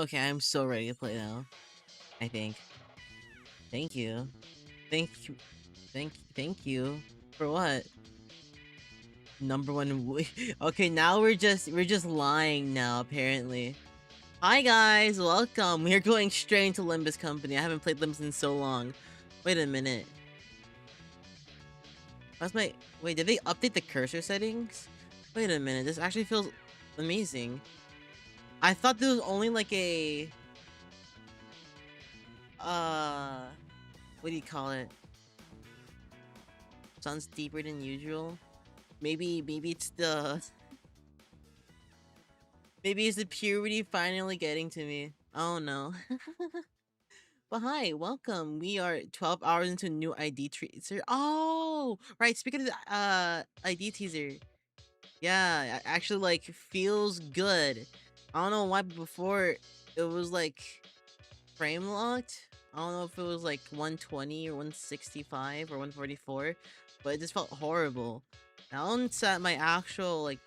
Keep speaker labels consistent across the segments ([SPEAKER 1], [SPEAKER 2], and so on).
[SPEAKER 1] Okay, I'm so ready to play now. I think. Thank you. Thank you. Thank you. For what? Number one. Okay, now we're just lying now. Apparently. Hi guys, welcome. We're going straight into Limbus Company. I haven't played Limbus in so long. Wait a minute. What's my? Wait, did they update the cursor settings? Wait a minute. This actually feels amazing. I thought there was only like a uh what do you call it? Sounds deeper than usual. Maybe it's the maybe it's the puberty finally getting to me. Oh no. But hi, welcome. We are 12 hours into a new ID teaser. Oh, right. Speaking of the ID teaser, yeah, actually like feels good. I don't know why, but before it was like frame locked. I don't know if it was like 120 or 165 or 144, but it just felt horrible. Now I'm set my actual like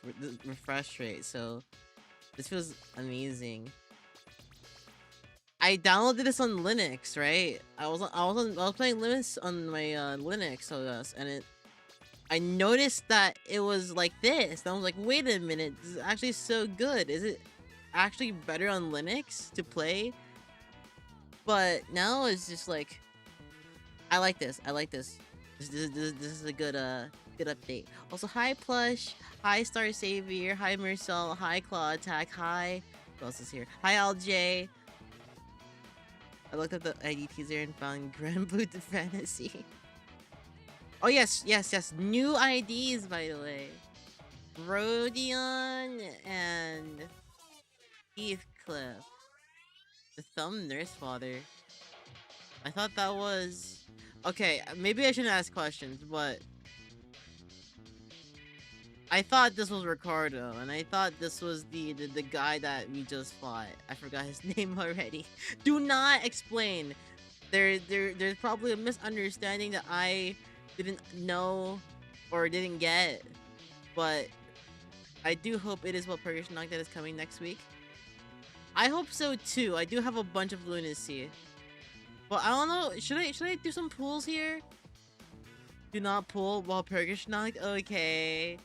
[SPEAKER 1] refresh rate, so this feels amazing. I downloaded this on Linux, right? I was playing Linux on my Linux OS, and I noticed that it was like this. And I was like, wait a minute, this is actually so good. Is it actually better on Linux to play? But now it's just like I like this. I like this. This is a good update. Also, hi Plush, hi Star Savior, hi Marcel, hi Claw Attack, hi. Who else is here? Hi LJ. I looked up the ID teaser and found Grand Blue Fantasy. Oh yes, yes, yes. New IDs, by the way. Rodion and Heathcliff. The Thumb Nurse Father. I thought that was... Okay, maybe I shouldn't ask questions, but... I thought this was Ricardo, and I thought this was the guy that we just fought. I forgot his name already. Do not explain. There's probably a misunderstanding that I didn't know or didn't get, but I do hope it is what Purgation that is coming next week. I hope so too. I do have a bunch of lunacy. But I don't know. Should I do some pulls here? Do not pull while Purgation. Okay.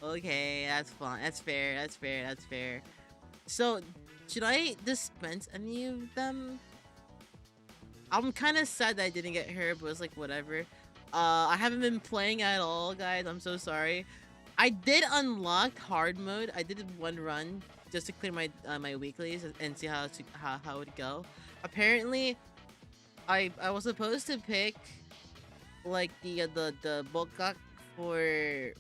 [SPEAKER 1] Okay, that's fine. That's fair. That's fair. That's fair. So, should I dispense any of them? I'm kind of sad that I didn't get her, but it's like whatever. I haven't been playing at all, guys. I'm so sorry. I did unlock hard mode. I did one run just to clear my my weeklies and see how it would go. Apparently, I was supposed to pick like the bulk for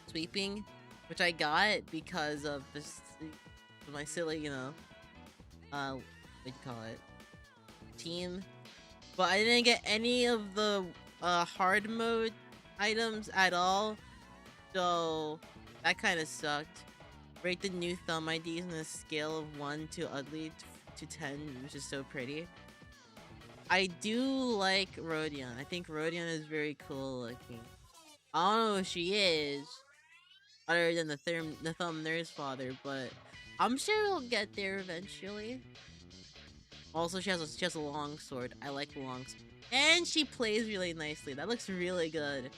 [SPEAKER 1] sweeping, which I got because of this my silly, what do you call it, team. But I didn't get any of the hard mode items at all, so that kind of sucked. Rate the new thumb IDs on a scale of 1 to ugly to 10, which is so pretty. I do like Rodion. I think Rodion is very cool looking. I don't know who she is, other than the thumb nurse father, but I'm sure we'll get there eventually. Also, she has a long sword. I like long sword. And she plays really nicely. That looks really good.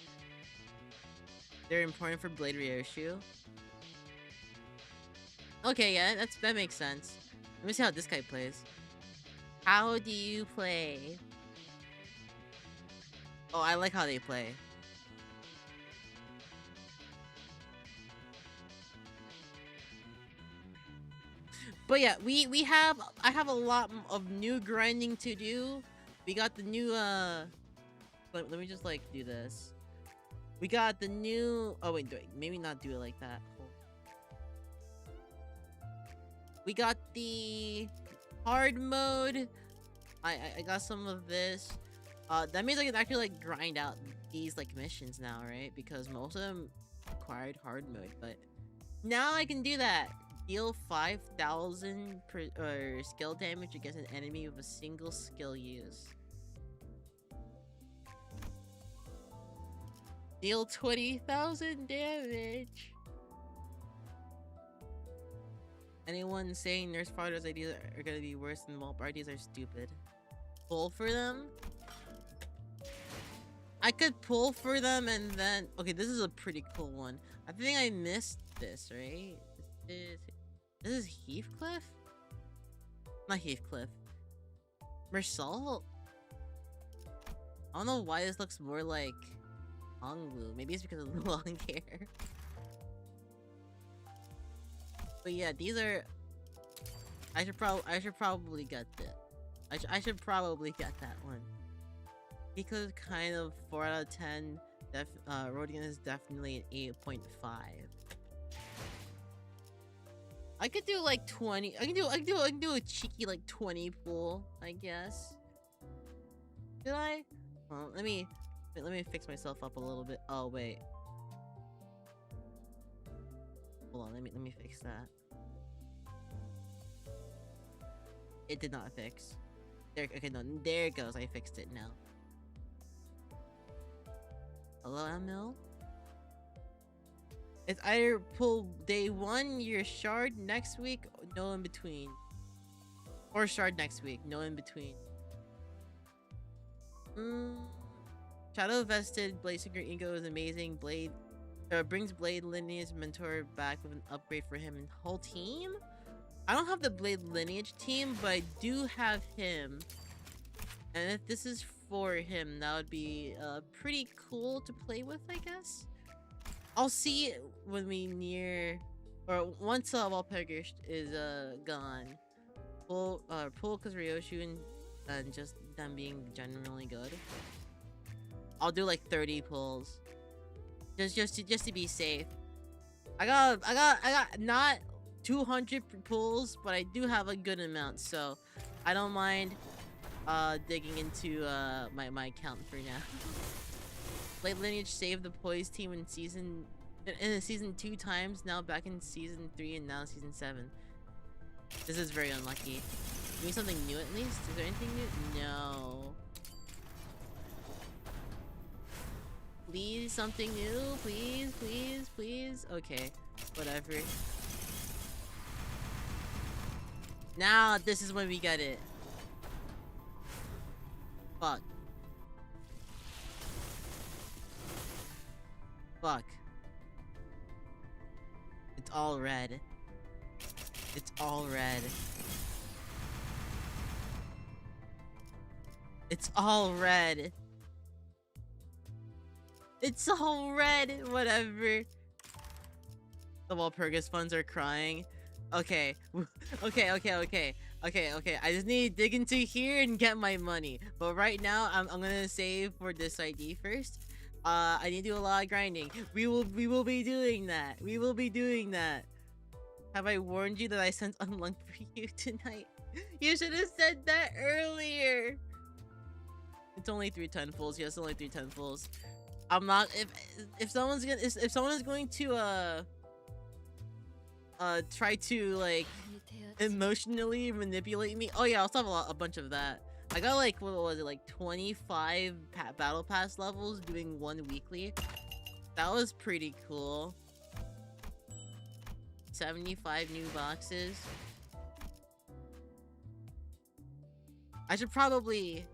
[SPEAKER 1] They're important for Blade Ryoshu. Okay, yeah, that makes sense. Let me see how this guy plays. How do you play? Oh, I like how they play. But yeah, I have a lot of new grinding to do. We got the new let me just like do this. We got the new wait, maybe not do it like that. We got the hard mode. I got some of this. That means I can actually like grind out these like missions now, right? Because most of them required hard mode, but now I can do that. Deal 5,000 skill damage against an enemy with a single skill use. Deal 20,000 damage. Anyone saying Nurse Father's ideas are gonna be worse than Wallp ideas are stupid. Pull for them? I could pull for them and then... Okay, this is a pretty cool one. I think I missed this, right? This is Heathcliff? Not Heathcliff. Mersal? I don't know why this looks more like Hongwu. Maybe it's because of the long hair. But yeah, these are... I should probably get this. I should probably get that one. Because kind of 4 out of 10. Rodion is definitely an 8.5. I could do like 20. I can do a cheeky like 20 pull, I guess. Did I? Well, let me fix myself up a little bit. Oh wait. Hold on, let me fix that. It did not fix. There, okay, no, there it goes. I fixed it now. Hello, Emil? It's either pull day 1, your shard next week, no in between. Or shard next week, no in between. Shadow Vested, Blade Singer Ego is amazing. Blade brings Blade Lineage Mentor back with an upgrade for him and whole team? I don't have the Blade Lineage team, but I do have him. And if this is for him, that would be pretty cool to play with, I guess. I'll see when we near, or once Walpurgis is gone. Pull because Ryoshu and just them being generally good. I'll do like 30 pulls, just to be safe. I got not 200 pulls, but I do have a good amount, so I don't mind digging into my account for now. Blade Lineage saved the Poise team in season 2 times, now back in season 3 and now season 7. This is very unlucky. Give me something new at least? Is there anything new? No. Please, something new? Please, please, please? Okay, whatever. Now, this is when we get it. Fuck. Fuck. It's all red. It's all red. It's all red. It's all red. Whatever. The Walpurgis funds are crying. Okay. Okay. I just need to dig into here and get my money. But right now, I'm gonna save for this ID first. I need to do a lot of grinding. We will be doing that. We will be doing that. Have I warned you that I sent unluck for you tonight? You should have said that earlier. It's only 3 10-fulls. Yes, only 3 10-fulls. I'm not. If someone is going to try to like emotionally manipulate me. Oh yeah, I also have a bunch of that. I got like, what was it, like 25 battle pass levels doing 1 weekly. That was pretty cool. 75 new boxes. I should probably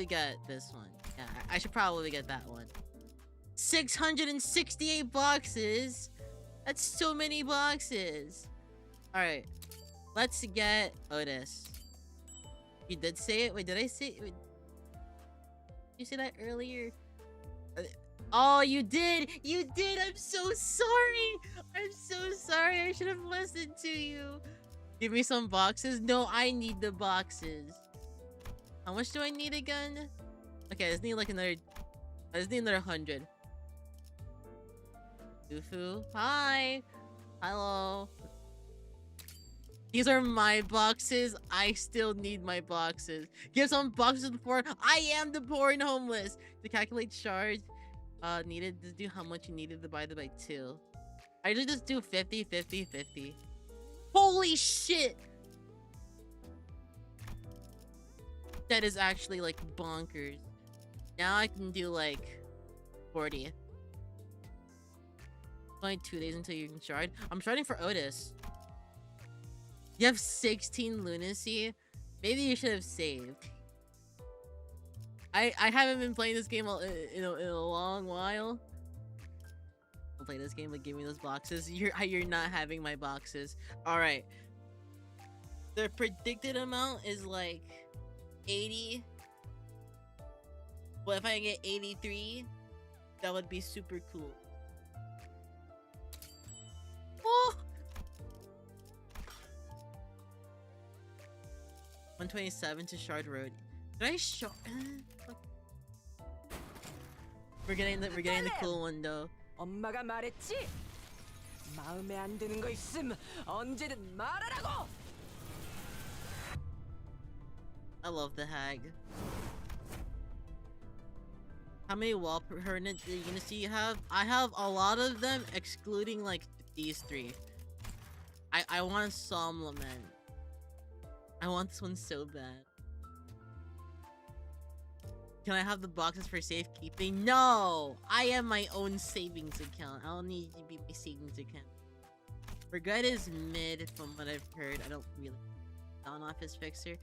[SPEAKER 1] get this one. Yeah, I should probably get that one. 668 boxes. That's so many boxes. All right, let's get Otis. You did say it? Wait, did I say it? Wait, you say that earlier? Oh, you did! You did! I'm so sorry! I'm so sorry! I should have listened to you! Give me some boxes? No, I need the boxes. How much do I need again? Okay, I just need like another... I just need another 100. Oofu? Hi! Hello! These are my boxes. I still need my boxes. Give some boxes to the poor. I am the poor and homeless. To calculate shards, needed to do how much you needed divided by 2. I usually just do 50, 50, 50. Holy shit! That is actually like bonkers. Now I can do like 40. It's only 2 days until you can shard. I'm sharding for Otis. You have 16 lunacy? Maybe you should have saved. I haven't been playing this game in a long while. I'll play this game, but give me those boxes. You're not having my boxes. Alright. The predicted amount is like 80. But if I get 83, that would be super cool. Oh! 127 to Shard Road. Did I shard? We're getting the cool one though.
[SPEAKER 2] 엄마가 말했지. 마음에 안 드는 거 있음 언제든 말하라고.
[SPEAKER 1] I love the hag. How many wall permanent units do you have? I have a lot of them, excluding like these three. I want Psalm Lament. I want this one so bad. Can I have the boxes for safekeeping? No! I am my own savings account. I don't need to be my savings account. Regret is mid from what I've heard. I don't really down off his fixer.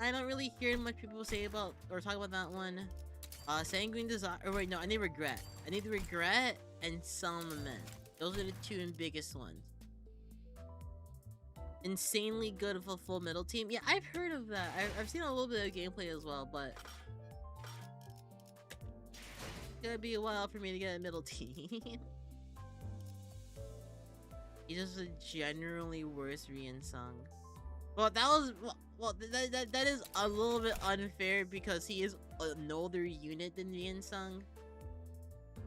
[SPEAKER 1] I don't really hear much people say about or talk about that one. Sanguine Desire. Or wait, no, I need Regret. I need Regret and Lament. Those are the two biggest ones. Insanely good for full middle team. Yeah, I've heard of that. I've seen a little bit of gameplay as well, but it's gonna be a while for me to get a middle team. He's just a generally worse Hien song. Well, that was that is a little bit unfair because he is an older unit than Hien song.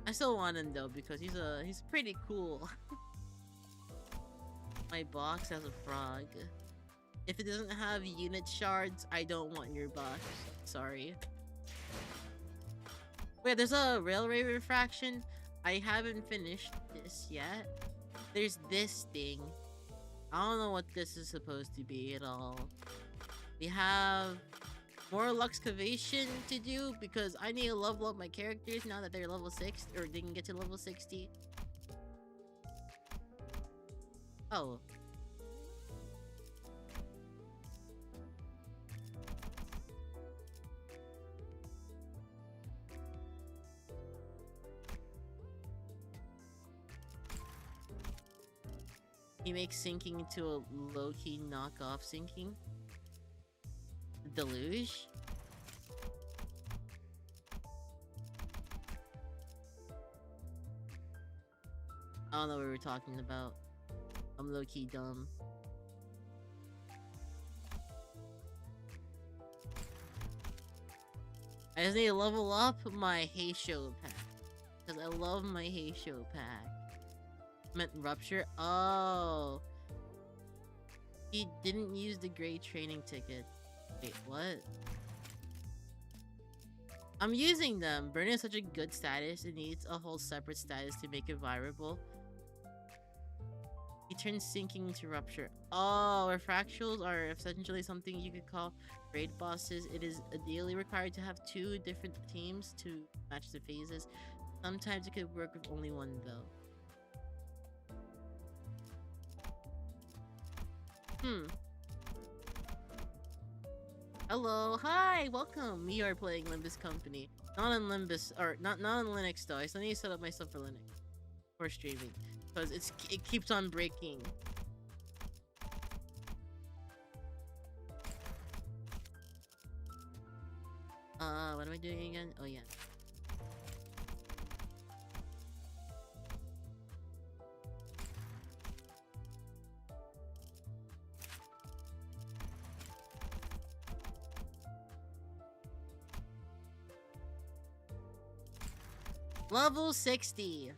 [SPEAKER 1] I still want him though because he's pretty cool. My box has a frog. If it doesn't have unit shards, I don't want your box. Sorry. Wait, there's a railway refraction. I haven't finished this yet. There's this thing. I don't know what this is supposed to be at all. We have more Luxcavation to do because I need to level up my characters now that they're level 6 or they can get to level 60. Oh. He makes sinking into a low-key knockoff sinking. Deluge? I don't know what we were talking about. I'm low-key dumb. I just need to level up my Heisho pack. Because I love my Heisho pack. Meant Rupture? Oh. He didn't use the gray training ticket. Wait, what? I'm using them. Burn is such a good status. It needs a whole separate status to make it viable. He turns sinking into Rupture. Oh, refractuals are essentially something you could call raid bosses. It is ideally required to have 2 different teams to match the phases. Sometimes it could work with only one though. Hello, hi, welcome. We are playing Limbus Company. Not on Limbus, or not on Linux though. I still need to set up my stuff for Linux for streaming because it keeps on breaking. What am I doing again? Oh yeah. Level 60.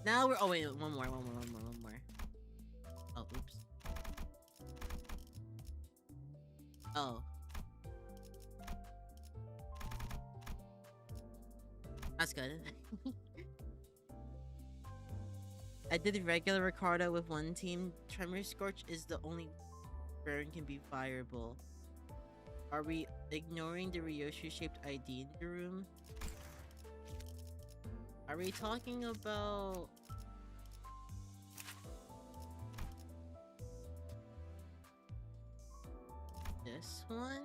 [SPEAKER 1] Now we're. Oh wait, one more. Oh, oops. Oh. That's good. I did regular Ricardo with one team. Tremor Scorch is the only burn can be fireable. Are we ignoring the Ryoshu shaped ID in the room? Are we talking about... this one.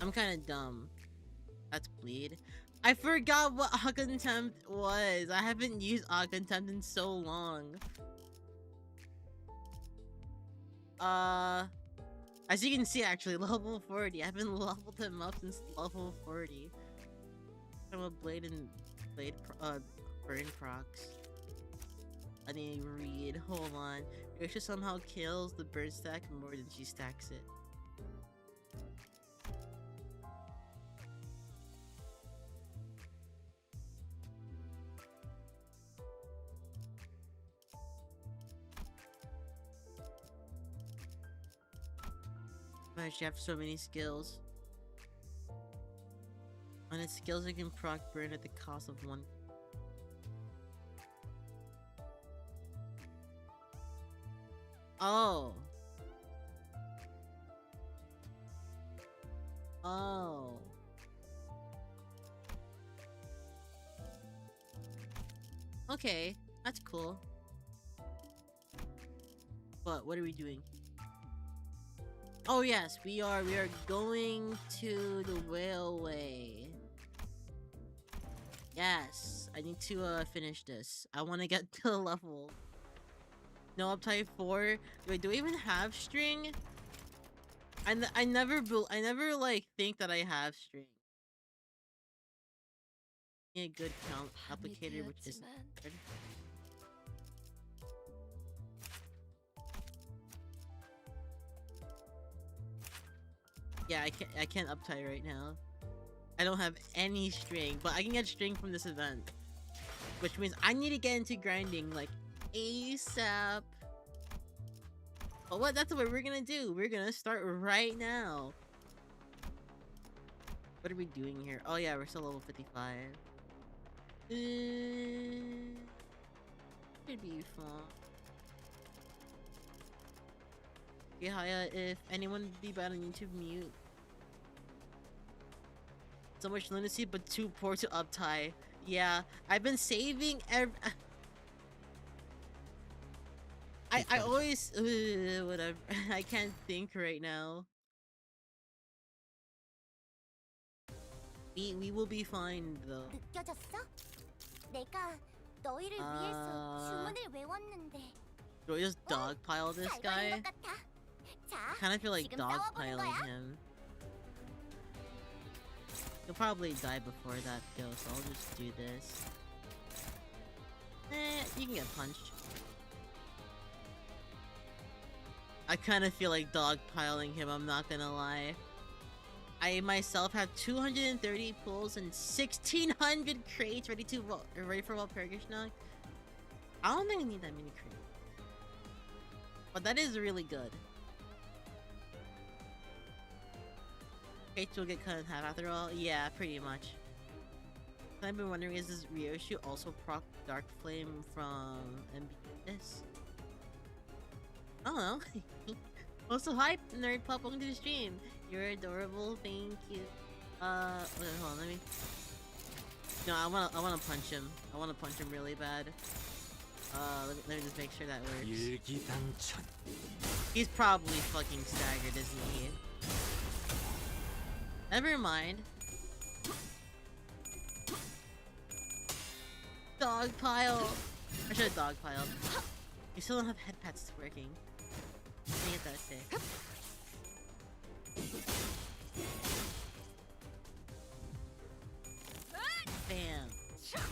[SPEAKER 1] I'm kind of dumb. That's bleed. I forgot what Aug Contempt was. I haven't used Aug Contempt in so long. As you can see, actually, level 40. I haven't leveled him up since level 40. I'm a blade burn procs. I need to read. Hold on. Yosha somehow kills the burn stack more than she stacks it. Man, she has so many skills. On its skills, it can proc burn at the cost of one. Oh. Oh. Okay, that's cool. But what are we doing? Oh yes, we are going to the railway. Yes, I need to finish this. I want to get to the level. No uptype 4. Wait, do we even have string? I never like think that I have string. A good count applicator, which is good. Yeah, I can't uptie right now. I don't have any string, but I can get string from this event, which means I need to get into grinding like ASAP. But that's what we're gonna do. We're gonna start right now. What are we doing here? Oh yeah, we're still level 55. Should be fun. Yeah, if anyone would be bad on YouTube, mute. So much lunacy, but too poor to uptie. Yeah, I've been saving I always whatever. I can't think right now. We will be fine though. Do I just dogpile this guy? I kind of feel like dogpiling him. He'll probably die before that though, so I'll just do this. You can get punched. I kind of feel like dogpiling him, I'm not gonna lie. I myself have 230 pulls and 1600 crates ready for Walpurgisnacht. I don't think I need that many crates. But that is really good. Crates will get cut in half after all? Yeah, pretty much. I've been wondering, is this Ryoshu also proc Dark Flame from MBS? I don't know. Also, hi, Nerd Pup, welcome to the stream. You're adorable, thank you. Wait, hold on, let me... No, I wanna punch him. I wanna punch him really bad. Let me just make sure that works. He's probably fucking staggered, isn't he? Never mind. Dogpile! I should have dogpiled. You still don't have headpats working. Let me get that fixed. Bam.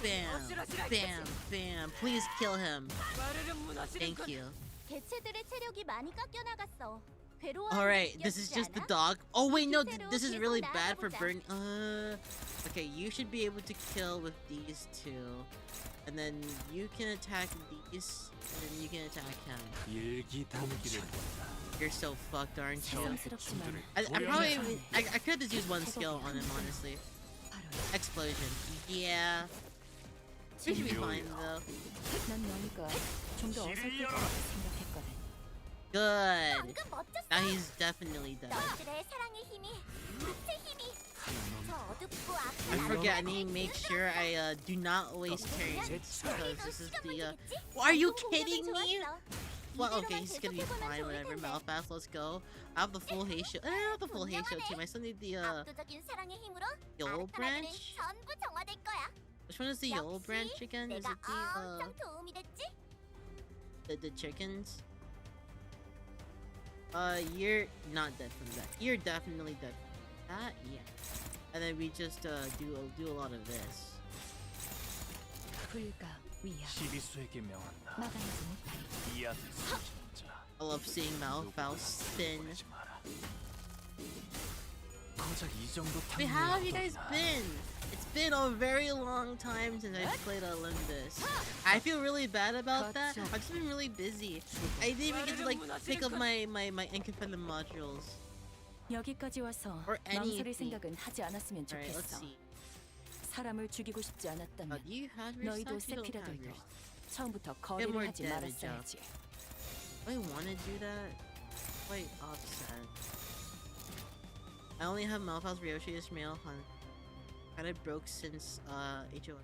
[SPEAKER 1] Bam. Bam. Bam. Please kill him. Thank you. Alright, this is just the dog. Oh wait, no, this is really bad for burn. Okay, you should be able to kill with these two. And then you can attack these, and then you can attack him. You're so fucked, aren't you? I could just use one skill on him, honestly. Explosion. Yeah. We should be fine, though. Good. Now he's definitely dead. I forget, I need to make sure I do not waste turns because this is the are you kidding me? Well, okay, he's gonna be fine, whatever. Malphas, let's go. I have the full haste shield. I don't have the full haste shield team. I still need the Yellow branch? Which one is the yellow branch again? Is it the chickens? You're not dead from that. You're definitely dead from that, yeah. And then we just do a lot of this. I love seeing Malphas spin. Wait, how have you guys been? It's been a very long time since I've played a Limbus. I feel really bad about that. I've just been really busy. I didn't even get to like pick up my independent modules. Or anything. Alright, let's see. Do you have your stuff? You don't have yours. Get more damage up. Do I want to do that? Quite upset. I only have Malphas, Ryoshi, Ismail, Hunt. Kinda broke since HO.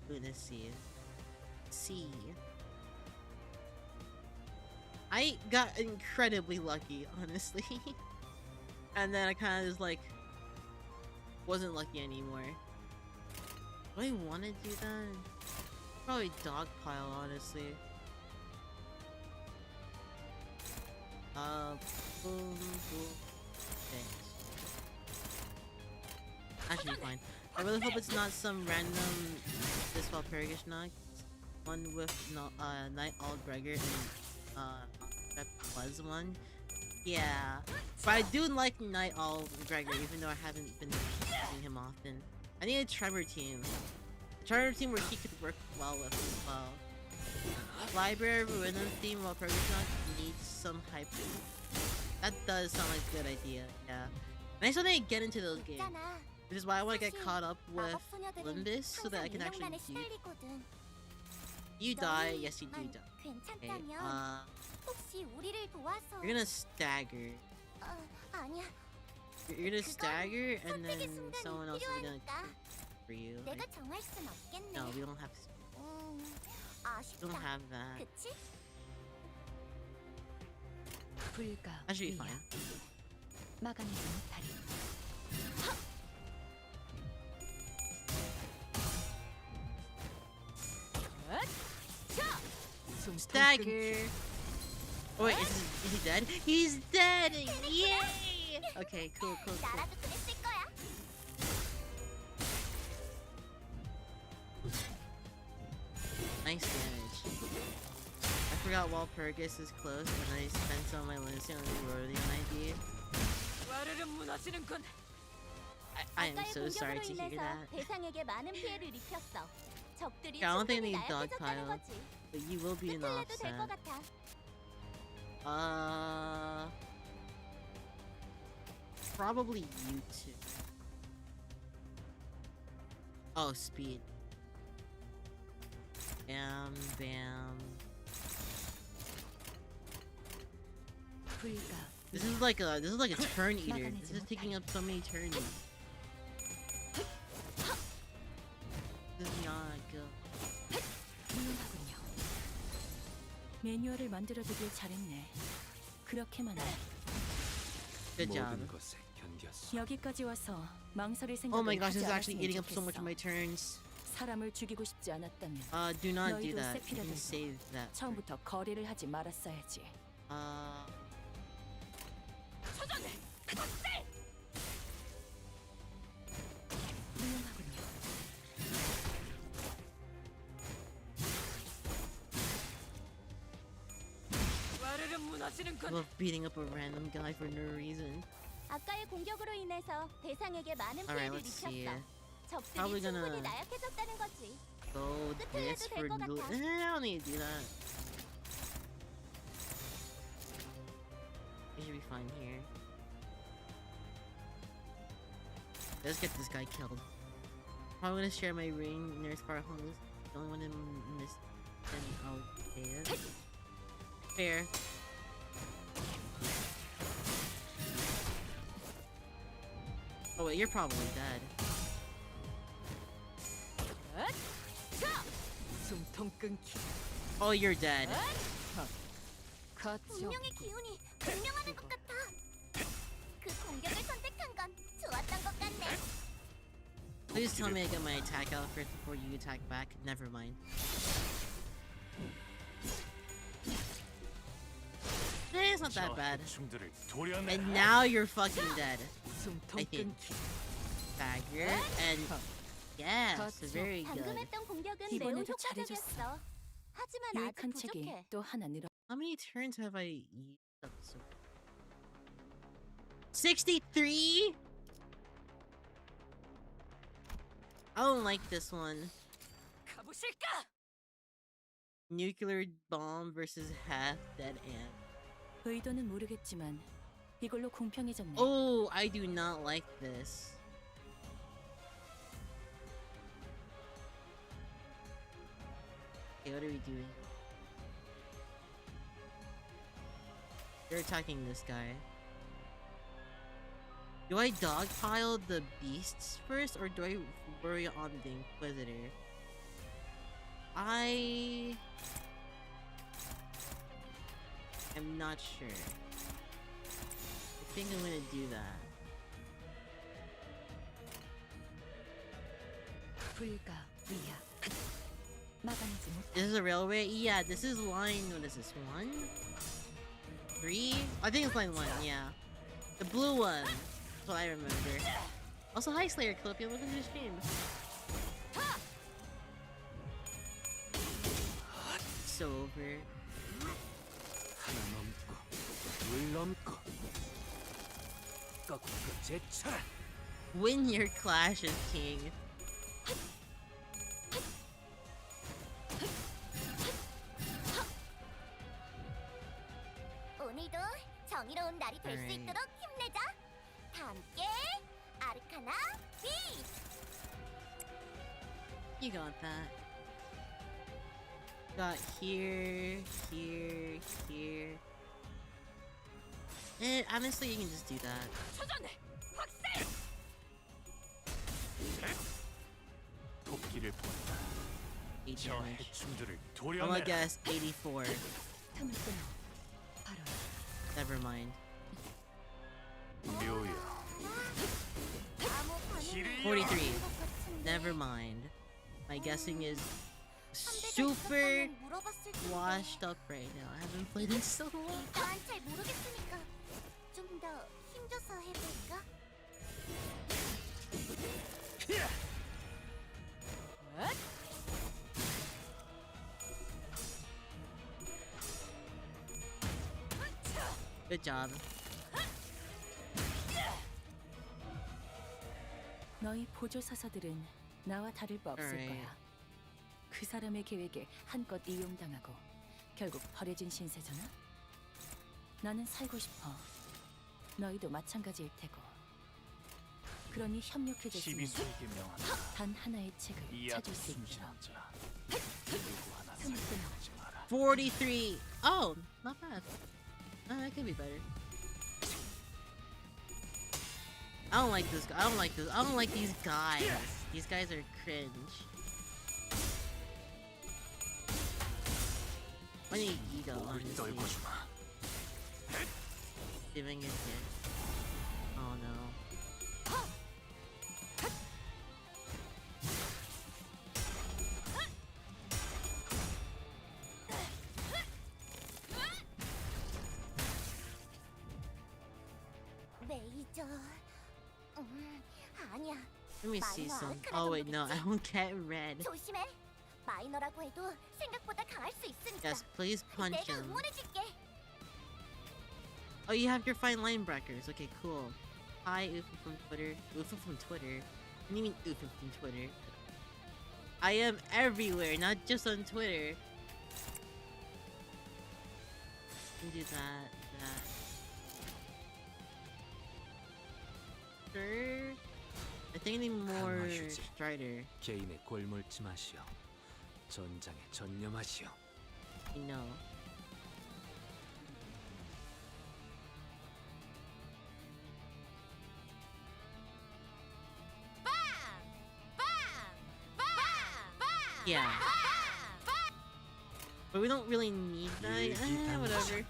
[SPEAKER 1] Let's see. I got incredibly lucky, honestly. And then I kinda just like wasn't lucky anymore. Do I wanna do that? Probably dogpile, honestly. Boom, boom. Thanks. Actually, fine. I really hope it's not some random this Walpurgis knock. One with Night Aldbreger and that was one. Yeah. But I do like Night Aldbreger, even though I haven't been using him often. I need a Trevor team. A Trevor team where he could work well with as well. Library Ruinum theme Walpurgis knock needs some hype. That does sound like a good idea, yeah. And I still need to get into those games. Which is why I want to get caught up with Limbus so that I can actually do. You die, yes you do die. Okay, you're gonna stagger. You're gonna stagger and then someone else is gonna for you. Like, no, we don't have. We don't have that. That should be fine. Stagger! Oh wait, is he dead? He's dead! Yay! Okay, cool. Nice damage. I forgot Walpurgis is close and I spent some of my Lindsay on the Rodion ID. I am so sorry to hear that. Yeah, I don't think I need dogpile, but you will be an offset. Probably you two. Oh, speed. Bam. This is like a turn eater. This is taking up so many turns. This is not good. Good job. Oh my gosh, this is actually eating up so much of my turns. Do not do that. You can save that. I love beating up a random guy for no reason. Alright, let's see. Probably gonna go this for glue. I don't need to do that. We should be fine here. Let's get this guy killed. Probably gonna share my ring nearest part home. The only one in miss. Then I'll pay it. Fair. Oh wait, you're probably dead.
[SPEAKER 2] 숨통 끊기.
[SPEAKER 1] Oh, you're dead.
[SPEAKER 3] 분명히 기운이 분명하는 것 같아. 그 공격을 선택한 건 좋았던 것 같네.
[SPEAKER 1] Please tell me I get my attack out first before you attack back. Never mind. Eh, it's not that bad. And now you're fucking dead. I think. Dagger and yes, very
[SPEAKER 3] 방금
[SPEAKER 1] good.
[SPEAKER 3] 했던 공격은 매우
[SPEAKER 2] 이번에도
[SPEAKER 3] 효과적이었어. 하지만 아직
[SPEAKER 2] 유익한 책이
[SPEAKER 3] 부족해.
[SPEAKER 2] 또 하나 늘어.
[SPEAKER 1] How many turns have I used up so? 63? I don't like this one.
[SPEAKER 2] 가보실까?
[SPEAKER 1] Nuclear bomb versus half dead ant.
[SPEAKER 2] 의도는 모르겠지만 이걸로 공평해졌네.
[SPEAKER 1] Oh, I do not like this. Okay, what are we doing? You're attacking this guy. Do I dogpile the beasts first, or do I worry on the Inquisitor? I am not sure. I think I'm gonna do that.
[SPEAKER 2] 불가 위야. 막아내지 못.
[SPEAKER 1] This is a railway? Yeah, this is line, what is this, 1? 3? I think it's line 1, yeah. The blue one. That's what I remember. Also, hi Slayer Clip, you look at the stream. So over.
[SPEAKER 4] 하나 넘고 둘 넘고 꺾고 제쳐라.
[SPEAKER 1] Win your clashes, King.
[SPEAKER 3] 오늘도 정의로운 날이 될 수
[SPEAKER 1] Alright.
[SPEAKER 3] 있도록 힘내자. 다 함께 아르카나 B.
[SPEAKER 1] You got that. Got here, here, here. Eh, honestly, you can just do that.
[SPEAKER 4] 도끼를 본다.
[SPEAKER 1] 8
[SPEAKER 4] 저
[SPEAKER 1] damage.
[SPEAKER 4] 해충들을
[SPEAKER 1] I'm gonna
[SPEAKER 4] 도려내라.
[SPEAKER 1] guess 84.
[SPEAKER 2] 틈을 끊어. 바로
[SPEAKER 1] Never mind.
[SPEAKER 4] 묘야.
[SPEAKER 3] 아무 반응이
[SPEAKER 1] 43.
[SPEAKER 3] 없는 것 같은데.
[SPEAKER 1] Never mind. My guessing is
[SPEAKER 3] 선배가
[SPEAKER 1] super
[SPEAKER 3] 있었다면 물어봤을 텐데.
[SPEAKER 1] washed up right now. I haven't played in so long.
[SPEAKER 3] 일단 잘 모르겠으니까 좀 더 힘줘서 해볼까?
[SPEAKER 1] Good job.
[SPEAKER 2] 너희 보조 사서들은 나와 다를 바 없을
[SPEAKER 1] Alright.
[SPEAKER 2] 거야. 그 사람의 계획에 한껏 이용당하고 결국 버려진 신세잖아. 나는 살고 싶어. 너희도 마찬가지일 테고. 그러니 협력해줬으면
[SPEAKER 4] 시비수에게 명한다.
[SPEAKER 2] 단 하나의 책을
[SPEAKER 4] 이
[SPEAKER 2] 찾을
[SPEAKER 4] 앞에
[SPEAKER 2] 수 있도록.
[SPEAKER 4] 숨지는 자. 누구 하나
[SPEAKER 2] 틈을 끊어.
[SPEAKER 4] 살펴보지 마라.
[SPEAKER 1] 43. Oh, not bad. That could be better. I don't like this guy. I don't like this. I don't like these guys. These guys are cringe. I need ego,
[SPEAKER 4] 목을
[SPEAKER 1] honestly.
[SPEAKER 4] 떨궈주마.
[SPEAKER 1] Giving it here. Oh no.
[SPEAKER 3] 메이저. 아니야.
[SPEAKER 1] Let me see some. Oh wait, no, I don't get red.
[SPEAKER 3] 조심해. 마이너라고 해도 생각보다 강할 수 있으니까.
[SPEAKER 1] Yes, please punch
[SPEAKER 3] 내가
[SPEAKER 1] him.
[SPEAKER 3] 응원해줄게.
[SPEAKER 1] Oh, you have your fine line breakers. Okay, cool. Hi, Oofu from Twitter. Oofu from Twitter? What do you mean Oofu from Twitter? I am everywhere, not just on Twitter. You can do that. Sure. I think I need more
[SPEAKER 4] 강화휴지.
[SPEAKER 1] Strider.
[SPEAKER 4] 개인의 골몰지 마시오. 전장에 전념하시오.
[SPEAKER 1] You know. Yeah. But we don't really need that. Whatever.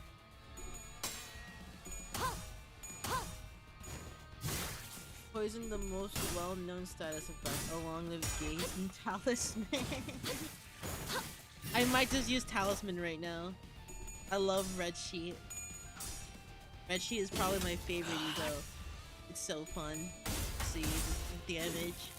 [SPEAKER 1] Poison the most well-known status effect along with gaze and talisman. I might just use talisman right now. I love red sheet. Red sheet is probably my favorite though. It's so fun. See the damage.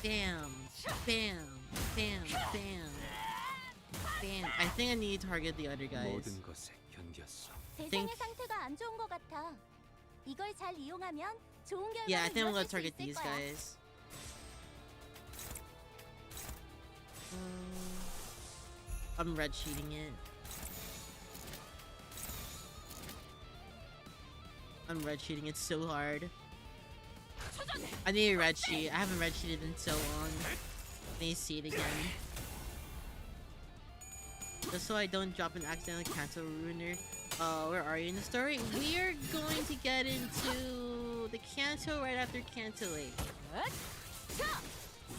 [SPEAKER 1] Bam, bam, bam, bam, bam. I think I need to target the other guys.
[SPEAKER 4] 모든 것에 견뎠어.
[SPEAKER 3] 대상의 상태가 안 좋은 것 같아. 이걸 잘 이용하면 좋은
[SPEAKER 1] Yeah, I
[SPEAKER 3] 결과를
[SPEAKER 1] think I'm gonna
[SPEAKER 3] 이뤄낼 수
[SPEAKER 1] target
[SPEAKER 3] 있을
[SPEAKER 1] these
[SPEAKER 3] 거야.
[SPEAKER 1] guys. I'm red sheeting it. I'm red sheeting it so hard. I need a red sheet. I haven't red sheeted in so long. I need to see it again. Just so I don't drop an accidental Canto ruiner. Where are you in the story? We are going to get into the Canto right after Canto 8.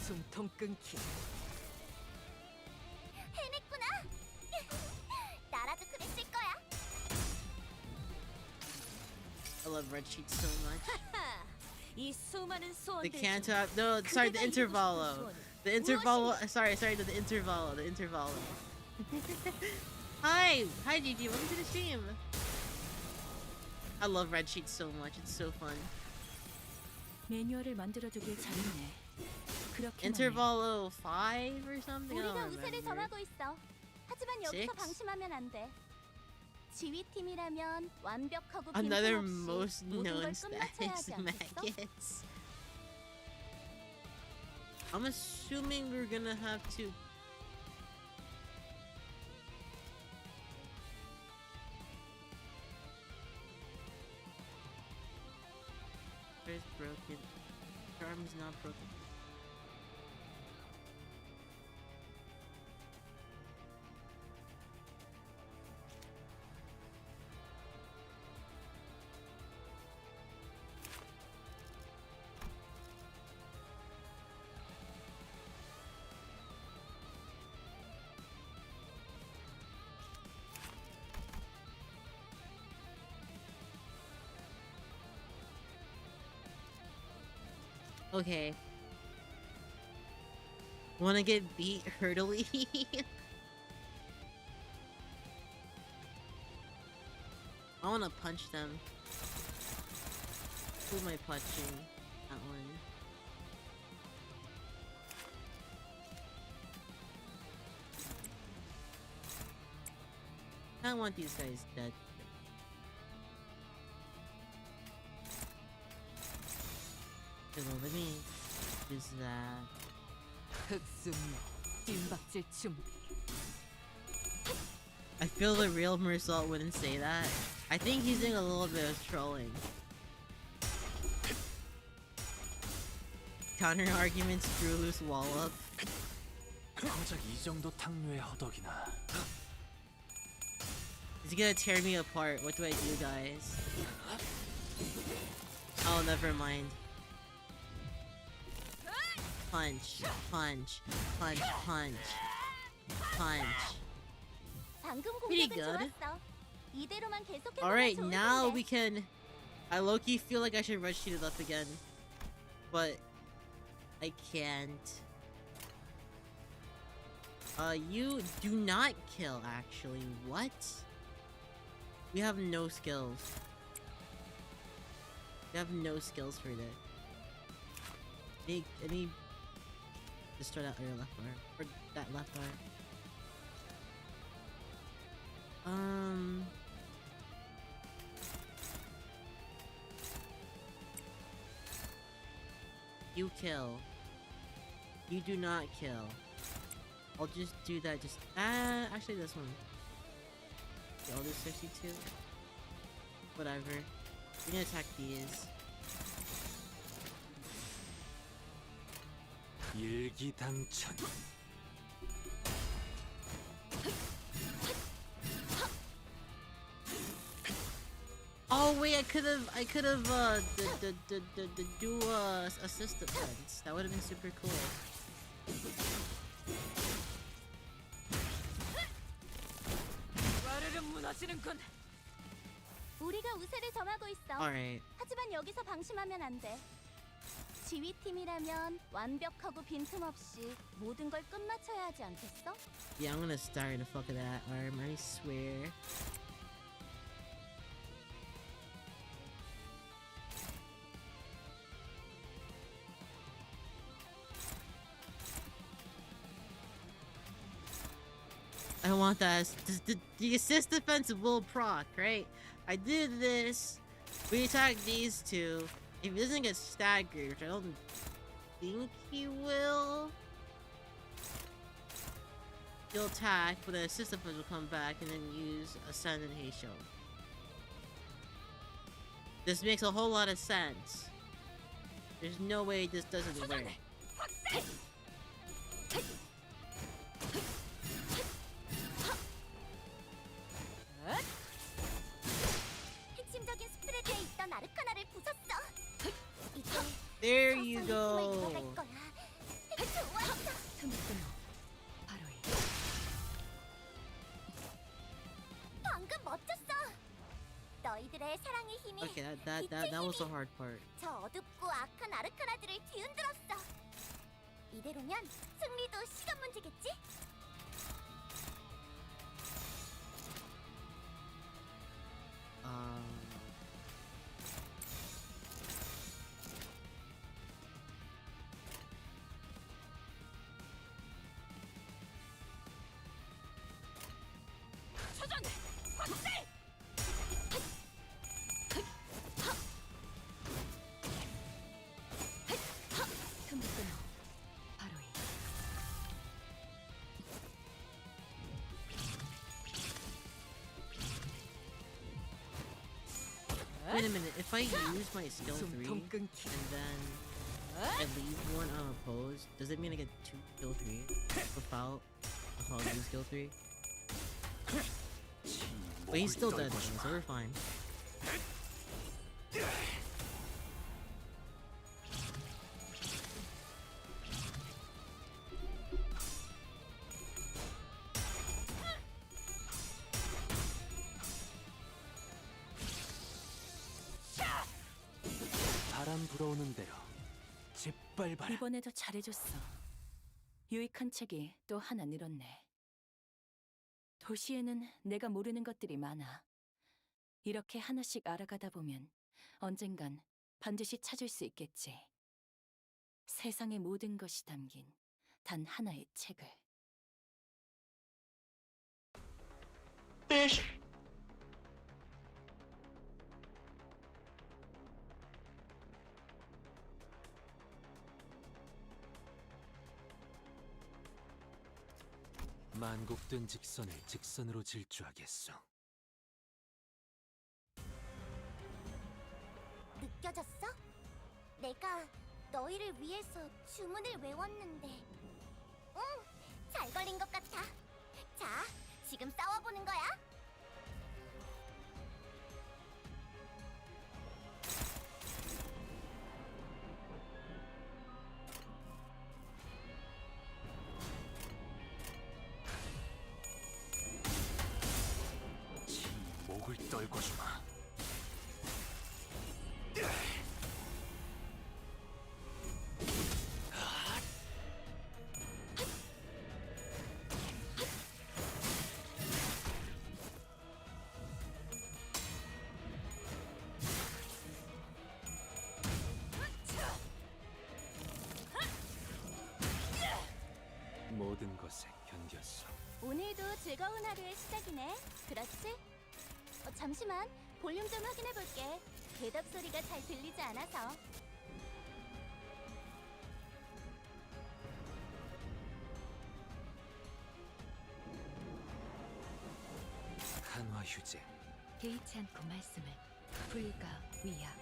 [SPEAKER 2] 숨통 끊기.
[SPEAKER 3] 해냈구나. 나라도 그랬을 거야.
[SPEAKER 1] I love red sheets so much.
[SPEAKER 2] 이 수많은
[SPEAKER 1] The
[SPEAKER 2] 소원들
[SPEAKER 1] Canto, no, sorry, the Intervallo. The Intervallo, sorry, the Intervallo, the Intervallo. Hi, Gigi, welcome to the stream. I love red sheets so much, it's so fun.
[SPEAKER 2] 매뉴얼을 만들어두길 잘했네. 그렇게
[SPEAKER 1] Intervallo 5 or something? I
[SPEAKER 3] 우리가
[SPEAKER 1] don't
[SPEAKER 3] 우세를
[SPEAKER 1] remember.
[SPEAKER 3] 점하고 있어. 하지만 여기서
[SPEAKER 1] Six?
[SPEAKER 3] 방심하면 안 돼. 지휘팀이라면 완벽하고
[SPEAKER 1] Another
[SPEAKER 3] 빈틈없이
[SPEAKER 1] most
[SPEAKER 3] 모든
[SPEAKER 1] known
[SPEAKER 3] 걸 끝마쳐야
[SPEAKER 1] status
[SPEAKER 3] 하지 않겠어?
[SPEAKER 1] maggots. I'm assuming we're gonna have to. Where's broken? Your arm is not broken. Okay. Wanna get beat hurdily? I wanna punch them. Who am I punching? That one. I want these guys dead. Let me use that.
[SPEAKER 2] 흑승로 뒷박질 준비.
[SPEAKER 1] I feel the real Mersault wouldn't say that. I think he's doing a little bit of trolling. Counter arguments, screw loose wall up.
[SPEAKER 4] 고작 이 정도 탕류의 허덕이나.
[SPEAKER 1] He's gonna tear me apart. What do I do, guys? Oh, never mind. Punch, punch, punch, punch, punch.
[SPEAKER 3] 방금
[SPEAKER 1] Pretty
[SPEAKER 3] 공격은
[SPEAKER 1] good.
[SPEAKER 3] 좋았어. 이대로만 계속해보면
[SPEAKER 1] Alright,
[SPEAKER 3] 좋을
[SPEAKER 1] now
[SPEAKER 3] 텐데.
[SPEAKER 1] we can. I low-key feel like I should red sheet it up again, but I can't. You do not kill, actually. What? We have no skills. We have no skills for that. Any destroy that other left bar. Or that left bar. You kill. You do not kill. I'll just do that. Actually, this one. Okay, I'll do 62. Whatever. We're gonna attack these.
[SPEAKER 4] 일기당천.
[SPEAKER 1] Oh wait, I could have do assist defense. That would have been super cool.
[SPEAKER 2] 와르르 무너지는군.
[SPEAKER 3] 우리가 우세를 점하고 있어.
[SPEAKER 1] Alright.
[SPEAKER 3] 하지만 여기서 방심하면 안 돼. 지휘팀이라면 완벽하고 빈틈없이 모든 걸 끝마쳐야 하지 않겠어?
[SPEAKER 1] Yeah, I'm gonna start the fuck of that arm, I swear. I want that. The assist defense will proc, right? I did this. We attack these two. If he doesn't get staggered, which I don't think he will, he'll attack, but then assist defense will come back and then use Ascend and Heisho. This makes a whole lot of sense. There's no way this doesn't work.
[SPEAKER 3] 핵심적인 스프레드에 있던 아르카나를 부쉈어. 이제
[SPEAKER 1] There you go.
[SPEAKER 3] 들어갈 거야. 좋았어.
[SPEAKER 2] 바로이.
[SPEAKER 3] 방금 멋졌어. 너희들의 사랑의 힘이
[SPEAKER 1] Okay, that was the hard part.
[SPEAKER 3] 저 어둡고 악한 아르카나들을 뒤흔들었어. 이대로면 승리도 시간 문제겠지?
[SPEAKER 2] 초전! 확대! 틈을 끊어. 바로이.
[SPEAKER 1] Wait a minute, if I use my skill 3
[SPEAKER 2] 숨통 끊기.
[SPEAKER 1] and then I leave one unopposed, does it mean I get 2 skill 3 without use skill 3? But he's still dead, so we're fine.
[SPEAKER 4] 바람 불어오는 대로 짓밟아라.
[SPEAKER 2] 이번에도 잘해줬어. 유익한 책이 또 하나 늘었네. 도시에는 내가 모르는 것들이 많아. 이렇게 하나씩 알아가다 보면 언젠간 반드시 찾을 수 있겠지. 세상의 모든 것이 담긴 단 하나의 책을.
[SPEAKER 4] 만곡된 직선을 직선으로 질주하겠소.
[SPEAKER 3] 느껴졌어? 내가 너희를 위해서 주문을 외웠는데. 응, 잘 걸린 것 같아. 자, 지금 싸워보는 거야.
[SPEAKER 4] 목을 떨궈주마. 모든 것에 견뎠어.
[SPEAKER 3] 오늘도 즐거운 하루의 시작이네. 그렇지? 잠시만, 볼륨 좀 확인해 볼게. 대답 소리가 잘 들리지 않아서.
[SPEAKER 4] 한화 휴재.
[SPEAKER 2] 개의치 않고 말씀을. 불가 위야.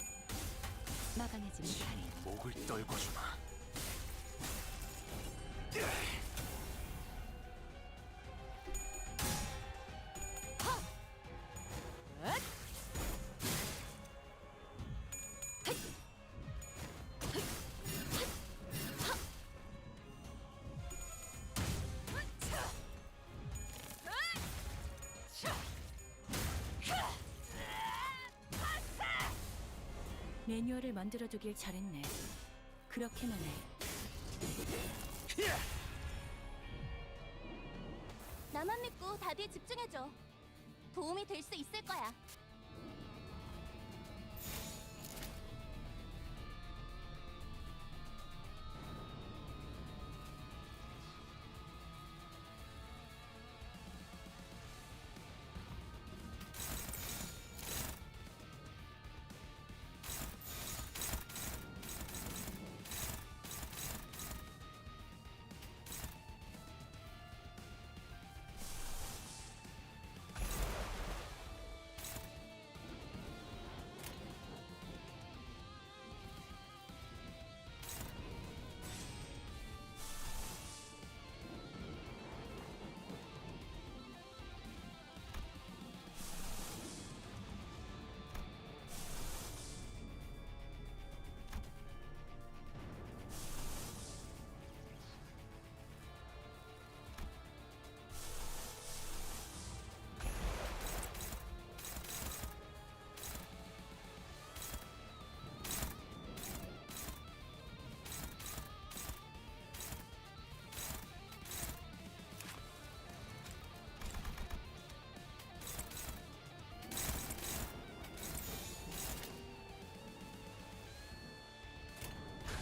[SPEAKER 2] 막아내지 못하니.
[SPEAKER 4] 목을 떨궈주마.
[SPEAKER 2] 매뉴얼을 만들어두길 잘했네. 그렇게만 해.
[SPEAKER 3] 나만 믿고 답에 집중해줘. 도움이 될 수 있을 거야.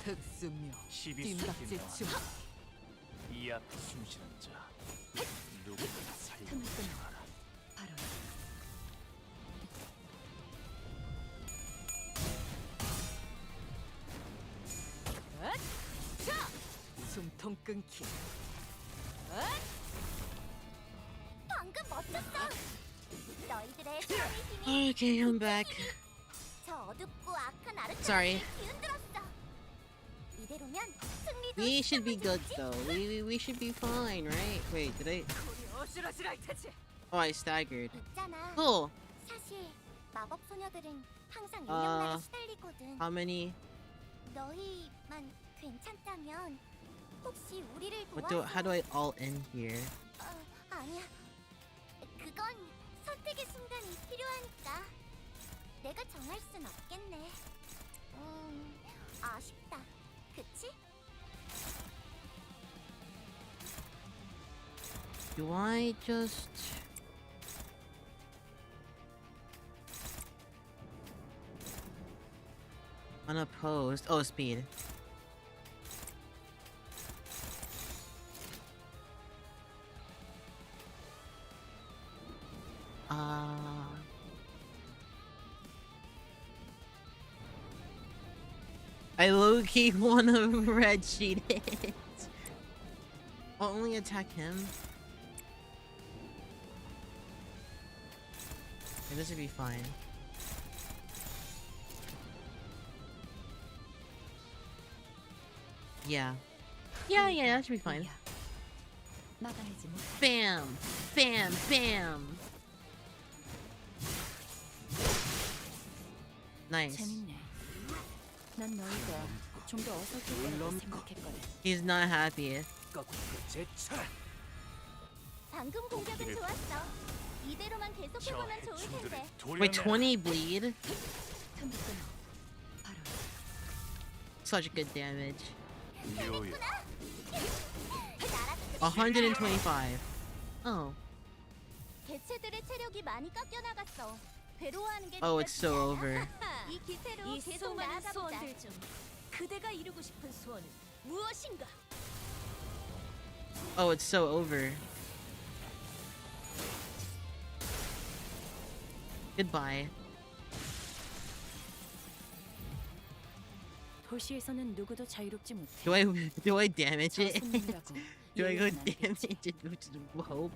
[SPEAKER 5] 흑수묘,
[SPEAKER 4] 12세기
[SPEAKER 5] 뒷박질 중.
[SPEAKER 4] 이 앞에 숨쉬는 자 누구를 살리지 마라.
[SPEAKER 2] 바로
[SPEAKER 5] 숨통 끊기.
[SPEAKER 3] 방금 멋졌어. 너희들의 사랑의 힘이
[SPEAKER 1] Okay, I'm back.
[SPEAKER 3] 저 어둡고 악한
[SPEAKER 1] Sorry.
[SPEAKER 3] 아르타를 기운들었어. 이대로면 승리도
[SPEAKER 1] We should be good
[SPEAKER 3] 시작하겠지?
[SPEAKER 1] though. We should be fine, right? Wait, did I?
[SPEAKER 5] 어시러시랄 테지.
[SPEAKER 1] Oh, I staggered.
[SPEAKER 3] 있잖아.
[SPEAKER 1] Cool.
[SPEAKER 3] 사실 마법 소녀들은 항상
[SPEAKER 1] 아.
[SPEAKER 3] 인력날에 시달리거든.
[SPEAKER 1] How many?
[SPEAKER 3] 너희만 괜찮다면 혹시 우리를
[SPEAKER 1] What
[SPEAKER 3] 도와줘.
[SPEAKER 1] do? How do I all in here?
[SPEAKER 3] 아니야. 그건 선택의 순간이 필요하니까. 내가 정할 순 없겠네. 아쉽다. 그치?
[SPEAKER 1] Do I just? Unopposed. Oh, speed. I low-key wanna red sheet it. I'll only attack him. Okay, this should be fine. Yeah. Yeah, that should be fine.
[SPEAKER 2] 막아내지 못.
[SPEAKER 1] Bam! Bam! Bam! Nice.
[SPEAKER 2] 재밌네. 난 너희가 좀 더 어설플 거라고 생각했거든.
[SPEAKER 1] He's not happy.
[SPEAKER 4] 꺾고 제쳐라.
[SPEAKER 3] 방금 공격은 좋았어. 이대로만
[SPEAKER 4] 저
[SPEAKER 3] 계속해보면 좋을
[SPEAKER 4] 해충들을
[SPEAKER 3] 텐데.
[SPEAKER 1] Wait,
[SPEAKER 4] 도려내라.
[SPEAKER 1] 20 bleed?
[SPEAKER 2] 틈을 끊어. 바로
[SPEAKER 1] Such good damage.
[SPEAKER 4] 묘야.
[SPEAKER 1] 125. Oh.
[SPEAKER 3] 개체들의 체력이 많이 깎여 나갔어. 괴로워하는 게
[SPEAKER 1] Oh, it's so over.
[SPEAKER 3] 이 기세로
[SPEAKER 2] 이
[SPEAKER 3] 계속
[SPEAKER 2] 수많은
[SPEAKER 3] 나아가보자.
[SPEAKER 2] 소원들 중 그대가 이루고 싶은 소원은 무엇인가?
[SPEAKER 1] Oh, it's so over. Goodbye.
[SPEAKER 2] 도시에서는 누구도 자유롭지 못해.
[SPEAKER 1] Do I damage
[SPEAKER 2] 저
[SPEAKER 1] it?
[SPEAKER 2] 손님이라고
[SPEAKER 1] Do I go
[SPEAKER 2] 이해는 안 되겠지.
[SPEAKER 1] damage it with hope?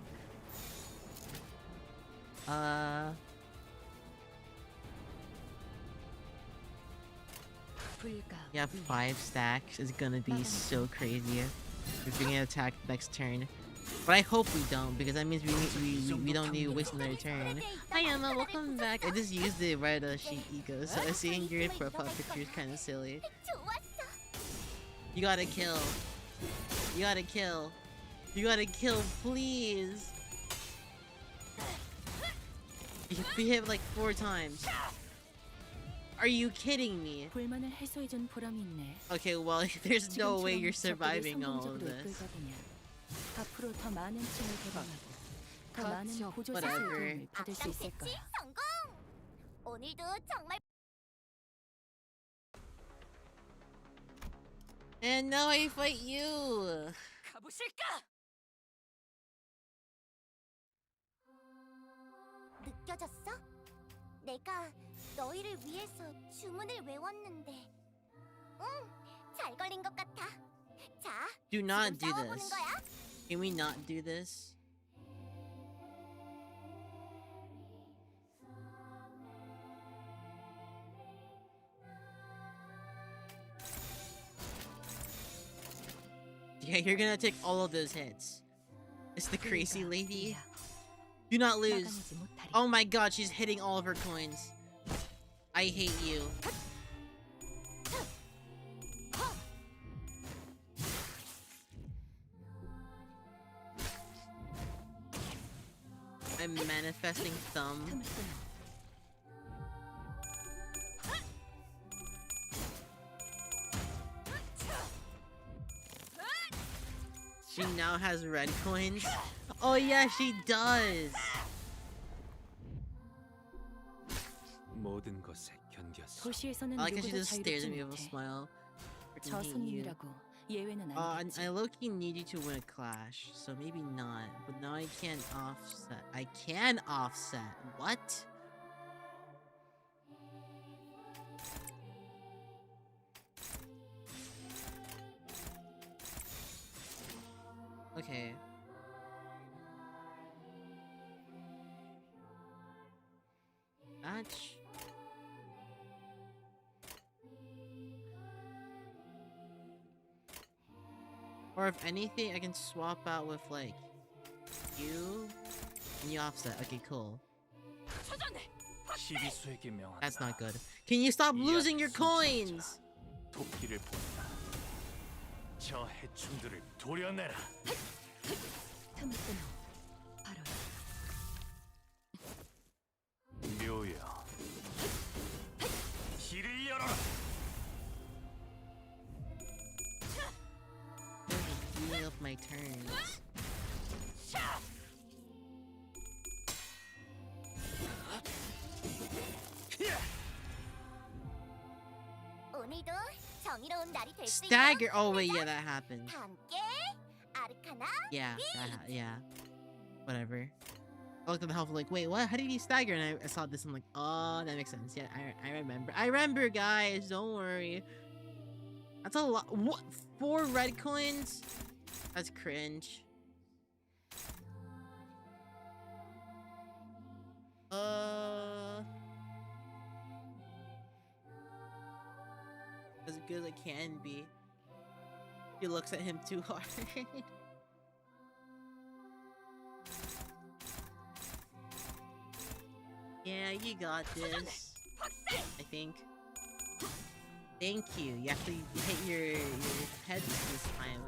[SPEAKER 2] 불가.
[SPEAKER 1] Yeah, 5 stacks is gonna be so crazy if we get attacked next turn. But I hope we don't, because that means we don't need to waste another turn. Hi Emma, welcome back. I just used the red sheet eco, so seeing your profile picture is kind of silly.
[SPEAKER 3] 좋았어.
[SPEAKER 1] You gotta kill. You gotta kill. You gotta kill, please. You hit like 4 times. Are you kidding me?
[SPEAKER 2] 불만을 해소해준 보람이 있네.
[SPEAKER 1] Okay, well, there's no way you're surviving all of
[SPEAKER 2] 성공적으로
[SPEAKER 1] this.
[SPEAKER 2] 이끌다 보면 앞으로 더 많은 층을 개방하고 더 많은
[SPEAKER 5] Catch-up.
[SPEAKER 2] 보조
[SPEAKER 1] Whatever.
[SPEAKER 2] 시스템을 받을 수
[SPEAKER 3] 악당
[SPEAKER 2] 있을
[SPEAKER 3] 패치
[SPEAKER 2] 거야.
[SPEAKER 3] 성공! 오늘도 정말
[SPEAKER 1] And now I fight you.
[SPEAKER 5] 가보실까?
[SPEAKER 3] 느껴졌어? 내가 너희를 위해서 주문을 외웠는데 잘 걸린 것 같아. 자,
[SPEAKER 1] Do not do
[SPEAKER 3] 지금 싸워보는
[SPEAKER 1] this.
[SPEAKER 3] 거야.
[SPEAKER 1] Can we not do this? Yeah, you're gonna take all of those hits. It's the crazy lady. Do not lose.
[SPEAKER 2] 나가내지 못하리.
[SPEAKER 1] Oh my god, she's hitting all of her coins. I hate you. I'm manifesting thumb.
[SPEAKER 2] 틈을 끊어.
[SPEAKER 1] She now has red coins. Oh yeah, she does.
[SPEAKER 4] 모든 것에 견뎠어.
[SPEAKER 2] 도시에서는
[SPEAKER 1] I like how she
[SPEAKER 2] 누구도
[SPEAKER 1] just stares at
[SPEAKER 2] 자유롭지
[SPEAKER 1] me with a
[SPEAKER 2] 못해.
[SPEAKER 1] smile.
[SPEAKER 2] 저
[SPEAKER 1] Freaking hate you.
[SPEAKER 2] 손님이라고 예외는 아니겠지.
[SPEAKER 1] I low-key need you to win a clash, so maybe not. But now I can't offset. I can offset. What? Okay. Match. Or if anything, I can swap out with like you and you offset. Okay, cool.
[SPEAKER 4] 시비수에게 명한다.
[SPEAKER 1] That's not good. Can you stop losing your coins?
[SPEAKER 4] 도끼를 본다. 저 해충들을 도려내라.
[SPEAKER 2] 틈을 끊어. 바로
[SPEAKER 4] 묘야. 길을 열어라.
[SPEAKER 1] Using up my turns.
[SPEAKER 3] 오늘도 정의로운 날이 될 수 있도록
[SPEAKER 1] Stagger. Oh wait, yeah, that happened.
[SPEAKER 3] 다 함께 아르카나
[SPEAKER 1] Yeah, yeah. Whatever. I looked at the health like, wait, what? How did he stagger? And I saw this. I'm like, oh, that makes sense. Yeah, I remember. I remember, guys. Don't worry. That's a lot. What? 4 red coins? That's cringe. As good as it can be. He looks at him too hard. Yeah, you got this. I think. Thank you. You have to hit your head this time.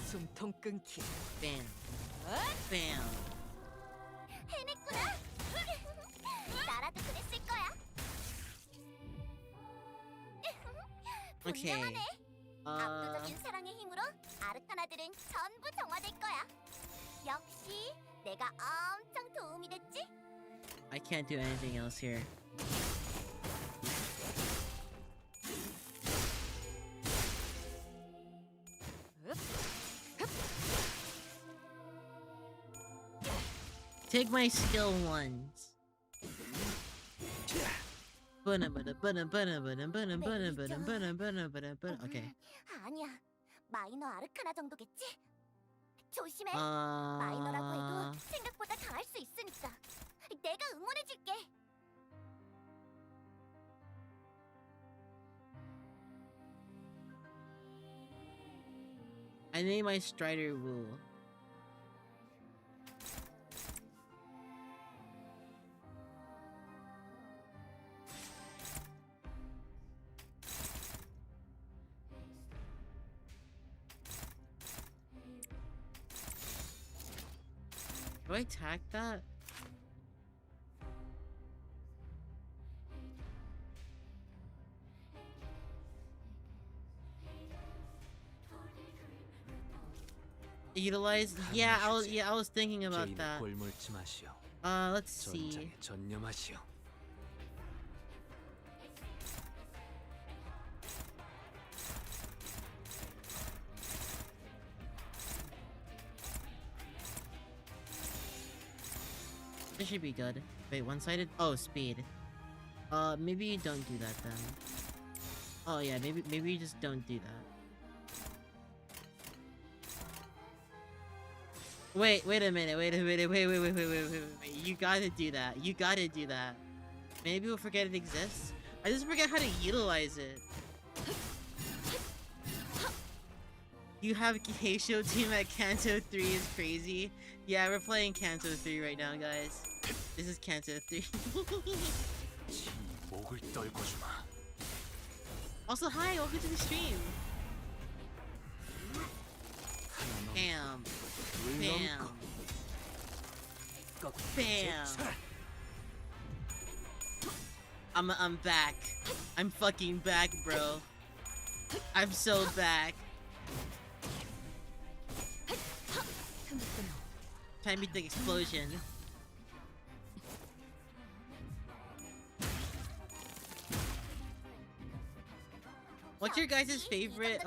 [SPEAKER 5] 숨통 끊기.
[SPEAKER 1] Bam. Bam.
[SPEAKER 3] 해냈구나. 나라도 그랬을 거야.
[SPEAKER 1] Okay.
[SPEAKER 3] 분명하네. 압도적인 사랑의 힘으로 아르카나들은 전부 정화될 거야. 역시 내가 엄청 도움이 됐지?
[SPEAKER 1] I can't do anything else here. Take my skill ones. Okay.
[SPEAKER 3] 아니야. 마이너 아르카나 정도겠지? 조심해. 마이너라고 해도 생각보다 강할 수 있으니까. 내가 응원해줄게.
[SPEAKER 1] I name my Strider Wu. Do I tag that? Utilize? Yeah, I was thinking about
[SPEAKER 4] 개인의
[SPEAKER 1] that.
[SPEAKER 4] 꼴물지 마시오.
[SPEAKER 1] Let's see.
[SPEAKER 4] 전장에 전념하시오.
[SPEAKER 1] This should be good. Wait, one-sided? Oh, speed. Maybe you don't do that then. Oh yeah, maybe you just don't do that. Wait a minute, wait. You gotta do that. You gotta do that. Maybe we'll forget it exists. I just forget how to utilize it. You have Keisho team at Canto 3 is crazy. Yeah, we're playing Canto 3 right now, guys. This is Canto 3.
[SPEAKER 4] 지 목을 떨궈 주마.
[SPEAKER 1] Also, hi, welcome to the stream. Bam. Bam. Bam. I'm back. I'm fucking back, bro. I'm so back. Time to the explosion. What's your guys' favorite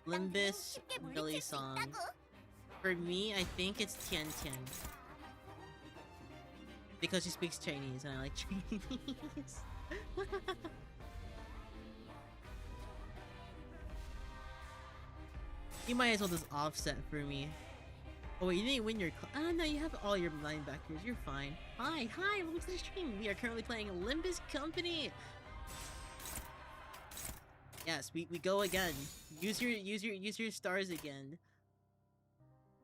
[SPEAKER 1] Limbus Billy song? For me, I think it's Tien Tien. Because she speaks Chinese and I like Chinese. You might as well just offset for me. Oh wait, you didn't win your oh no, you have all your linebackers. You're fine. Hi, welcome to the stream. We are currently playing Limbus Company. Yes, we go again. Use your stars again.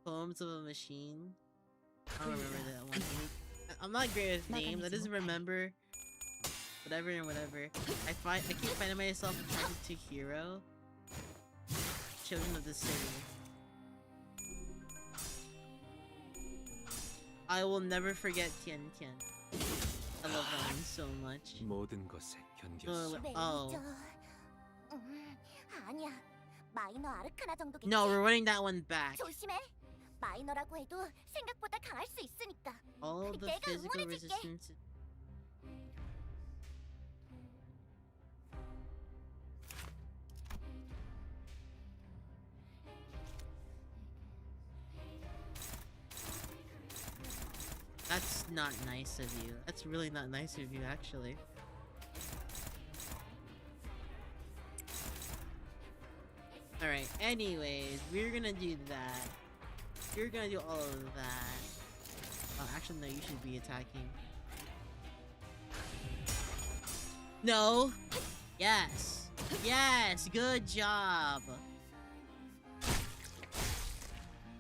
[SPEAKER 1] Poems of a Machine. I don't remember that one. I'm not great with names. I just remember whatever and whatever. I keep finding myself attracted to Hero. Children of the City. I will never forget Tien Tien. I love that one so much.
[SPEAKER 4] 모든 것에 견뎠어.
[SPEAKER 1] Oh.
[SPEAKER 3] 아니야. 마이너 아르카나 정도겠지.
[SPEAKER 1] No, we're running that one back.
[SPEAKER 3] 조심해. 마이너라고 해도 생각보다 강할 수 있으니까.
[SPEAKER 1] All the
[SPEAKER 3] 내가
[SPEAKER 1] physical
[SPEAKER 3] 응원해줄게.
[SPEAKER 1] resistance. That's not nice of you. That's really not nice of you, actually. Alright, anyways, we're gonna do that. You're gonna do all of that. Oh, actually, no, you should be attacking. No! Yes! Yes! Good job!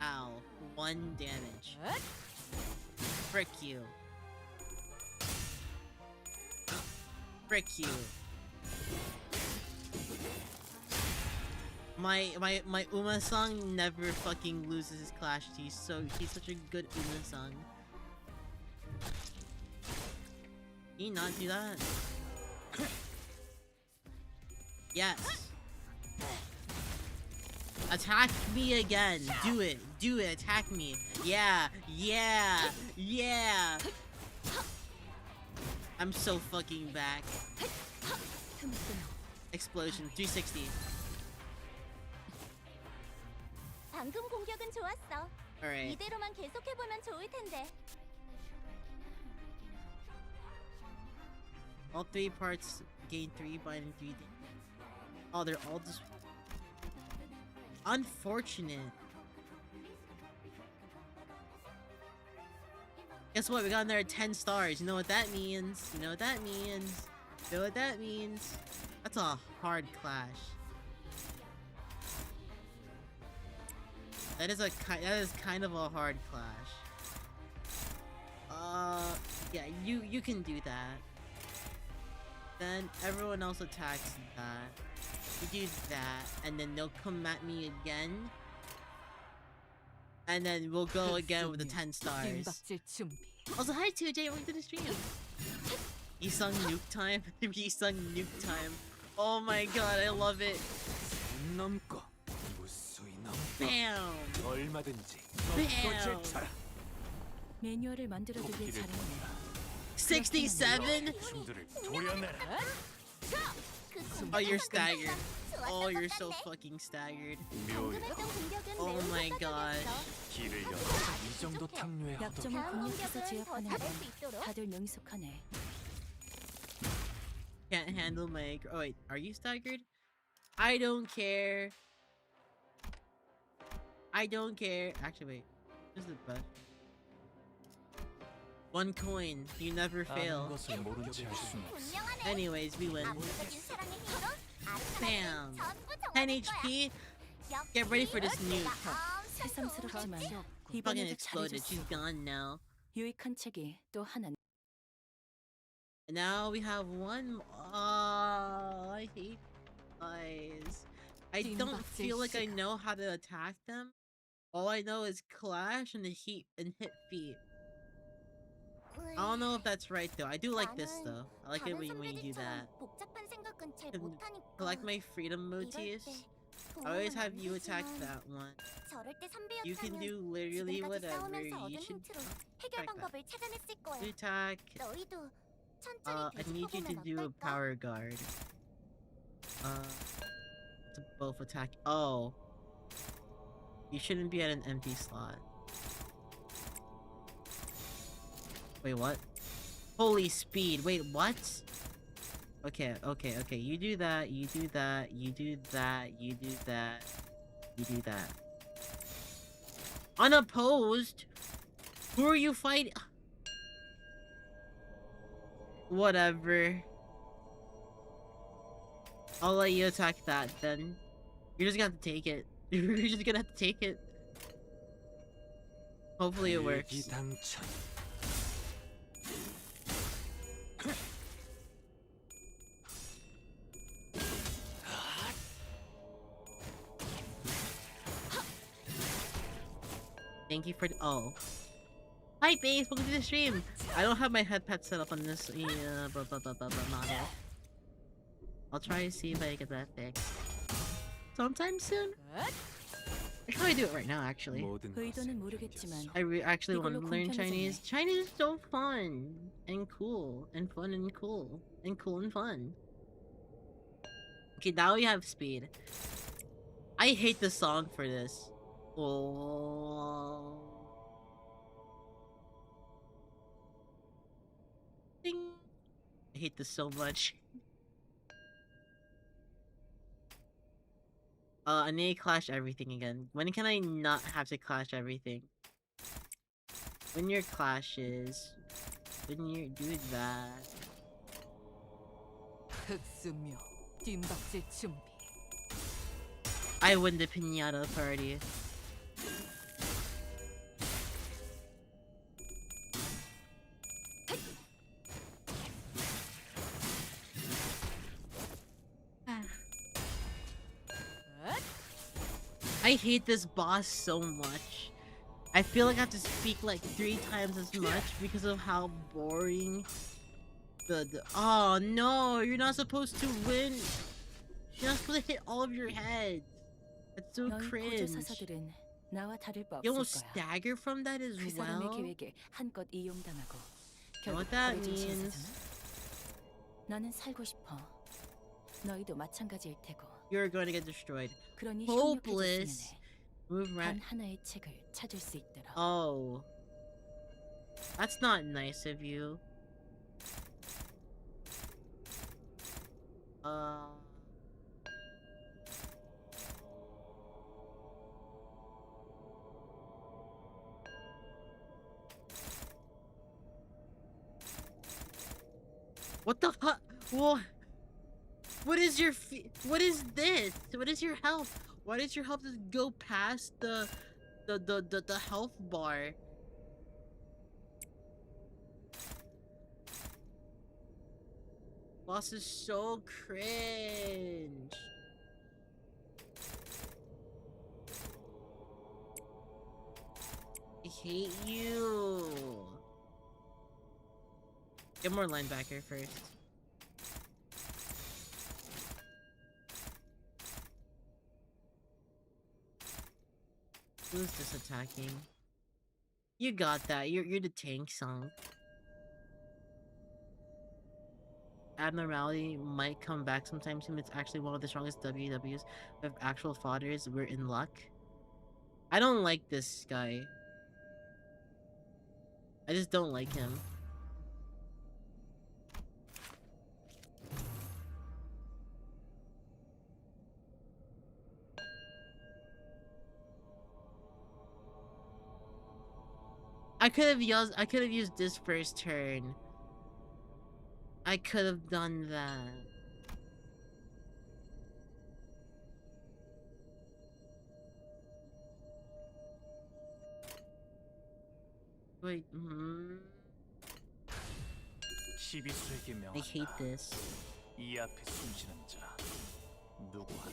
[SPEAKER 1] Ow. 1 damage. Frick you. Frick you. My Uma-song never fucking loses his clash. He's such a good Uma-song. Can you not do that? Yes. Attack me again. Do it. Attack me. Yeah. I'm so fucking back. Explosion. 360.
[SPEAKER 3] 방금 공격은 좋았어.
[SPEAKER 1] Alright.
[SPEAKER 3] 이대로만 계속해보면 좋을 텐데.
[SPEAKER 1] All 3 parts gain 3 binding 3 damage. Oh, they're all just... Unfortunate. Guess what? We got another 10 stars. You know what that means? That's a hard clash. That is kind of a hard clash. Yeah, you can do that. Then everyone else attacks that. You do that, and then they'll come at me again. And then we'll go again with the 10 stars.
[SPEAKER 5] 뒷박질 준비.
[SPEAKER 1] Also, hi 2J, welcome to the stream. Isung nuke time. Isung nuke time. Oh my god, I love it.
[SPEAKER 4] 넘고 무수히 넘고
[SPEAKER 1] Bam!
[SPEAKER 4] 얼마든지
[SPEAKER 1] Bam!
[SPEAKER 4] 넘고 제쳐라.
[SPEAKER 2] 매뉴얼을 만들어두길 잘했네.
[SPEAKER 1] 67?
[SPEAKER 4] 춤들을 도려내라.
[SPEAKER 1] Oh, you're staggered. Oh, you're so fucking staggered. Oh my god.
[SPEAKER 4] 길을 열어. 이 정도 탕류의 허덕이
[SPEAKER 2] 약점을 공략해서 제압하는 건 다들 능숙하네.
[SPEAKER 1] Can't handle my... Oh wait, are you staggered? I don't care. I don't care. Actually, wait. This is the best. 1 coin. You never
[SPEAKER 4] 아는
[SPEAKER 1] fail.
[SPEAKER 4] 것을 모른 채 할 수는 없어.
[SPEAKER 1] Anyways, we win. Bam! 10 HP. Get ready for this nuke.
[SPEAKER 2] 새삼스럽지만
[SPEAKER 1] Fucking
[SPEAKER 2] 이번에도
[SPEAKER 1] exploded. She's
[SPEAKER 2] 잘해줬어.
[SPEAKER 1] gone now.
[SPEAKER 2] 유익한 책이 또 하나.
[SPEAKER 1] And now we have one. Oh, I hate guys. I don't feel like I know how to attack them. All I know is clash and hit feet. I don't know if that's right though. I do like this though. I like it when you do that. And collect my freedom motifs. I always have you attack that one. You can do literally whatever. You should attack that. You attack. I need you to do a power guard. To both attack. Oh. You shouldn't be at an empty slot. Wait, what? Holy speed. Wait, what? Okay. You do that, you do that, you do that, you do that, you do that. Unopposed? Who are you fighting? Whatever. I'll let you attack that then. You're just gonna have to take it. You're just gonna have to take it. Hopefully it works.
[SPEAKER 4] 일기당천.
[SPEAKER 1] Thank you for oh. Hi base, welcome to the stream. I don't have my headpat set up on this model. I'll try to see if I get that fixed sometime soon. I can probably do it right now actually.
[SPEAKER 4] 모든
[SPEAKER 2] 의도는
[SPEAKER 4] 것을
[SPEAKER 2] 모르겠지만
[SPEAKER 1] I actually want to
[SPEAKER 2] 이걸로
[SPEAKER 1] learn
[SPEAKER 2] 공평해졌네.
[SPEAKER 1] Chinese. Chinese is so fun and cool and fun and cool and cool and fun. Okay, now we have speed. I hate the song for this. Oh. Ding. I hate this so much. I need to clash everything again. When can I not have to clash everything? When your clashes. When you do that.
[SPEAKER 5] 흑수묘. 뒷박질 준비.
[SPEAKER 1] I win the pinata party. I hate this boss so much. I feel like I have to speak like 3 times as much because of how boring the oh no, you're not supposed to win. You're not supposed to hit all of your heads. That's so
[SPEAKER 2] 너희
[SPEAKER 1] cringe.
[SPEAKER 2] 고조사사들은 나와 다를 바
[SPEAKER 1] You
[SPEAKER 2] 없을
[SPEAKER 1] almost
[SPEAKER 2] 거야.
[SPEAKER 1] stagger from that as
[SPEAKER 2] 그 사람의
[SPEAKER 1] well?
[SPEAKER 2] 계획에 한껏 이용당하고
[SPEAKER 1] You know what
[SPEAKER 2] 결국
[SPEAKER 1] that
[SPEAKER 2] 버려진
[SPEAKER 1] means?
[SPEAKER 2] 신세잖아. 나는 살고 싶어. 너희도 마찬가지일 테고.
[SPEAKER 1] You're going to get destroyed.
[SPEAKER 2] 그러니
[SPEAKER 1] Hopeless.
[SPEAKER 2] 협력해줬으면 해.
[SPEAKER 1] Move
[SPEAKER 2] 단
[SPEAKER 1] right.
[SPEAKER 2] 하나의 책을 찾을 수 있도록.
[SPEAKER 1] Oh. That's not nice of you. What the fuck? What is your what is this? What is your health? Why does your health just go past the health bar? Boss is so cringe. hate you. Get more linebacker first. Who's this attacking? You got that. You're the tank song. Abnormality might come back sometime soon. It's actually one of the strongest WWs with actual fodders. We're in luck. I don't like this guy. I just don't like him. I could have used this first turn. I could have done that. Wait, I hate this.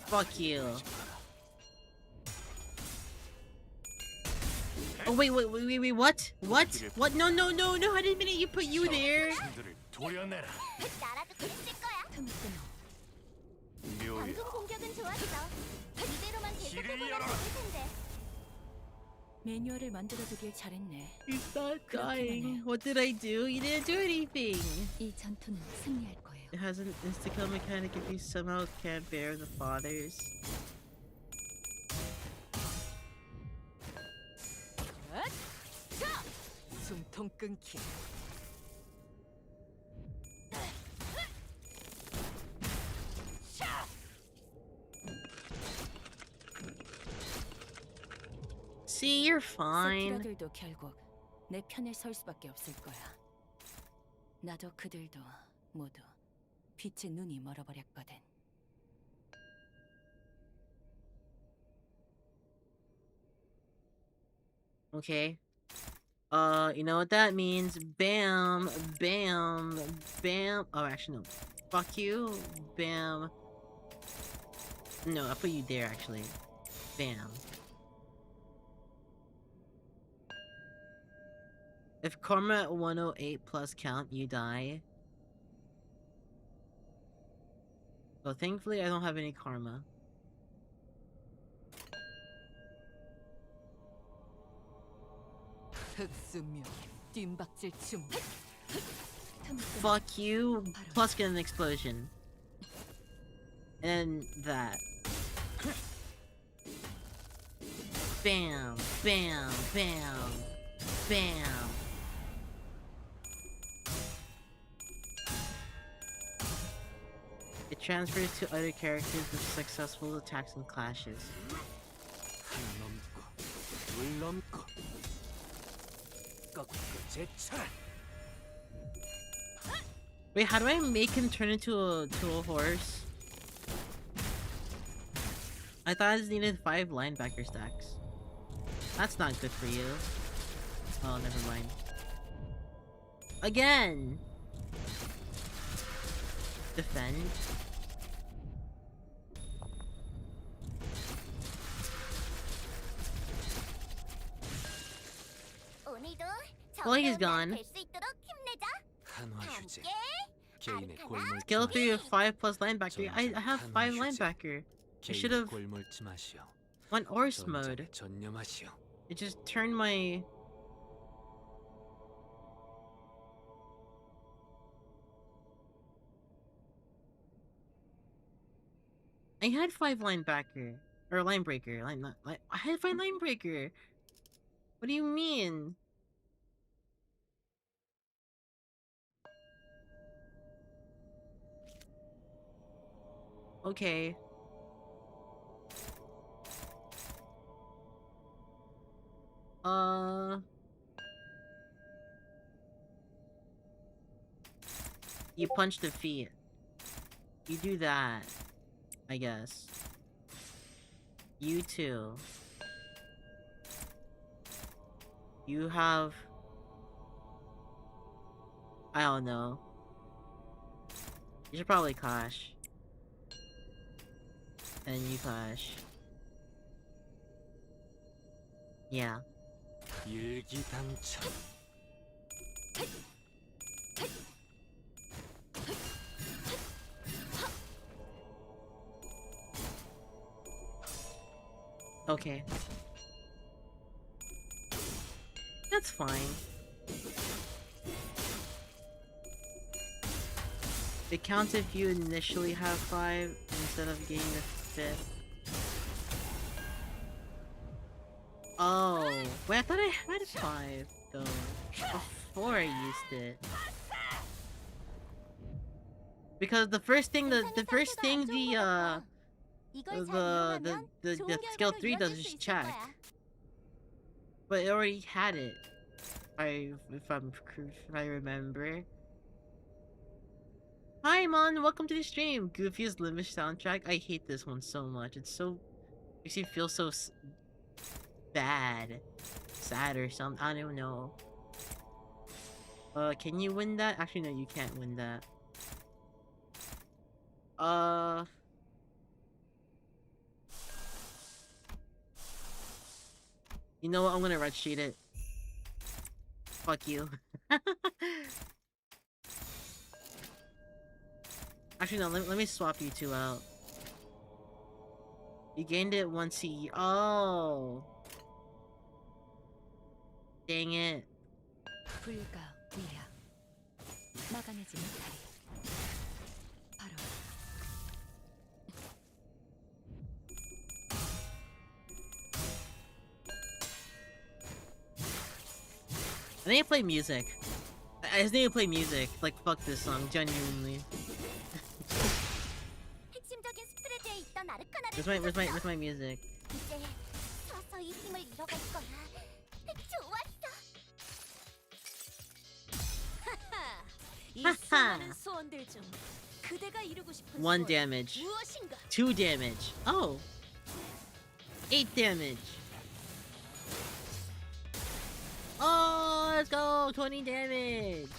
[SPEAKER 1] Fuck you. Oh wait, what? What? What? No, I didn't mean it. You put you there.
[SPEAKER 3] 나라도 그랬을 거야. 방금 공격은 좋았어. 이대로만 계속해보면 좋을 텐데.
[SPEAKER 2] 매뉴얼을 만들어두길 잘했네.
[SPEAKER 1] He's not dying. What did I do? You didn't do anything.
[SPEAKER 2] 이 전투는 승리할 거예요.
[SPEAKER 1] It has an insta-kill mechanic if you somehow can't bear the fathers.
[SPEAKER 5] 숨통 끊기.
[SPEAKER 1] See, you're fine.
[SPEAKER 2] 스티라들도 결국 내 편에 설 수밖에 없을 거야. 나도 그들도 모두 빛의 눈이 멀어버렸거든.
[SPEAKER 1] Okay. You know what that means? Bam, bam, bam. Oh, actually, no. Fuck you. Bam. No, I'll put you there, actually. Bam. If karma at 108 plus count, you die. So thankfully, I don't have any karma.
[SPEAKER 5] 흑수묘 뜀박질 춤.
[SPEAKER 1] Fuck you, plus get an explosion. And that. Bam, bam, bam, bam. It transfers to other characters with successful attacks and clashes. Wait, how do I make him turn into a horse? I thought I just needed 5 linebacker stacks. That's not good for you. Oh, never mind. Again! Defend.
[SPEAKER 3] 오늘도
[SPEAKER 1] Well, he's
[SPEAKER 3] 정다운
[SPEAKER 1] gone.
[SPEAKER 3] 날수 있도록 힘내자.
[SPEAKER 4] 한화휴지
[SPEAKER 3] 함께
[SPEAKER 4] 개인의 골몰
[SPEAKER 1] Skill 3 with 5 plus linebacker. I have 5 linebacker. I should have
[SPEAKER 4] 골몰지 마시오.
[SPEAKER 1] went horse mode.
[SPEAKER 4] 전장에 전념하시오.
[SPEAKER 1] It just turned my... I had 5 linebacker. Or linebreaker. I had 5 linebreaker. What do you mean? Okay. You punch the feet. You do that, I guess. You too. You have... I don't know. You should probably clash. And you clash. Yeah.
[SPEAKER 4] 일기당천.
[SPEAKER 1] Okay. That's fine. It counts if you initially have 5 instead of getting the 5th. Oh, wait, I thought I had 5 though before I used it. Because the first thing the skill 3 does is check. But it already had it. If I remember. Hi Mon, welcome to the stream. Goofy's Limbus soundtrack. I hate this one so much. It's so makes you feel so bad, sad or something. I don't know. Can you win that? Actually, no, you can't win that. You know what? I'm gonna red sheet it. Fuck you. Actually, no, let me swap you two out. You gained it once he... Oh! Dang it.
[SPEAKER 2] 불가 위야 막아내지 못하리 바로
[SPEAKER 1] I need to play music. I just need to play music. Like, fuck this song, genuinely.
[SPEAKER 3] 핵심적인 스프레드에 있던 아르카나를
[SPEAKER 1] Where's my music?
[SPEAKER 3] 이제 서서히 힘을 잃어갈 거야. 좋았어.
[SPEAKER 2] 이 수많은 소원들 중 그대가 이루고 싶은
[SPEAKER 1] 1
[SPEAKER 2] 소원
[SPEAKER 1] damage.
[SPEAKER 2] 무엇인가?
[SPEAKER 1] 2 damage. Oh! 8 damage. Oh, let's go! 20 damage!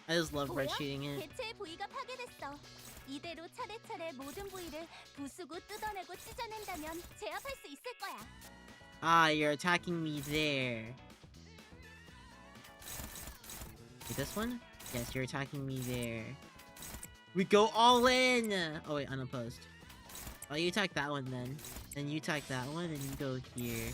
[SPEAKER 1] I just love red sheeting it.
[SPEAKER 3] 개체의 부위가 파괴됐어. 이대로 차례차례 모든 부위를 부수고 뜯어내고 찢어낸다면 제압할 수 있을 거야.
[SPEAKER 1] Ah, you're attacking me there. Wait, this one? Yes, you're attacking me there. We go all in! Oh wait, unopposed. Oh, you attack that one then. Then you attack that one, and you go here.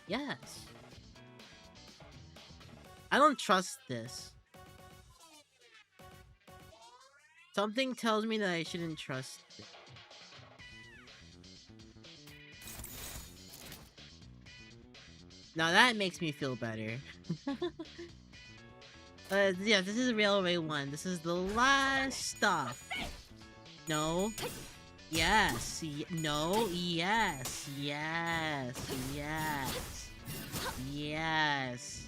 [SPEAKER 1] Yes. I don't trust this. Something tells me that I shouldn't trust it. Now that makes me feel better. Yeah, this is Railway 1. This is the last stop. No. Yes. No. Yes. Yes. Yes. Yes.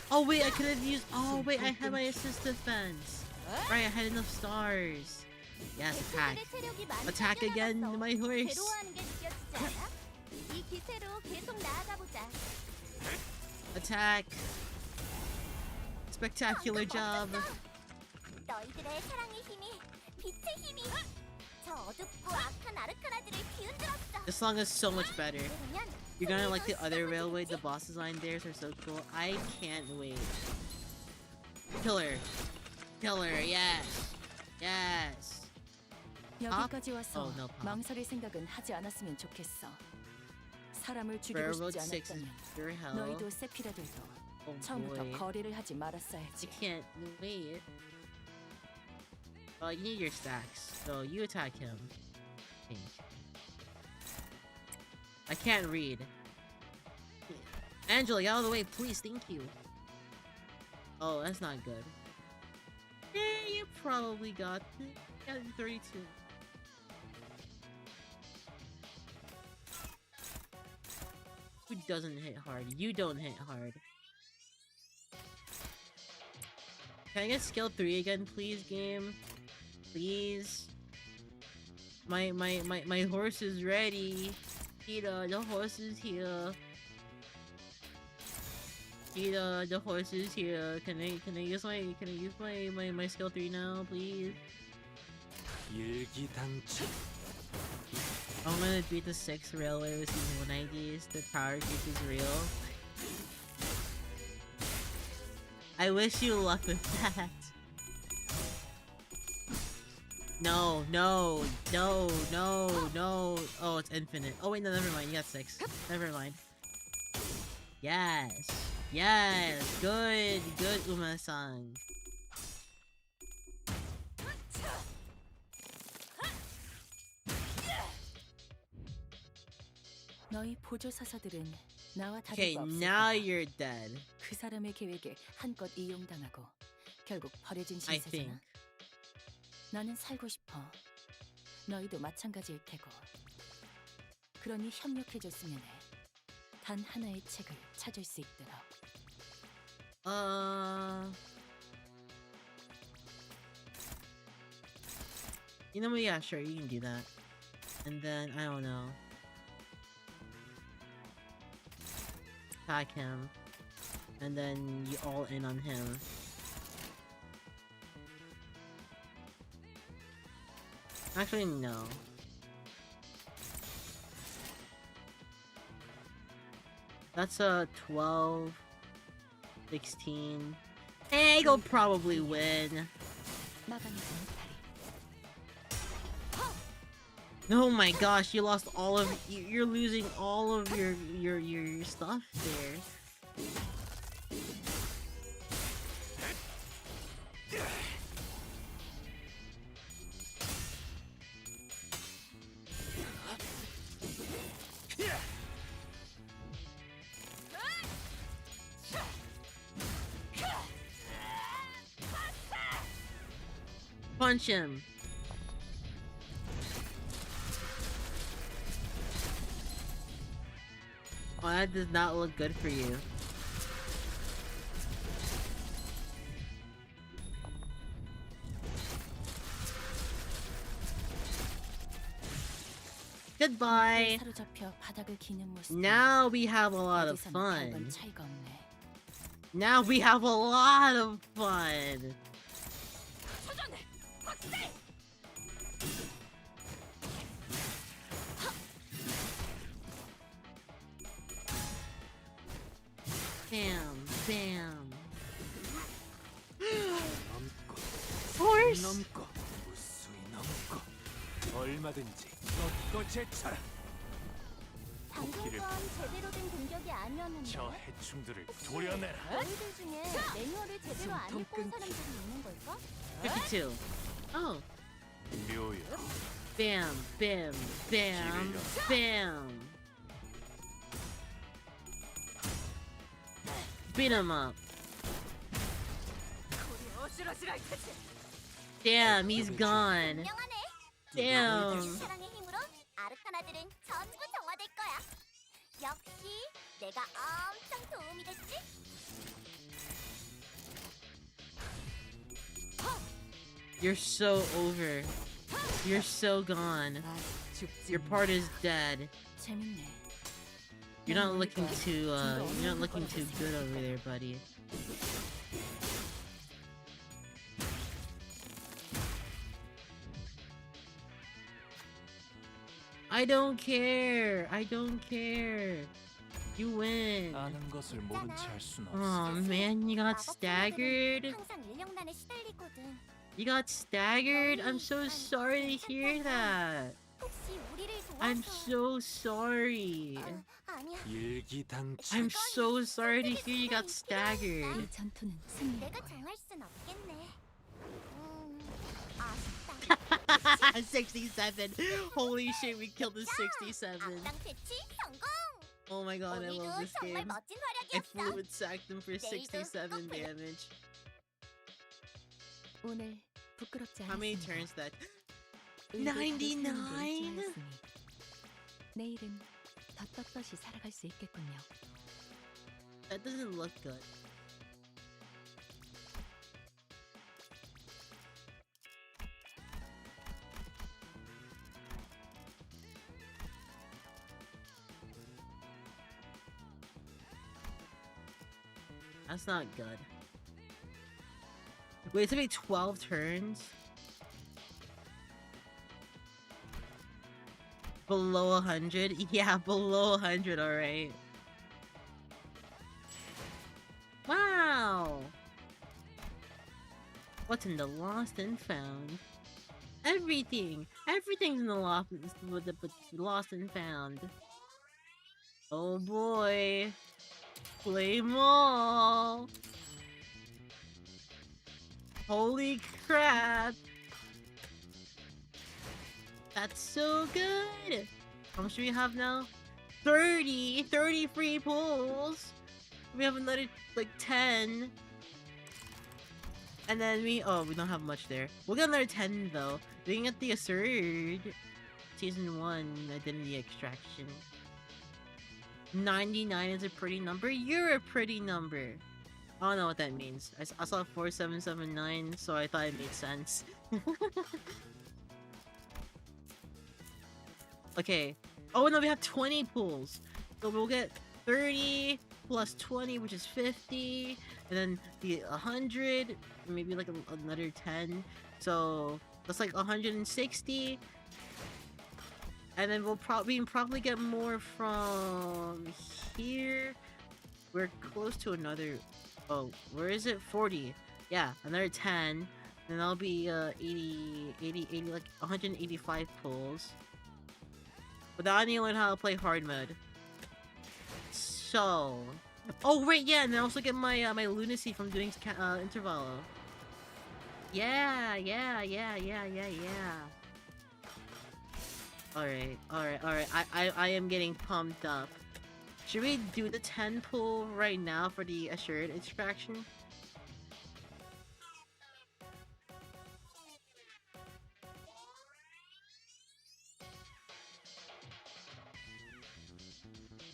[SPEAKER 1] Oh wait, I could have used. Oh wait, I had my assist defense. Right, I had enough stars. Yes, attack. Attack again, my horse.
[SPEAKER 3] 이 기세로 계속 나아가 보자.
[SPEAKER 1] Attack. Spectacular job.
[SPEAKER 3] 너희들의 사랑의 힘이 빛의 힘이 저 어둡고 악한 아르카나들을 뒤흔들었어.
[SPEAKER 1] This song is so much better.
[SPEAKER 3] 그러면
[SPEAKER 1] You're gonna like the other railway. The boss design theirs are so cool. I can't wait. Killer. Killer. Yes. Yes.
[SPEAKER 2] 여기까지 와서
[SPEAKER 1] Oh, no, pop.
[SPEAKER 2] 망설일 생각은 하지 않았으면 좋겠어. 사람을 죽이고
[SPEAKER 1] Railroad
[SPEAKER 2] 싶지
[SPEAKER 1] 6 is
[SPEAKER 2] 않았다면
[SPEAKER 1] pure hell.
[SPEAKER 2] 너희도 세피라들도
[SPEAKER 1] Oh
[SPEAKER 2] 처음부터
[SPEAKER 1] boy.
[SPEAKER 2] 거래를 하지
[SPEAKER 1] I
[SPEAKER 2] 말았어야지.
[SPEAKER 1] can't wait. You need your stacks, so you attack him. I think. I can't read. Angela, get out of the way, please. Thank you. Oh, that's not good. Yeah, you probably got it. Got 32. Who doesn't hit hard? You don't hit hard. Can I get skill 3 again, please, game? Please. My horse is ready. Peter, the horse is here. see the horses here. Can I use my skill 3 now, please?
[SPEAKER 4] 일기당치.
[SPEAKER 1] I'm gonna beat the 6th railway with season 190s. The power creep is real. I wish you luck with that. No. Oh, it's infinite. Oh wait, no, never mind. You got 6. Never mind. Yes. Good, Uma-san.
[SPEAKER 2] 너희 보조사사들은 나와
[SPEAKER 1] Okay,
[SPEAKER 2] 다를 바 없을
[SPEAKER 1] now
[SPEAKER 2] 거야.
[SPEAKER 1] you're dead.
[SPEAKER 2] 그 사람의 계획에 한껏 이용당하고 결국 버려진
[SPEAKER 1] I think.
[SPEAKER 2] 신세잖아. 나는 살고 싶어. 너희도 마찬가지일 테고. 그러니 협력해줬으면 해. 단 하나의 책을 찾을 수 있도록.
[SPEAKER 1] You know what? Yeah, sure, you can do that. And then I don't know. Attack him. And then you all in on him. Actually, no. That's a 12, 16. Hey, you'll probably win. Oh my gosh, you lost all of you're losing all of your stuff there. Punch him. Oh, that does not look good for you. Goodbye.
[SPEAKER 2] 사로잡혀 바닥을 기는 모습.
[SPEAKER 1] Now we have a lot of
[SPEAKER 2] 어디서나
[SPEAKER 1] fun.
[SPEAKER 2] 별반 차이가 없네.
[SPEAKER 1] Now we have a lot of fun. Bam, bam. Horse.
[SPEAKER 4] 넘고 무수히 넘고 얼마든지 얻고 제쳐라.
[SPEAKER 3] 방금
[SPEAKER 4] 코끼리를
[SPEAKER 3] 건 제대로 된 공격이 아니었는데.
[SPEAKER 4] 저 해충들을 도려내라.
[SPEAKER 3] 너희들 중에 매뉴얼을 제대로 안
[SPEAKER 5] 숨통
[SPEAKER 3] 읽고 온
[SPEAKER 5] 끊기.
[SPEAKER 3] 사람들이 있는 걸까?
[SPEAKER 1] 52. Oh.
[SPEAKER 4] 묘요.
[SPEAKER 1] Bam, bam, bam, bam. Beat him up. Damn, he's gone.
[SPEAKER 3] 분명하네.
[SPEAKER 1] Damn.
[SPEAKER 3] 사랑의 힘으로 아르카나들은 전부 정화될 거야. 역시 내가 엄청 도움이 됐지?
[SPEAKER 1] You're so over. You're so gone.
[SPEAKER 5] 죽지
[SPEAKER 1] Your part is dead.
[SPEAKER 2] 재밌네.
[SPEAKER 1] You're not looking too good over there, buddy. I don't care. You win.
[SPEAKER 4] 아는 것을 모른 채 할 수는 없어.
[SPEAKER 1] Oh man, you got
[SPEAKER 3] 마법
[SPEAKER 1] staggered.
[SPEAKER 3] 항상 인력난에 시달리거든.
[SPEAKER 1] You got staggered? I'm so sorry to hear that.
[SPEAKER 3] 혹시 우리를 도와서?
[SPEAKER 1] I'm so sorry.
[SPEAKER 3] 아니야.
[SPEAKER 4] 일기당치.
[SPEAKER 1] I'm so sorry to hear you got staggered.
[SPEAKER 2] 이 전투는 승리.
[SPEAKER 3] 내가 정할 순 없겠네. 아쉽다.
[SPEAKER 1] 67. Holy shit, we killed the 67.
[SPEAKER 3] 악당 퇴치 성공.
[SPEAKER 1] Oh my god, I love
[SPEAKER 3] 오늘도
[SPEAKER 1] this
[SPEAKER 3] 정말
[SPEAKER 1] game.
[SPEAKER 3] 멋진
[SPEAKER 1] I
[SPEAKER 3] 활약이었어.
[SPEAKER 1] fluid sacked them for 67 damage.
[SPEAKER 2] 오늘 부끄럽지
[SPEAKER 1] How many
[SPEAKER 2] 않았습니다.
[SPEAKER 1] turns that?
[SPEAKER 2] 의도대로
[SPEAKER 1] 99?
[SPEAKER 2] 사는 게 일정하였으니 내일은 더 떳떳이 살아갈 수 있겠군요.
[SPEAKER 1] That doesn't look good. That's not good. Wait, it's gonna be 12 turns? Below 100? Yeah, below 100, alright. Wow! What's in the lost and found? Everything! Everything's in the lost, lost and found. Oh boy! Play 'em all! Holy crap! That's so good! How much do we have now? 30! 30 free pulls! We have another, like, 10. And then we don't have much there. We'll get another 10 though. We can get the Assert. Season 1 Identity Extraction. 99 is a pretty number? You're a pretty number! I don't know what that means. I saw 4779, so I thought it made sense. Okay. Oh no, we have 20 pulls. So we'll get 30 plus 20, which is 50. And then the 100, maybe like another 10. So that's like 160. And then we can probably get more from here. We're close to another. Oh, where is it? 40. Yeah, another 10. Then that'll be 80, like 185 pulls. But now I need to learn how to play hard mode. So, oh right, yeah, and I also get my my lunacy from doing Intervallo. Yeah. Alright. I am getting pumped up. Should we do the 10 pull right now for the assured extraction?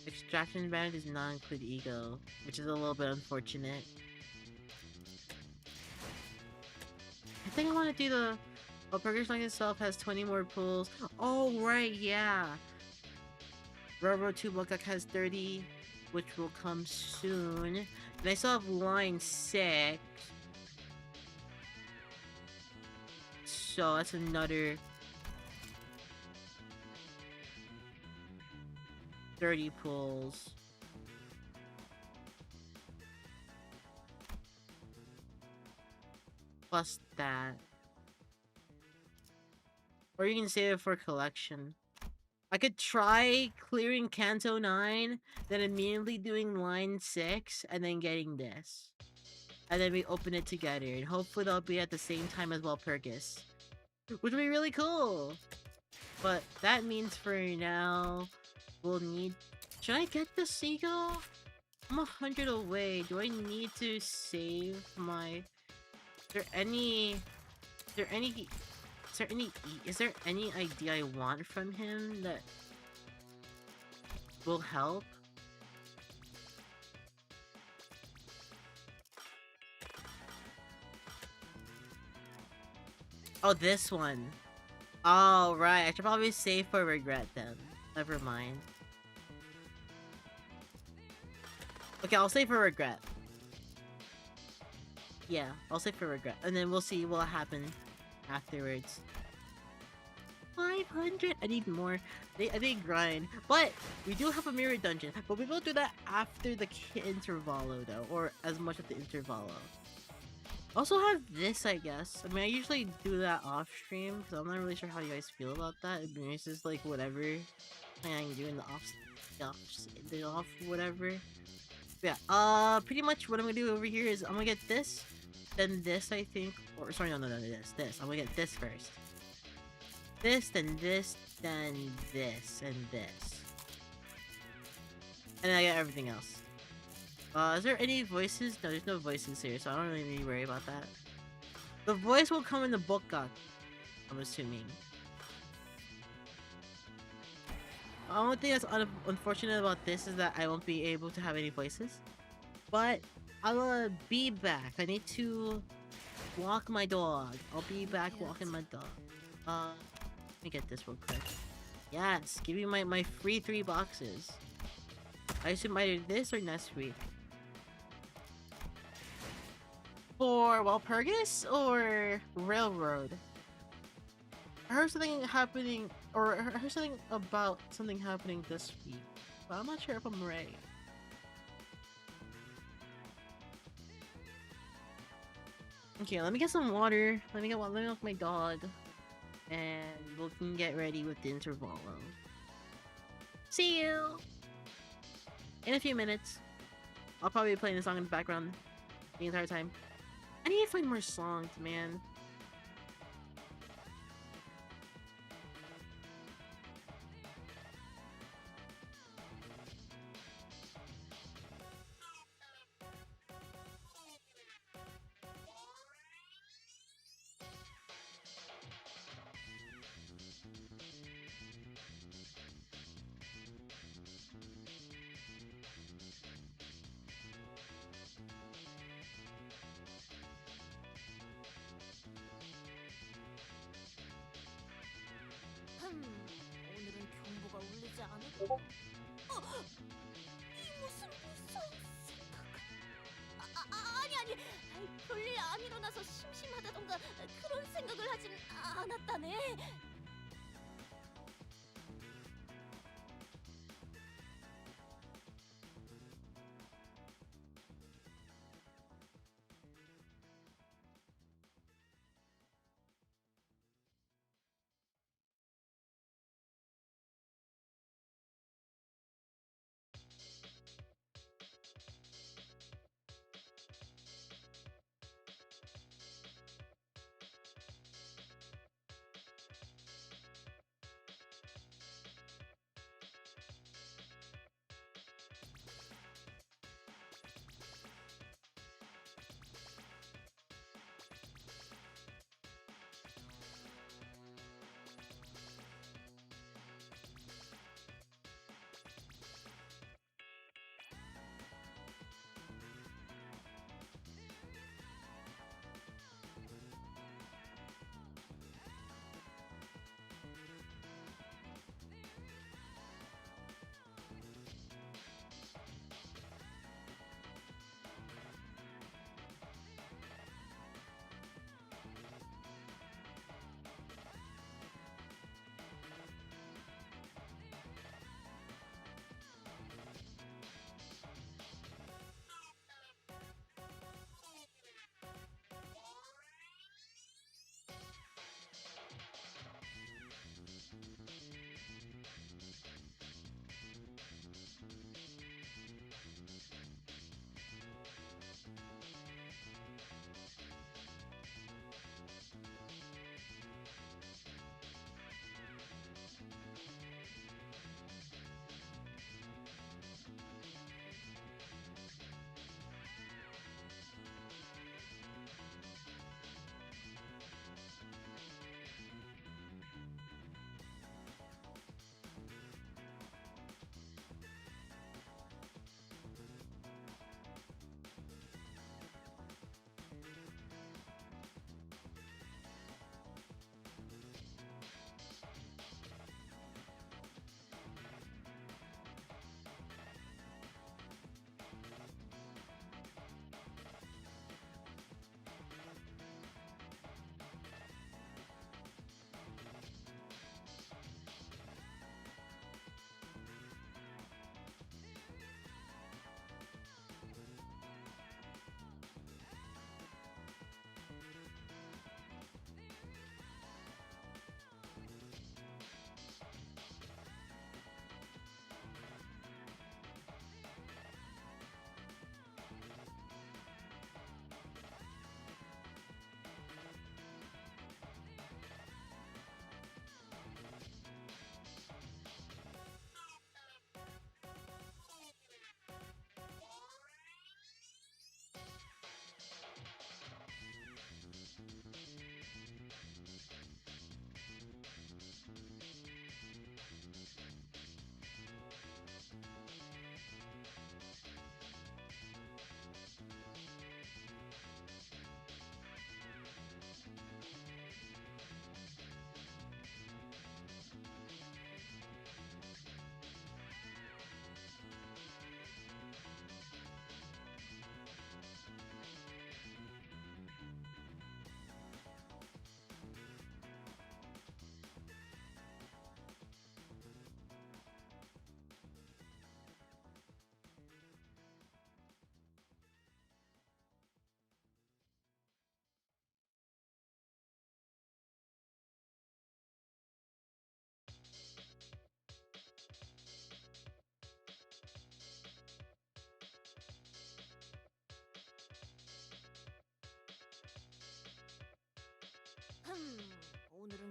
[SPEAKER 1] Extraction band does not include ego, which is a little bit unfortunate. I think I want to do the... Oh, progression like itself has 20 more pulls. Oh, right, yeah. Railroad 2 Bokak has 30, which will come soon. And I still have line 6. So that's another 30 pulls. Plus that. Or you can save it for collection. I could try clearing Canto 9, then immediately doing line 6, and then getting this. And then we open it together, and hopefully they'll be at the same time as Walpurgis. Which would be really cool! But that means for now, we'll need... Should I get the Seagull? I'm 100 away. Do I need to save my... Is there any idea I want from him that will help? Oh, this one. Oh, right. I should probably save for regret then. Never mind. Okay, I'll save for regret. Yeah, I'll save for regret. And then we'll see what happens afterwards. 500! I need more. I need grind. But we do have a mirror dungeon. But we will do that after the Intervallo though. Or as much of the Intervallo. Also have this, I guess. I mean, I usually do that off stream because I'm not really sure how you guys feel about that. I mean, it's just like whatever I can do in the off whatever. But yeah, pretty much what I'm gonna do over here is I'm gonna get this, then this, I think, or sorry, no, this. I'm gonna get this first. This, then this, then this, and this. And then I get everything else. Is there any voices? No, there's no voices here, so I don't really need to worry about that. The voice will come in the book, I'm assuming. The only thing that's unfortunate about this is that I won't be able to have any voices. But I'll be back. I need to walk my dog. I'll be back walking my dog. Let me get this real quick. Yes, give me my free 3 boxes. I assume either this or next week. For Walpurgis or Railroad? I heard something happening, or I heard something about something happening this week, but I'm not sure if I'm right. Okay, let me get some water. Let me milk my dog, and we can get ready with the intervallo. See you in a few minutes. I'll probably be playing the song in the background the entire time. I need to find more songs, man.
[SPEAKER 3] 오늘은 경보가 울리지 않을. 이 무슨 무서운 생각을. 아니. 별일 안 일어나서 심심하다던가 그런 생각을 하진 않았다네.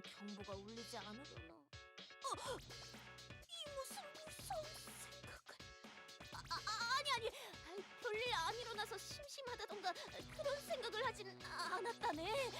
[SPEAKER 3] 경보가 울리지 않으려나? 이 무슨 무서운 생각을? 아니, 별일 안 일어나서 심심하다던가 그런 생각을 하진 않았다네.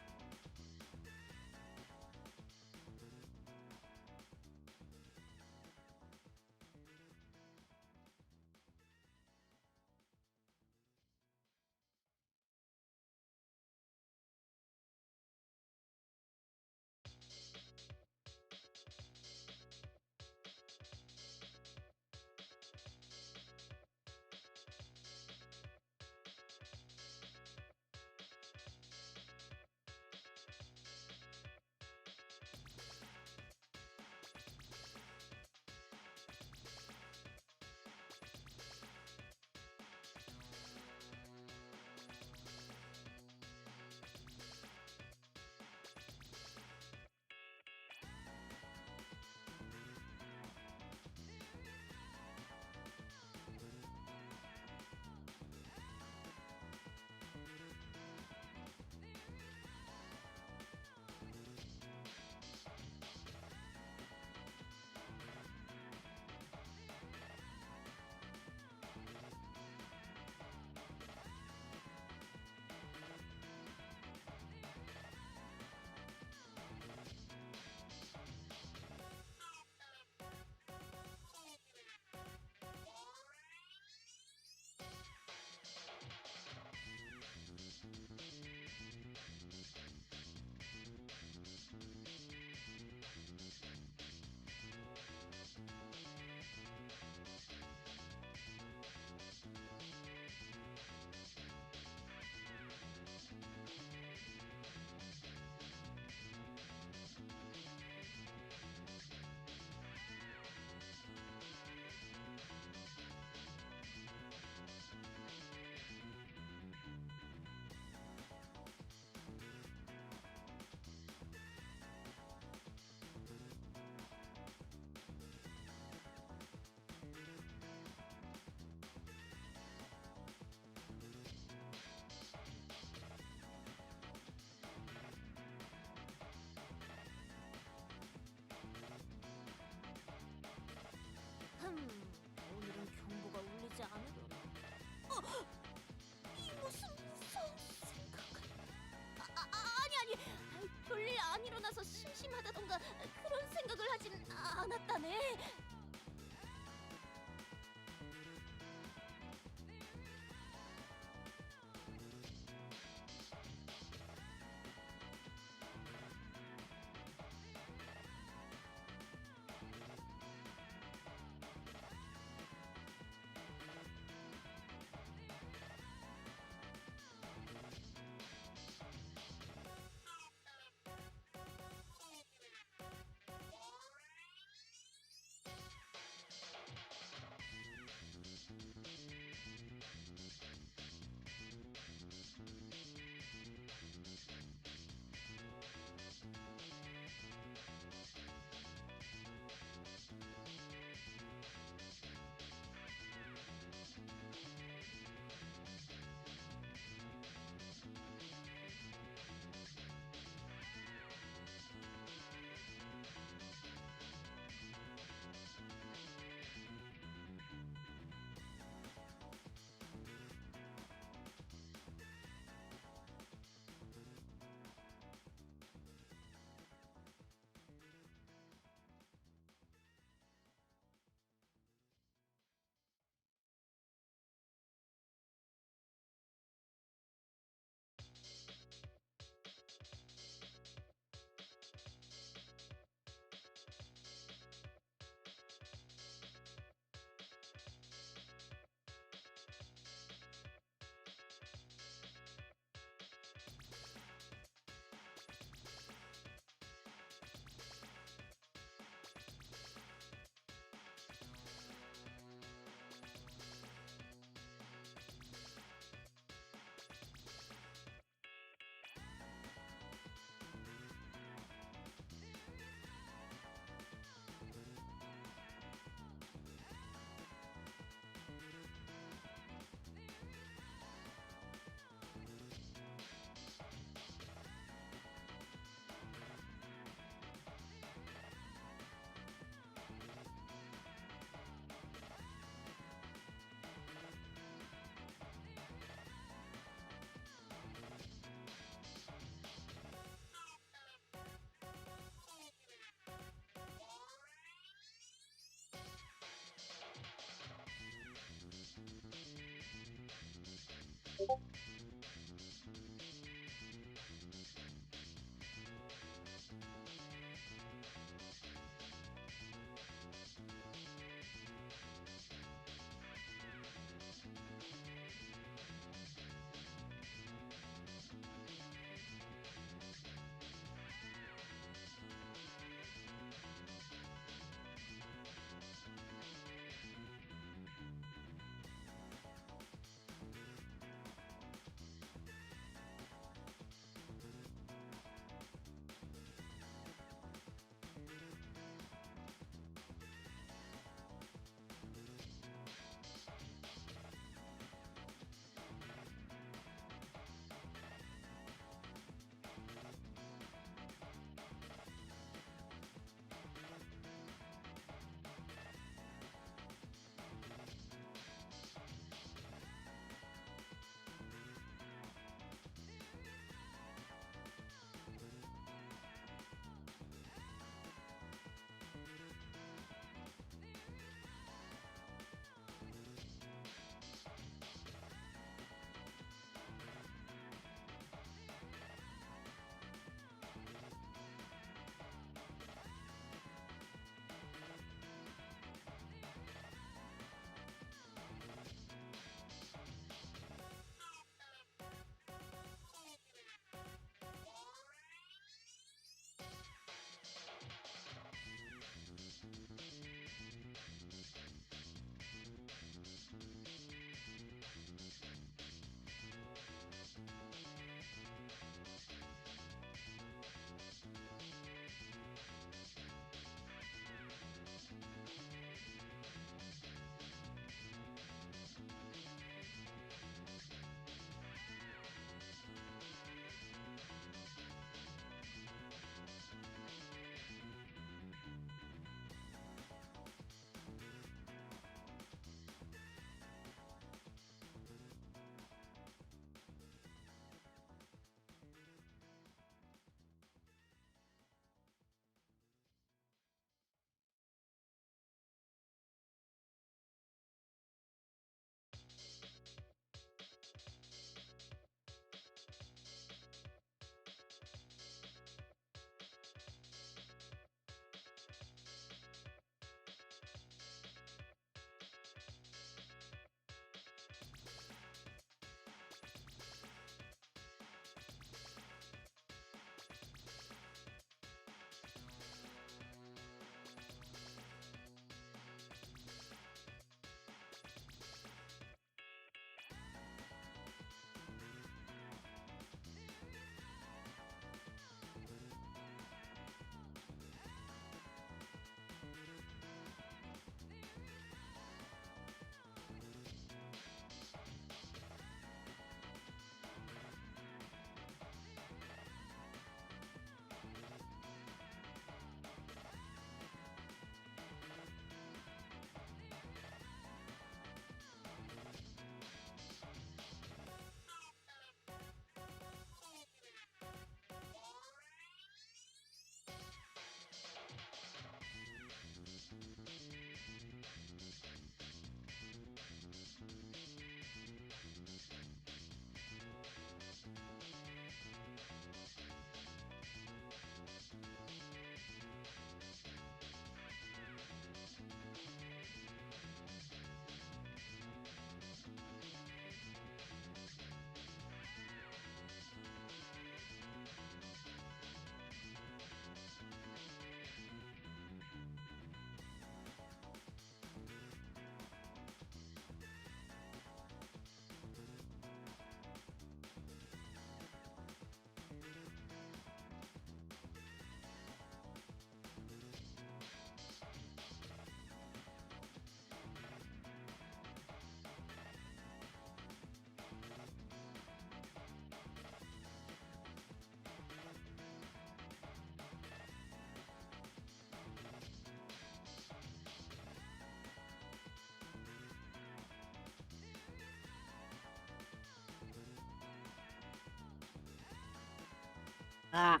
[SPEAKER 1] Ah.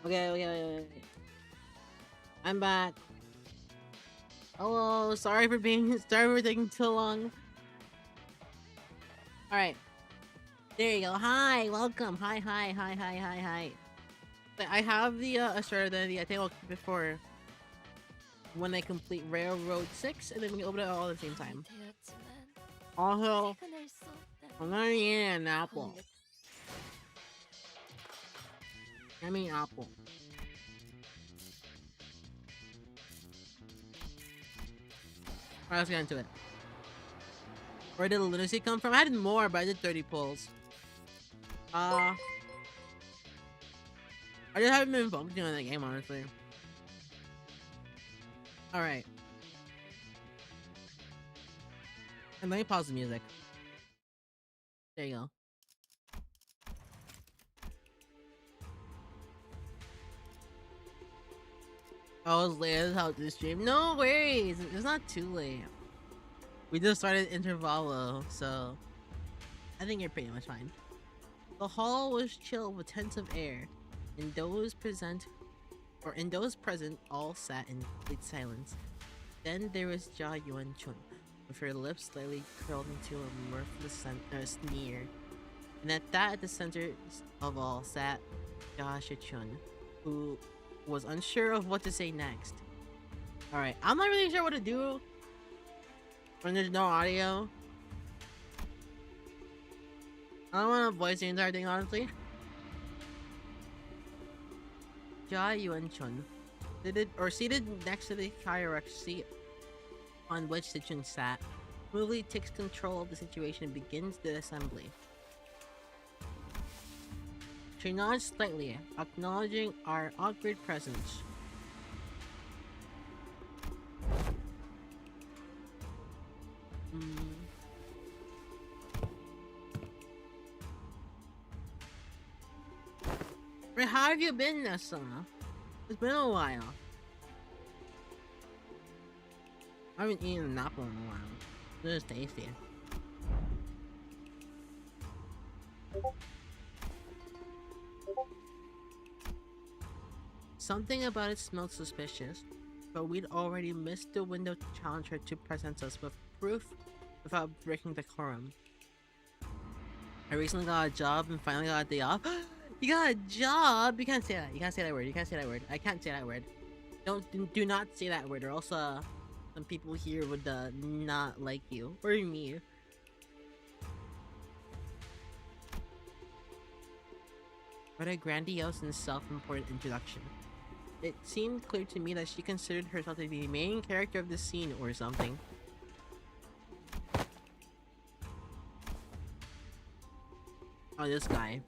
[SPEAKER 1] Okay. I'm back. Hello. Sorry for taking too long. All right. There you go. Hi, welcome. Hi. But I have the starter identity. I think I'll keep it for when I complete Railroad 6, and then we can open it all at the same time. Also, I'm gonna eat an apple. I mean apple. Alright, let's get into it. Where did the lunacy come from? I did more, but I did 30 pulls. I just haven't been focusing on that game, honestly. Alright. And let me pause the music. There you go. I was late as hell to the stream. No worries. It's not too late. We just started Intervallo, so I think you're pretty much fine. The hall was chill with tints of air, and those present, all sat in complete silence. Then there was Jia Yuan Chun, with her lips slightly curled into a mirthless sneer. And at the center of all sat Jia Shichun, who was unsure of what to say next. Alright, I'm not really sure what to do when there's no audio. I don't want to voice the entire thing, honestly. Jia Yuan Chun, seated next to the hierarchy seat on which Sichun sat, smoothly takes control of the situation and begins the assembly. She nods slightly, acknowledging our awkward presence. Wait, how have you been, Nessa? It's been a while. I haven't eaten an apple in a while. This is tasty. Something about it smelled suspicious, but we'd already missed the window to challenge her to present us with proof without breaking decorum. I recently got a job and finally got a day off. You got a job? You can't say that. You can't say that word. You can't say that word. I can't say that word. Do not say that word, or else some people here would not like you or me. What a grandiose and self-important introduction. It seemed clear to me that she considered herself to be the main character of the scene or something. Oh, this guy.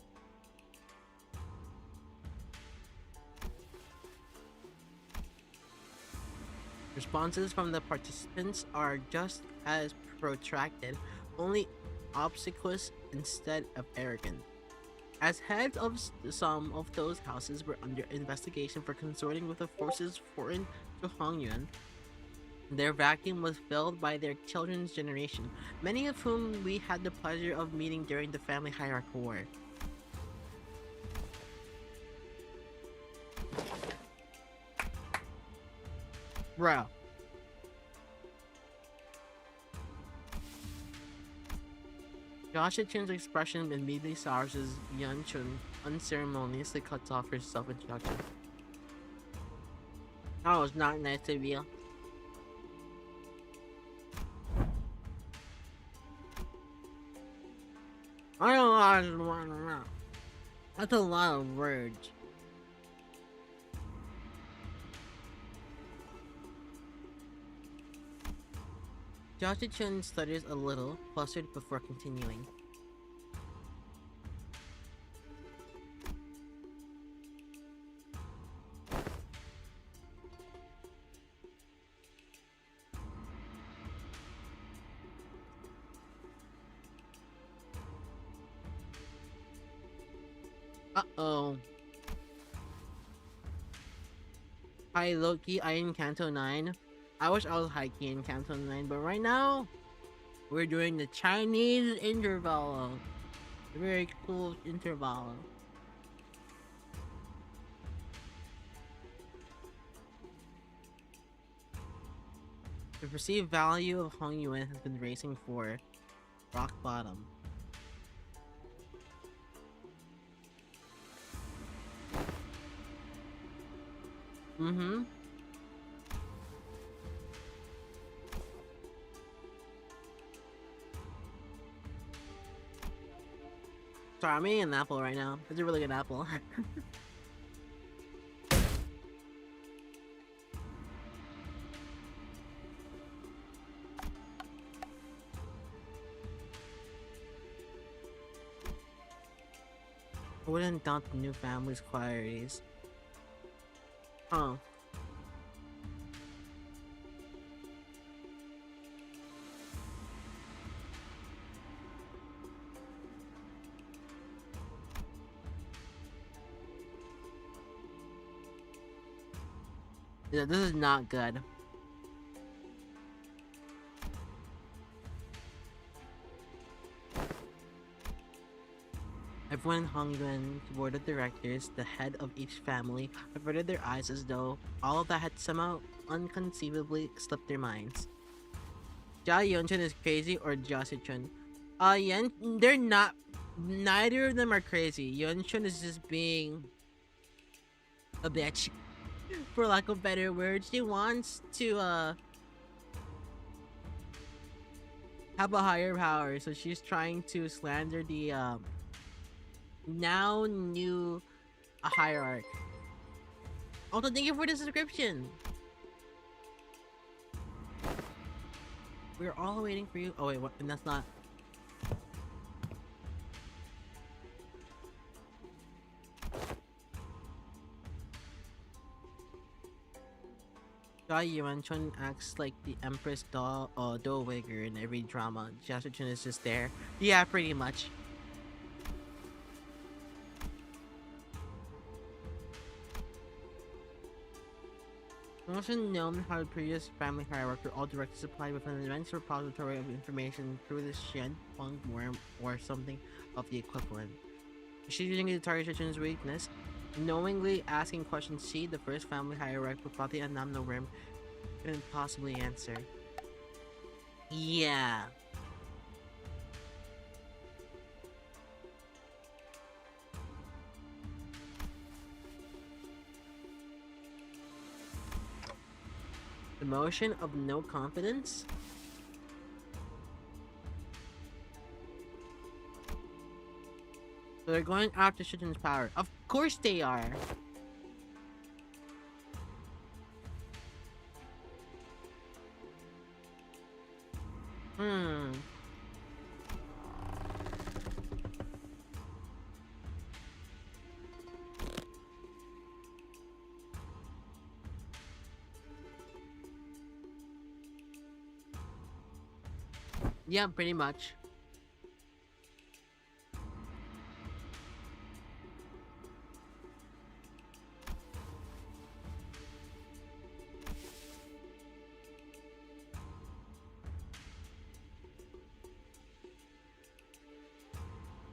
[SPEAKER 1] Responses from the participants are just as protracted, only obsequious instead of arrogant. As heads of some of those houses were under investigation for consorting with the forces foreign to Hongyuan, their vacuum was filled by their children's generation, many of whom we had the pleasure of meeting during the family hierarchy war. Bro. Joshua Chin's expression immediately sours as Yan Chun unceremoniously cuts off her self-introduction. That was not nice of you. I don't know. That's a lot of words. Joshua Chun stutters a little, flustered before continuing. Uh-oh. Hi Loki, I am Canto 9. I wish I was high key in Canto 9, but right now, we're doing the Chinese intervallo. Very cool intervallo. The perceived value of Hongyuan has been racing for rock bottom. Mm-hmm. Sorry, I'm eating an apple right now. It's a really good apple. I wouldn't doubt the new family's qualities. Huh. Yeah, this is not good. Everyone in Hongren's board of directors, the head of each family, averted their eyes as though all of that had somehow unconceivably slipped their minds. Jia Yunchun is crazy or Jia Sichun? They're not. Neither of them are crazy. Yunchun is just being a bitch, for lack of better words. She wants to have a higher power, so she's trying to slander the now new hierarch. Also, thank you for the subscription. We're all waiting for you. Oh wait, what? And that's not. Jia Yuanchun acts like the Empress Dowager in every drama. Jia Chun is just there. Yeah, pretty much. Also known how the previous family hierarchy all directly supplied with an immense repository of information through the Hien Feng worm or something of the equivalent. She's using the target Chun's weakness, knowingly asking questions she, the first family hierarch, without the Anamno worm, couldn't possibly answer. Yeah. Emotion of no confidence? So they're going after Shujin's power. Of course they are! Yeah, pretty much.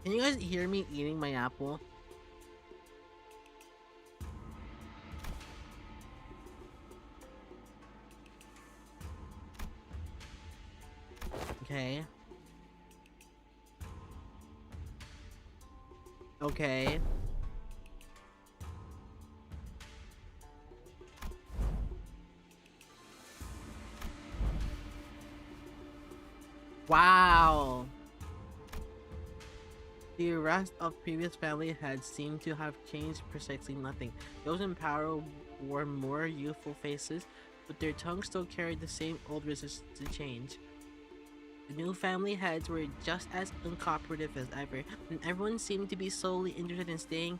[SPEAKER 1] Can you guys hear me eating my apple? Okay. Okay. Wow. The rest of previous family heads seemed to have changed precisely nothing. Those in power wore more youthful faces, but their tongues still carried the same old resistance to change. The new family heads were just as uncooperative as ever, and everyone seemed to be solely interested in staying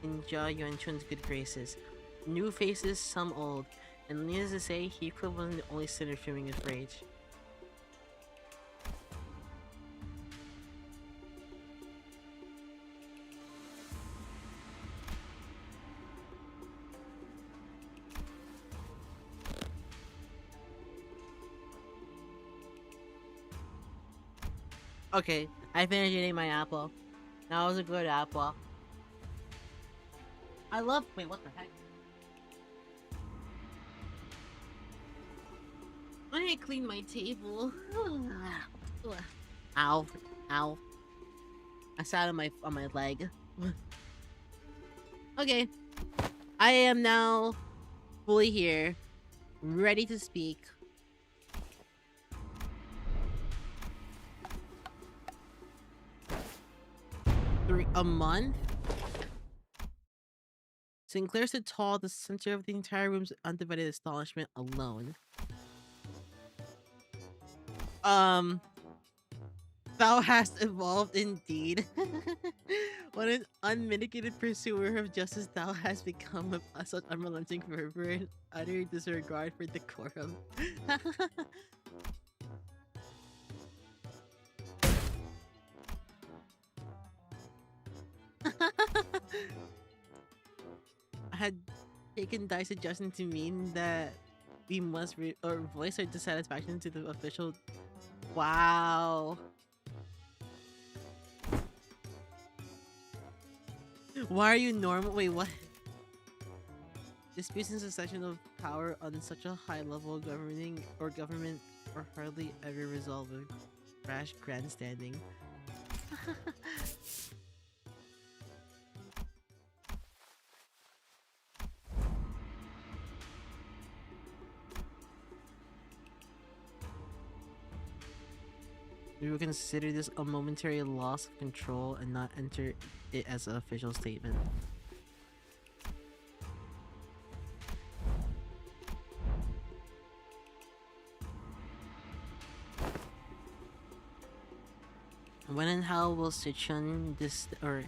[SPEAKER 1] in Jia Yuanchun's good graces. New faces, some old, and needless to say, he wasn't the only sinner feeling his rage. Okay, I finished eating my apple. That was a good apple. Wait, what the heck? I need to clean my table. Ow. Ow. I sat on my leg. Okay. I am now fully here, ready to speak. A month? Sinclair stood tall at the center of the entire room's undivided astonishment alone. Thou hast evolved indeed. What an unmitigated pursuer of justice thou hast become with such unrelenting fervor and utter disregard for decorum. I had taken Dai's suggestion to mean that we must voice our dissatisfaction to the official. Wow. Why are you normal? Wait, what? Disputes in succession of power on such a high level of government are hardly ever resolved with rash grandstanding. We will consider this a momentary loss of control and not enter it as an official statement. When and how will Sichun this or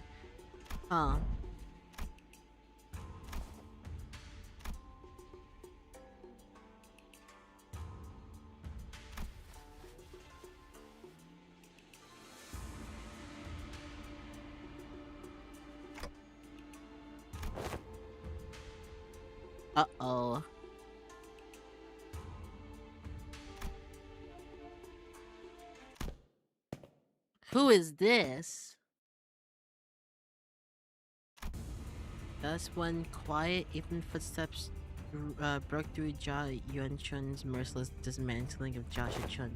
[SPEAKER 1] Uh-oh. Who is this? Thus, when quiet, even footsteps broke through Jia Yuanchun's merciless dismantling of Jia Shichun.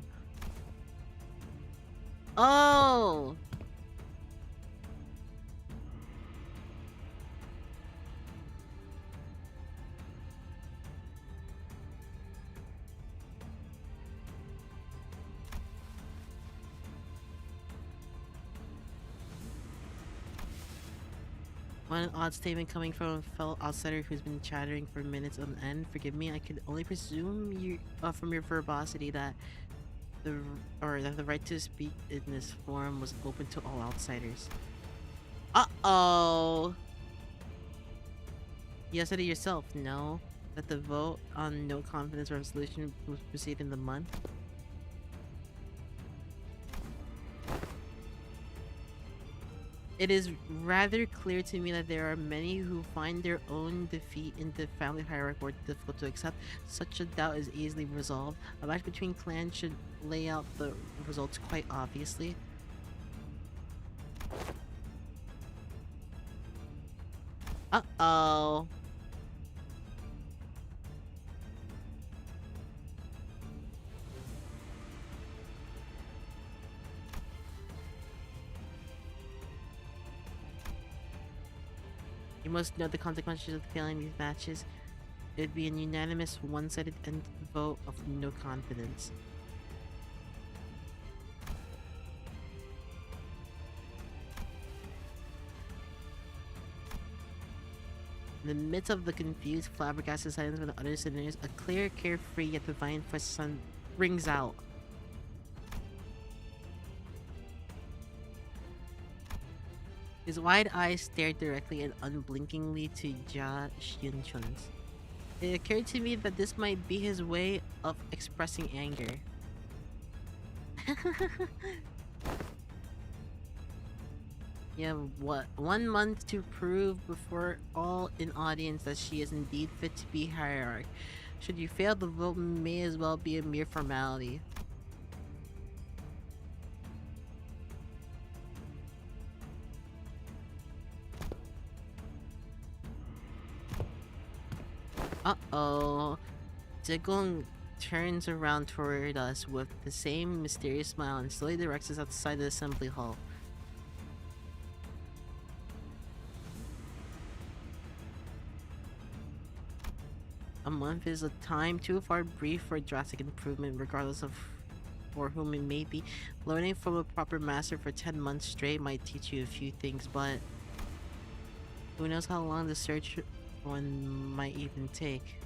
[SPEAKER 1] Oh! One odd statement coming from a fellow outsider who's been chattering for minutes on end. Forgive me, I could only presume you from your verbosity that the right to speak in this forum was open to all outsiders. Uh-oh. You said it yourself, no? That the vote on no confidence resolution was proceed in the month? It is rather clear to me that there are many who find their own defeat in the family hierarchy more difficult to accept. Such a doubt is easily resolved. A match between clans should lay out the results quite obviously. Uh-oh. You must know the consequences of failing these matches. It would be a unanimous, one-sided vote of no confidence. In the midst of the confused, flabbergasted silence of the other senators, a clear, carefree, yet divine voice sun rings out. His wide eyes stared directly and unblinkingly to Jia Xianchun's. It occurred to me that this might be his way of expressing anger. You have what? 1 month to prove before all in audience that she is indeed fit to be hierarch. Should you fail, the vote may as well be a mere formality. Uh-oh. Zigong turns around toward us with the same mysterious smile and slowly directs us outside the assembly hall. A month is a time too far brief for drastic improvement, regardless of for whom it may be. Learning from a proper master for 10 months straight might teach you a few things, but who knows how long the search one might even take.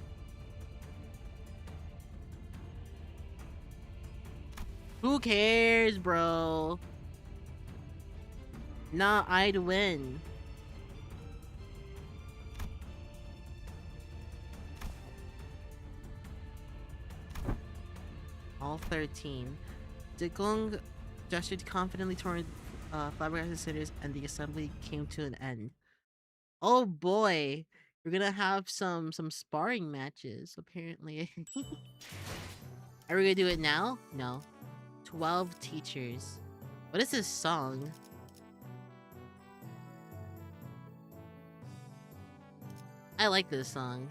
[SPEAKER 1] Who cares, bro? Nah, I'd win. All 13. Digong gestured confidently toward flabbergasted sinners, and the assembly came to an end. Oh boy, we're gonna have some sparring matches apparently. Are we gonna do it now? No. 12 teachers. What is this song? I like this song.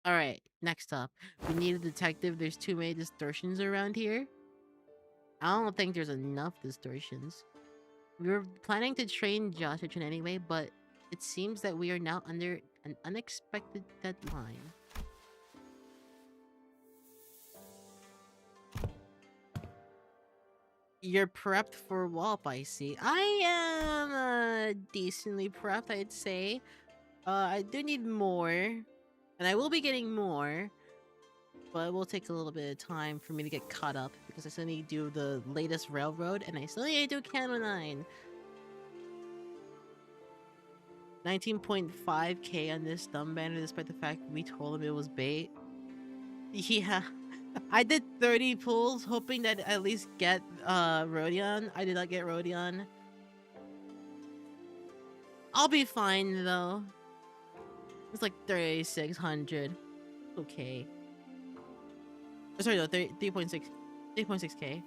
[SPEAKER 1] Alright, next up. We need a detective. There's too many distortions around here. I don't think there's enough distortions. We were planning to train Josh anyway, but it seems that we are now under an unexpected deadline. You're prepped for WAP, I see. I am decently prepped, I'd say. I do need more, and I will be getting more, but it will take a little bit of time for me to get caught up because I still need to do the latest railroad, and I still need to do Canto 9. 19.5k on this thumb banner, despite the fact we told him it was bait. Yeah. I did 30 pulls, hoping that at least get Rodion. I did not get Rodion. I'll be fine though. It's like 3,600. Okay. Oh, sorry, no, 3.6k.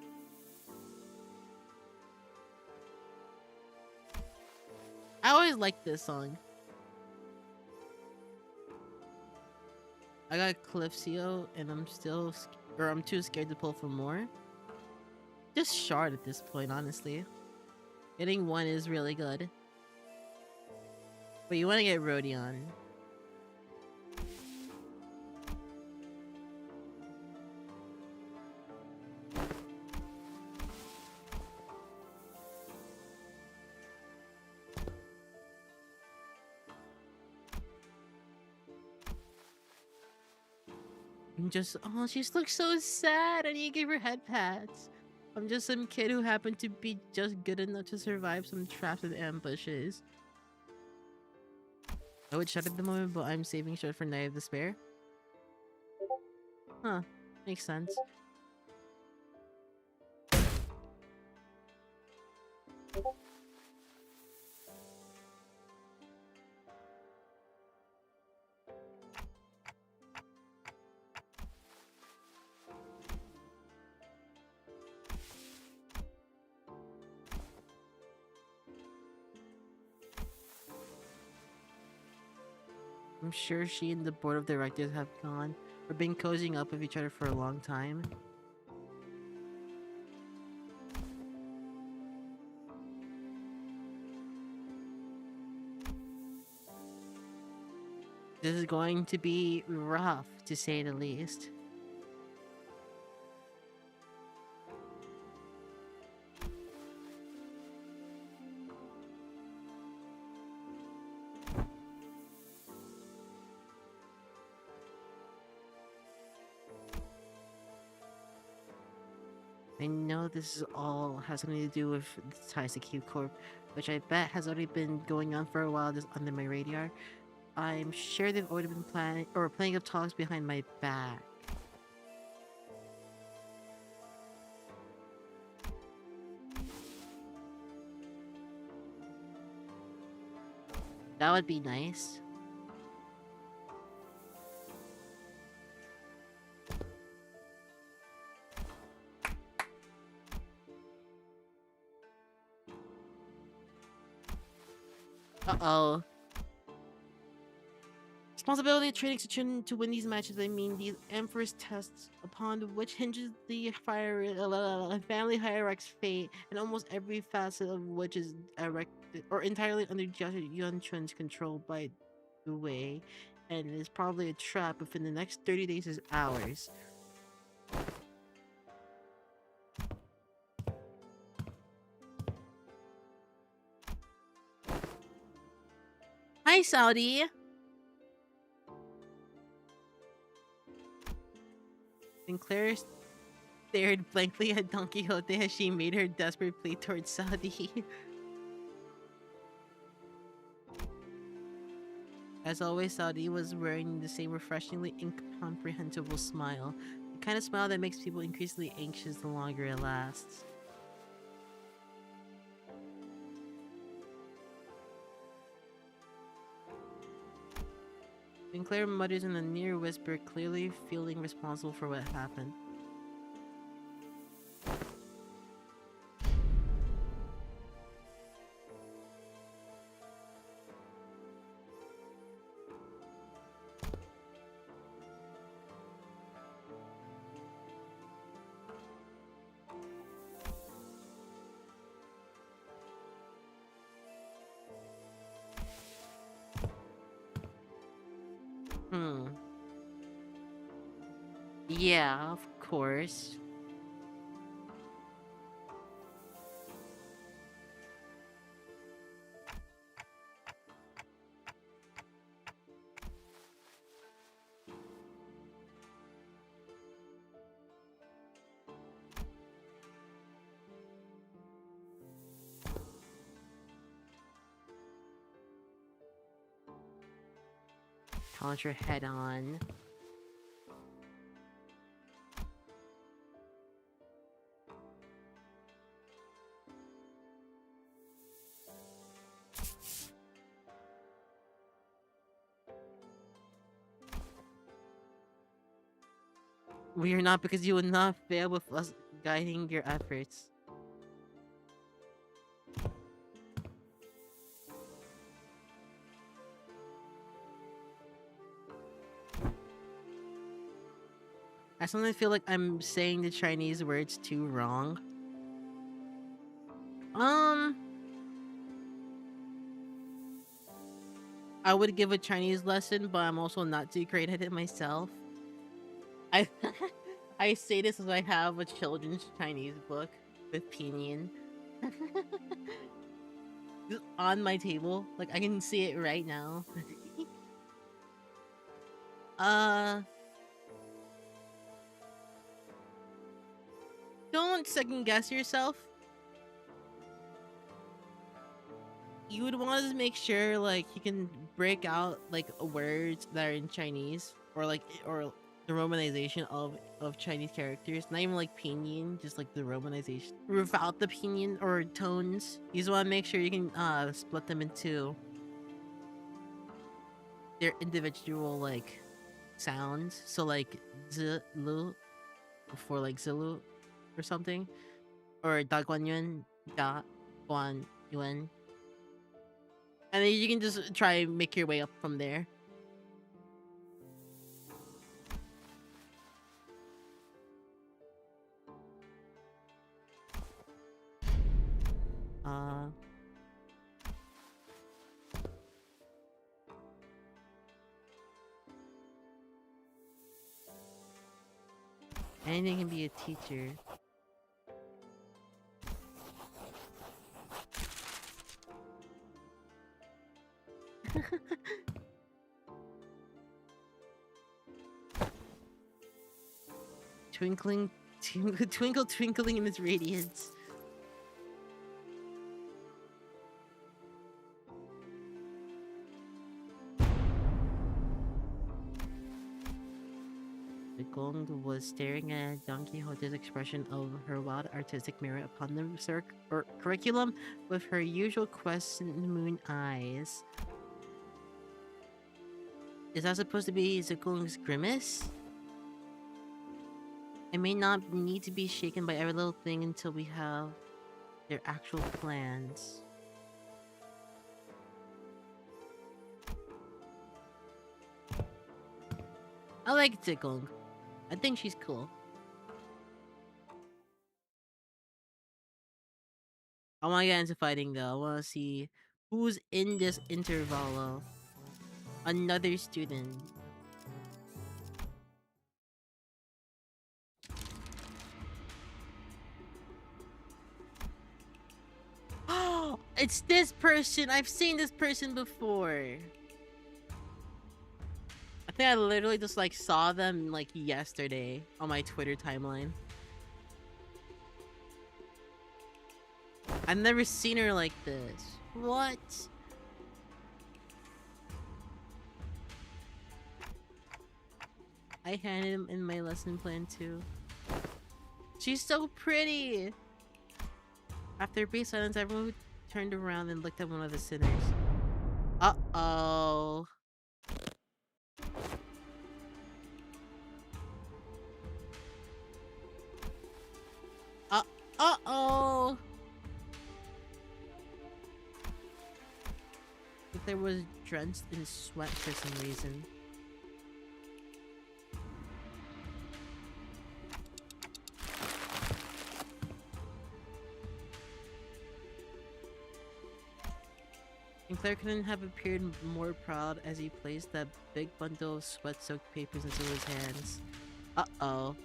[SPEAKER 1] I always liked this song. I got Calypso, and I'm too scared to pull for more. Just shard at this point, honestly. Getting one is really good. But you want to get Rodion. Oh, she looks so sad. I need to give her headpats. I'm just some kid who happened to be just good enough to survive some traps and ambushes. I would shut at the moment, but I'm saving short for Night of Despair. Huh, makes sense. I'm sure she and the board of directors have gone or been cozying up with each other for a long time. This is going to be rough, to say the least. I know this is all has something to do with the ties to Cube Corp, which I bet has already been going on for a while just under my radar. I'm sure they've already been planning or playing up talks behind my back. That would be nice. Uh-oh. Responsibility of training Sechun to win these matches. I mean, these Emperor's tests upon which hinges the family hierarch's fate, and almost every facet of which is directed or entirely under Yuan Chun's control by the way, and is probably a trap within the next 30 days is ours. Hi, Saudi. Sinclair stared blankly at Don Quixote as she made her desperate plea towards Saudi. As always, Saudi was wearing the same refreshingly incomprehensible smile. The kind of smile that makes people increasingly anxious the longer it lasts. Sinclair mutters in a near whisper, clearly feeling responsible for what happened. Yeah, of course. Counter head on. We are not, because you will not fail with us guiding your efforts. I sometimes feel like I'm saying the Chinese words too wrong. I would give a Chinese lesson, but I'm also not too great at it myself. I I say this as I have a children's Chinese book with pinyin just on my table. Like, I can see it right now. Don't second guess yourself. You would want to make sure, like, you can break out, like, words that are in Chinese, or the romanization of Chinese characters. Not even like pinyin, just like the romanization without the pinyin or tones. You just want to make sure you can split them into their individual like sounds. So like zilu for like zilu or something, or da guan yuan, da guan yuan. And then you can just try and make your way up from there. Anything can be a teacher. Twinkle twinkling in its radiance. The Gong was staring at Don Quixote's expression of her wild artistic merit upon the curriculum with her usual crescent moon eyes. Is that supposed to be Zigong's grimace? It may not need to be shaken by every little thing until we have their actual plans. I like Tickle. I think she's cool. I want to get into fighting though. I want to see who's in this intervallo. Another student. Oh, it's this person. I've seen this person before. I think I literally just like saw them like yesterday on my Twitter timeline. I've never seen her like this. What? I had him in my lesson plan too. She's so pretty. After brief silence, everyone turned around and looked at one of the sinners. Uh-oh. Uh-oh. If there was drenched in sweat for some reason. And Claire couldn't have appeared more proud as he placed that big bundle of sweat-soaked papers into his hands. Uh-oh.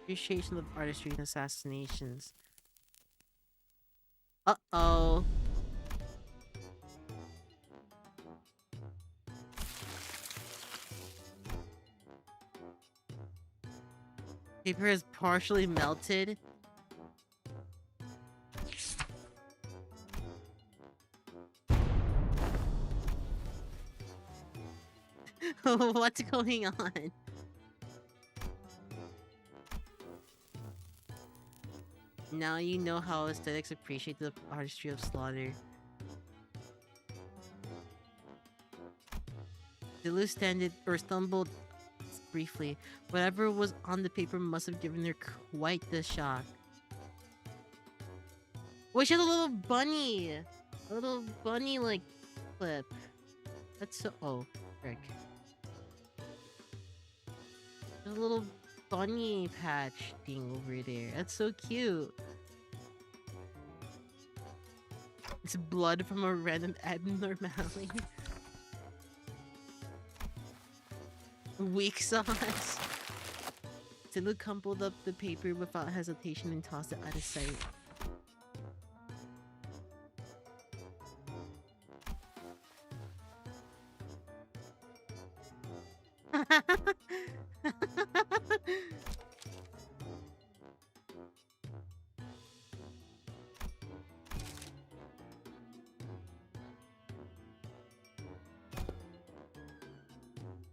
[SPEAKER 1] Appreciation of artistry and assassinations. Uh-oh. Paper is partially melted. What's going on? Now you know how aesthetics appreciate the artistry of slaughter. Dilu stumbled briefly. Whatever was on the paper must have given her quite the shock. Wait, she has a little bunny! A little bunny, like, clip. That's so- oh, frick. There's a little bunny patch thing over there. That's so cute. It's blood from a random abnormality. Weak sauce. Dilu crumpled up the paper without hesitation and tossed it out of sight.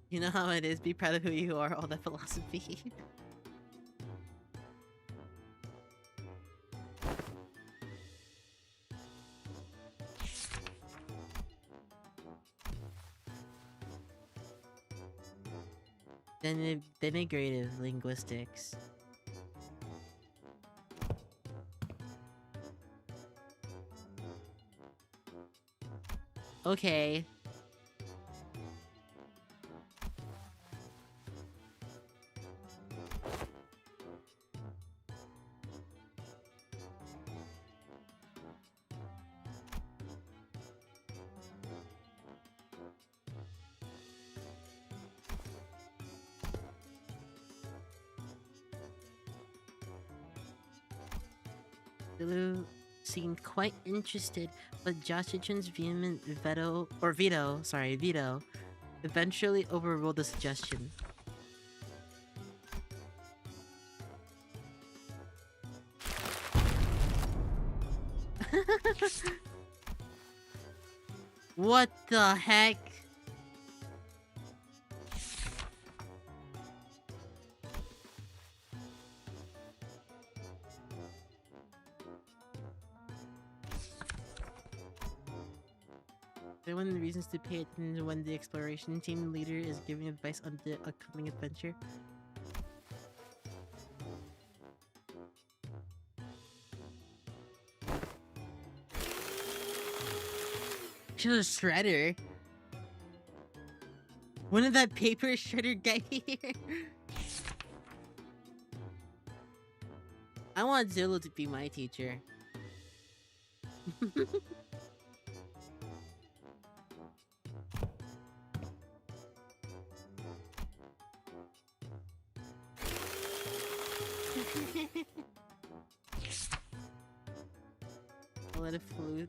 [SPEAKER 1] You know how it is, be proud of who you are, all that philosophy. Denigrative linguistics. Okay. Dilu seemed quite interested, but Joshichin's vehement veto eventually overruled the suggestion. What the heck? There are one of the reasons to pay attention when the exploration team leader is giving advice on the upcoming adventure. She's a shredder. When did that paper shredder get here? I want Zillow to be my teacher.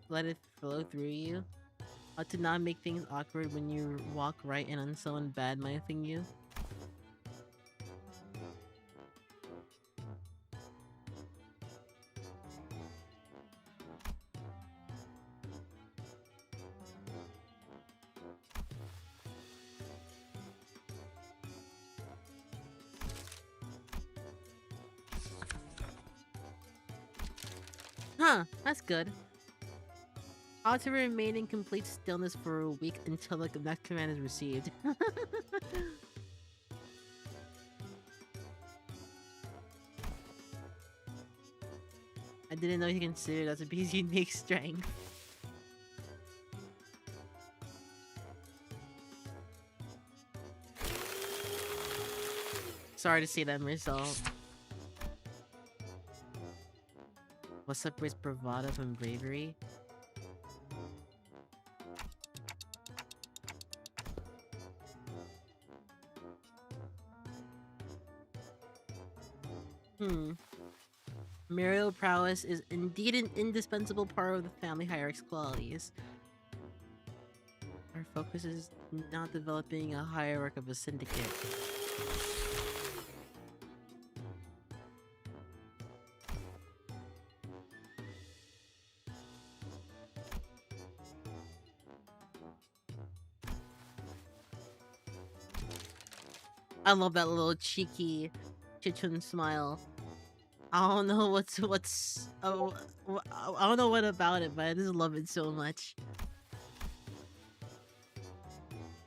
[SPEAKER 1] Let it flow through you. How to not make things awkward when you walk right in on someone bad mouthing you. Huh, that's good. How to remain in complete stillness for a week until the next command is received. I didn't know you considered that a beast unique strength. Sorry to see that myself. What separates bravado from bravery? Marital prowess is indeed an indispensable part of the family hierarchy's qualities. Our focus is not developing a hierarchy of a syndicate. I love that little cheeky Chichun smile. I don't know I don't know what about it, but I just love it so much.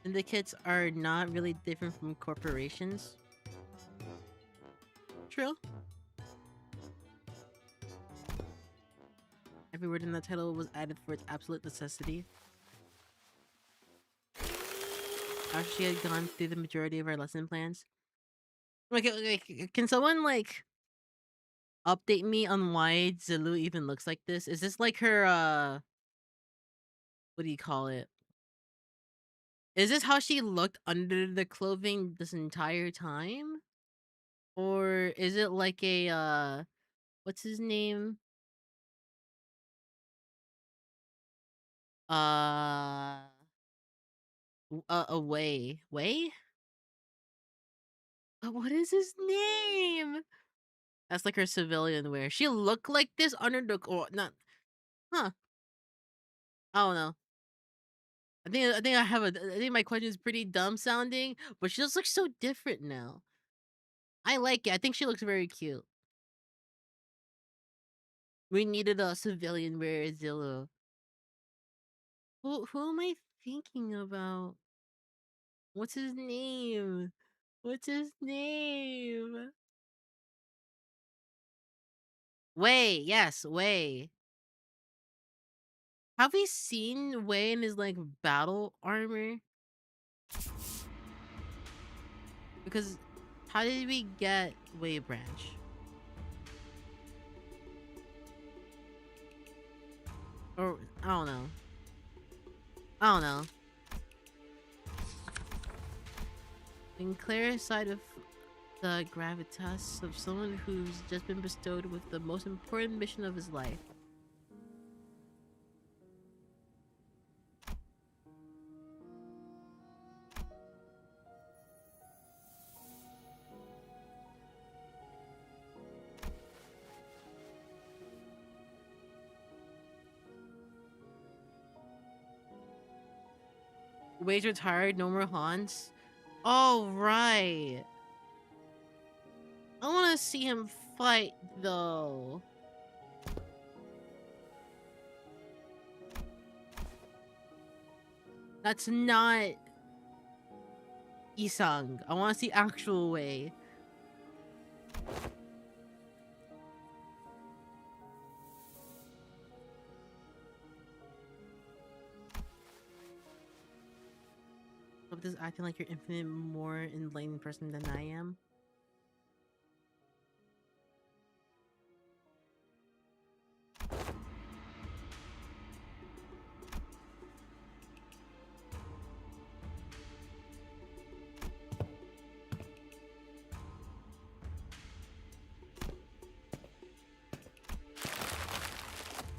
[SPEAKER 1] Syndicates are not really different from corporations. True. Every word in the title was added for its absolute necessity. After she had gone through the majority of our lesson plans. Okay, can someone like update me on why Zilu even looks like this? Is this like her what do you call it? Is this how she looked under the clothing this entire time? Or is it like a what's his name? Way. Way? What is his name? That's like her civilian wear. She looked like this under the or not. Huh. I don't know. I think my question is pretty dumb sounding, but she just looks so different now. I like it. I think she looks very cute. We needed a civilian wear Zillow. Who am I thinking about? What's his name? What's his name? Wei, yes, Wei. Have we seen Wei in his like battle armor? Because how did we get Wei Branch? Or I don't know. I don't know. In clear side of the gravitas of someone who's just been bestowed with the most important mission of his life. Wage retired, no more Hans. Oh, right. I want to see him fight, though. That's not Isang. I want to see actual way. Hope this is acting like you're infinite more enlightened person than I am.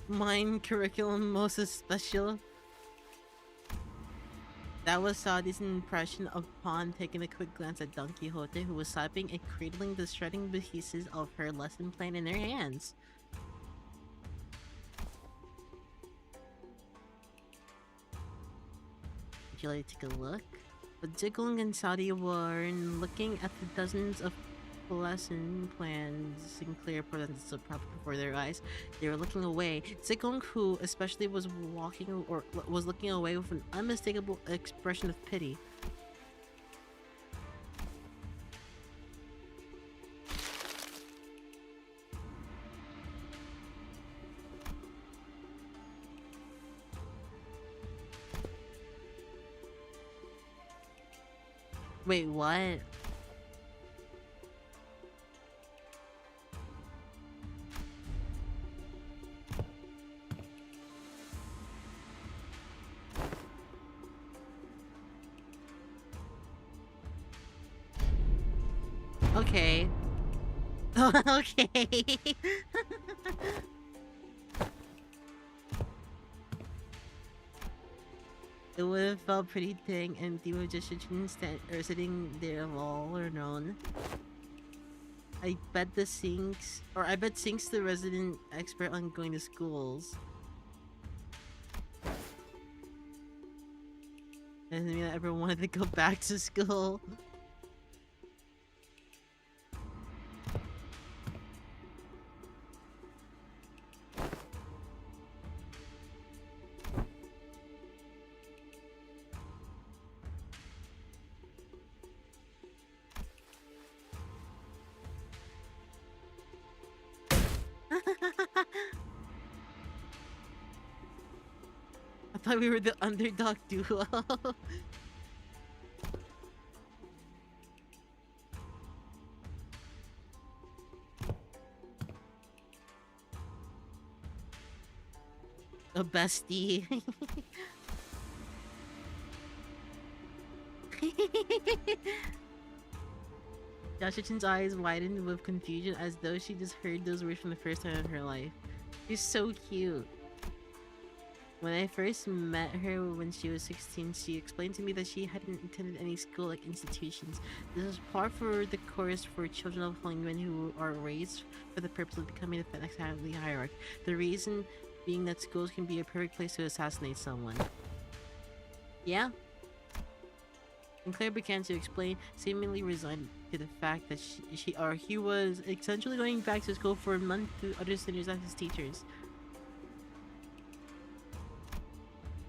[SPEAKER 1] Mine curriculum most special. That was Saudi's impression upon taking a quick glance at Don Quixote, who was typing and cradling the shredding pieces of her lesson plan in her hands. Would you like to take a look? But Zigong and Saudi were looking at the dozens of lesson plans Sinclair presented so proudly before their eyes. They were looking away. Zigong, who especially was looking away with an unmistakable expression of pity. Wait, what? Okay. Okay. It would have felt pretty dang empty with just sitting there all alone. I bet Sink's the resident expert on going to schools. Doesn't mean I ever wanted to go back to school. I thought we were the underdog duo. A bestie. Yashichin's eyes widened with confusion as though she just heard those words for the first time in her life. She's so cute. When I first met her when she was 16, she explained to me that she hadn't attended any school-like institutions. This is par for the course for children of women who are raised for the purpose of becoming the next family hierarchy. The reason being that schools can be a perfect place to assassinate someone. Yeah? Sinclair began to explain, seemingly resigned to the fact that he was essentially going back to school for a month to other students as his teachers.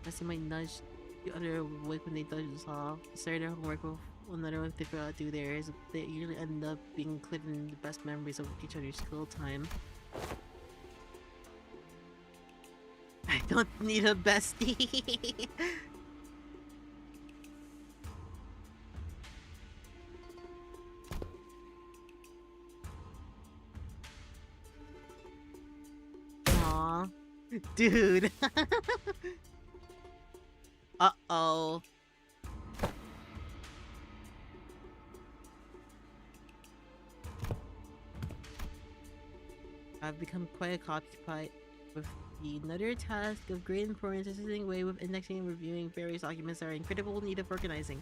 [SPEAKER 1] As they might nudge the other awake when they doze off, start their homework with one another if they forgot to do theirs. They usually end up being included in the best memories of each other's school time. I don't need a bestie. Aww. Dude. Uh-oh. I've become quite occupied with another task of great importance, assisting way with indexing and reviewing various documents that are in critical need of organizing.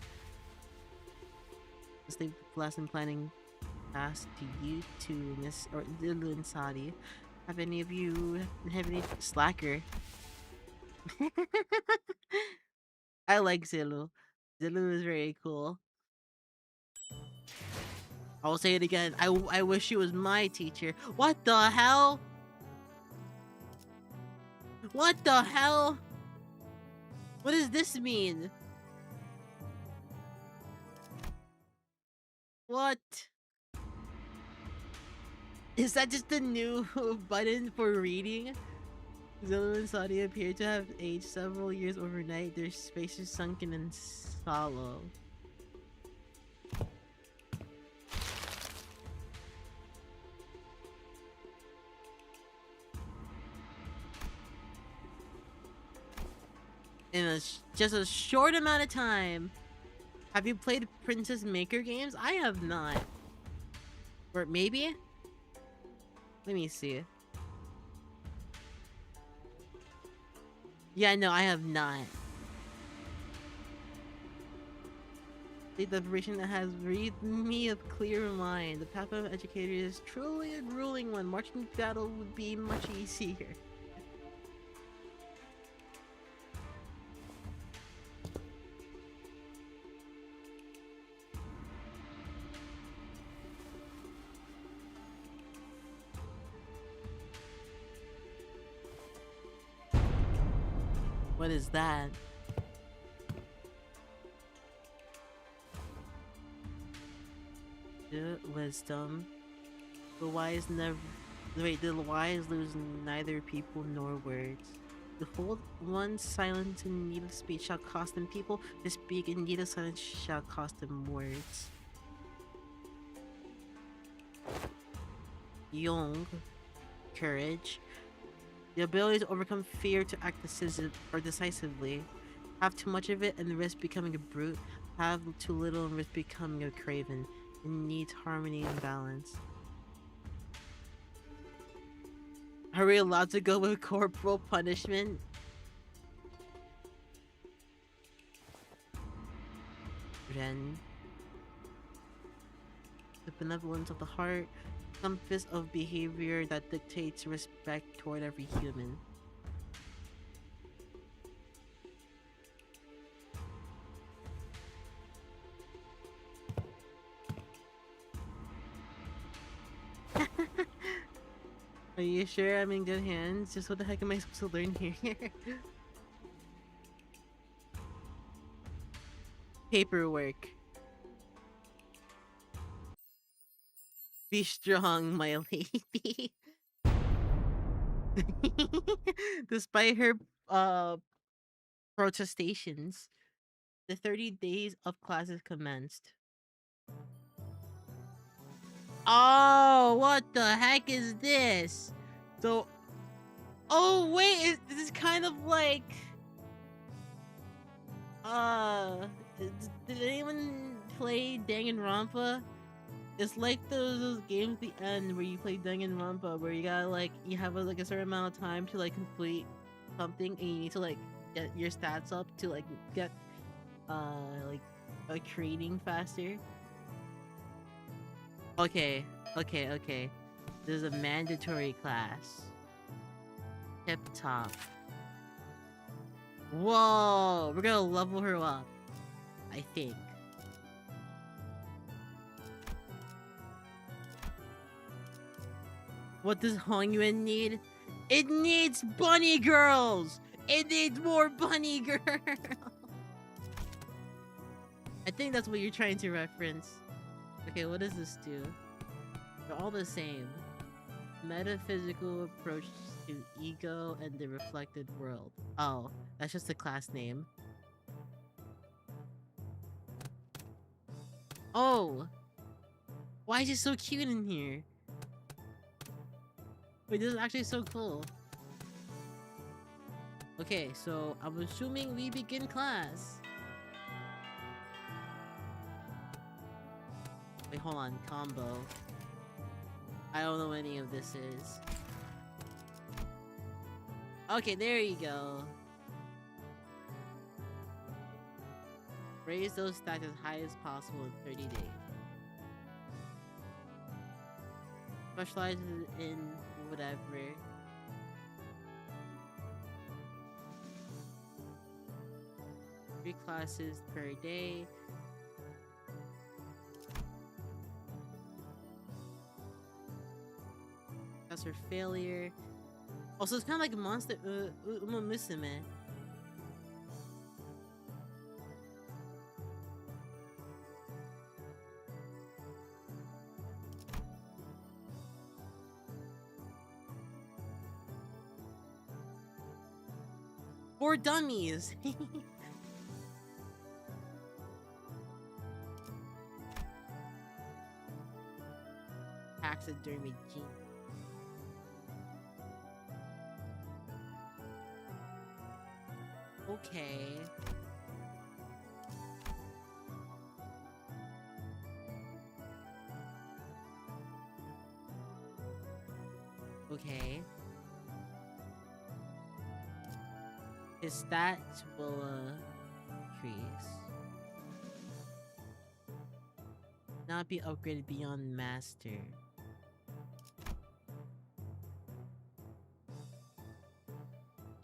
[SPEAKER 1] Let's leave lesson planning task to you two, Miss or Lulu and Sadi. Have any slacker? I like Zilu. Zilu is very cool. I'll say it again. I wish she was my teacher. What the hell? What the hell? What does this mean? What? Is that just a new button for reading? Zulu and Saudi appear to have aged several years overnight. Their faces sunken and sallow. In just a short amount of time. Have you played Princess Maker games? I have not. Or maybe? Let me see. Yeah, no, I have not. The deprivation that has breathed me of clear mind. The path of educator is truly a grueling one. Marching battle would be much easier. What is that? The wisdom. The wise never. Wait, the wise lose neither people nor words. The hold one silent in need of speech shall cost them people. To speak in need of silence shall cost them words. Young. Courage. The ability to overcome fear to act decisively. Have too much of it and risk becoming a brute. Have too little and risk becoming a craven. It needs harmony and balance. Are we allowed to go with corporal punishment? Ren. The benevolence of the heart. Compass of behavior that dictates respect toward every human. Are you sure I'm in good hands? Just what the heck am I supposed to learn here? Paperwork. Be strong, my lady. Despite her protestations, the 30 days of classes commenced. Oh, what the heck is this? So, oh wait, this is kind of like, did anyone play Danganronpa? It's like those games at the end where you play Danganronpa, where you gotta like, you have like a certain amount of time to like complete something, and you need to like get your stats up to like get like trading faster. Okay. This is a mandatory class. Tip top. Whoa, we're gonna level her up, I think. What does Hongyuan need? It needs bunny girls! It needs more bunny girls! I think that's what you're trying to reference. Okay, what does this do? They're all the same. Metaphysical approach to ego and the reflected world. Oh, that's just a class name. Oh! Why is it so cute in here? Wait, this is actually so cool. Okay, so I'm assuming we begin class. Wait, hold on. Combo. I don't know what any of this is. Okay, there you go. Raise those stats as high as possible in 30 days. Specializes in whatever. 3 classes per day. That's her failure. Also, it's kind of like a monster. Musume. For dummies. Taxidermy gene. Okay. Okay. His stats will increase. Not be upgraded beyond master.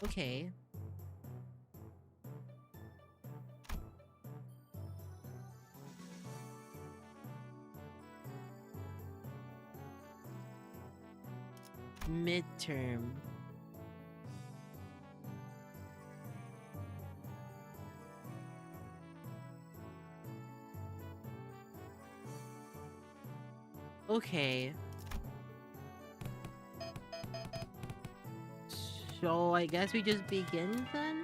[SPEAKER 1] Okay. Midterm. Okay. So I guess we just begin then?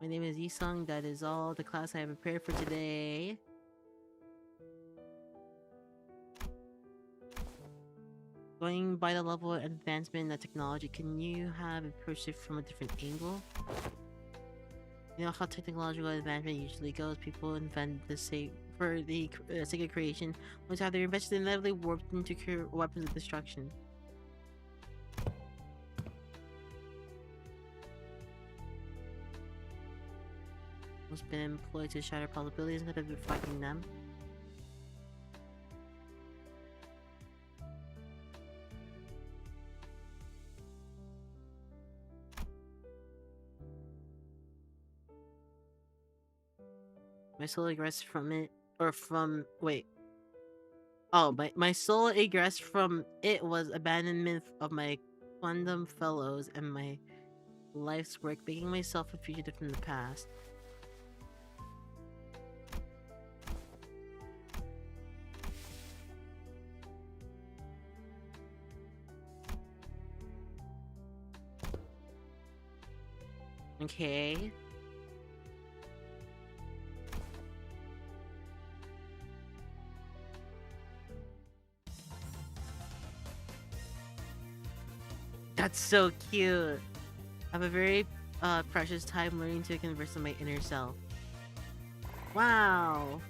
[SPEAKER 1] My name is Yisung. That is all the class I have prepared for today. Going by the level of advancement in the technology, can you have approached it from a different angle? You know how technological advancement usually goes. People invent the sake for the sake of creation. Once have their inventions inevitably warped into weapons of destruction. Has been employed to shatter probabilities instead of reflecting them. My soul egressed from it, or from, wait. Oh, my soul egressed from it was abandonment of my quantum fellows and my life's work, making myself a fugitive from the past. Okay. That's so cute. I have a very precious time learning to converse with my inner self. Wow.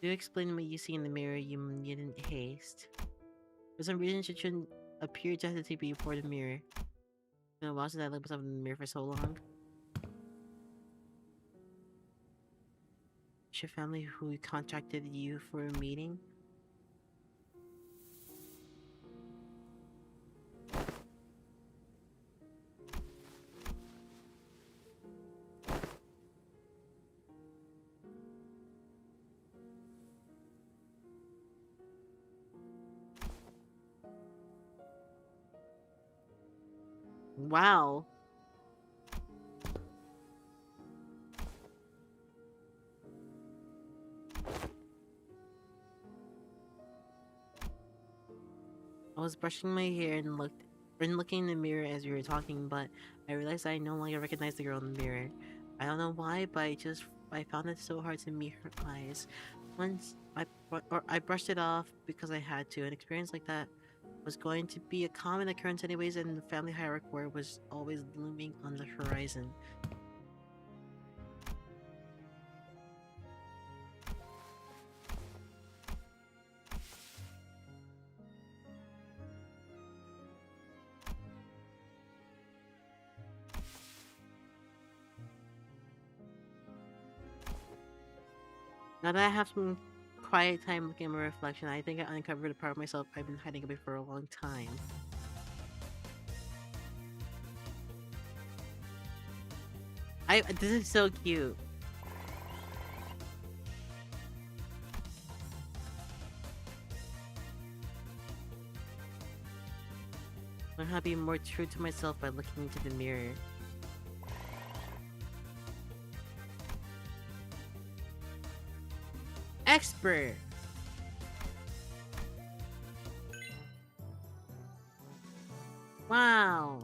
[SPEAKER 1] Do explain what you see in the mirror. You needn't haste. For some reason, she shouldn't appear to hesitate before the mirror. You know, why did I let myself in the mirror for so long? Is your family who contacted you for a meeting? Wow. I was brushing my hair and looking in the mirror as we were talking, but I realized I no longer recognized the girl in the mirror. I don't know why, but I found it so hard to meet her eyes. Once I brushed it off because I had to. An experience like that was going to be a common occurrence anyways, and the family hierarchy war was always looming on the horizon. Now that I have some quiet time looking at my reflection, I think I uncovered a part of myself I've been hiding away for a long time. This is so cute. Learn how to be more true to myself by looking into the mirror. Expert! Wow.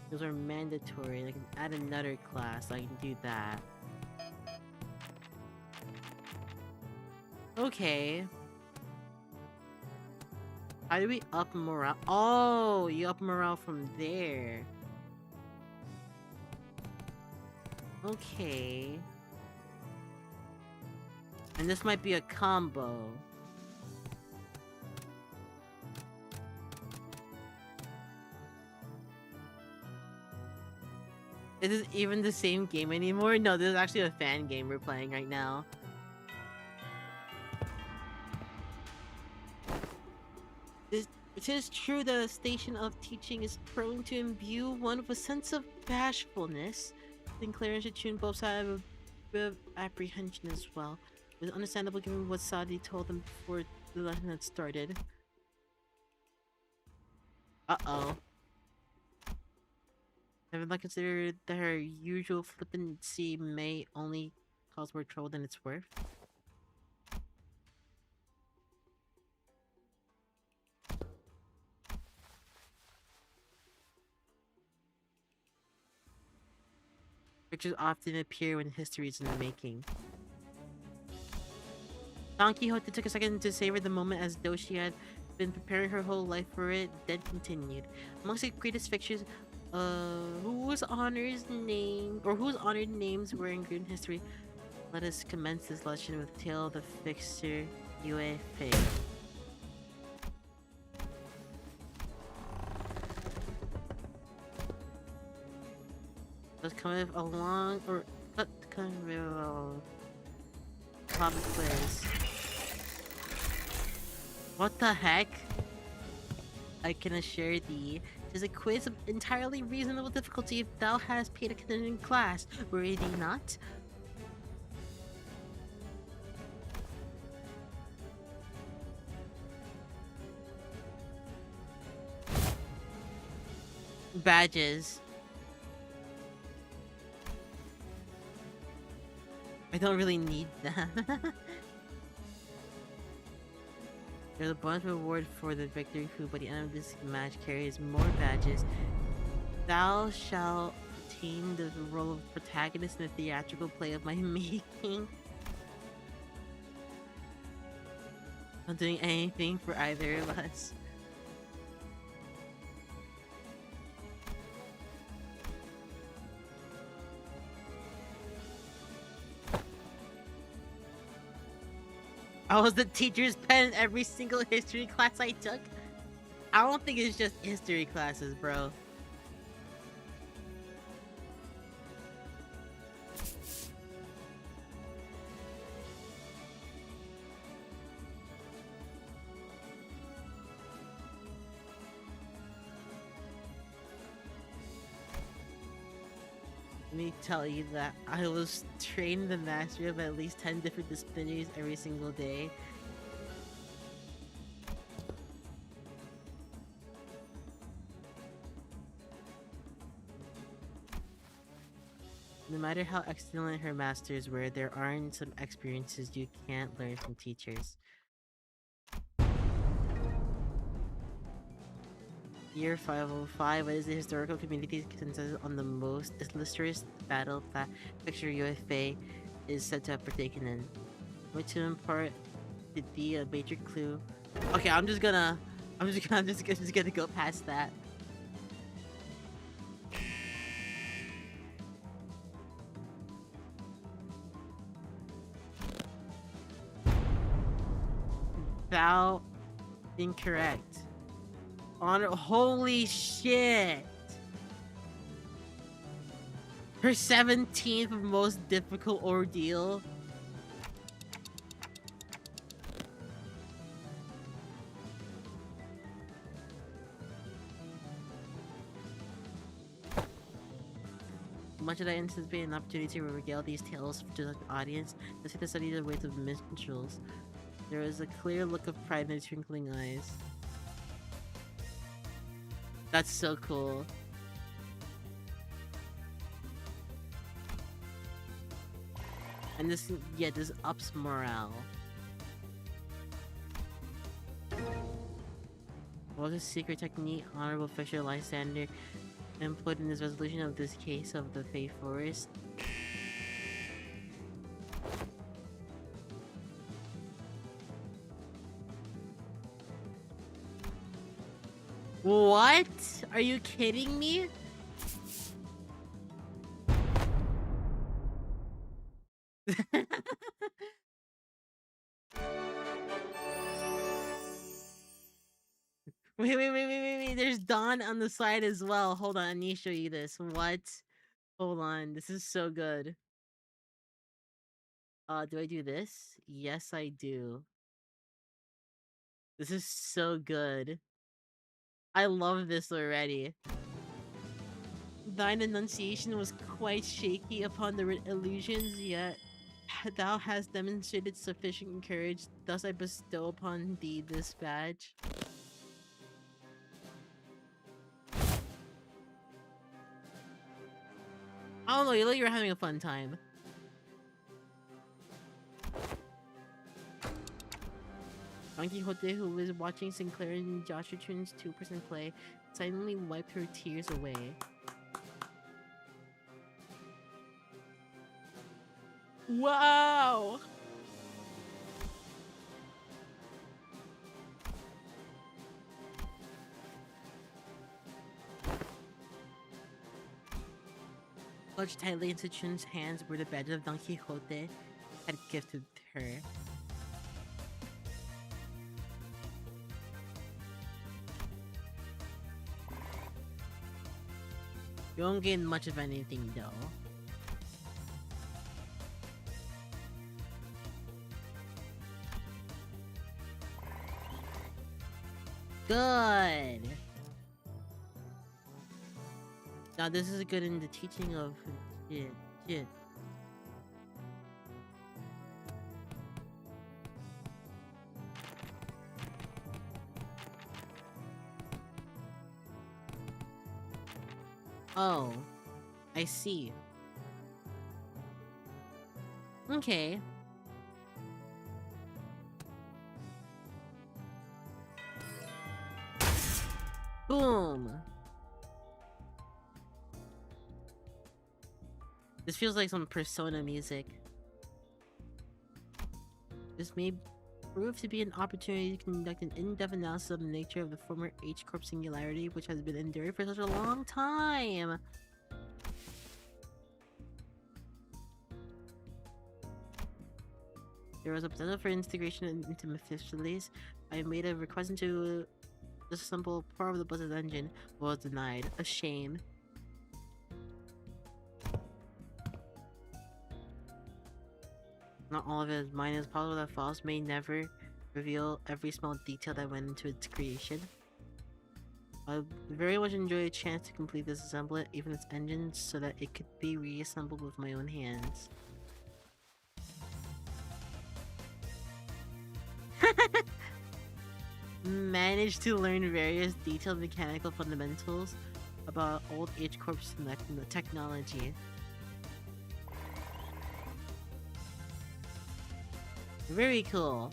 [SPEAKER 1] Those are mandatory. I can add another class. I can do that. Okay. How do we up morale? Oh, you up morale from there. Okay. And this might be a combo. Is this even the same game anymore? No, this is actually a fan game we're playing right now. It is true that a station of teaching is prone to imbue one with a sense of bashfulness. Sinclair should tune both sides of a bit of apprehension as well. It was understandable given what Sadi told them before the lesson had started. Uh-oh. Have I considered that her usual flippancy may only cause more trouble than it's worth? Pictures often appear when history is in the making. Don Quixote took a second to savor the moment as though she had been preparing her whole life for it, then continued. Amongst the greatest fixtures, whose honored names were engraved in history, let us commence this lesson with Tale of the Fixer UFA. Let's come with a long or kind of pop quiz. What the heck? I can assure thee, 'tis a quiz of entirely reasonable difficulty if thou hast paid attention in class, were thee not? Badges. I don't really need that. There's a bonus reward for the victory who by the end of this match carries more badges. Thou shalt obtain the role of protagonist in a theatrical play of my making. I'm doing anything for either of us. I was the teacher's pet in every single history class I took. I don't think it's just history classes, bro. Let me tell you that I was trained in the mastery of at least 10 different disciplinaries every single day. No matter how excellent her masters were, there aren't some experiences you can't learn from teachers. Year 505, what is the historical community's consensus on the most illustrious battle that Picture UFA is said to have partaken in? Which to impart to thee a major clue. Okay, I'm just gonna go past that. Thou incorrect. Holy shit! Her 17th most difficult ordeal. Much did I anticipate an opportunity to regale these tales to the audience. Let's hit the study the ways of minstrels. There was a clear look of pride in their twinkling eyes. That's so cool. And this ups morale. What was a secret technique Honorable Fisher Lysander employed in this resolution of this case of the Fey Forest? What? Are you kidding me? Wait. There's Dawn on the side as well. Hold on, I need to show you this. What? Hold on. This is so good. Do I do this? Yes, I do. This is so good. I love this already. Thine enunciation was quite shaky upon the illusions, yet thou hast demonstrated sufficient courage, thus I bestow upon thee this badge. I don't know, you look like you're having a fun time. Don Quixote, who was watching Sinclair and Joshua Chun's 2% play, silently wiped her tears away. Wow! Clutched tightly into Chun's hands were the badges of Don Quixote had gifted her. You won't gain much of anything though. Good! Now this is good in the teaching of shit. Oh, I see. Okay. Boom! This feels like some Persona music. This may prove to be an opportunity to conduct an in-depth analysis of the nature of the former H-Corp singularity, which has been enduring for such a long time. There was a potential for integration into Mephistopheles. I made a request into disassemble part of the buzz's engine, but was denied. A shame. Not all of it is mine. It's possible that files may never reveal every small detail that went into its creation. I very much enjoy a chance to complete this assembly, even its engines, so that it could be reassembled with my own hands. Managed to learn various detailed mechanical fundamentals about old H-Corp's technology. Very cool.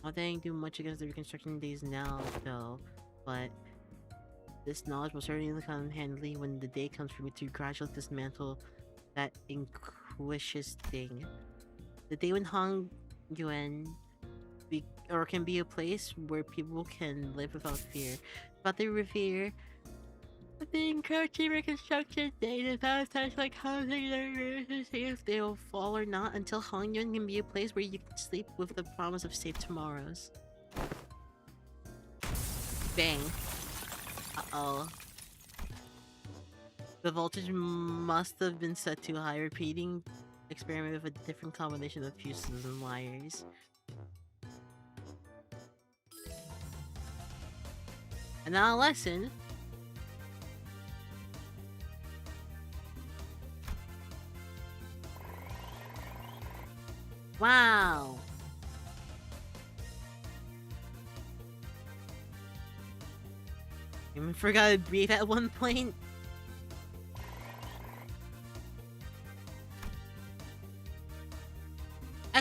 [SPEAKER 1] I didn't do much against the reconstruction days now, though, but this knowledge will certainly come handily when the day comes for me to gradually dismantle that inquisitive thing. The day when Hong Yuan can be a place where people can live without fear. But they revere the encroaching reconstruction data about such like housing their roofs to see if they will fall or not until Hong Yuan can be a place where you can sleep with the promise of safe tomorrows. Bang. Uh-oh. The voltage must have been set too high. Repeating experiment with a different combination of fuses and wires. And now a lesson. Wow. I even forgot to breathe at one point.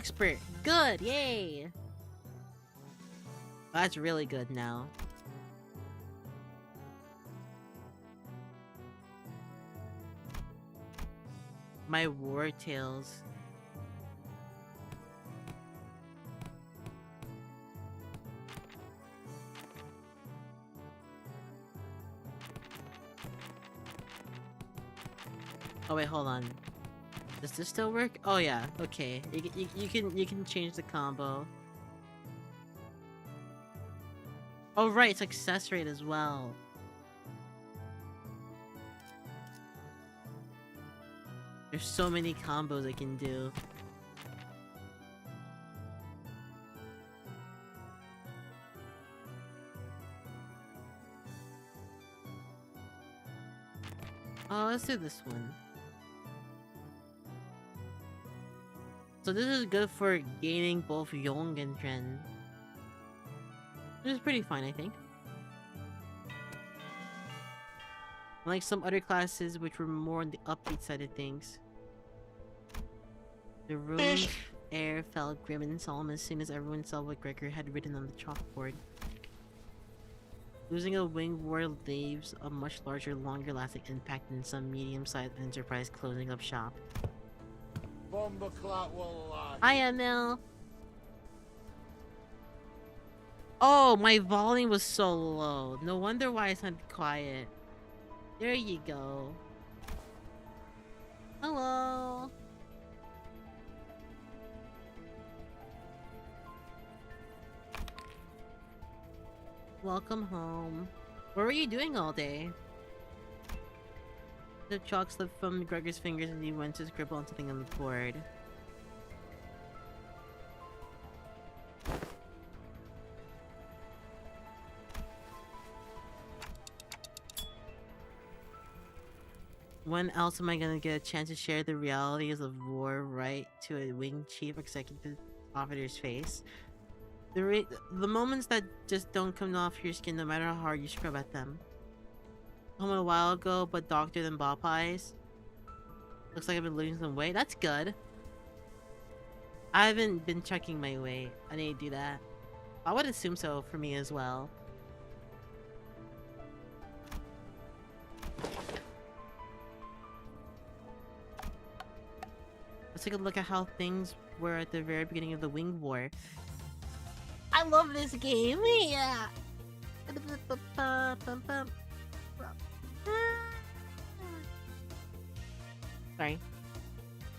[SPEAKER 1] expert. Good, yay. That's really good now. My war tales. Oh wait, hold on. Does this still work? Oh yeah, okay. You can change the combo. Oh right, it's success rate as well. There's so many combos I can do. Oh, let's do this one. So this is good for gaining both Yong and Ren. Which is pretty fine, I think. Unlike some other classes which were more on the upbeat side of things. The room's air felt grim and solemn as soon as everyone saw what Gregor had written on the chalkboard. Losing a wing war leaves a much larger, longer-lasting impact than some medium-sized enterprise closing up shop. Hi, Emil! Oh, my volume was so low. No wonder why it sounded quiet. There you go. Hello! Welcome home. What were you doing all day? The chalk slipped from Gregor's fingers and he went to scribble on something on the board. When else am I gonna get a chance to share the realities of war right to a wing chief executive officer's face? The moments that just don't come off your skin no matter how hard you scrub at them. Home a while ago, but doctored than ball pies. Looks like I've been losing some weight. That's good. I haven't been checking my weight. I need to do that. I would assume so for me as well. Let's take a look at how things were at the very beginning of the Wing War. I love this game, yeah! Sorry.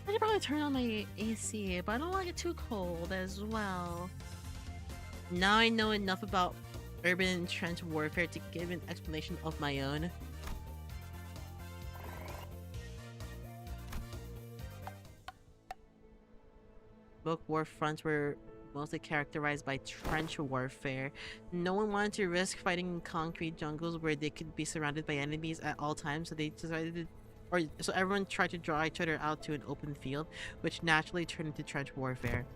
[SPEAKER 1] I should probably turn on my AC, but I don't like it too cold as well. Now I know enough about urban and trench warfare to give an explanation of my own. Both war fronts were mostly characterized by trench warfare. No one wanted to risk fighting in concrete jungles where they could be surrounded by enemies at all times, so they decided to, so everyone tried to draw each other out to an open field, which naturally turned into trench warfare.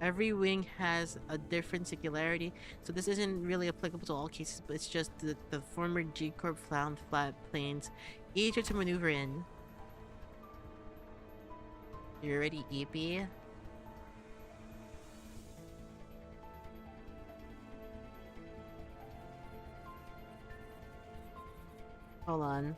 [SPEAKER 1] Every wing has a different singularity, so this isn't really applicable to all cases, but it's just the former G-Corp found flat plains easier to maneuver in. You ready, EP? Hold on.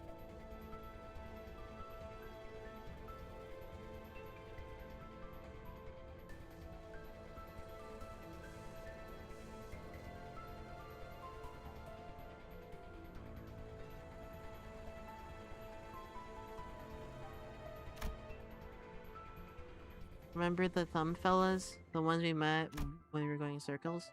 [SPEAKER 1] Remember the thumb fellas? The ones we met when we were going in circles?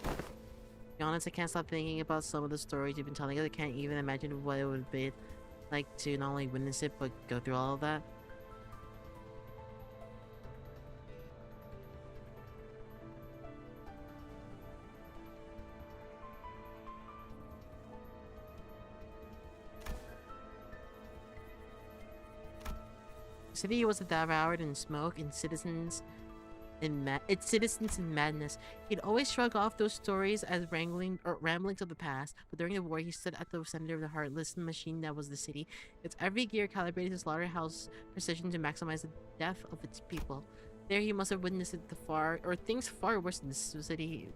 [SPEAKER 1] To be honest, I can't stop thinking about some of the stories you've been telling us. I can't even imagine what it would be like to not only witness it, but go through all of that. The city was devoured in smoke, and citizens its citizens in madness. He'd always shrug off those stories as ramblings of the past, but during the war he stood at the center of the heartless machine that was the city. Its every gear calibrated to slaughterhouse precision to maximize the death of its people. There he must have witnessed things far worse than the city he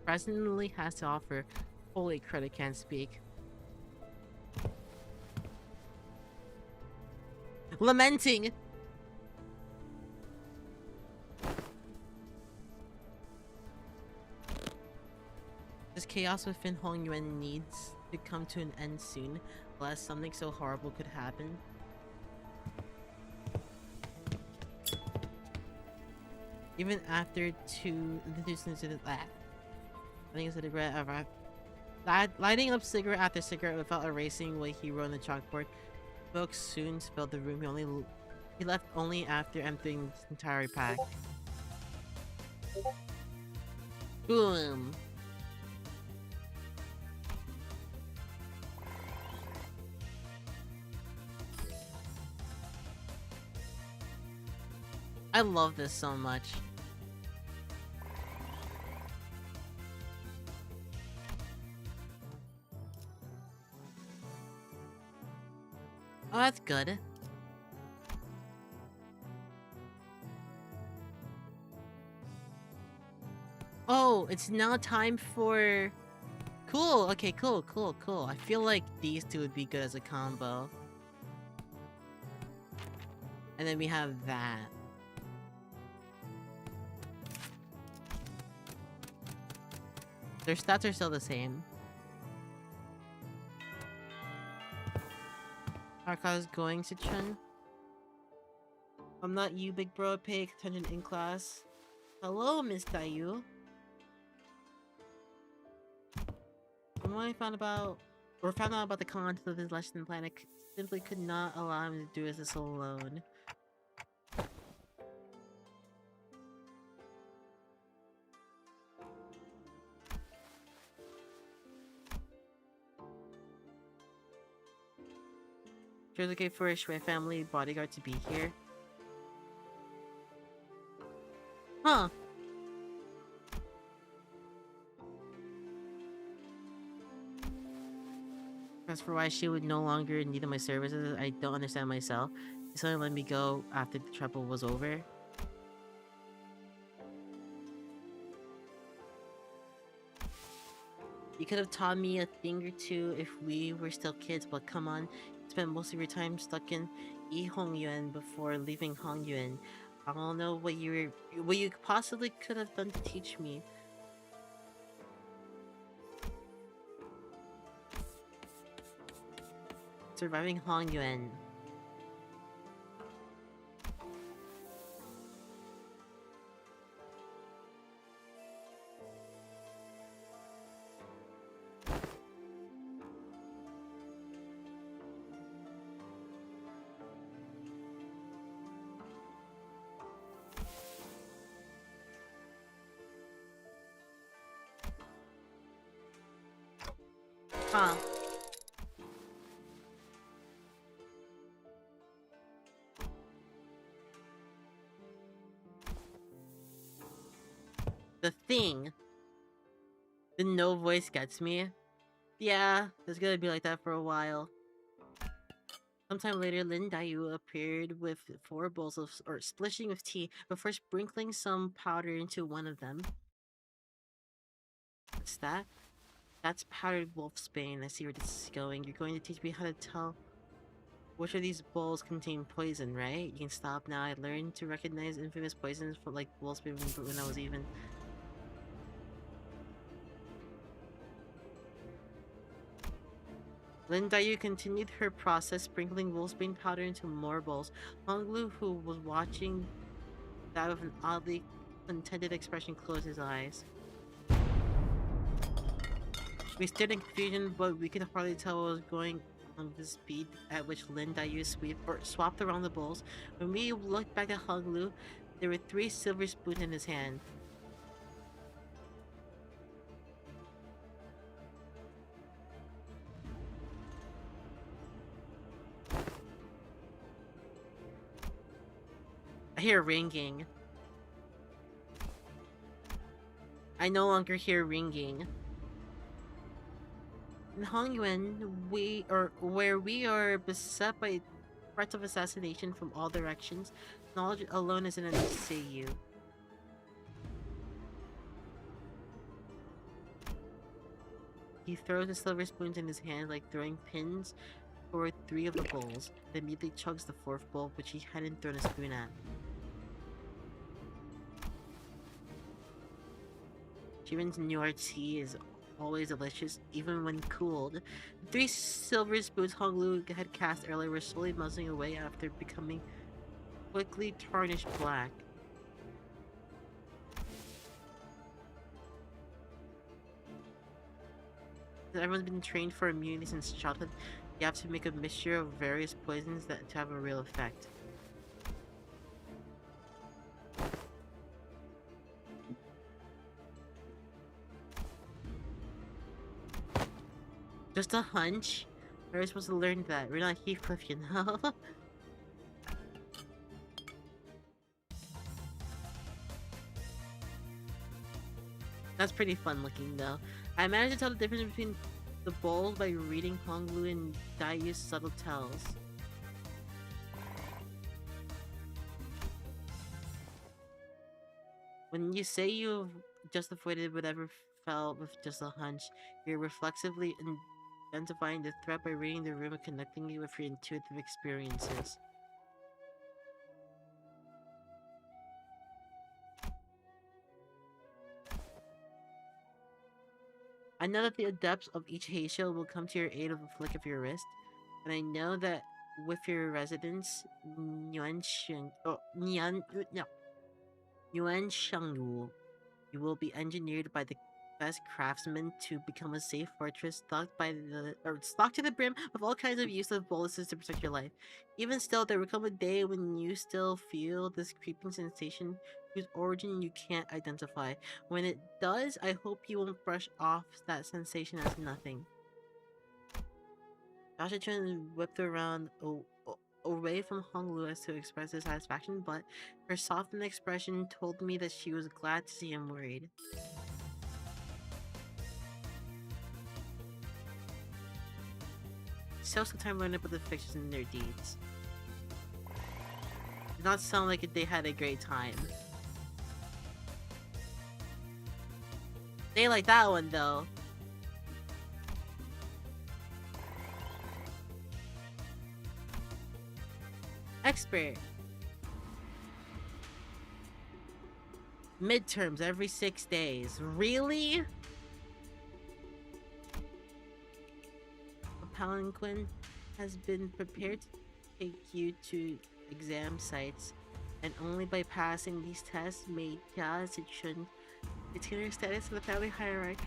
[SPEAKER 1] presently has to offer. Holy crud, I can't speak. Lamenting! This chaos within Hong Yuan needs to come to an end soon, lest something so horrible could happen. Even after the two incidents, I think it's a regret of lighting up cigarette after cigarette without erasing what he wrote on the chalkboard. Smoke soon filled the room. He left only after emptying his entire pack. Boom. I love this so much. Oh, that's good. Oh, it's now time for... Cool, okay, cool. I feel like these two would be good as a combo. And then we have that. Their stats are still the same. Arka's going to Chun. I'm not you, big bro. Pay attention in class. Hello, Miss Dayu. When I found out about the content of his lesson plan, I simply could not allow him to do this alone. Sure, it's okay for a Shui family bodyguard to be here. Huh. As for why she would no longer need my services, I don't understand myself. He suddenly let me go after the trouble was over. You could have taught me a thing or two if we were still kids, but come on. You spent most of your time stuck in Hongyuan before leaving Hongyuan. I don't know what you possibly could have done to teach me. Surviving Hongyuan. Huh. The thing. The no voice gets me. Yeah, it's gonna be like that for a while. Sometime later, Lin Dayu appeared with 4 bowls of splishing with tea before sprinkling some powder into one of them. What's that? That's powdered wolfsbane. I see where this is going. You're going to teach me how to tell which of these bowls contain poison, right? You can stop now. I learned to recognize infamous poisons for like wolfsbane when I was even. Lin Dayu continued her process, sprinkling wolfsbane powder into more bowls. Honglu, who was watching that with an oddly contented expression, closed his eyes. We stared in confusion, but we could hardly tell what was going on with the speed at which Lin Dayu swapped around the bowls. When we looked back at Honglu, there were 3 silver spoons in his hand. I hear ringing. I no longer hear ringing. In Hongyuan, where we are beset by threats of assassination from all directions, knowledge alone isn't enough to save you. He throws the silver spoons in his hand like throwing pins toward 3 of the bowls, then immediately chugs the 4th bowl, which he hadn't thrown a spoon at. Jimin's New tea is always delicious, even when cooled. The 3 silver spoons Honglu had cast earlier were slowly melting away after becoming quickly tarnished black. Everyone's been trained for immunity since childhood. You have to make a mixture of various poisons to have a real effect. Just a hunch? Where are we supposed to learn that? We're not Heathcliff, you know? That's pretty fun looking though. I managed to tell the difference between the bowls by reading Honglu and Daiyu's subtle tells. When you say you've just avoided whatever felt with just a hunch, you're reflexively identifying the threat by reading the room and connecting it with your intuitive experiences. I know that the adepts of each Heisho will come to your aid with a flick of your wrist, and I know that with your residence, Yuanshengwu, you will be engineered by the best craftsmen to become a safe fortress stocked to the brim with all kinds of useless boluses to protect your life. Even still, there will come a day when you still feel this creeping sensation whose origin you can't identify. When it does, I hope you won't brush off that sensation as nothing. Dasha-chan whipped around away from Honglu as to express his satisfaction, but her softened expression told me that she was glad to see him worried. So time learning about the fictions and their deeds. Did not sound like they had a great time. They like that one though. Expert. Midterms every 6 days. Really? A palanquin has been prepared to take you to exam sites, and only by passing these tests may Tia Zichun retain her status in the family hierarchy.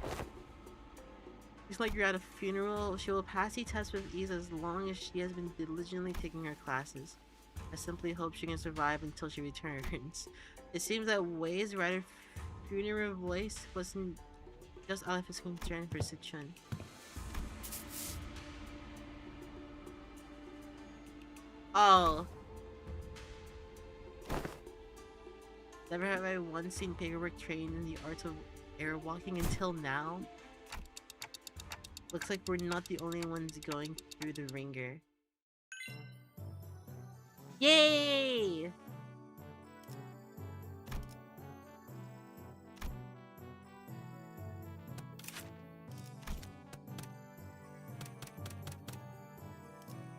[SPEAKER 1] It's like you're at a funeral. She will pass the test with ease as long as she has been diligently taking her classes. I simply hope she can survive until she returns. It seems that Wei's rather funeral voice wasn't just out of his concern for Sichun. Oh. Never have I once seen paperwork trained in the art of airwalking until now. Looks like we're not the only ones going through the ringer. Yay!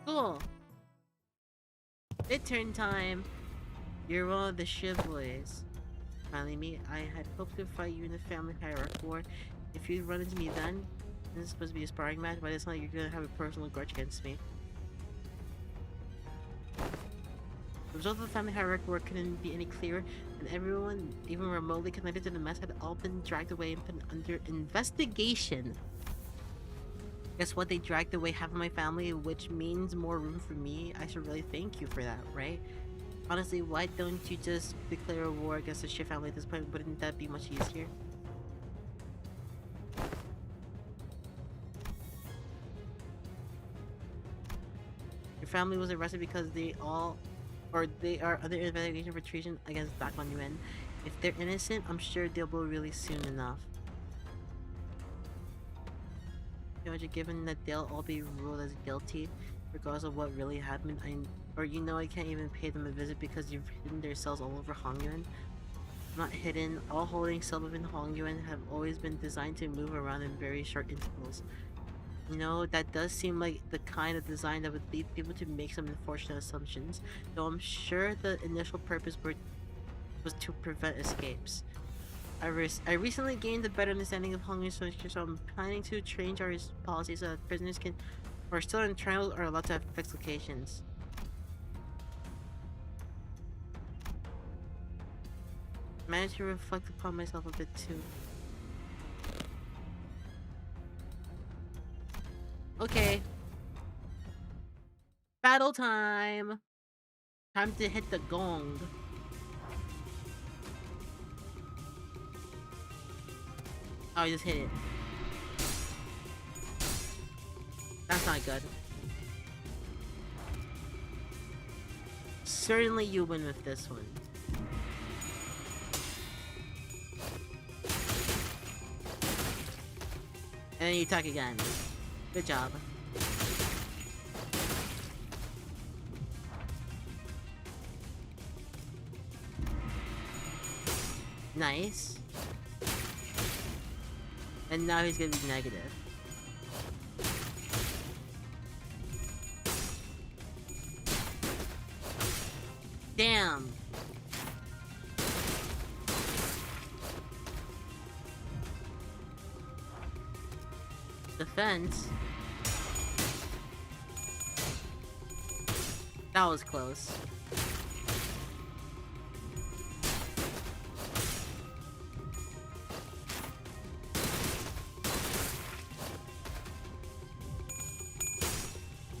[SPEAKER 1] Cool. Midterm time. You're one of the shiv boys. Finally me, I had hoped to fight you in the family hierarchy war. If you'd run into me then, this is supposed to be a sparring match, but it's not like you're gonna have a personal grudge against me. The result of the family hierarchy war couldn't be any clearer, and everyone, even remotely connected to the mess, had all been dragged away and put under investigation. Guess what? They dragged away half of my family, which means more room for me. I should really thank you for that, right? Honestly, why don't you just declare a war against the Shiv family at this point? Wouldn't that be much easier? Your family was arrested because they are under investigation for treason against Bakwan Yuan. If they're innocent, I'm sure they'll be really soon enough. Given that they'll all be ruled as guilty, regardless of what really happened, I can't even pay them a visit because you've hidden their cells all over Hongyuan. Not hidden, all holding cells within Hongyuan have always been designed to move around in very short intervals. That does seem like the kind of design that would lead people to make some unfortunate assumptions, though I'm sure the initial purpose was to prevent escapes. I recently gained a better understanding of Hongyuan structure, so I'm planning to change our policies so that prisoners who are still in trial are allowed to have fixed locations. Managed to reflect upon myself a bit too. Okay. Battle time! Time to hit the gong. Oh, I just hit it. That's not good. Certainly you win with this one. And then you attack again. Good job. Nice. And now he's gonna be negative. Damn! Defense? That was close.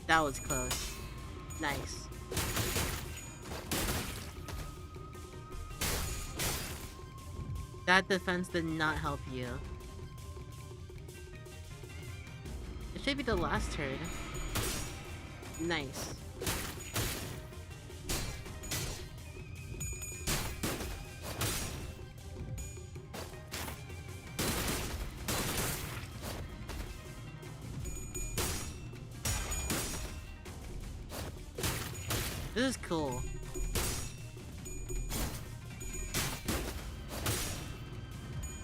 [SPEAKER 1] That was close. Nice. That defense did not help you. It should be the last turn. Nice. This is cool.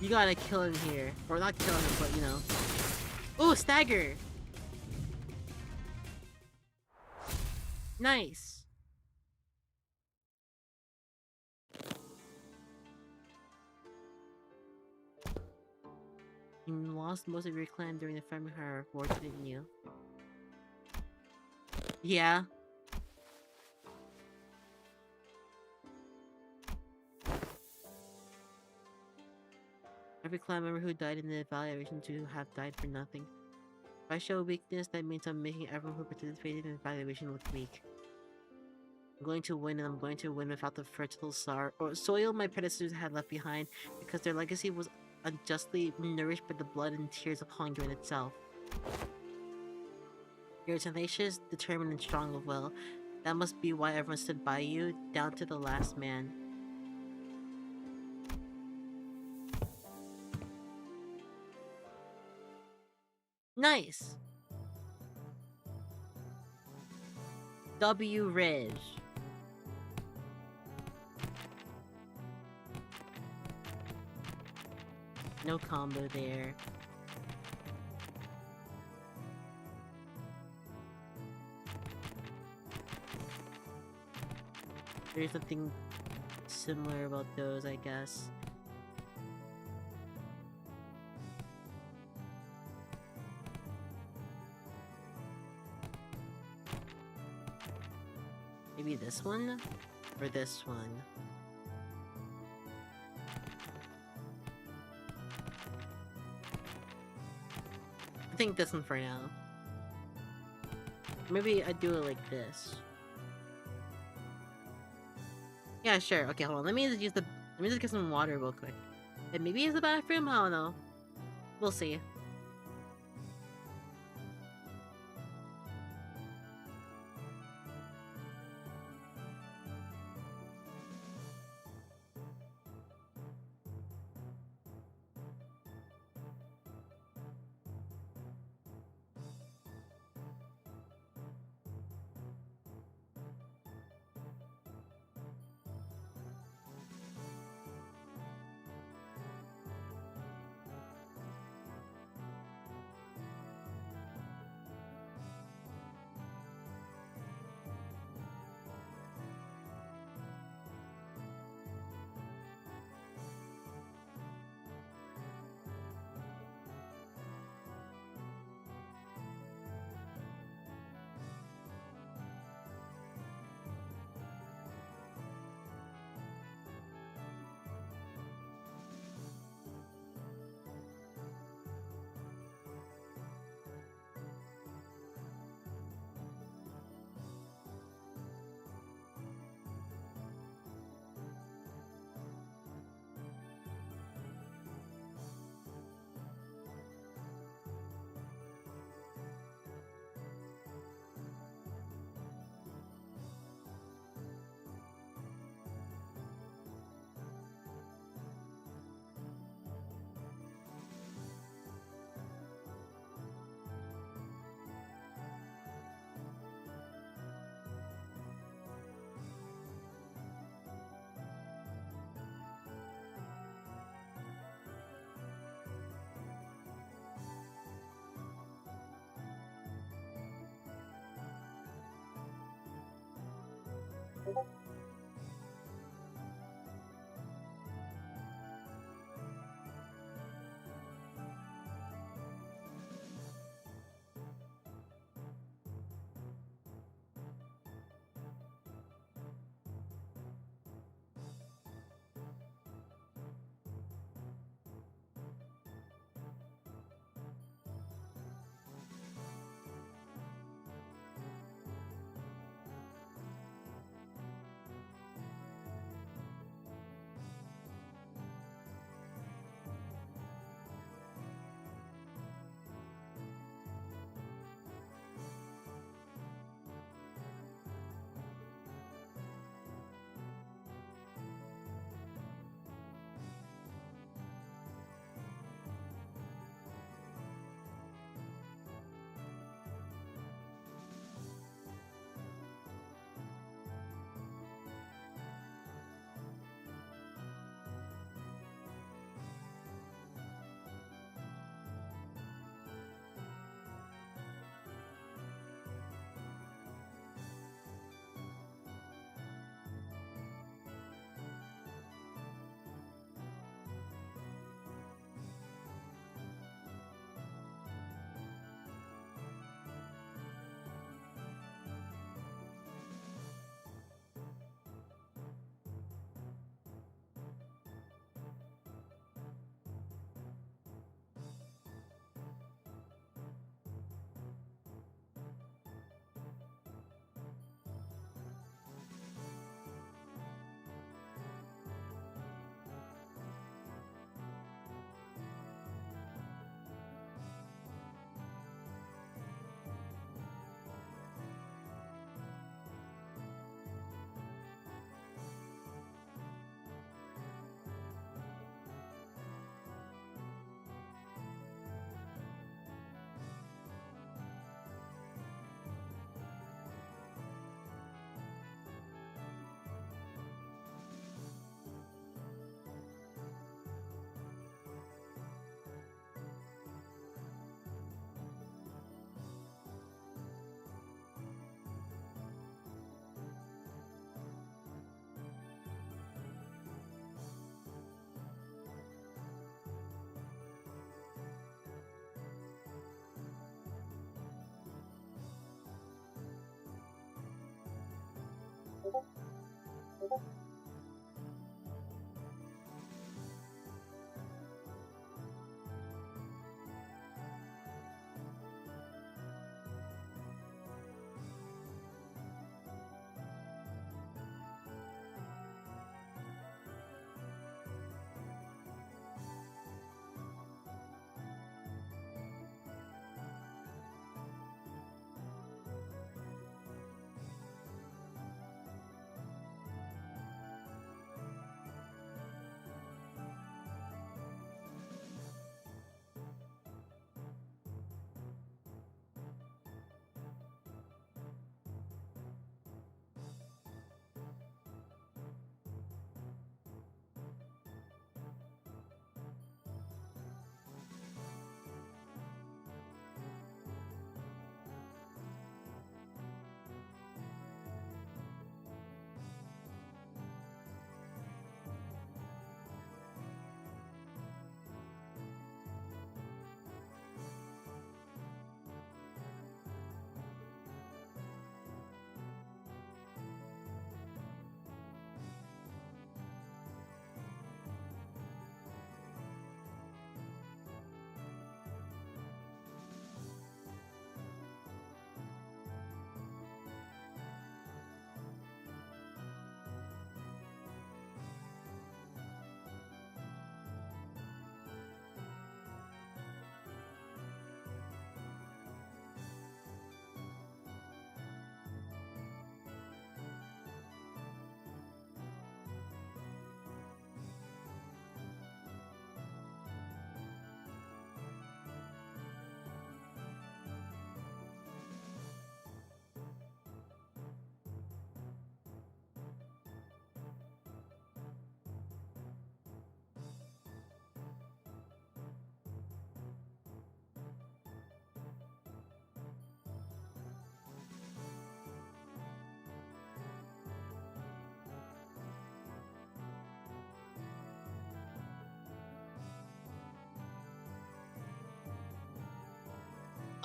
[SPEAKER 1] You gotta kill him here. Or not kill him, but you know. Ooh, stagger! Nice! You lost most of your clan during the family hierarchy war, didn't you? Yeah. Every clan member who died in the evaluation to have died for nothing. If I show weakness, that means I'm making everyone who participated in the evaluation look weak. I'm going to win, and I'm going to win without the fertile soil my predecessors had left behind, because their legacy was unjustly nourished by the blood and tears of Hongyuan itself. You're tenacious, determined, and strong of will. That must be why everyone stood by you, down to the last man. Nice! W Ridge. No combo there. There's something similar about those, I guess. Maybe this one? Or this one? I think this one for now. Maybe I do it like this. Yeah, sure. Okay, hold on. Let me just get some water real quick. And maybe it's the bathroom? I don't know. We'll see.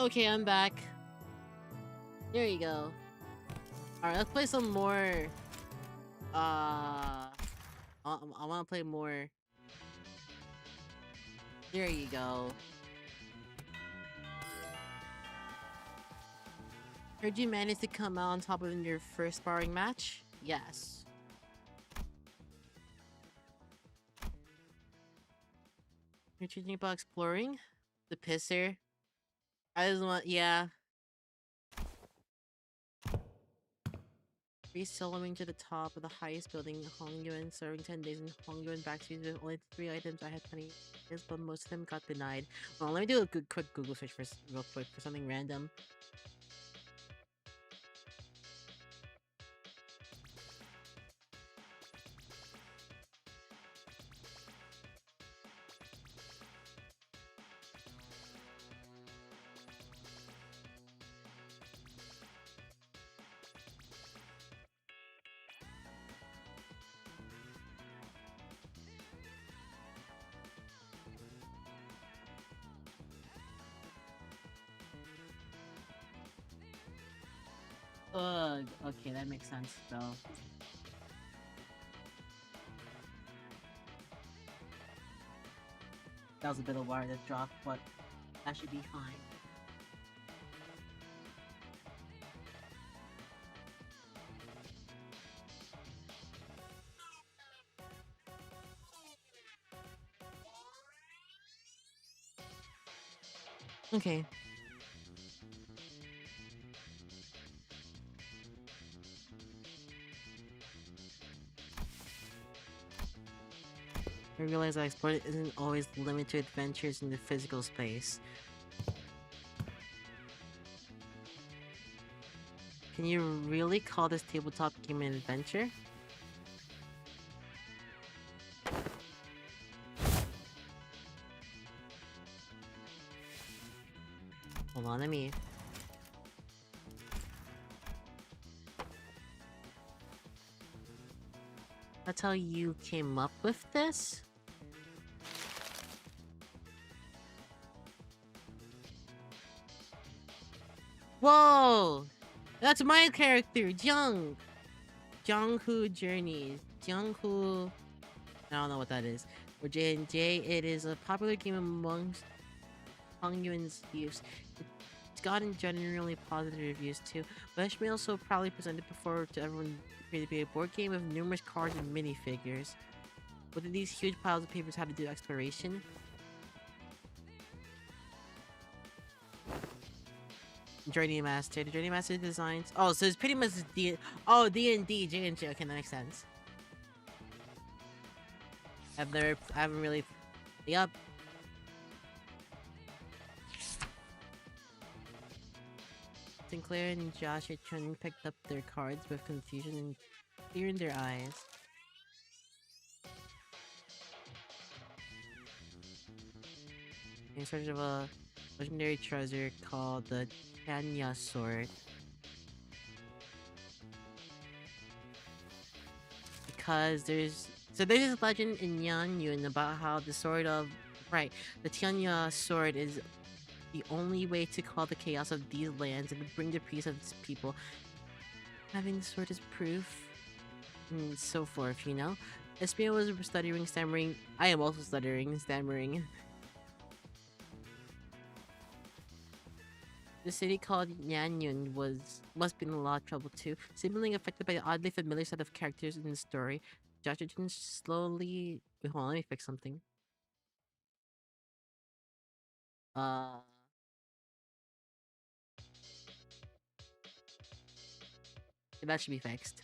[SPEAKER 1] Okay, I'm back. There you go. Alright, let's play some more. I want to play more. There you go. Heard you managed to come out on top of in your first sparring match? Yes. You're thinking about exploring? The pisser? I just want, yeah. Re-soloing to the top of the highest building in Hongyuan, serving 10 days in Hongyuan backseas with only 3 items. I had plenty, but most of them got denied. Well, let me do a good quick Google search for real quick for something random. Ugh, okay, that makes sense though. That was a bit of wire that dropped, but that should be fine. Okay. I realize that exploring isn't always limited to adventures in the physical space. Can you really call this tabletop game an adventure? Hold on, let me... That's how you came up with this? Whoa! That's my character, Jung! Junghu Journeys. Junghu... I don't know what that is. For J&J, it is a popular game amongst Hongyuan's youth. It's gotten generally positive reviews too, but it may also probably presented before to everyone to be a board game with numerous cards and minifigures. With these huge piles of papers, how to do exploration. Journey Master. The Journey Master designs. Oh, so it's pretty much D&D, J&J. Okay, that makes sense. I haven't really. Yup. Sinclair and Josh Chun picked up their cards with confusion and fear in their eyes. In search of a legendary treasure called the Tanya Sword. Because there's this legend in Yanyun about how the sword of the Tanya sword is the only way to call the chaos of these lands and bring the peace of this people. Having the sword is proof, and so forth, you know? Espia was stuttering, stammering. I am also stuttering, stammering. The city called Yanyun must be in a lot of trouble too, seemingly affected by the oddly familiar set of characters in the story. Joshua slowly... Wait, hold on, let me fix something. That should be fixed.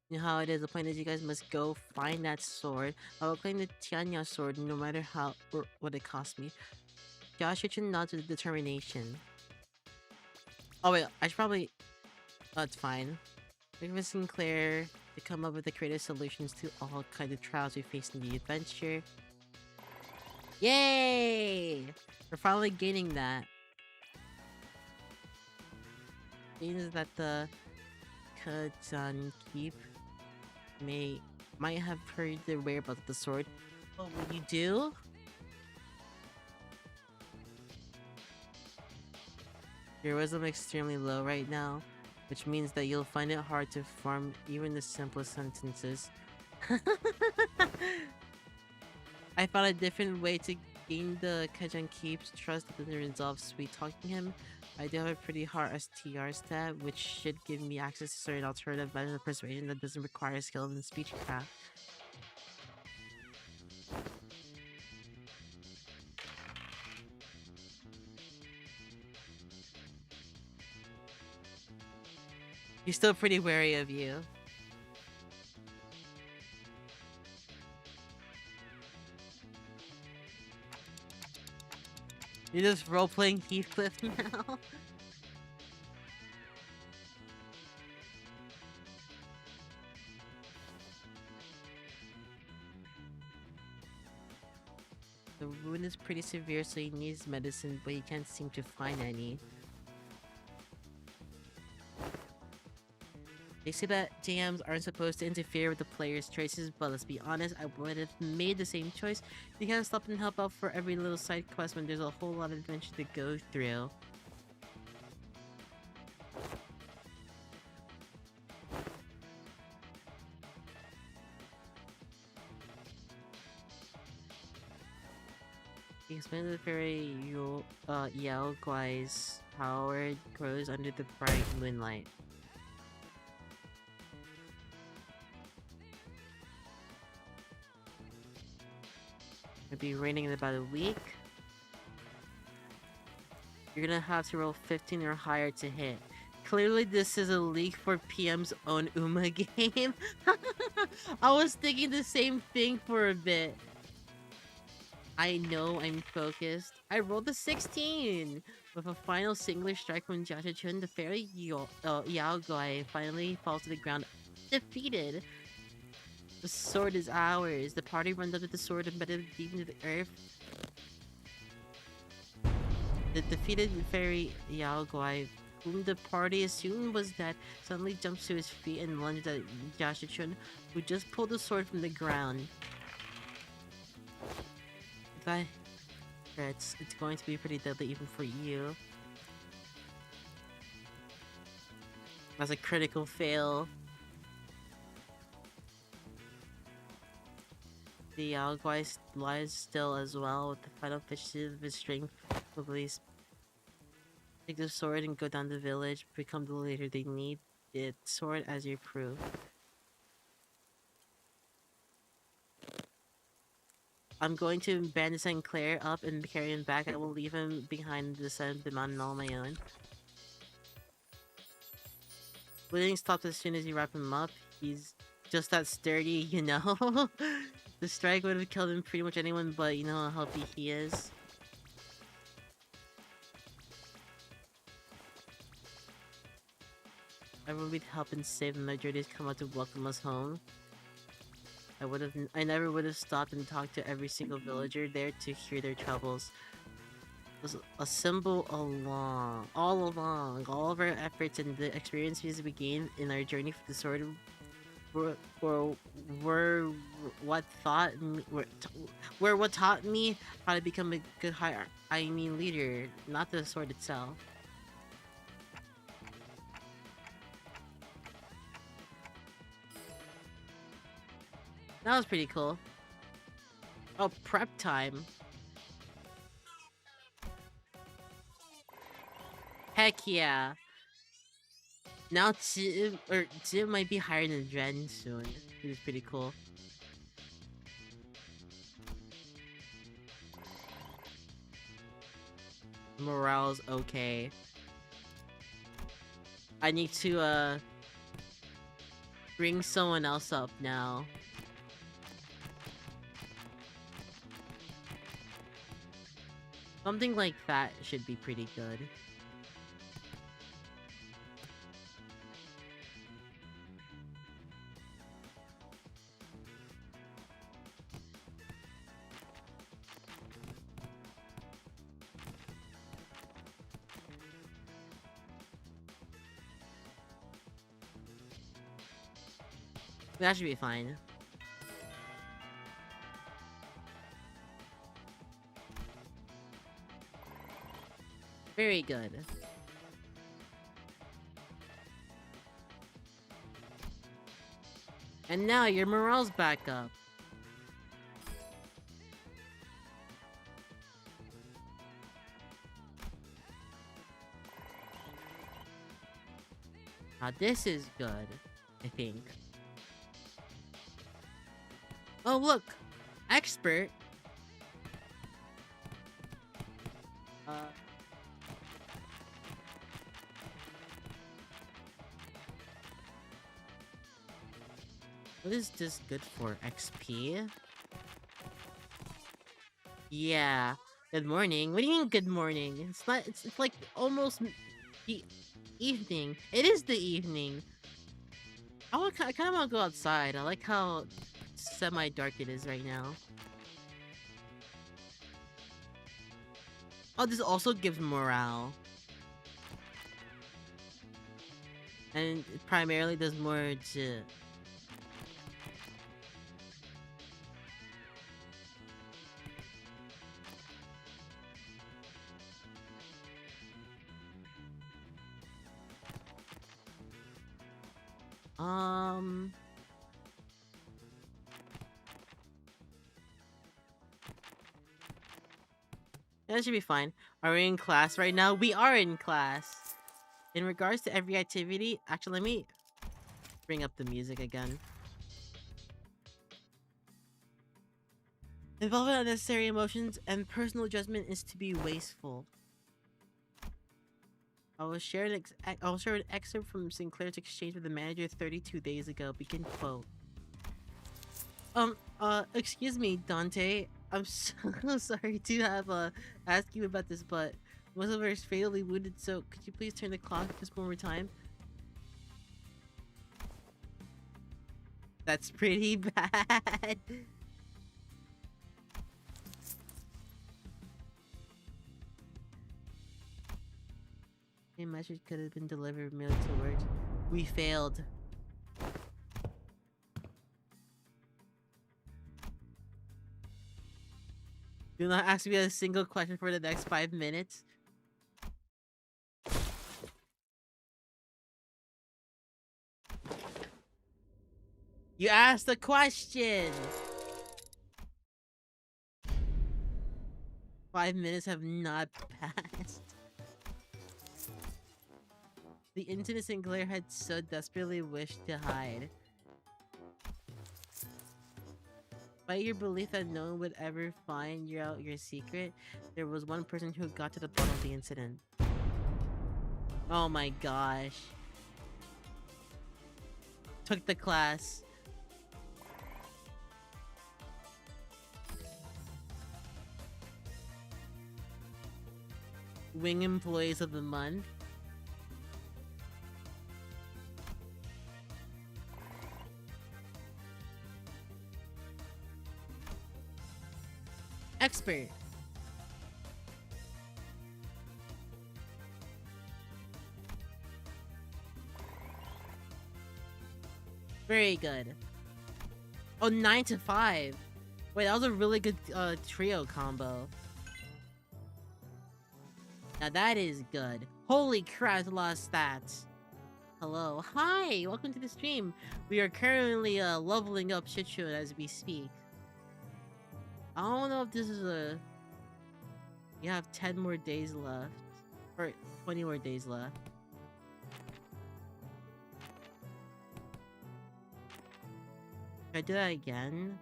[SPEAKER 1] You know how it is, the point is you guys must go find that sword. I will claim the Tianya sword no matter how or what it costs me. Joshua nods with determination. Oh wait, I should probably... Oh, it's fine. Working with Sinclair to come up with the creative solutions to all kinds of trials we face in the adventure. Yay! We're finally gaining that. Means that the Kazan Keep might have heard the whereabouts of the sword. Oh, will you do? Your wisdom extremely low right now, which means that you'll find it hard to form even the simplest sentences. I found a different way to gain the Kajan Keep's trust that doesn't involve sweet talking him. I do have a pretty hard STR stat, which should give me access to certain alternative methods of persuasion that doesn't require skill in speechcraft. He's still pretty wary of you. You're just role-playing Heathcliff now. The wound is pretty severe, so he needs medicine, but he can't seem to find any. They say that JMs aren't supposed to interfere with the player's choices, but let's be honest, I would have made the same choice. You can't stop and help out for every little side quest when there's a whole lot of adventure to go through. He explained the fairy Yao Guai's power grows under the bright moonlight. It'll be raining in about a week. You're gonna have to roll 15 or higher to hit. Clearly this is a leak for PM's own Uma game. I was thinking the same thing for a bit. I know I'm focused. I rolled a 16! With a final singular strike from Jashachun, the fairy Yao Guai finally falls to the ground, defeated. The sword is ours. The party runs up with the sword embedded deep into the earth. The defeated fairy Yao Guai, whom the party assumed was dead, suddenly jumps to his feet and lunges at Jashachun, who just pulled the sword from the ground. It's going to be pretty deadly even for you. That's a critical fail. The Alguai lies still as well, with the final fishes of his strength released. Take the sword and go down the village, become the leader they need. The sword as your proof. I'm going to band Sinclair up and carry him back. I will leave him behind the side of the mountain all on my own. Bleeding stops as soon as you wrap him up. He's just that sturdy, you know? The strike would have killed him pretty much anyone, but you know how healthy he is. Everyone would help and save him. My journeys come out to welcome us home. I never would have stopped and talked to every single villager there to hear their troubles. It was a symbol all along. All of our efforts and the experiences we gained in our journey for the sword were what taught me how to become a good leader, not the sword itself. That was pretty cool. Oh, prep time. Heck yeah. Now Jim might be higher than Dren soon. Which is pretty cool. Morale's okay. I need to bring someone else up now. Something like that should be pretty good. That should be fine. Very good. And now your morale's back up. Now this is good, I think. Oh look! Expert! What is this good for? XP? Yeah. Good morning. What do you mean good morning? It's not. It's like almost the evening. It is the evening. I kind of want to go outside. I like how semi-dark it is right now. Oh, this also gives morale. And it primarily does more to... That should be fine. Are we in class right now? We are in class. In regards to every activity... Actually, let me bring up the music again. Involving unnecessary emotions and personal judgment is to be wasteful. I will share an excerpt from Sinclair's exchange with the manager 32 days ago. Begin quote. Excuse me, Dante. I'm so sorry to have ask you about this, but most of us fatally wounded, so could you please turn the clock just one more time? That's pretty bad. A message could have been delivered merely to words. We failed. Do not ask me a single question for the next 5 minutes. You asked a question! 5 minutes have not passed. The incident Sinclair had so desperately wished to hide. Despite your belief that no one would ever find out your secret, there was one person who got to the bottom of the incident. Oh my gosh. Took the class. Wing Employees of the Month. Expert. Very good. Oh, 9 to 5. Wait, that was a really good trio combo. Now that is good. Holy crap, that's a lot of stats. Hello. Hi, welcome to the stream. We are currently leveling up Shitshow as we speak. I don't know if this is a... You have 10 more days left. Or 20 more days left. Can I do that again?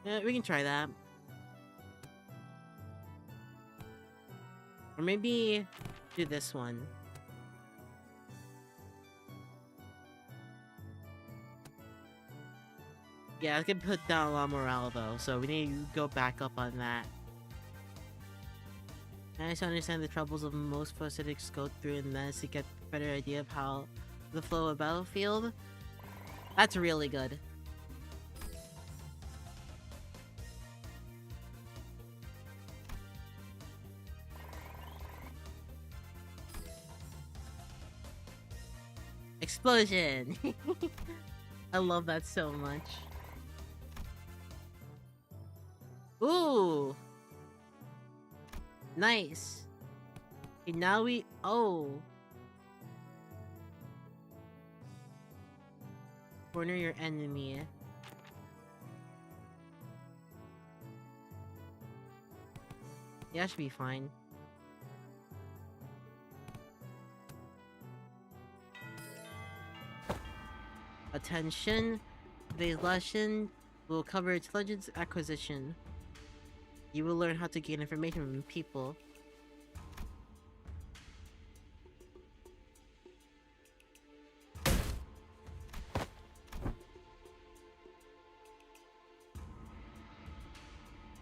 [SPEAKER 1] Yeah, we can try that. Or maybe do this one. Yeah, I can put down a lot of morale though, so we need to go back up on that. I just understand the troubles of most prosthetics go through and then to get a better idea of how the flow of Battlefield. That's really good. Explosion! I love that so much. Ooh! Nice. Okay, now we... Oh! Corner your enemy. Yeah, that should be fine. Attention! Today's lesson will cover intelligence acquisition. You will learn how to gain information from people.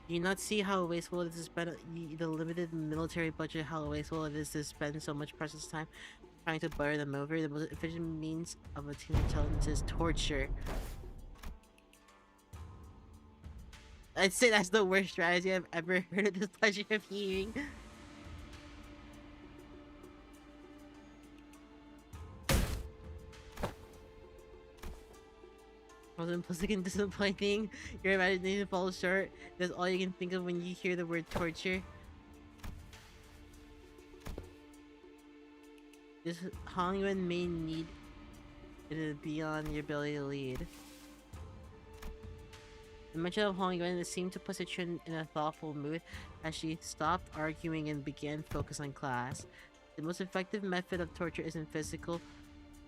[SPEAKER 1] Do you not see how wasteful it is to spend the limited military budget, how wasteful it is to spend so much precious time trying to butter them over? The most efficient means of attaining intelligence is torture. I'd say that's the worst strategy I've ever heard of this pleasure of hearing. Most simplistic and disappointing. Your imagination falls short. That's all you can think of when you hear the word torture. This Hongyuan may need it is beyond your ability to lead. The mention of Hongyuan seemed to put Citron in a thoughtful mood as she stopped arguing and began focus on class. The most effective method of torture isn't physical,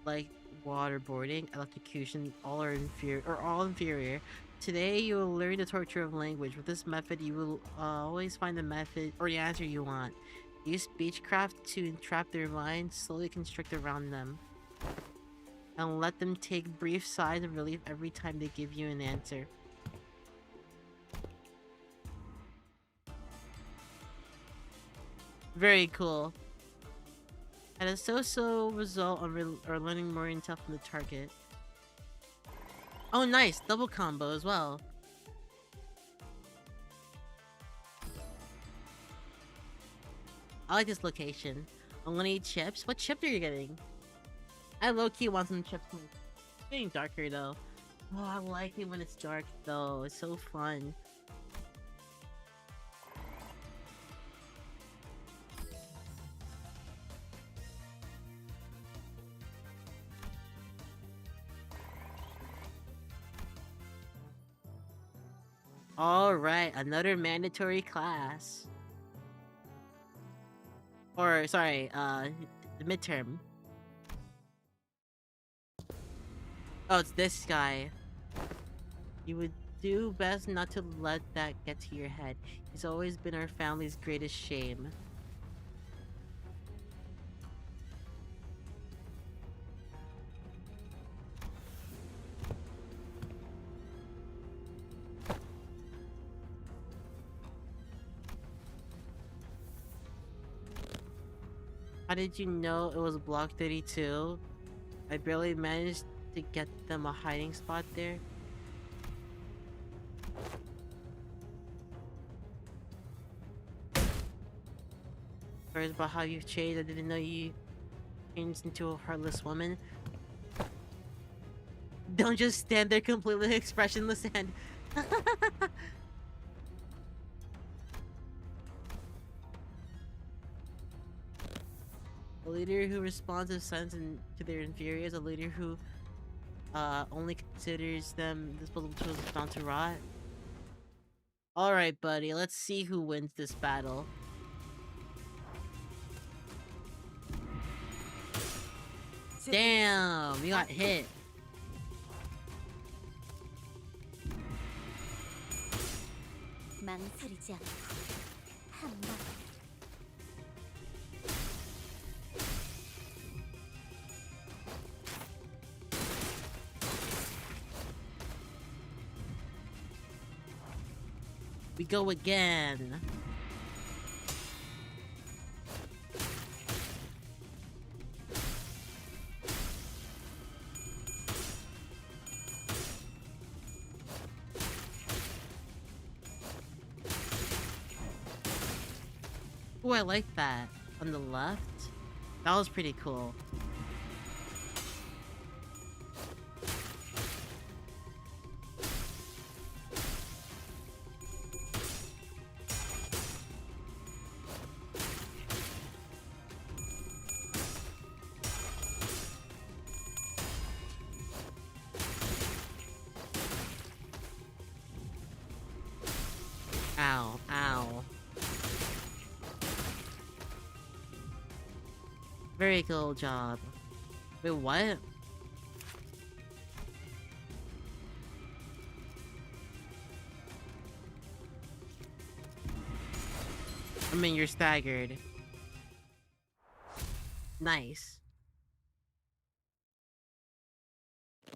[SPEAKER 1] like waterboarding, electrocution, all inferior. Today you will learn the torture of language. With this method, you will always find the method or the answer you want. Use speechcraft to entrap their minds, slowly constrict around them, and let them take brief sighs of relief every time they give you an answer. Very cool. And a so-so result on learning more intel from the target. Oh, nice! Double combo as well. I like this location. I want to eat chips. What chip are you getting? I low-key want some chips. It's getting darker though. Oh, I like it when it's dark though. It's so fun. Alright, another mandatory class. Or, sorry, the midterm. Oh, it's this guy. You would do best not to let that get to your head. He's always been our family's greatest shame. How did you know it was block 32? I barely managed to get them a hiding spot there. Stories about how you've changed. I didn't know you changed into a heartless woman. Don't just stand there completely expressionless and... A leader who responds with silence to their inferiors. A leader who only considers them disposable tools bound to rot. Alright, buddy. Let's see who wins this battle. Damn! You got hit.
[SPEAKER 3] 망설이지 않고 한 방.
[SPEAKER 1] We go again. Oh, I like that. On the left? That was pretty cool. Ow, ow. Very cool job. Wait, what? I mean, you're staggered. Nice.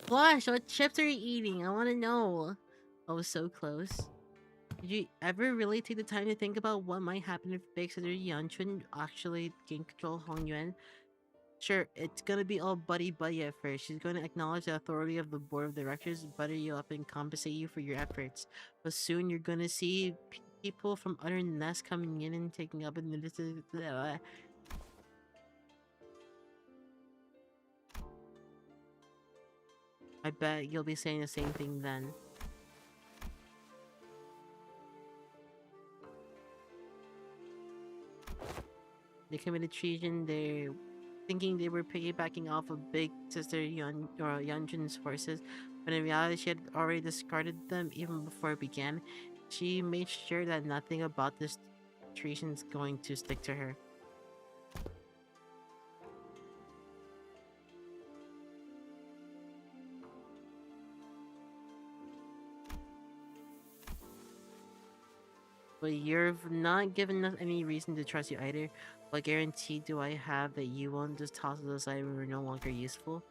[SPEAKER 1] Flush, what chips are you eating? I want to know. I was so close. Did you ever really take the time to think about what might happen if Big Sister Yanchun actually gain control of Hong Yuan? Sure, it's gonna be all buddy-buddy at first. She's gonna acknowledge the authority of the board of directors, butter you up, and compensate you for your efforts. But soon you're gonna see people from other nests coming in and taking up initiative. I bet you'll be saying the same thing then. They committed treason. They're thinking they were piggybacking off of Big Sister Yunjin's forces, but in reality, she had already discarded them even before it began. She made sure that nothing about this treason is going to stick to her. But you've not given us any reason to trust you either. What guarantee do I have that you won't just toss us aside when we're no longer useful?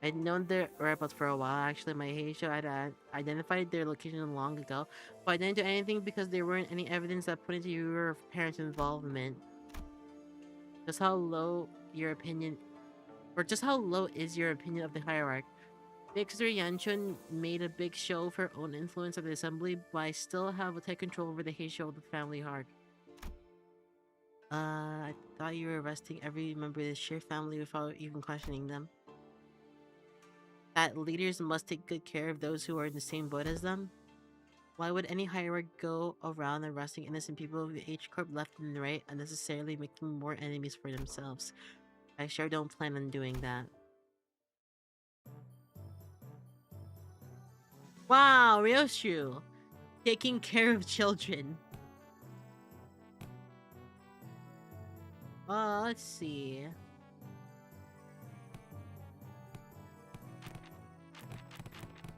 [SPEAKER 1] I'd known their whereabouts for a while. Actually, my Heisho had identified their location long ago, but I didn't do anything because there weren't any evidence that pointed to your parents' involvement. Just how low your opinion, or just how low is your opinion of the hierarchy? Big Sister Yanchun made a big show of her own influence at the assembly, but I still have a tight control over the Heisho of the family heart. I thought you were arresting every member of the sheer family without even questioning them. That leaders must take good care of those who are in the same boat as them? Why would any hierarch go around arresting innocent people with H Corp left and right, unnecessarily making more enemies for themselves? I sure don't plan on doing that. Wow, Ryoshu! Taking care of children. Let's see.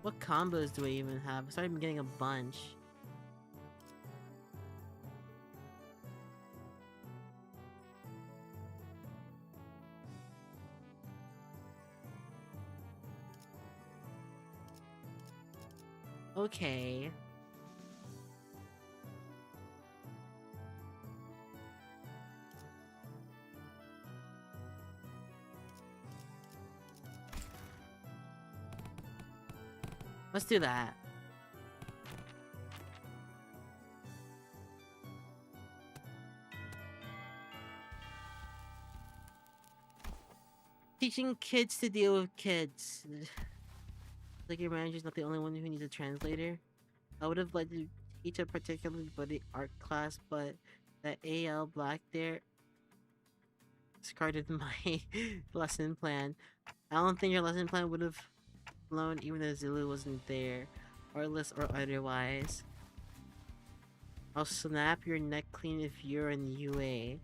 [SPEAKER 1] What combos do I even have? I started getting a bunch. Okay. Let's do that. Teaching kids to deal with kids. Like your manager's not the only one who needs a translator. I would have liked to teach a particularly buddy art class, but that AL Black there discarded my lesson plan. I don't think your lesson plan would have flown even if Zulu wasn't there, artless or otherwise. I'll snap your neck clean if you're in UA.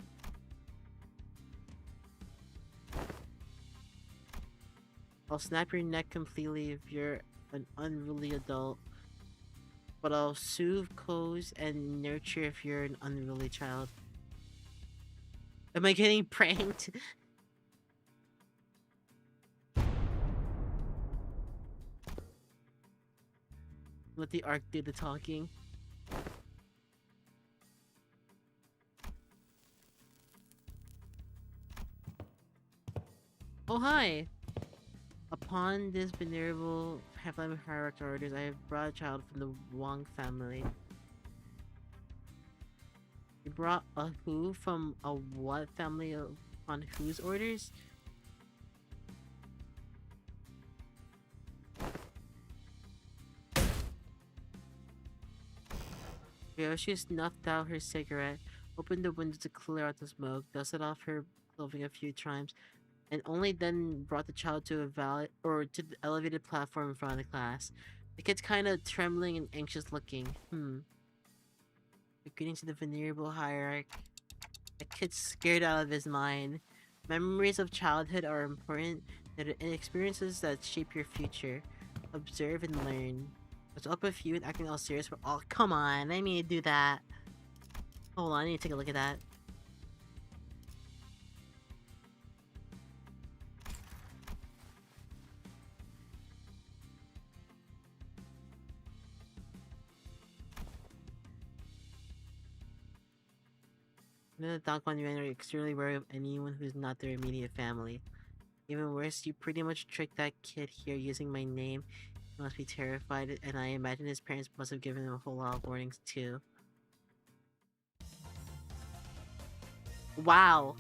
[SPEAKER 1] I'll snap your neck completely if you're an unruly adult. But I'll soothe, coax, and nurture if you're an unruly child. Am I getting pranked? Let the arc do the talking. Oh, hi! Upon this venerable Half-Life hierarchy orders, I have brought a child from the Wang family. You brought a who from a what family on whose orders? Ryoshi snuffed out her cigarette, opened the window to clear out the smoke, dusted off her clothing a few times, and only then brought the child to to the elevated platform in front of the class. The kid's kind of trembling and anxious looking. Greeting to the venerable hierarch. The kid's scared out of his mind. Memories of childhood are important. They're experiences that shape your future. Observe and learn. What's up with you and acting all serious? Oh, come on. I need to do that. Hold on, I need to take a look at that. The Dankon Yuan are extremely wary of anyone who's not their immediate family. Even worse, you pretty much tricked that kid here using my name. He must be terrified, and I imagine his parents must have given him a whole lot of warnings too. Wow.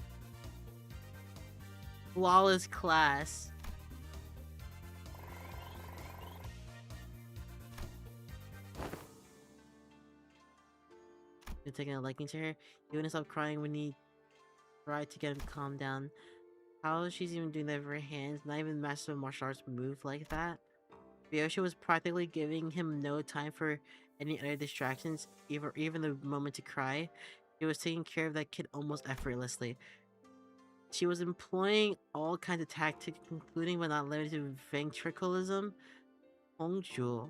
[SPEAKER 1] Flawless class. You're taking a liking to her? You wouldn't stop crying when he tried to get him to calm down. How is she's even doing that with her hands? Not even master of martial arts move like that? Ryoshi was practically giving him no time for any other distractions, even the moment to cry. He was taking care of that kid almost effortlessly. She was employing all kinds of tactics, including but not limited to ventriloquism, hongju,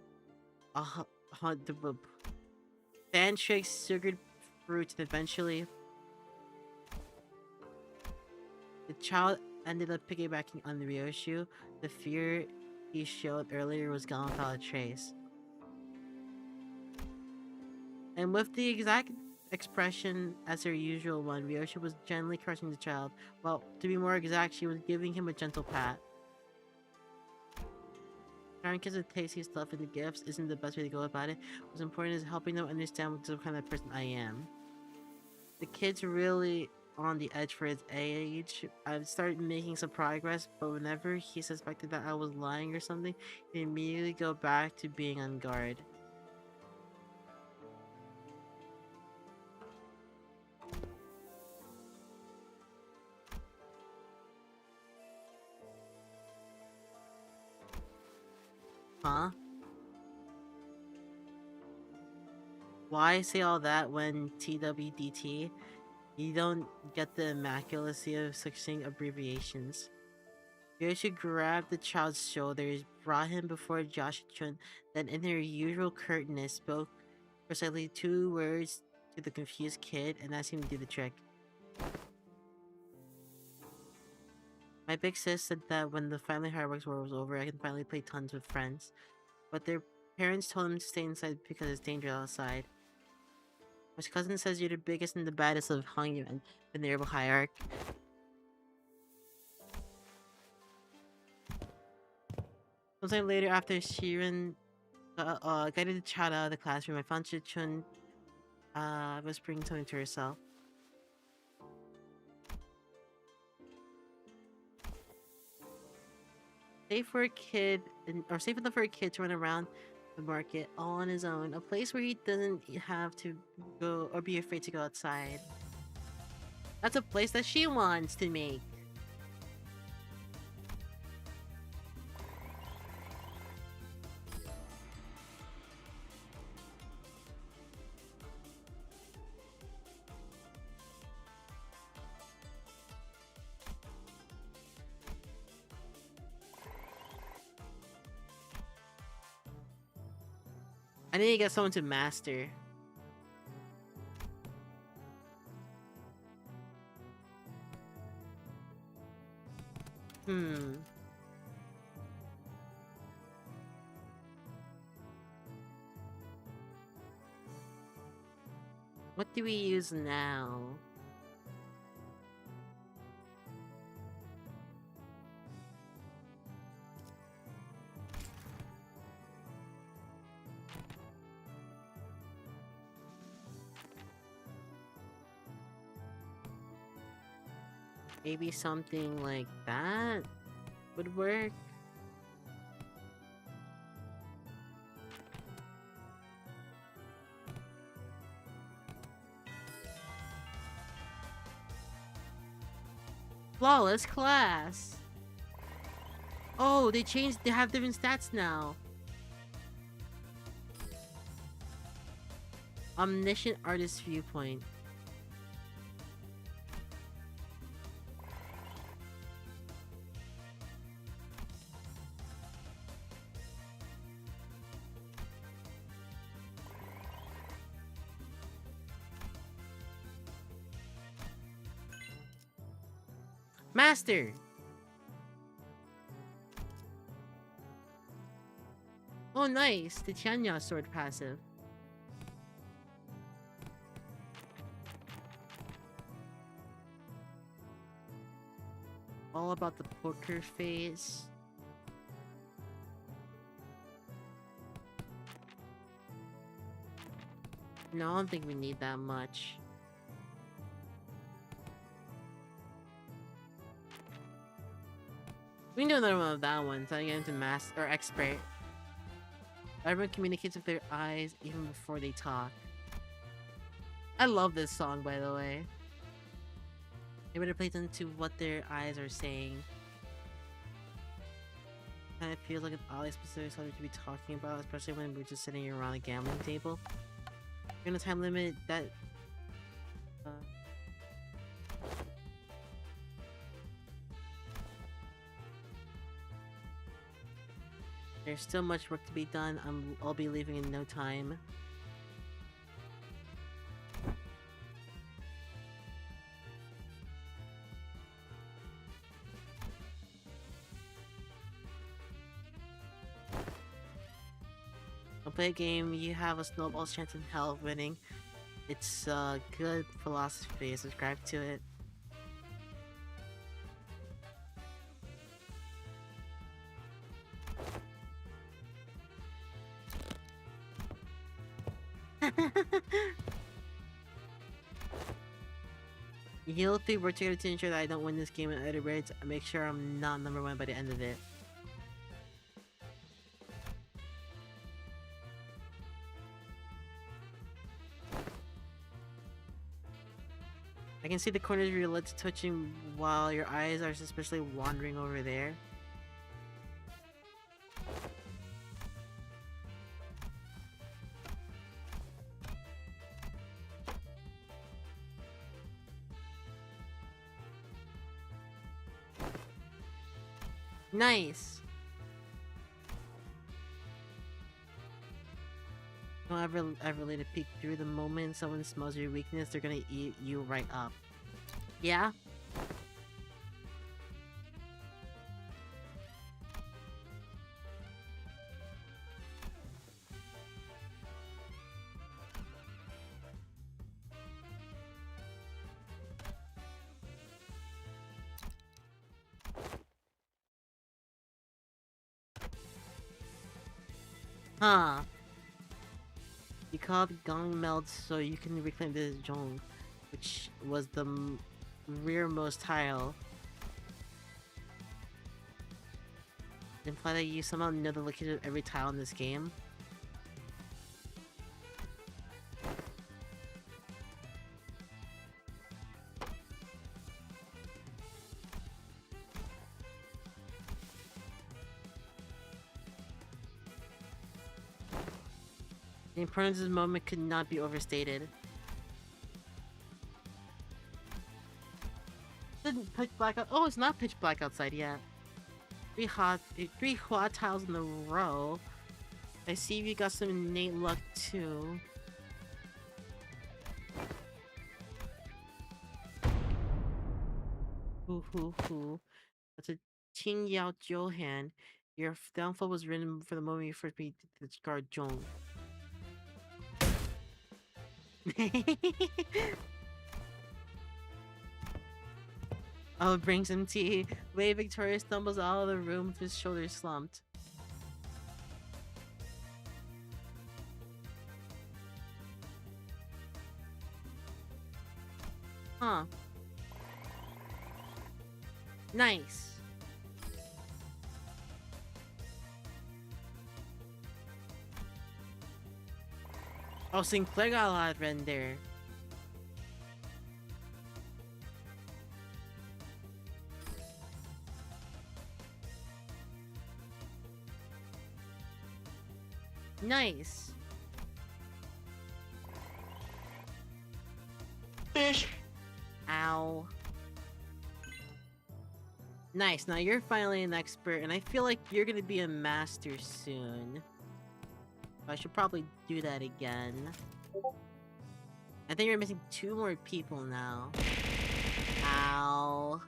[SPEAKER 1] fan tricks, sugared fruits, and eventually the child ended up piggybacking on Ryoshu. The fear he showed earlier was gone without a trace. And with the exact expression as her usual one, Ryoshu was gently caressing the child. Well, to be more exact, she was giving him a gentle pat. Trying kids with tasty stuff and the gifts isn't the best way to go about it. What's important is helping them understand what kind of person I am. The kid's really on the edge for his age. I've started making some progress, but whenever he suspected that I was lying or something, he'd immediately go back to being on guard. Huh? Why say all that when TWDT? You don't get the immaculacy of such thing abbreviations. Yoshi grabbed the child's shoulders, brought him before Josh Chun, then in her usual curtness spoke precisely 2 words to the confused kid and asked him to do the trick. My big sis said that when the family fireworks war was over, I can finally play tons with friends. But their parents told them to stay inside because it's dangerous outside. My cousin says you're the biggest and the baddest of Hong Yuan, the venerable hierarch. Sometime later, after Shirin guided the child out of the classroom, I found Chichun whispering something to herself. Safe enough for a kid to run around the market all on his own. A place where he doesn't have to go or be afraid to go outside. That's a place that she wants to make. I need to get someone to master. What do we use now? Maybe something like that would work. Flawless class. Oh, they changed. They have different stats now. Omniscient artist viewpoint. Master. Oh, nice. The Tianya sword passive. All about the poker face. No, I don't think we need that much. We can do another one of that one, so I get into master or expert. Everyone communicates with their eyes even before they talk. I love this song, by the way. Everybody plays into what their eyes are saying. Kind of feels like an oddly specific subject to be talking about, especially when we're just sitting around a gambling table. We're gonna time limit that. There's still much work to be done. I'll be leaving in no time. I'll play a game, you have a snowball's chance in hell of winning. It's a good philosophy, subscribe to it. Heal 3 work together to ensure that I don't win this game in other words. Make sure I'm not number 1 by the end of it. I can see the corners of your lids twitching while your eyes are suspiciously wandering over there. Nice! Don't ever let it peek through. The moment someone smells your weakness, they're gonna eat you right up. Yeah? Huh. You called Gong Meld so you can reclaim the Zhong, which was the rearmost tile. Imply that you somehow know the location of every tile in this game. The importance of this moment could not be overstated. Didn't pitch black out. Oh, it's not pitch black outside yet. Three hot tiles in a row. I see you got some innate luck too. Hoo. That's a Qing Yao Johan. Your downfall was written for the moment you first beat the card Zhong. Oh, it brings him tea. Wei Victoria stumbles out of the room with his shoulders slumped. Huh. Nice. Oh, Sinclair got a lot of red in there. Nice.
[SPEAKER 6] Fish.
[SPEAKER 1] Ow. Nice, now you're finally an expert, and I feel like you're gonna be a master soon. I should probably do that again. I think you're missing 2 more people now. Ow.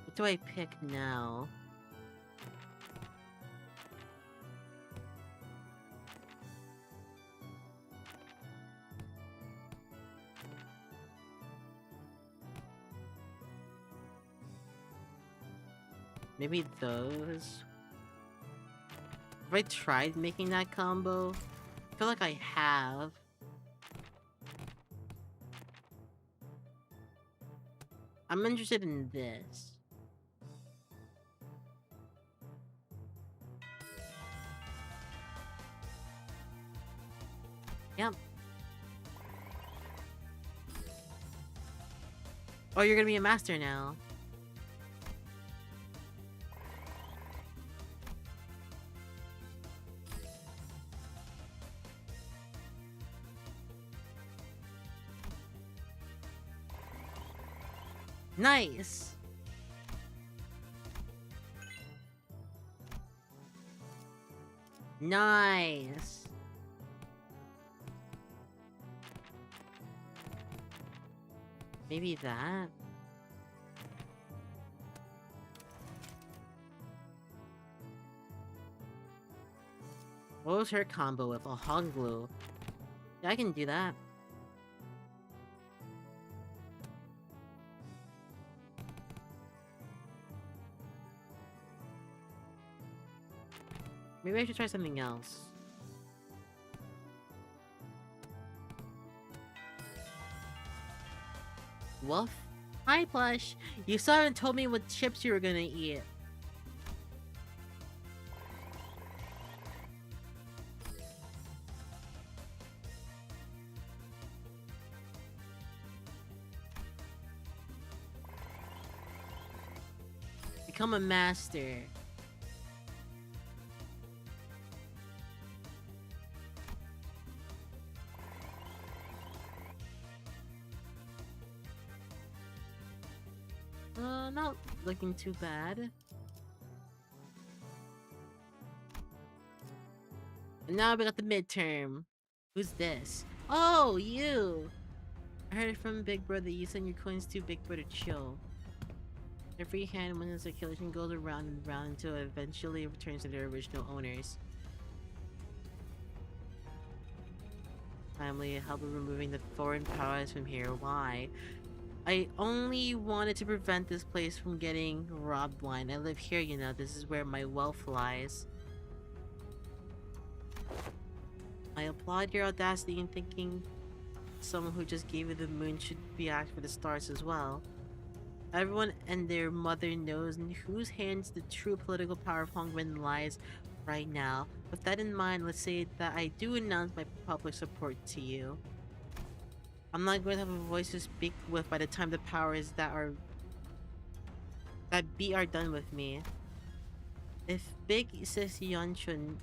[SPEAKER 1] What do I pick now? Maybe those? Have I tried making that combo? I feel like I have. I'm interested in this. Yep. Oh, you're gonna be a master now. Nice. Nice. Maybe that. What was her combo with a hog glue? Yeah, I can do that. Maybe I should try something else. Wolf? Hi, Plush! You still haven't told me what chips you were gonna eat. Become a master. Not looking too bad. And now we got the midterm. Who's this? Oh, you! I heard it from Big Brother. You send your coins to Big Brother Chill. Every hand when the circulation goes around and round until it eventually returns to their original owners. Family, help with removing the foreign powers from here. Why? I only wanted to prevent this place from getting robbed blind. I live here, you know. This is where my wealth lies. I applaud your audacity in thinking someone who just gave you the moon should be asked for the stars as well. Everyone and their mother knows in whose hands the true political power of Hongren lies right now. With that in mind, let's say that I do announce my public support to you. I'm not going to have a voice to speak with by the time the powers that be are done with me. If Big Sis Yeonchun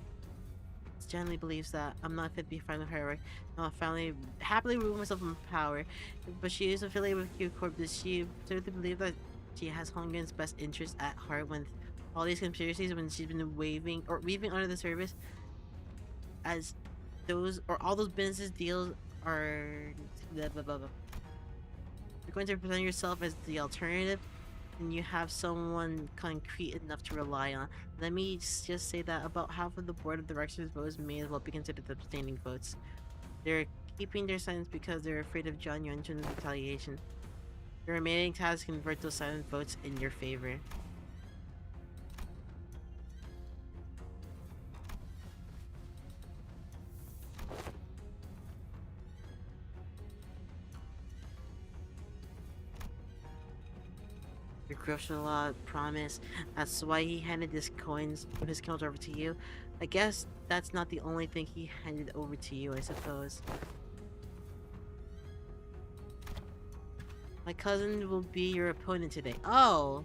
[SPEAKER 1] generally believes that I'm not fit to be a friend of her, I'll finally happily remove myself from power. But she is affiliated with Q Corp. Does she certainly believe that she has Hongren's best interest at heart when all these conspiracies, when she's been weaving under the surface as those or all those business deals are blah, blah, blah, blah. You're going to present yourself as the alternative and you have someone concrete enough to rely on. Let me just say that about half of the board of directors votes may as well be considered abstaining votes. They're keeping their silence because they're afraid of John Yeonchun's retaliation. The remaining tasks convert those silent votes in your favor. grudged a lot, promise. That's why he handed his coins over to you. I guess that's not the only thing he handed over to you, I suppose. My cousin will be your opponent today. Oh!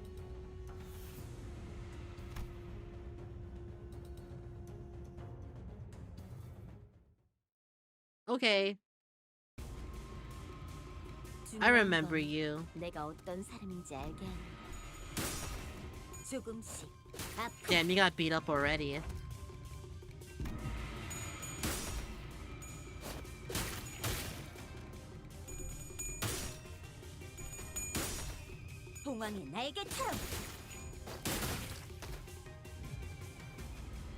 [SPEAKER 1] Okay. I remember you.
[SPEAKER 3] 내가 어떤 사람인지 알게 하는 조금씩 앞으로.
[SPEAKER 1] Damn, you got beat up already.
[SPEAKER 3] 봉황의 날개처럼.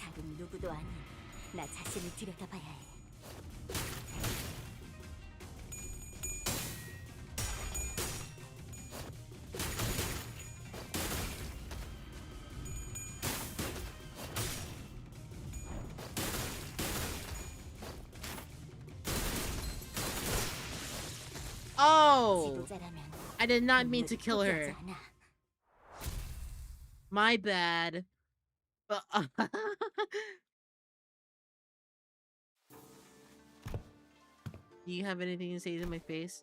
[SPEAKER 3] 다른 누구도 아닌 나 자신을 들여다봐야 해.
[SPEAKER 1] Oh!
[SPEAKER 3] 지도자라면
[SPEAKER 1] I did not mean to
[SPEAKER 3] 눈물을
[SPEAKER 1] kill her.
[SPEAKER 3] 포기하지 않아.
[SPEAKER 1] My bad. Do you have anything to say to my face?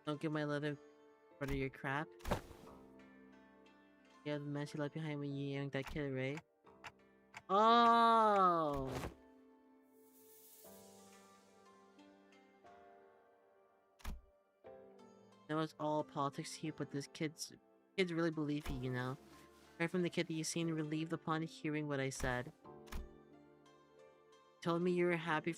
[SPEAKER 1] Don't give my little brother your crap. Yeah, the man she left behind when you yanked that kid, right? Oh! That was all politics to you, but this kids really believe you, you know. Heard from the kid that you seemed relieved upon hearing what I said. Told me you were happy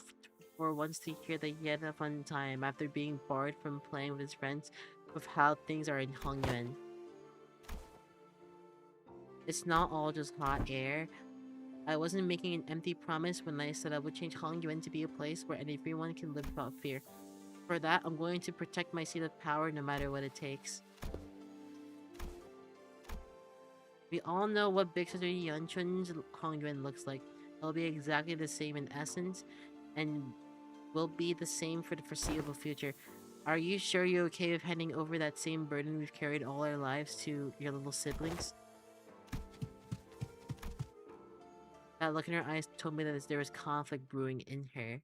[SPEAKER 1] for once to hear that he had a fun time after being barred from playing with his friends with how things are in Hongyuan. It's not all just hot air. I wasn't making an empty promise when I said I would change Hongyuan to be a place where everyone can live without fear. For that, I'm going to protect my seat of power no matter what it takes. We all know what Big Sister Yeonchun's Hongyuan looks like. It'll be exactly the same in essence, and will be the same for the foreseeable future. Are you sure you're okay with handing over that same burden we've carried all our lives to your little siblings? That look in her eyes told me that there was conflict brewing in her.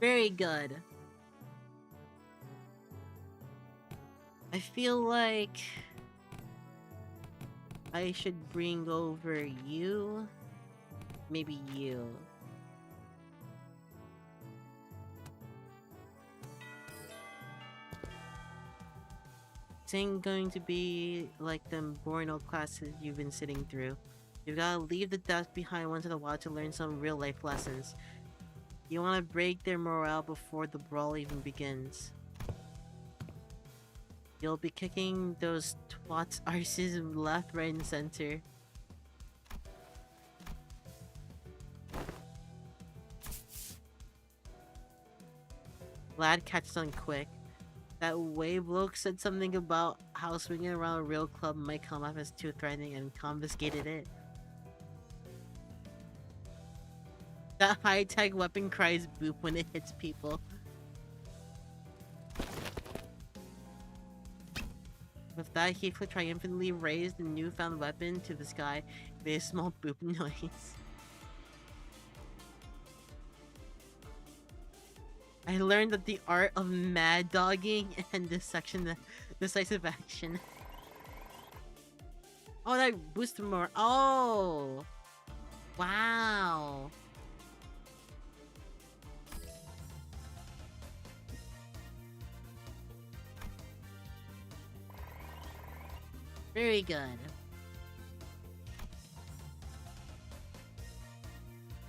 [SPEAKER 1] Very good. I feel like I should bring over you. Maybe you. This ain't going to be like them boring old classes you've been sitting through. You've gotta leave the desk behind once in a while to learn some real life lessons. You wanna break their morale before the brawl even begins. You'll be kicking those twats' arses left, right, and center. Lad catches on quick. That way bloke said something about how swinging around a real club might come off as too threatening and confiscated it. That high-tech weapon cries boop when it hits people. With that, he triumphantly raised the newfound weapon to the sky, made a small boop noise. I learned that the art of mad dogging and decisive action. Oh, that boosted more. Oh! Wow! Very good.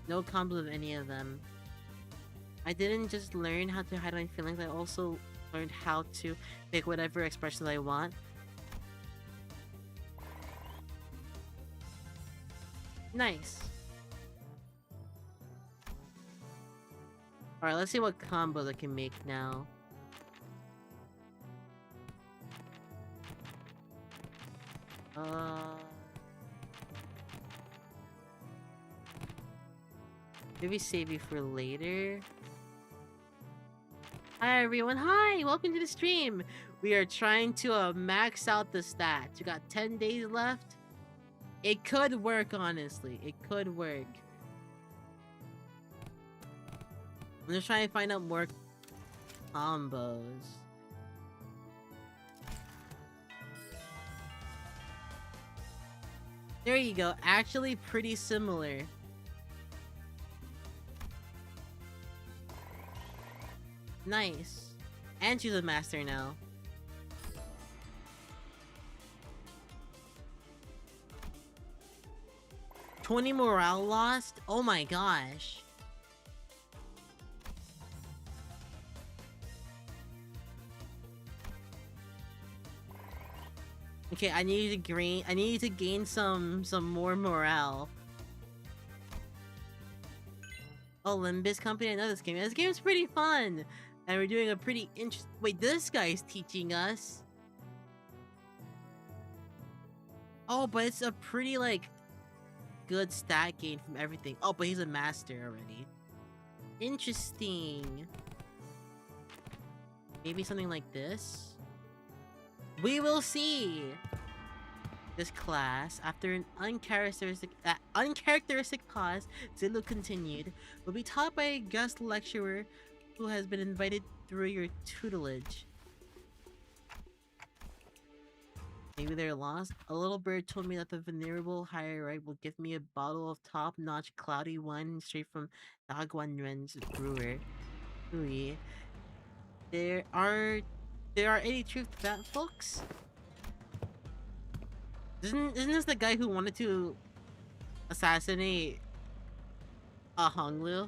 [SPEAKER 1] No combos of any of them. I didn't just learn how to hide my feelings, I also learned how to pick whatever expressions I want. Nice. Alright, let's see what combos I can make now. Maybe save you for later. Hi everyone, hi! Welcome to the stream! We are trying to max out the stats. We got 10 days left. It could work, honestly. It could work. I'm just trying to find out more combos. There you go. Actually pretty similar. Nice. And she's a master now. $20 morale lost? Oh my gosh. Okay, I need to gain some more morale. Oh, Limbus Company, I know this game. This game's pretty fun. And we're doing a pretty interesting... Wait, this guy's teaching us. Oh, but it's a pretty, like, good stat gain from everything. Oh, but he's a master already. Interesting. Maybe something like this? We will see! This class, after an uncharacteristic pause, Zillow continued, will be taught by a guest lecturer who has been invited through your tutelage. Maybe they're lost? A little bird told me that the venerable hierarch will give me a bottle of top-notch cloudy wine straight from Dagwanren's brewer. Ooh, there are any truth to that, folks? Isn't this the guy who wanted to assassinate a Honglu?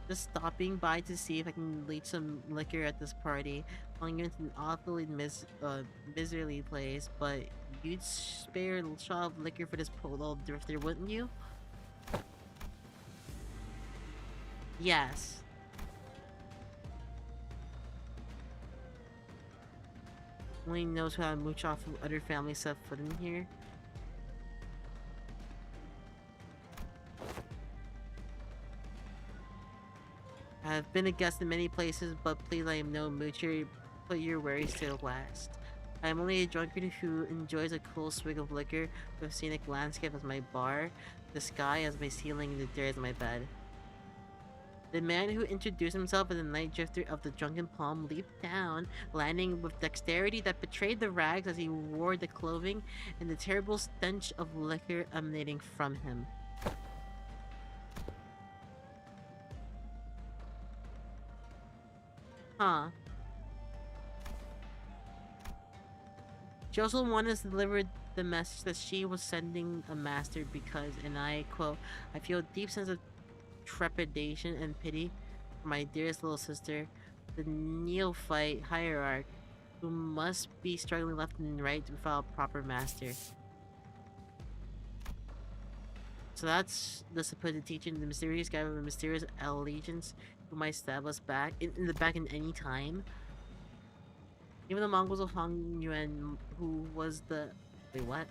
[SPEAKER 1] Just stopping by to see if I can leach some liquor at this party. Honglu's an awfully miserly place, but you'd spare a shot of liquor for this little drifter, wouldn't you? Yes. Only knows how to mooch off of other family set foot in here. I've been a guest in many places, but please, I am no moocher. Put your worries to the last. I am only a drunkard who enjoys a cool swig of liquor with scenic landscape as my bar, the sky as my ceiling, and the dirt as my bed. The man who introduced himself as the night drifter of the drunken palm leaped down, landing with dexterity that betrayed the rags as he wore the clothing and the terrible stench of liquor emanating from him. Huh. She also wanted to deliver the message that she was sending a master because, and I quote, I feel a deep sense of trepidation and pity for my dearest little sister, the neophyte hierarch, who must be struggling left and right without a proper master. So that's the supposed teaching, the mysterious guy with a mysterious allegiance who might stab us back in the back in any time. Even the Mongols of Hong Yuan, who was the... Wait, what?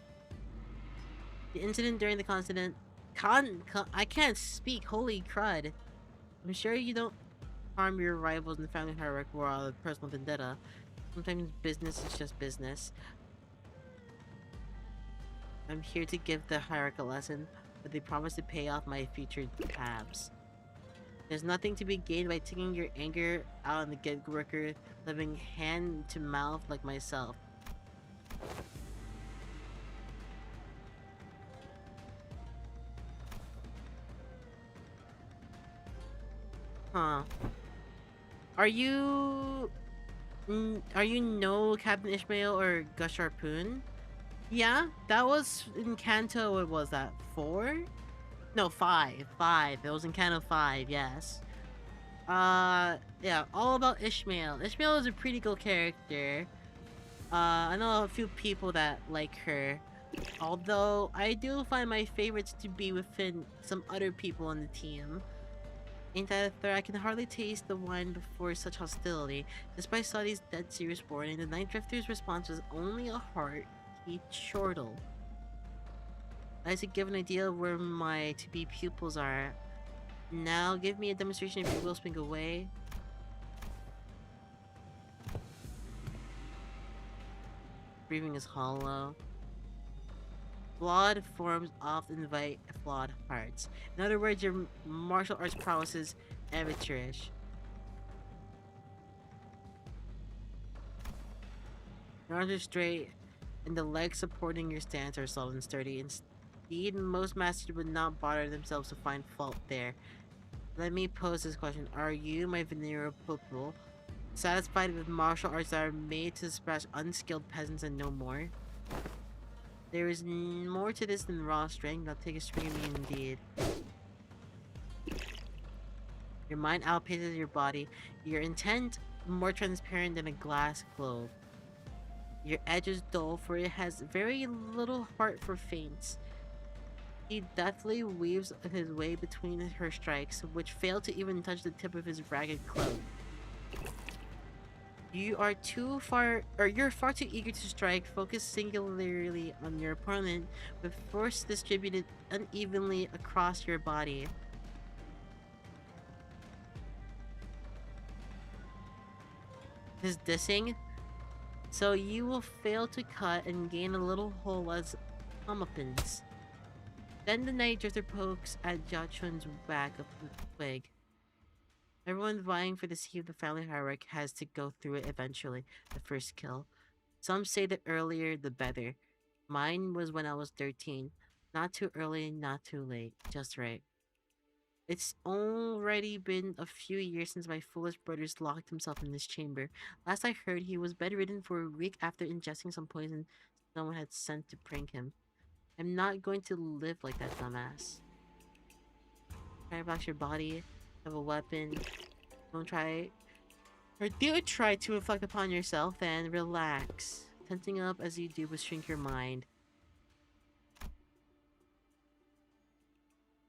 [SPEAKER 1] The incident during the continent... I can't speak, holy crud. I'm sure you don't harm your rivals in the family hierarchy or a personal vendetta. Sometimes business is just business. I'm here to give the hierarchy a lesson, but they promise to pay off my future tabs. There's nothing to be gained by taking your anger out on the gig worker living hand to mouth like myself. Huh. Are you no Captain Ishmael or Gush Harpoon? Yeah, that was in Canto, what was that, 4? No, 5. 5. It was in Canto 5, yes. Yeah, all about Ishmael. Ishmael is a pretty cool character. I know a few people that like her. Although, I do find my favorites to be within some other people on the team. Ain't that a threat? I can hardly taste the wine before such hostility. Despite Saudi's dead serious warning, the Night Drifter's response was only a hearty chortle. I should give an idea of where my to-be pupils are. Now, give me a demonstration if you will, spink away. breathing is hollow. Flawed forms often invite flawed hearts. In other words, your martial arts prowess is amateurish. Your arms are straight, and the legs supporting your stance are solid and sturdy. Indeed, most masters would not bother themselves to find fault there. Let me pose this question. Are you, my venerable pupil, satisfied with martial arts that are made to suppress unskilled peasants and no more? There is more to this than raw strength. Now take a swing at me indeed. Your mind outpaces your body. Your intent more transparent than a glass globe. Your edge is dull, for it has very little heart for feints. He deftly weaves his way between her strikes, which fail to even touch the tip of his ragged cloak. You're far too eager to strike. Focus singularly on your opponent, with force distributed unevenly across your body. His dissing, so you will fail to cut and gain a little hole as comeuppance. Then the Night Drifter pokes at Jachun's back of the twig. Everyone vying for the seat of the family hierarchy has to go through it eventually, the first kill. Some say the earlier the better. Mine was when I was 13. Not too early, not too late. Just right. It's already been a few years since my foolish brothers locked himself in this chamber. Last I heard, he was bedridden for a week after ingesting some poison someone had sent to prank him. I'm not going to live like that dumbass. Try to box your body, have a weapon. Don't try, or do try to reflect upon yourself and relax. Tensing up as you do will shrink your mind.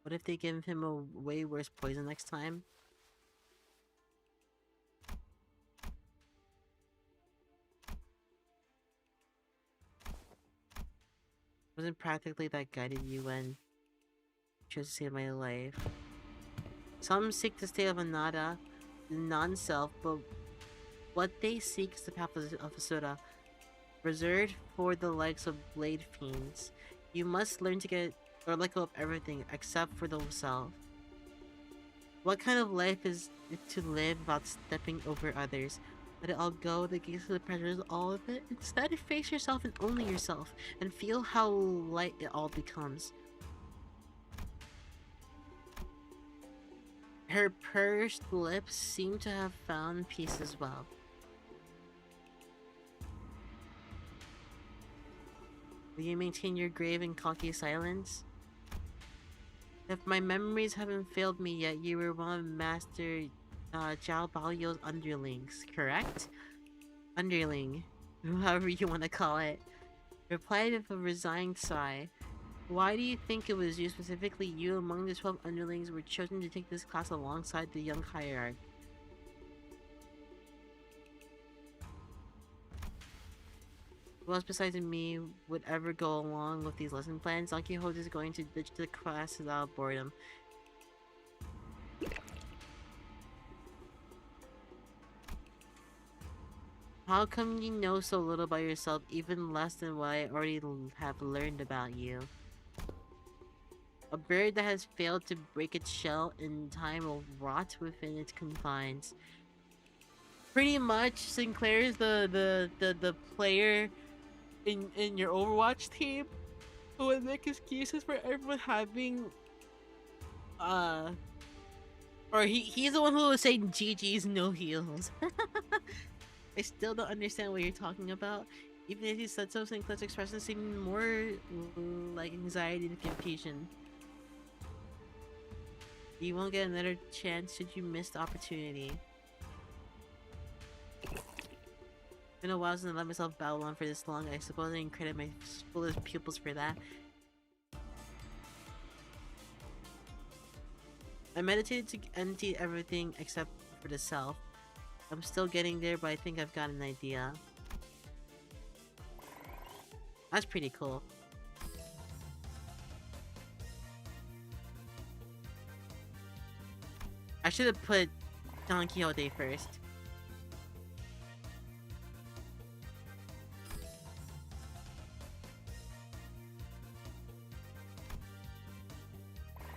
[SPEAKER 1] What if they give him a way worse poison next time? Wasn't practically that guided you when you chose to save my life. Some seek the state of Anada, the non-self, but what they seek is the path of Asura, reserved for the likes of blade fiends. You must learn to get or let go of everything except for the self. What kind of life is it to live without stepping over others? Let it all go, the gaze of the pressures, all of it. Instead, face yourself and only yourself, and feel how light it all becomes. Her pursed lips seem to have found peace as well. Will you maintain your grave and cocky silence? If my memories haven't failed me yet, you were one of Master Zhao Baoyou's underlings, correct? Underling, however you want to call it. Replied with a resigned sigh. Why do you think it was you, specifically you, among the 12 underlings were chosen to take this class alongside the young hierarch? Who else besides me would ever go along with these lesson plans? Don Quixote is going to ditch the class without boredom. How come you know so little about yourself, even less than what I already have learned about you? A bird that has failed to break its shell in time will rot within its confines. Pretty much, Sinclair's the player in your Overwatch team who would make excuses for everyone having or he's the one who was saying GG's no heals. I still don't understand what you're talking about. Even if you said so, Sinclair's expression seemed more like anxiety than confusion. You won't get another chance should you miss the opportunity. It's been a while since I let myself babble on for this long. I suppose I can credit my foolish pupils for that. I meditated to empty everything except for the self. I'm still getting there, but I think I've got an idea. That's pretty cool. I should have put Don Quixote first.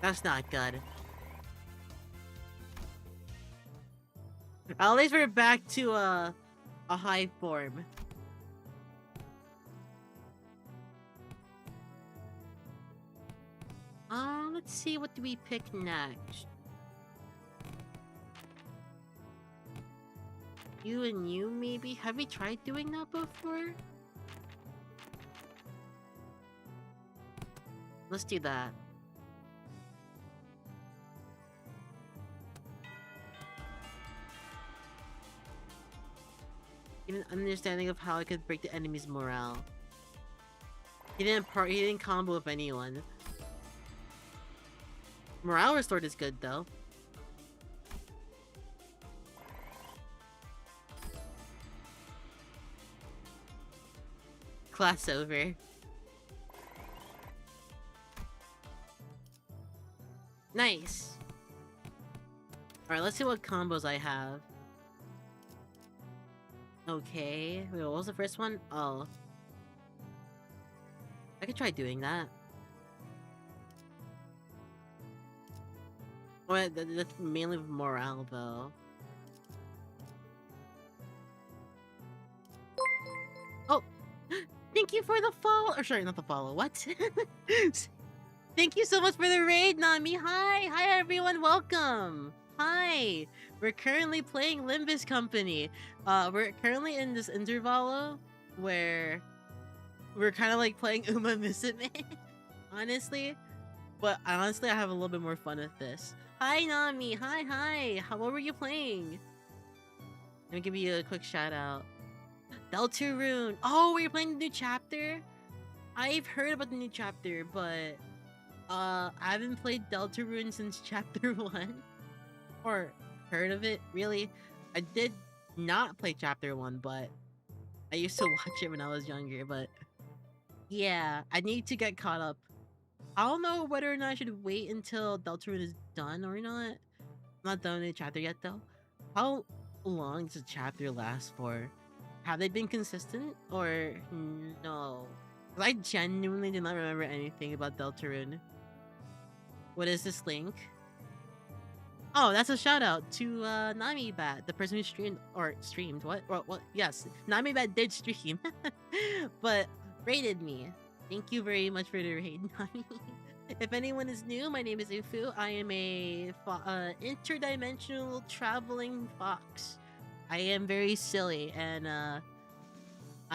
[SPEAKER 1] That's not good. At least we're back to a high form. Let's see, what do we pick next? You and you, maybe? Have we tried doing that before? Let's do that. Get an understanding of how I could break the enemy's morale. He didn't combo with anyone. Morale restored is good though. Class over. Nice. Alright, let's see what combos I have. Okay. Wait, what was the first one? Oh. I could try doing that. Wait, that's mainly morale though. Oh! Thank you for the follow. Or sorry, not the follow. What? Thank you so much for the raid, Nami. Hi! Hi everyone, welcome! Hi! We're currently playing Limbus Company. We're currently in this intervallo where we're kind of like playing Uma Musume, honestly. But honestly, I have a little bit more fun with this. Hi Nami! Hi! What were you playing? Let me give you a quick shout out. Deltarune! Oh, we're playing the new chapter? I've heard about the new chapter, but I haven't played Deltarune since chapter 1. Or heard of it, really. I did not play chapter 1, but I used to watch it when I was younger, but yeah, I need to get caught up. I don't know whether or not I should wait until Deltarune is done or not. I'm not done with the chapter yet though. How long does a chapter last for? Have they been consistent or no? 'Cause I genuinely do not remember anything about Deltarune. What is this link? Oh, that's a shout out to Namibat, the person who streamed. What? Yes, Namibat did stream, but rated me. Thank you very much for the raid, Nami. If anyone is new, my name is Oofu. I am a interdimensional traveling fox. I am very silly, and I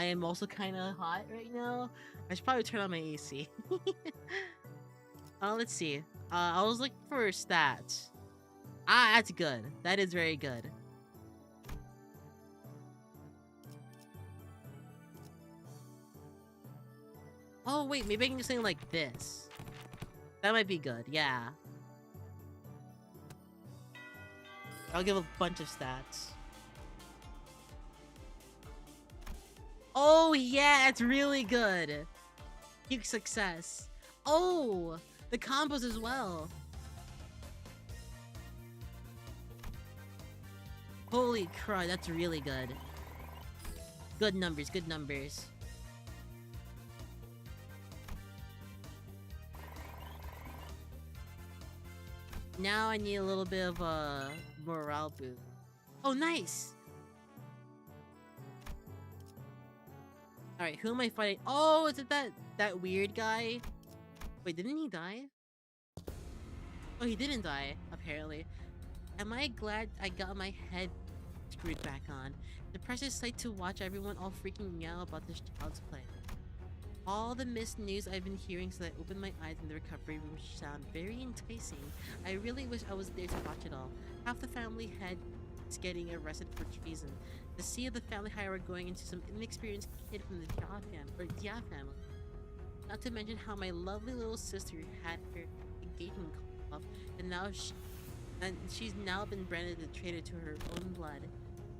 [SPEAKER 1] am also kind of hot right now. I should probably turn on my AC. Let's see. I was looking for stats. Ah, that's good. That is very good. Oh, wait, maybe I can do something like this. That might be good, yeah. I'll give a bunch of stats. Oh, yeah, it's really good. Huge success. Oh, the combos as well. Holy crap, that's really good. Good numbers, good numbers. Now I need a little bit of a morale boost. Oh, nice! Alright, who am I fighting? Oh, is it that weird guy? Wait, didn't he die? Oh, he didn't die, apparently. Am I glad I got my head screwed back on? The precious sight to watch everyone all freaking out about this child's play. All the missed news I've been hearing since I opened my eyes in the recovery room sound very enticing. I really wish I was there to watch it all. Half the family head is getting arrested for treason. The sea of the family hire going into some inexperienced kid from the Dia family. Not to mention how my lovely little sister had her engagement call off, and she's now been branded a traitor to her own blood.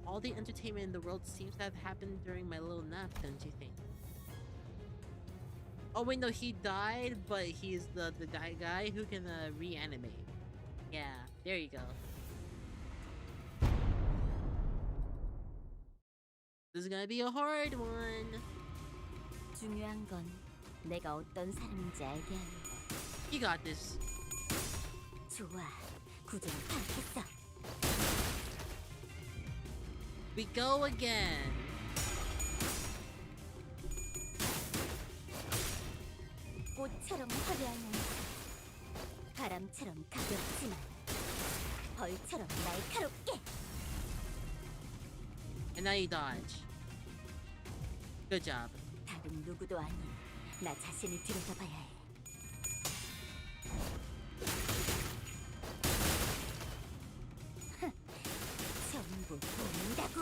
[SPEAKER 1] All the entertainment in the world seems to have happened during my little nap, don't you think? Oh wait, no, he died, but he's the guy who can reanimate. Yeah, there you go. This is gonna be a hard one.
[SPEAKER 3] 중요한 건 내가 어떤 사람인지 알게 하는 거.
[SPEAKER 1] You got this.
[SPEAKER 3] 좋아. 구조는 파악했어.
[SPEAKER 1] We go again.
[SPEAKER 3] 꽃처럼 화려한 양, 바람처럼 가볍지만 벌처럼 날카롭게.
[SPEAKER 1] And now you dodge. Good job.
[SPEAKER 3] 다른 누구도 아닌 나 자신을 들여다봐야 해. 전부 보인다고.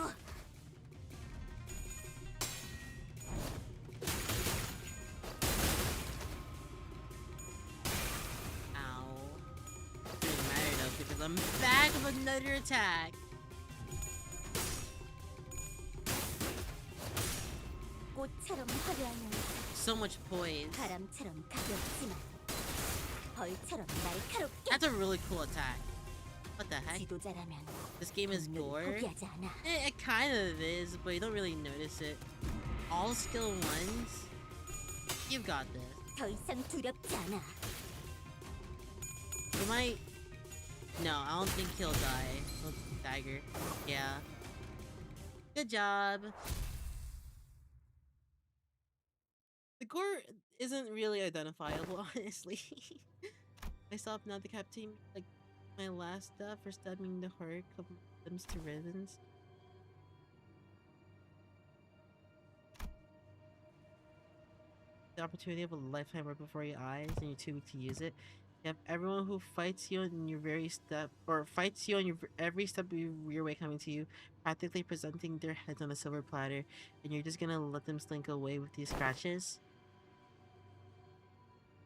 [SPEAKER 1] Ow. Doesn't matter though because I'm back with another attack.
[SPEAKER 3] 꽃처럼 화려한 양,
[SPEAKER 1] So much poise.
[SPEAKER 3] 바람처럼 가볍지만 벌처럼 날카롭게.
[SPEAKER 1] That's a really cool attack. What the heck?
[SPEAKER 3] 지도자라면
[SPEAKER 1] This game is
[SPEAKER 3] 분명히
[SPEAKER 1] gore.
[SPEAKER 3] 포기하지 않아.
[SPEAKER 1] It kind of is, but you don't really notice it. All skill ones. You've got this.
[SPEAKER 3] 더 이상 두렵지 않아.
[SPEAKER 1] You might. No, I don't think he'll die. Dagger. Yeah. Good job. The gore isn't really identifiable, honestly. I stopped now decapitating like my last death for stabbing the heart of limbs to ribbons. The opportunity of a lifetime right before your eyes, and you're too weak to use it. You have everyone who fights you on your very step, or fights you on your every step of your way coming to you, practically presenting their heads on a silver platter, and you're just gonna let them slink away with these scratches.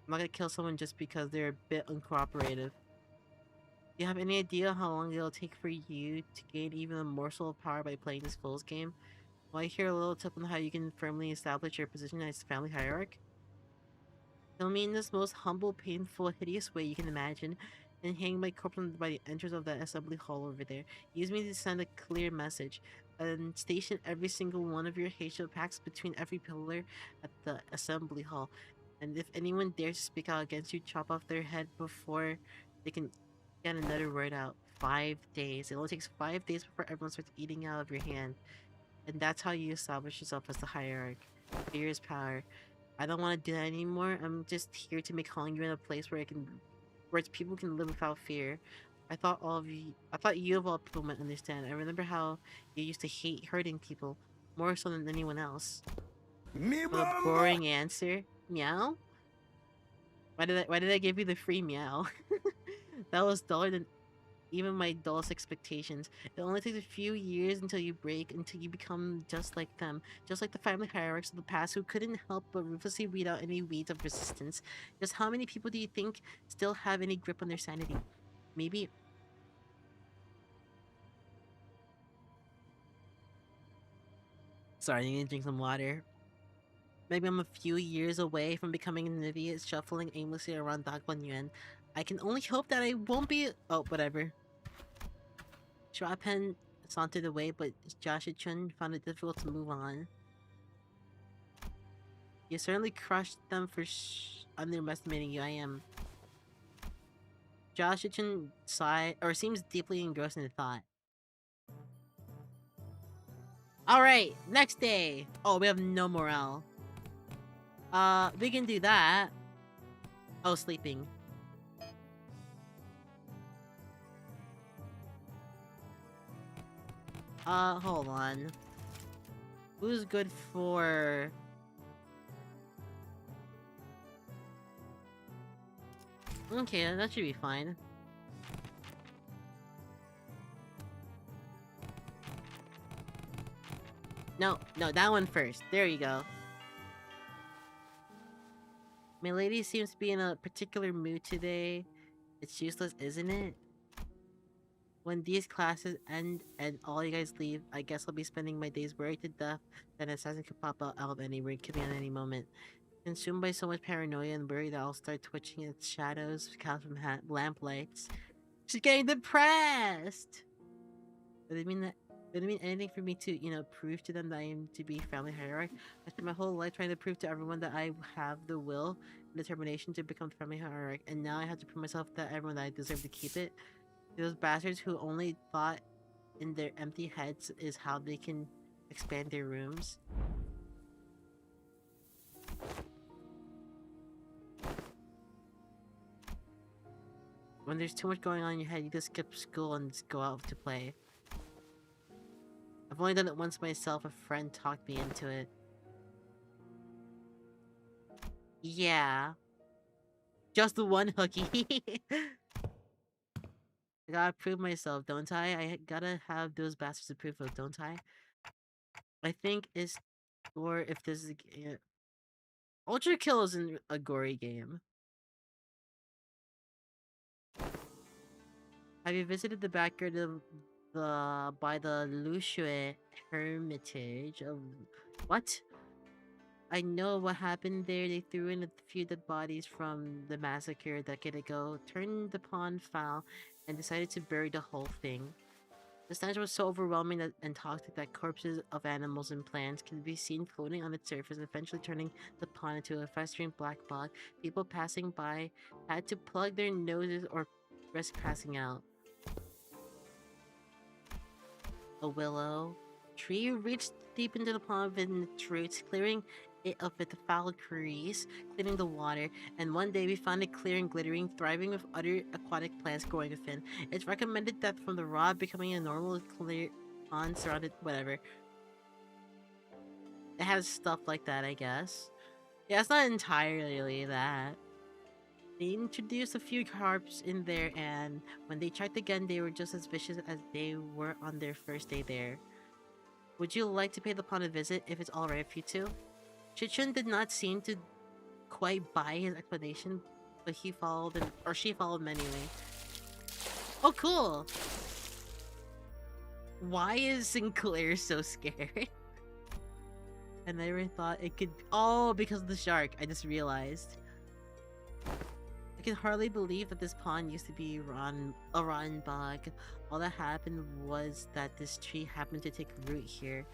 [SPEAKER 1] I'm not gonna kill someone just because they're a bit uncooperative. Do you have any idea how long it'll take for you to gain even a morsel of power by playing this Fool's game? Well, I hear a little tip on how you can firmly establish your position as family hierarch. Kill me in this most humble, painful, hideous way you can imagine, and hang my corpse by the entrance of that assembly hall over there. Use me to send a clear message, and station every single one of your hatchet packs between every pillar at the assembly hall. And if anyone dares to speak out against you, chop off their head before they can get another word out. 5 days. It only takes 5 days before everyone starts eating out of your hand. And that's how you establish yourself as the hierarch. Fear is power. I don't want to do that anymore. I'm just here to make Hongyu in a place where people can live without fear. I thought you of all people might understand. I remember how you used to hate hurting people, more so than anyone else. What a boring answer. Meow? Why did I give you the free meow? That was duller than even my dullest expectations. It only takes a few years until you become just like them. Just like the family hierarchs of the past who couldn't help but ruthlessly weed out any weeds of resistance. Just how many people do you think still have any grip on their sanity? Maybe... Sorry, I need to drink some water. Maybe I'm a few years away from becoming an idiot shuffling aimlessly around Dagban Yuan. I can only hope that I won't be... Oh, whatever. Shuapen sauntered away, but Joshua Chun found it difficult to move on. You certainly crushed them for underestimating you. I am. Joshua Chun sighed, or seems deeply engrossed in thought. Alright, next day! Oh, we have no morale. We can do that. Oh, sleeping. Hold on. Who's good for... Okay, that should be fine. No, that one first. There you go. My lady seems to be in a particular mood today. It's useless, isn't it? When these classes end and all you guys leave, I guess I'll be spending my days worried to death that an assassin could pop out of anywhere, it could be at any moment. Consumed by so much paranoia and worry that I'll start twitching at shadows cast from lamp lights. She's getting depressed! Would it mean anything for me to, prove to them that I am to be family hierarch? I spent my whole life trying to prove to everyone that I have the will, determination to become friendly hierarch, and now I have to prove myself that everyone that I deserve to keep it. Those bastards who only thought in their empty heads is how they can expand their rooms. When there's too much going on in your head, you just skip school and just go out to play. I've only done it once myself, a friend talked me into it. Yeah. Just the one hooky. I gotta prove myself, don't I? I gotta have those bastards approve of, don't I? I think it's... Or if this is... Ultra Kill isn't a gory game. Have you visited the backyard of by the Lushue Hermitage of... What? I know what happened there. They threw in a few dead bodies from the massacre a decade ago, turned the pond foul, and decided to bury the whole thing. The stench was so overwhelming and toxic that corpses of animals and plants could be seen floating on its surface, eventually turning the pond into a festering black bog. People passing by had to plug their noses or risk passing out. A willow tree reached deep into the pond with its roots, clearing it of its foul crease, cleaning the water, and one day we found it clear and glittering, thriving with other aquatic plants growing within. It's recommended that from the raw becoming a normal clear pond surrounded whatever. It has stuff like that, I guess. Yeah, it's not entirely that. They introduced a few carps in there, and when they checked again, they were just as vicious as they were on their first day there. Would you like to pay the pond a visit if it's alright with you two? Chichun did not seem to quite buy his explanation, but he followed him, or she followed him anyway. Oh, cool! Why is Sinclair so scared? I never thought it could... Oh, because of the shark, I just realized. I can hardly believe that this pond used to be a rotten bog. All that happened was that this tree happened to take root here.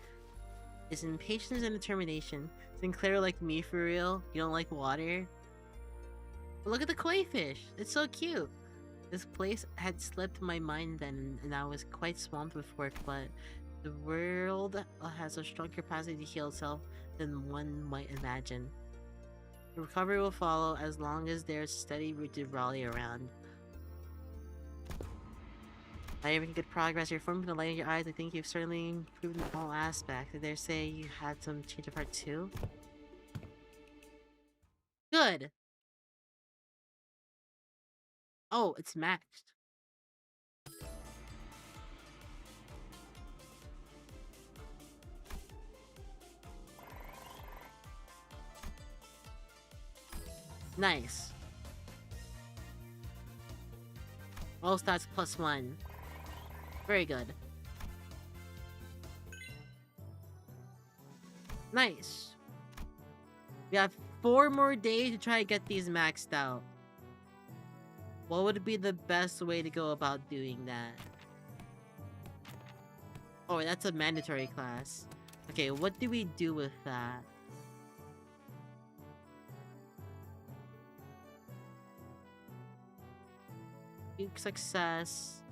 [SPEAKER 1] It's impatience and determination. Sinclair like me for real? You don't like water? But look at the koi fish! It's so cute! This place had slipped my mind then, and I was quite swamped with work, but the world has a strong capacity to heal itself than one might imagine. The recovery will follow as long as there's steady rooted rally around. Not even good progress. You're forming the light in your eyes. I think you've certainly improved in all aspects. I dare say you had some change of heart too. Good. Oh, it's matched. Nice. All stats +1. Very good. Nice. We have 4 more days to try to get these maxed out. What would be the best way to go about doing that? Oh, that's a mandatory class. Okay, what do we do with that? Success.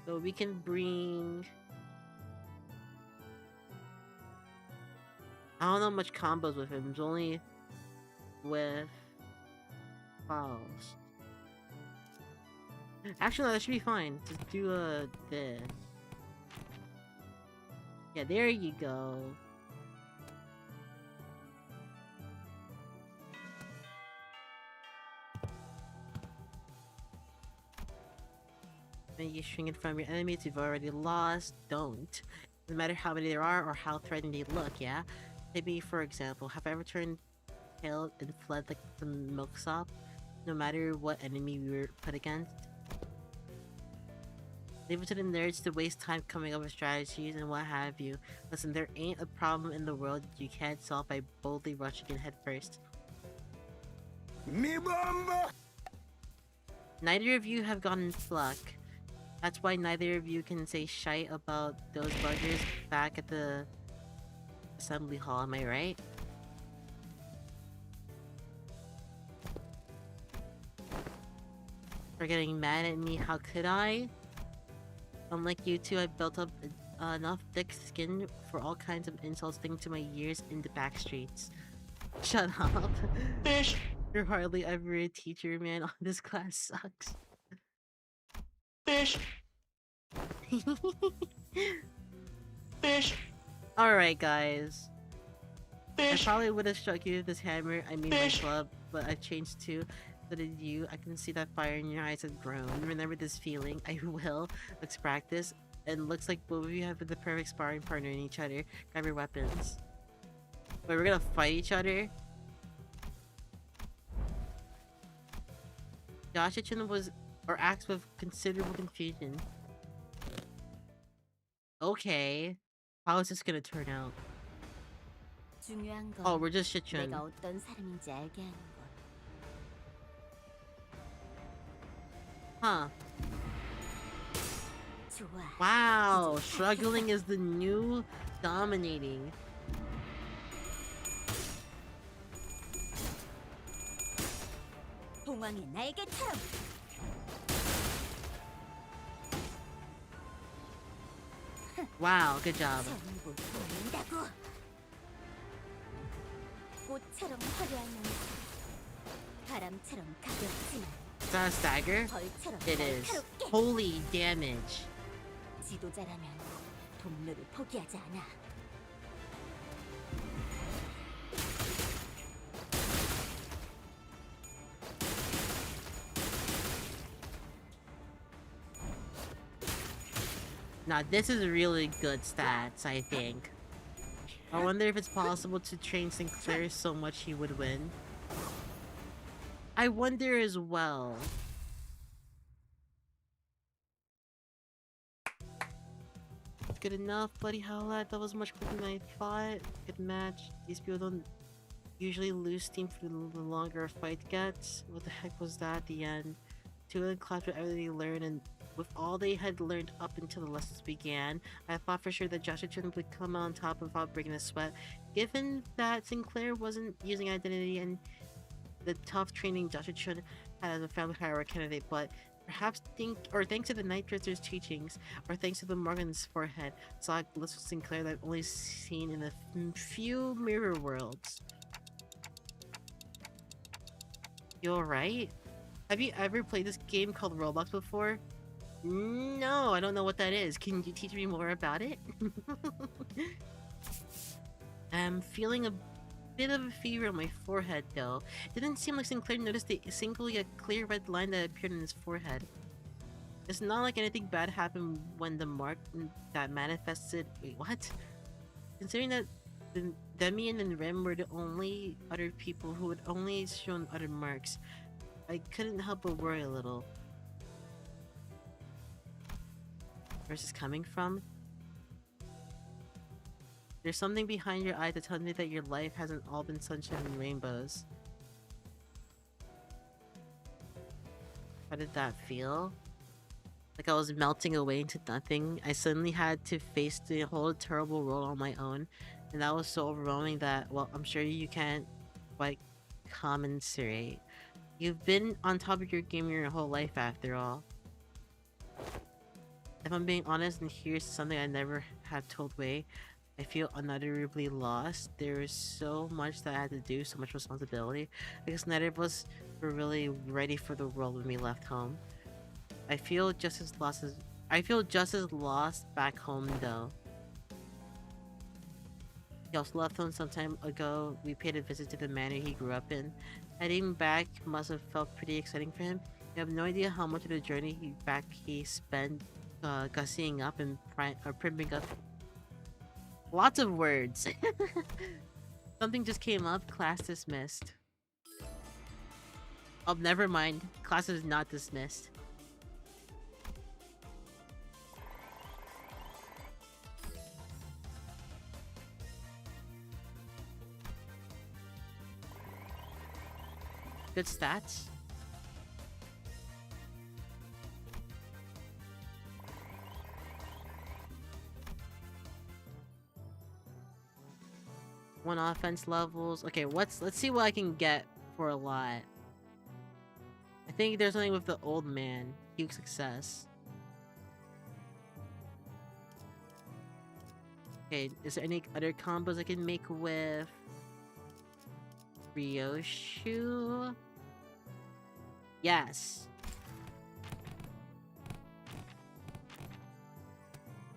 [SPEAKER 1] So we can bring... I don't know much combos with him. It's only with files. Actually, no, that should be fine. Just do this. Yeah, there you go. When you shrink it from your enemies you've already lost, don't. No matter how many there are or how threatening they look, yeah? Maybe, for example, have I ever turned tail and fled like the milksop? No matter what enemy we were put against? Leave it to the nerds to waste time coming up with strategies and what have you. Listen, there ain't a problem in the world you can't solve by boldly rushing in head first. Neither of you have gotten pluck. That's why neither of you can say shite about those buggers back at the assembly hall, am I right? For getting mad at me, how could I? Unlike you two, I built up enough thick skin for all kinds of insults thanks to my years in the back streets. Shut up.
[SPEAKER 6] Fish.
[SPEAKER 1] You're hardly ever a teacher, man. Oh, this class sucks.
[SPEAKER 6] Fish. Fish.
[SPEAKER 1] Alright, guys.
[SPEAKER 6] Fish.
[SPEAKER 1] I probably would have struck you with this hammer. I mean, my
[SPEAKER 6] Fish.
[SPEAKER 1] club, but I've changed too. So did you. I can see that fire in your eyes has grown. Remember this feeling. I will. Let's practice. And looks like both of you have the perfect sparring partner in each other. Grab your weapons. Wait, we're gonna fight each other? Joshichin was acts with considerable confusion. Okay. How is this gonna turn out?
[SPEAKER 3] 중요한 건
[SPEAKER 1] Oh, we're just Shichun.
[SPEAKER 3] 내가 어떤 사람인지 알게 하는 것.
[SPEAKER 1] Huh.
[SPEAKER 3] 좋아.
[SPEAKER 1] Wow, struggling is the new dominating.
[SPEAKER 3] 봉황의 날개처럼.
[SPEAKER 1] Wow, good job.
[SPEAKER 3] 전부 보인다고. 꽃처럼 화려한 눈, 바람처럼 가볍지만
[SPEAKER 1] Is that a stagger?
[SPEAKER 3] 벌처럼
[SPEAKER 1] It is.
[SPEAKER 3] 날카롭게.
[SPEAKER 1] Holy damage.
[SPEAKER 3] 지도자라면 동료를 포기하지 않아.
[SPEAKER 1] Now this is really good stats, I think. I wonder if it's possible to train Sinclair so much he would win. I wonder as well. Good enough, bloody hell, that was much quicker than I thought. Good match. These people don't usually lose steam for the longer a fight gets. What the heck was that at the end? Two of the class with everything they learned, and with all they had learned up until the lessons began, I thought for sure that Joshua Chun would come out on top without breaking a sweat. Given that Sinclair wasn't using identity and the tough training Joshua Chun had as a family hierarchy candidate, but perhaps thanks to the Night Drifters' teachings, or thanks to the Morgan's forehead, saw a glimpse of Sinclair that I've only seen in a few mirror worlds. You alright? Have you ever played this game called Roblox before? No, I don't know what that is. Can you teach me more about it? I'm feeling a bit of a fever on my forehead though. It didn't seem like Sinclair noticed the single yet clear red line that appeared on his forehead. It's not like anything bad happened when the mark that manifested— wait, what? Considering that Demian and Rem were the only other people who had only shown other marks, I couldn't help but worry a little. Where's this coming from? There's something behind your eye that tells me that your life hasn't all been sunshine and rainbows. How did that feel? Like I was melting away into nothing. I suddenly had to face the whole terrible world on my own, and that was so overwhelming that, well, I'm sure you can't quite commensurate. You've been on top of your game your whole life after all. If I'm being honest, and here's something I never had told Wei, I feel unutterably lost. There is so much that I had to do, so much responsibility. I guess neither of us were really ready for the world when we left home. I feel just as lost back home though. He also left home some time ago. We paid a visit to the manor he grew up in. Heading back must have felt pretty exciting for him. You have no idea how much of the journey back he spent gussying up and primping up. Lots of words. Something just came up. Class dismissed. Oh, never mind. Class is not dismissed. good stats. One offense levels. Okay, let's see what I can get for a lot. I think there's something with the old man. Huge success. Okay, is there any other combos I can make with Ryoshu? Yes.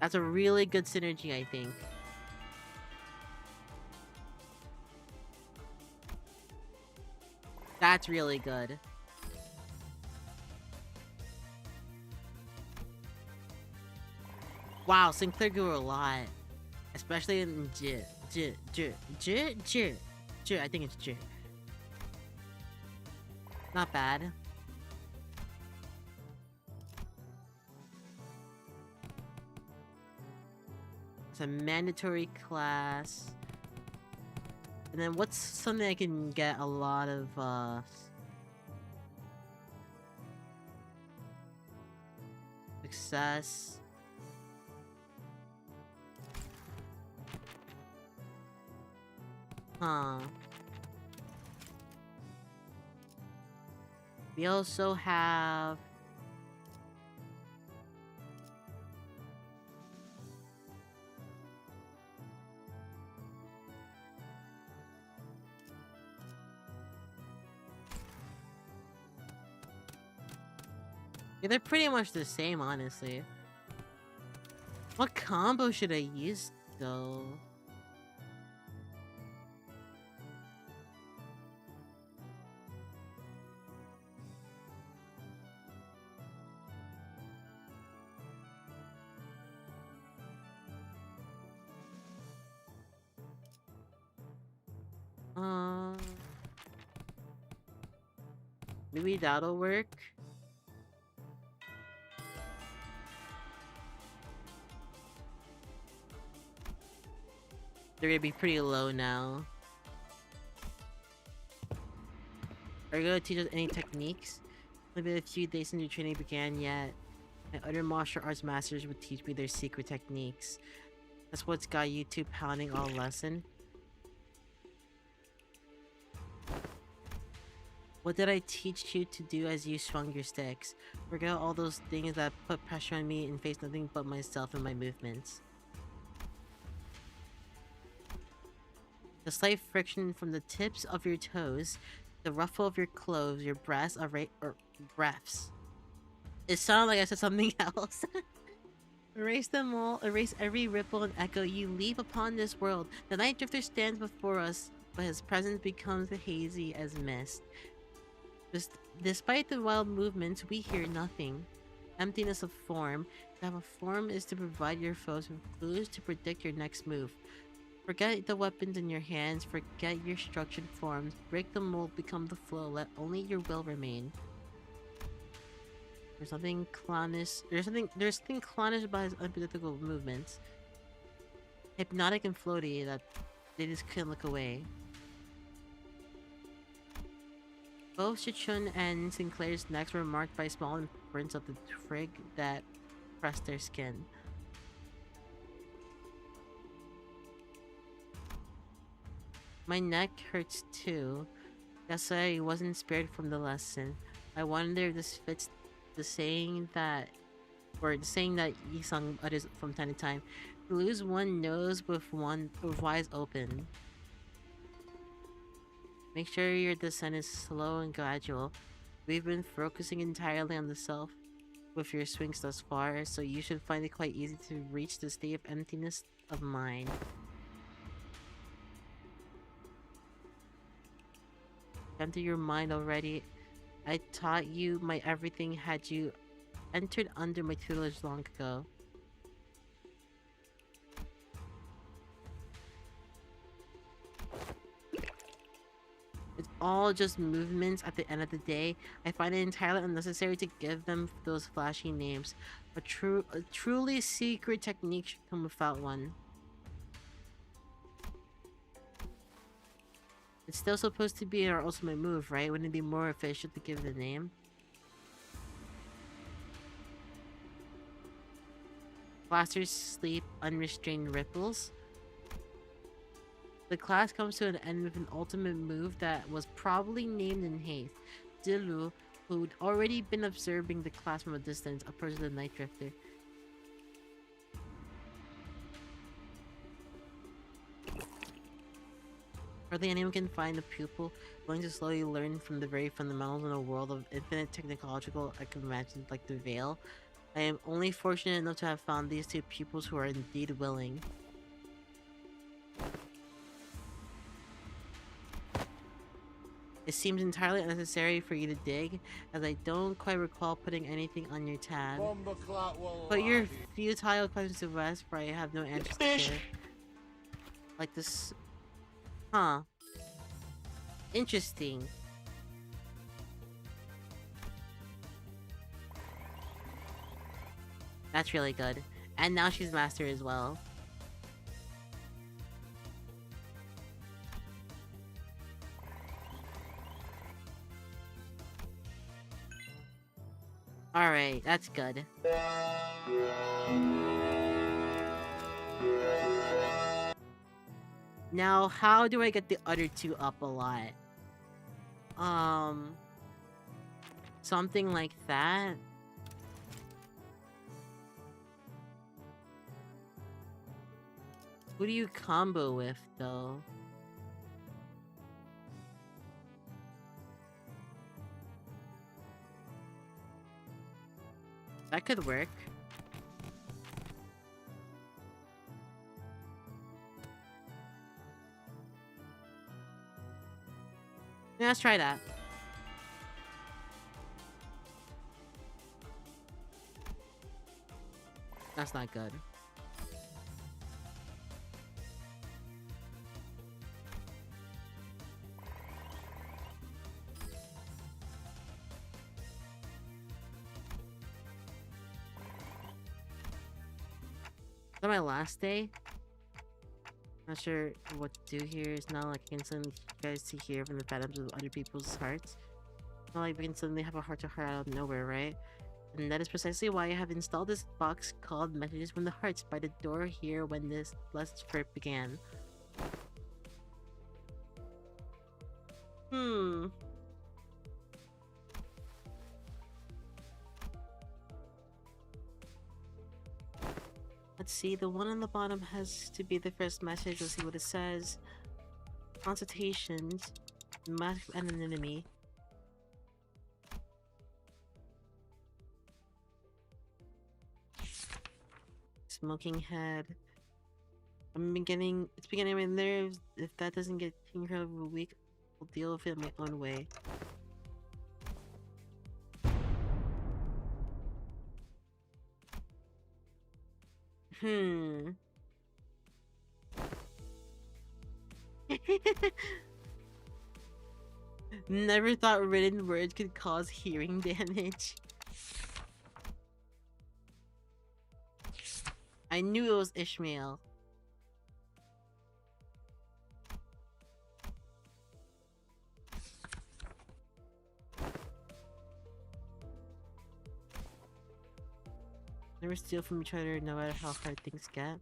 [SPEAKER 1] That's a really good synergy, I think. That's really good. Wow, Sinclair grew a lot. Especially in J. I think it's J. Not bad. It's a mandatory class. And then what's something I can get a lot of success? Huh. We also have yeah, they're pretty much the same, honestly. What combo should I use, though? Maybe that'll work. They're gonna be pretty low now. Are you gonna teach us any techniques? Maybe a few days into training began yet. My other martial arts masters would teach me their secret techniques. That's what's got you two pounding all lesson. What did I teach you to do as you swung your sticks? Forget all those things that put pressure on me and face nothing but myself and my movements. The slight friction from the tips of your toes, the ruffle of your clothes, your breaths, breaths. It sounded like I said something else. Erase them all, erase every ripple and echo you leave upon this world. The night drifter stands before us, but his presence becomes hazy as mist. Despite the wild movements, we hear nothing. Emptiness of form. To have a form is to provide your foes with clues to predict your next move. Forget the weapons in your hands, forget your structured forms. Break the mold, become the flow, let only your will remain. There's something clownish. There's something clownish about his unpredictable movements. Hypnotic and floaty that they just couldn't look away. Both Chichun and Sinclair's necks were marked by small imprints of the twig that pressed their skin. My neck hurts too. Guess I wasn't spared from the lesson. I wonder if this fits the saying that Yisung utters from time to time. To lose one nose with eyes open. Make sure your descent is slow and gradual. We've been focusing entirely on the self with your swings thus far, so you should find it quite easy to reach the state of emptiness of mind. Enter your mind already. I taught you my everything had you entered under my tutelage long ago. It's all just movements at the end of the day. I find it entirely unnecessary to give them those flashy names. A truly secret technique should come without one. It's still supposed to be our ultimate move, right? Wouldn't it be more official to give it a name? Blasters sleep unrestrained ripples. The class comes to an end with an ultimate move that was probably named in haste. Zilu, who'd already been observing the class from a distance, approaches the Night Drifter. Hardly anyone can find a pupil willing to slowly learn from the very fundamentals in a world of infinite technological conventions like the Veil. I am only fortunate enough to have found these two pupils who are indeed willing. It seems entirely unnecessary for you to dig, as I don't quite recall putting anything on your tab. Put your futile questions to rest, for I have no answers to share. Like this... Huh. Interesting. That's really good. And now she's master as well. Alright, that's good. Now, how do I get the other two up a lot? Something like that? Who do you combo with, though? That could work. Yeah, let's try that. That's not good. Is that my last day? Not sure what to do here. It's not like I can send you guys to hear from the phantoms of other people's hearts. Not like we can suddenly have a heart-to-heart out of nowhere, right? And that is precisely why I have installed this box called Messages from the Hearts by the door here when this last trip began. Let's see, the one on the bottom has to be the first message. Let's see what it says. Consultations. Mask of anonymity. Smoking head. It's beginning my nerves. If that doesn't get taken care of in a week, I'll deal with it my own way. Never thought written words could cause hearing damage. I knew it was Ishmael. Never steal from each other no matter how hard things get.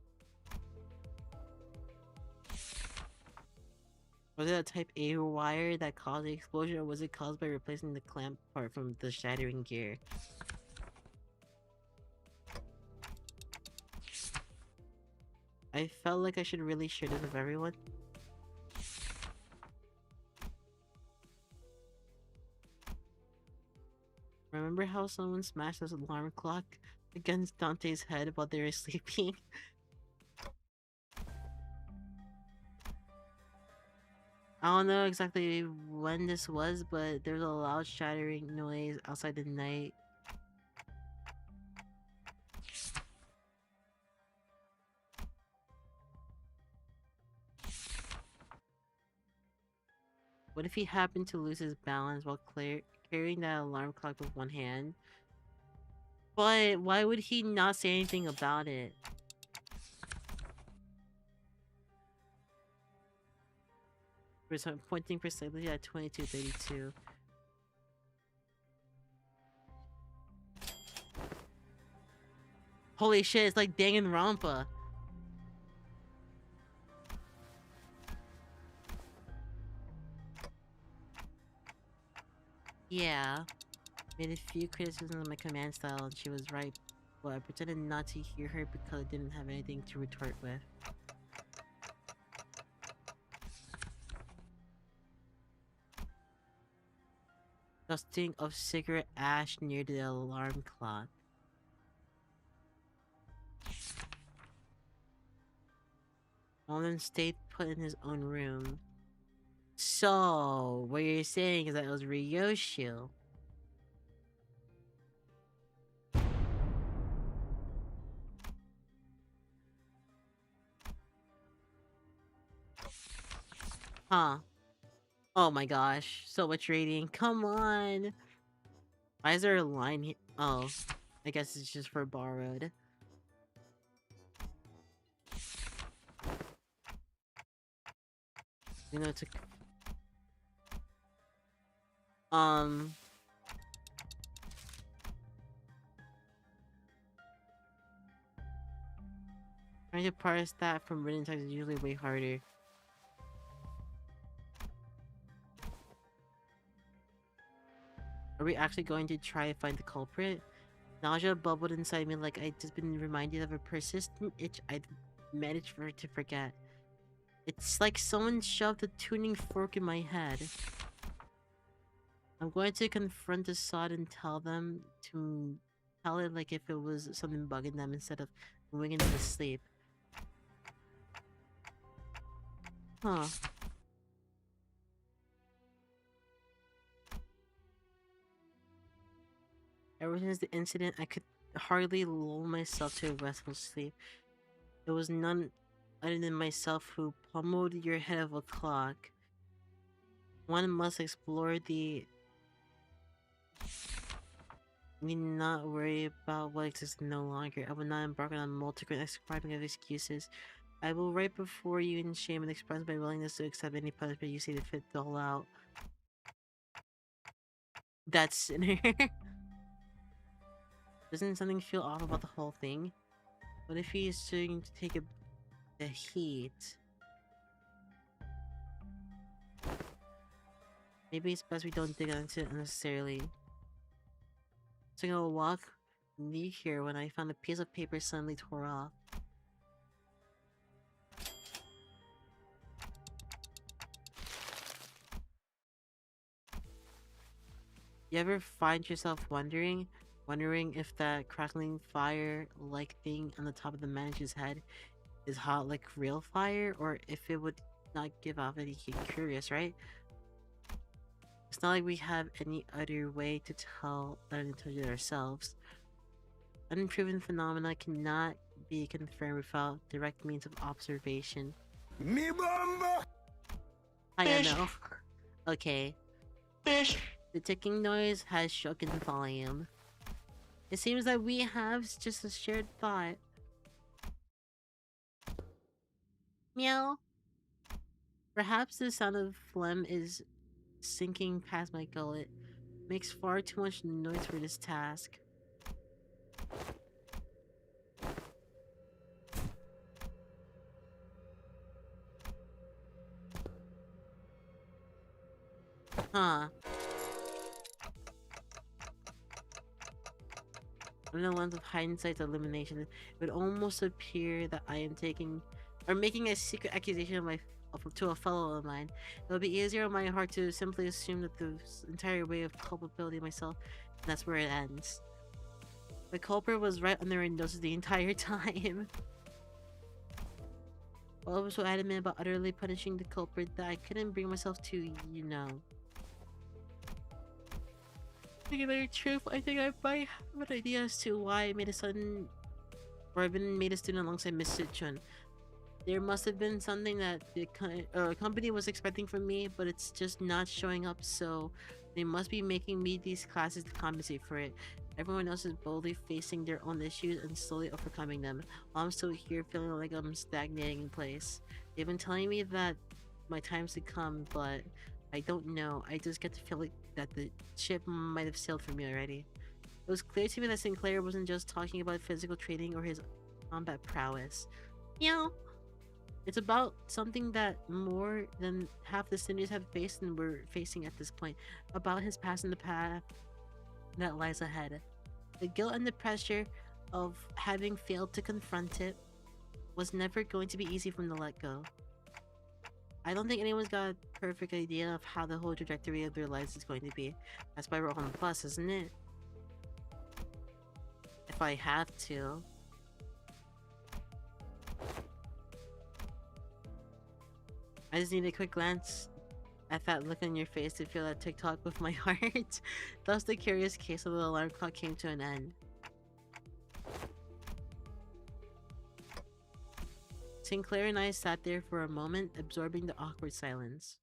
[SPEAKER 1] Was it a type A wire that caused the explosion, or was it caused by replacing the clamp part from the shattering gear? I felt like I should really share this with everyone. Remember how someone smashed this alarm clock against Dante's head while they were sleeping? I don't know exactly when this was, but there was a loud shattering noise outside the night. What if he happened to lose his balance while carrying that alarm clock with one hand? But why would he not say anything about it? Pointing precisely at 2232. Holy shit, it's like Danganronpa. Yeah. Made a few criticisms of my command style and she was right, but I pretended not to hear her because I didn't have anything to retort with. Dusting of cigarette ash near the alarm clock. Nolan stayed put in his own room. So, what you're saying is that it was Ryoshu. Huh. Oh my gosh. So much rating. Come on. Why is there a line here? Oh. I guess it's just for borrowed. You know, to... Trying to parse that from written text is usually way harder. Are we actually going to try to find the culprit? Nausea bubbled inside me like I'd just been reminded of a persistent itch I'd managed to forget. It's like someone shoved a tuning fork in my head. I'm going to confront the sod and tell it like if it was something bugging them instead of winging them to sleep. Huh. Ever since the incident, I could hardly lull myself to a restful sleep. It was none other than myself who pummeled your head of a clock. One must explore the... need not worry about what exists no longer. I will not embark on a multiple ascribing of excuses. I will write before you in shame and express my willingness to accept any punishment you see to fit dole out. That sinner. Doesn't something feel off about the whole thing? What if he is starting to take the heat? Maybe it's best we don't dig into it unnecessarily. Taking a walk near here when I found a piece of paper suddenly tore off. You ever find yourself wondering if that crackling fire-like thing on the top of the manager's head is hot like real fire, or if it would not give off any heat? Curious, right? It's not like we have any other way to tell that intelligent ourselves. Unproven phenomena cannot be confirmed without direct means of observation.
[SPEAKER 7] Mi bomba!
[SPEAKER 1] I know. Okay.
[SPEAKER 6] Fish.
[SPEAKER 1] The ticking noise has shook in volume. It seems that we have just a shared thought. Meow. Perhaps the sound of phlegm is sinking past my gullet. Makes far too much noise for this task. Huh. Under the lens of hindsight's elimination, it would almost appear that I am making a secret accusation to a fellow of mine. It would be easier on my heart to simply assume that the entire way of culpability myself, and that's where it ends. The culprit was right under my noses the entire time. Well, I was so adamant about utterly punishing the culprit that I couldn't bring myself to, you know. To tell you the truth, I think I might have an idea as to why I made I've been made a student alongside Miss Sichun. There must have been something that the company was expecting from me, but it's just not showing up, so they must be making me these classes to compensate for it. Everyone else is boldly facing their own issues and slowly overcoming them, while I'm still here feeling like I'm stagnating in place. They've been telling me that my times to come, but I don't know. I just get to feel like that the ship might have sailed for me already. It was clear to me that Sinclair wasn't just talking about physical training or his combat prowess. You know, it's about something that more than half the Cinders have faced and were facing at this point. About his past and the path that lies ahead. The guilt and the pressure of having failed to confront it was never going to be easy for him to let go. I don't think anyone's got a perfect idea of how the whole trajectory of their lives is going to be. That's why we're on Plus, isn't it? If I have to. I just need a quick glance at that look on your face to feel that TikTok with my heart. Thus the curious case of the alarm clock came to an end. Sinclair and I sat there for a moment, absorbing the awkward silence.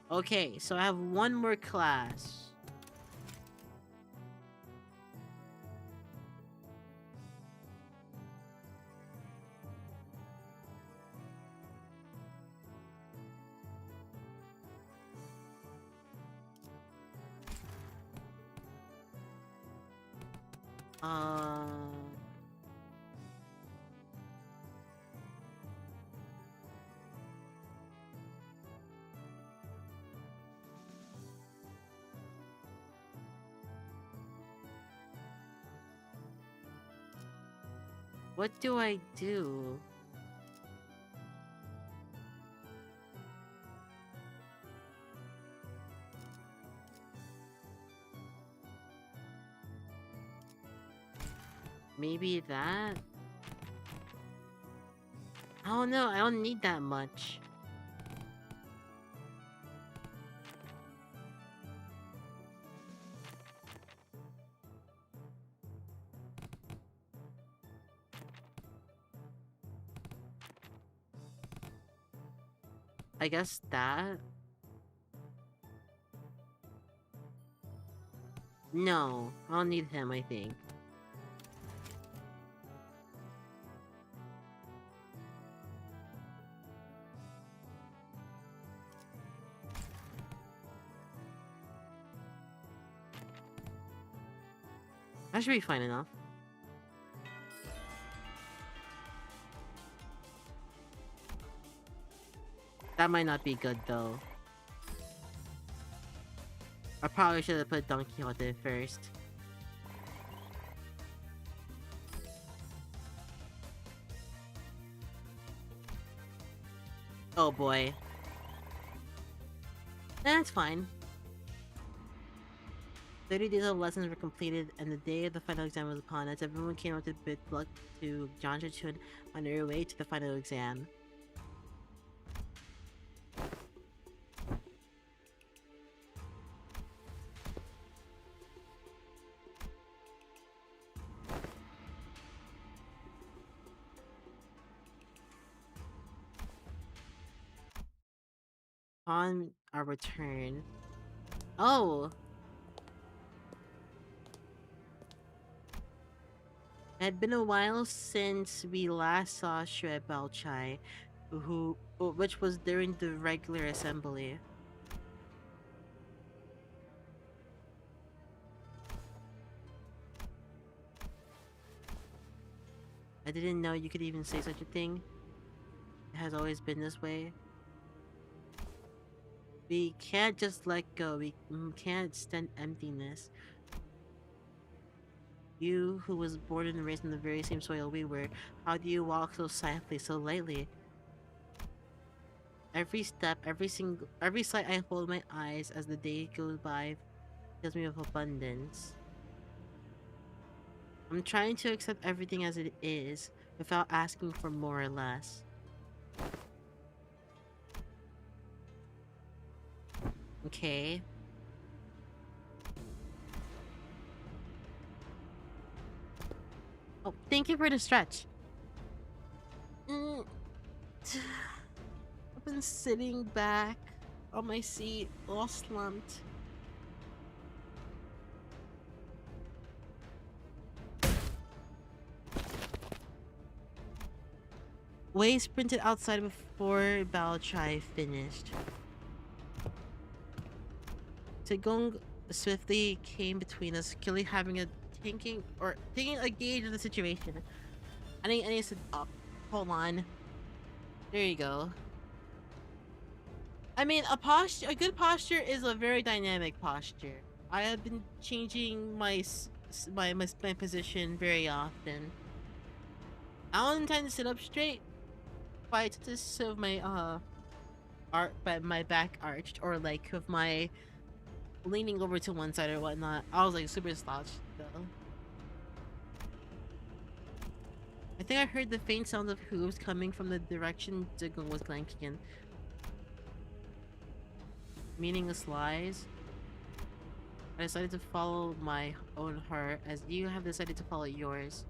[SPEAKER 1] Okay, so I have one more class. What do I do? Maybe that? I don't know, I don't need that much. I guess that? No, I'll need him, I think. That should be fine enough. That might not be good though. I probably should have put Don Quixote first. Oh boy. That's fine. 30 days of lessons were completed, and the day of the final exam was upon us. Everyone came out to bid luck to John Chun on their way to the final exam. On our return... Oh! It had been a while since we last saw Shue Baochai, which was during the regular assembly. I didn't know you could even say such a thing. It has always been this way. We can't just let go. We can't stand emptiness. You, who was born and raised in the very same soil we were, how do you walk so silently, so lightly? Every step, every sight I hold my eyes as the day goes by fills me with abundance. I'm trying to accept everything as it is, without asking for more or less. Okay. Oh, thank you for the stretch. I've been sitting back on my seat, all slumped. Wei sprinted outside before Bao Chai finished. Segong swiftly came between us, clearly having a taking a gauge of the situation. I need to stop. Hold on. There you go. I mean, a good posture is a very dynamic posture. I have been changing my position very often. I don't intend to sit up straight, but I tend to sit with my back arched, or like with my leaning over to one side or whatnot. I was like super slouched though. I think I heard the faint sound of hooves coming from the direction Zigong was blanking in. Meaningless lies. I decided to follow my own heart, as you have decided to follow yours.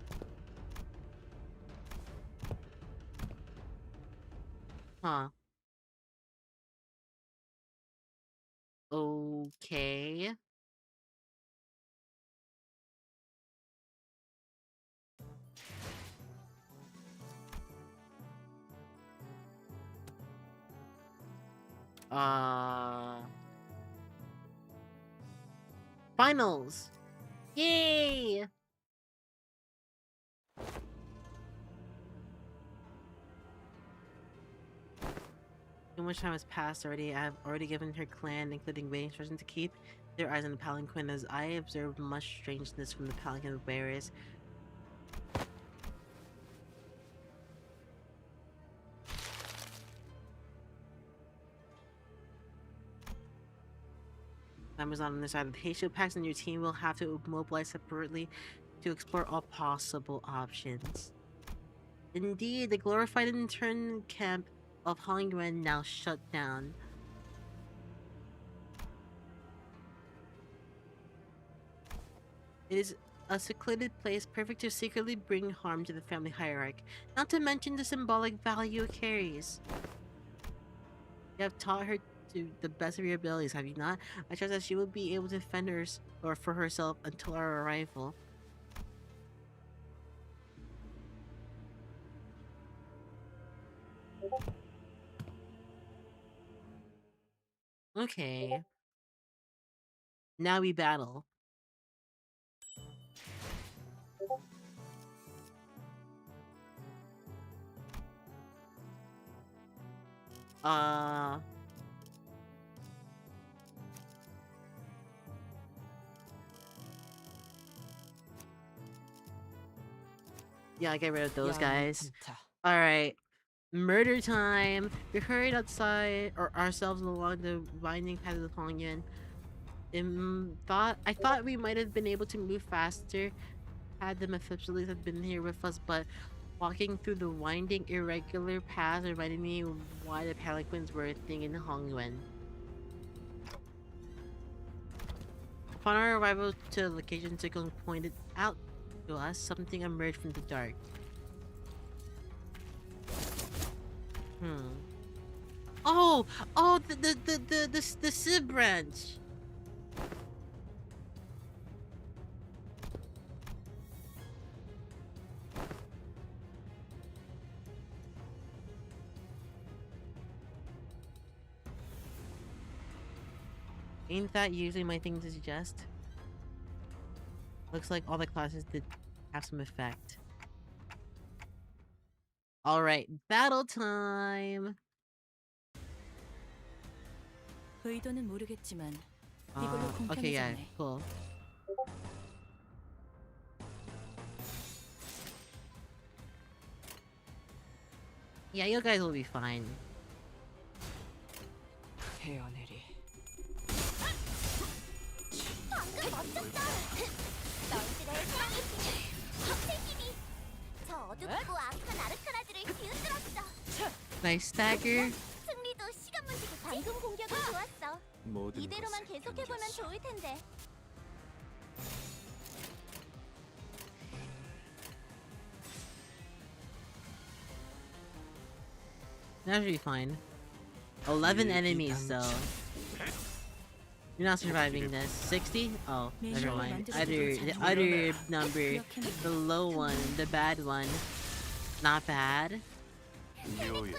[SPEAKER 1] Huh. Okay. Finals! Yay! Too much time has passed already. I have already given her clan, including waiting instructions, to keep their eyes on the palanquin, as I observed much strangeness from the palanquin bearers. Amazon on the side of the Hatio packs, and your team will have to mobilize separately to explore all possible options. Indeed, the glorified intern camp of Hongyuan now shut down. It is a secluded place perfect to secretly bring harm to the family hierarchy, not to mention the symbolic value it carries. You have taught her to the best of your abilities, have you not? I trust that she will be able to defend for herself until our arrival. Okay. Now we battle. Yeah, I get rid of those guys. Alright. Murder time! We hurried outside or ourselves along the winding path of the Hongyuan. I thought we might have been able to move faster had the Mephistopheles had been here with us, but walking through the winding, irregular paths reminded me why the palanquins were a thing in Hongyuan. Upon our arrival to the location, Zigong pointed out to us something emerged from the dark. Oh, the Sib branch. Ain't that usually my thing to suggest? Looks like all the classes did have some effect. Alright, battle time!
[SPEAKER 2] 의도는 모르겠지만
[SPEAKER 1] okay, yeah, cool. Yeah, you guys will be fine.
[SPEAKER 5] 헤어내리.
[SPEAKER 3] 방금 멋졌다. 너희들의 사랑의 힘이 새 힘이 저 어둡고 악한 아르카나들을 뒤흔들었어.
[SPEAKER 1] Nice stagger.
[SPEAKER 3] 승리도 시간 문제고 방금 공격은 좋았어. 이대로만 계속해보면 좋을 텐데.
[SPEAKER 1] That should be fine. 11 enemies though. You're not surviving this. 60? Oh, never mind. The other number, the low one, the bad one. Not bad.
[SPEAKER 4] 묘야.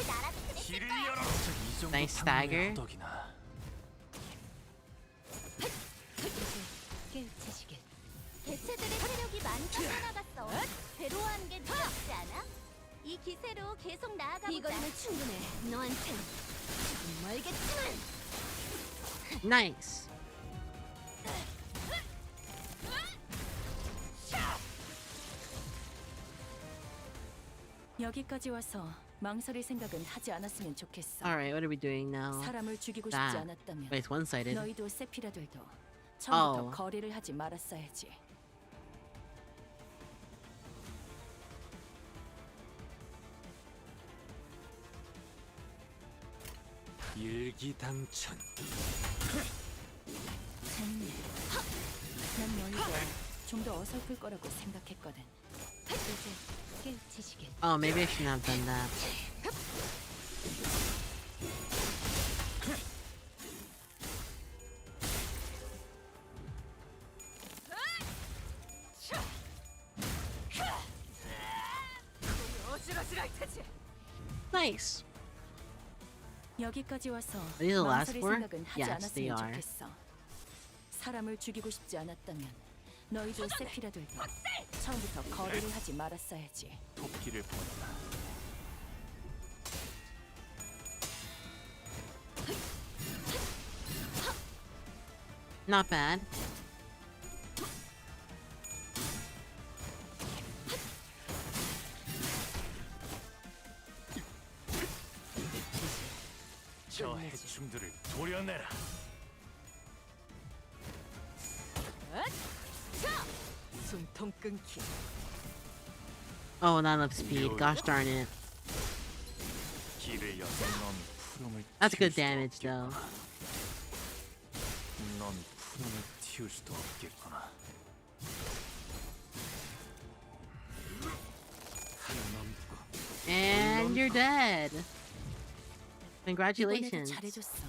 [SPEAKER 3] 나라도 그랬을
[SPEAKER 4] 길을
[SPEAKER 3] 거야.
[SPEAKER 4] 열어. 고작 이 정도
[SPEAKER 1] Nice
[SPEAKER 4] 탕후루의
[SPEAKER 1] stagger.
[SPEAKER 4] 허덕이나.
[SPEAKER 2] 깨우치시길.
[SPEAKER 3] 개체들의 체력이 많이 깎여나갔어. 괴로워하는 게 무섭지 않아? 이 기세로 계속 나아가보자. 이거는 충분해. 너한텐 조금 멀겠지만.
[SPEAKER 1] Nice.
[SPEAKER 2] 여기까지 와서 망설일 생각은 하지 않았으면 좋겠어.
[SPEAKER 1] Alright, what are we doing now?
[SPEAKER 2] 사람을 죽이고 싶지
[SPEAKER 1] That.
[SPEAKER 2] 않았다면
[SPEAKER 1] Wait, it's one-sided.
[SPEAKER 2] 너희도 세피라들도 처음부터
[SPEAKER 1] Oh.
[SPEAKER 2] 거래를 하지 말았어야지.
[SPEAKER 4] 일기당천.
[SPEAKER 2] 재밌네. 난 너희가 좀 더 어설플 거라고 생각했거든. 이제 깨우치시길.
[SPEAKER 1] Oh, maybe I shouldn't have done that. Nice.
[SPEAKER 2] 여기까지 와서
[SPEAKER 1] Are these the last
[SPEAKER 2] 망설일
[SPEAKER 1] four?
[SPEAKER 2] 생각은 하지
[SPEAKER 1] Yes, they
[SPEAKER 2] 않았으면
[SPEAKER 1] are.
[SPEAKER 2] 좋겠어. 사람을 죽이고 싶지 않았다면 너희도 세피라들도 처음부터 거래를 하지 말았어야지.
[SPEAKER 4] 토끼를 보낸다.
[SPEAKER 1] Not bad.
[SPEAKER 4] 저 해충들을 도려내라.
[SPEAKER 5] 숨통 끊기.
[SPEAKER 1] Oh, not enough speed. Gosh darn it.
[SPEAKER 4] 길을 열어. 넌 푸름을
[SPEAKER 1] That's good
[SPEAKER 4] 틔울 수도
[SPEAKER 1] damage, though.
[SPEAKER 4] 없겠구나. 넌 푸름을 틔울 수도 없겠구나. 하나 넘고
[SPEAKER 1] And you're dead.
[SPEAKER 2] 이번에도
[SPEAKER 1] Congratulations.
[SPEAKER 2] 잘해줬어.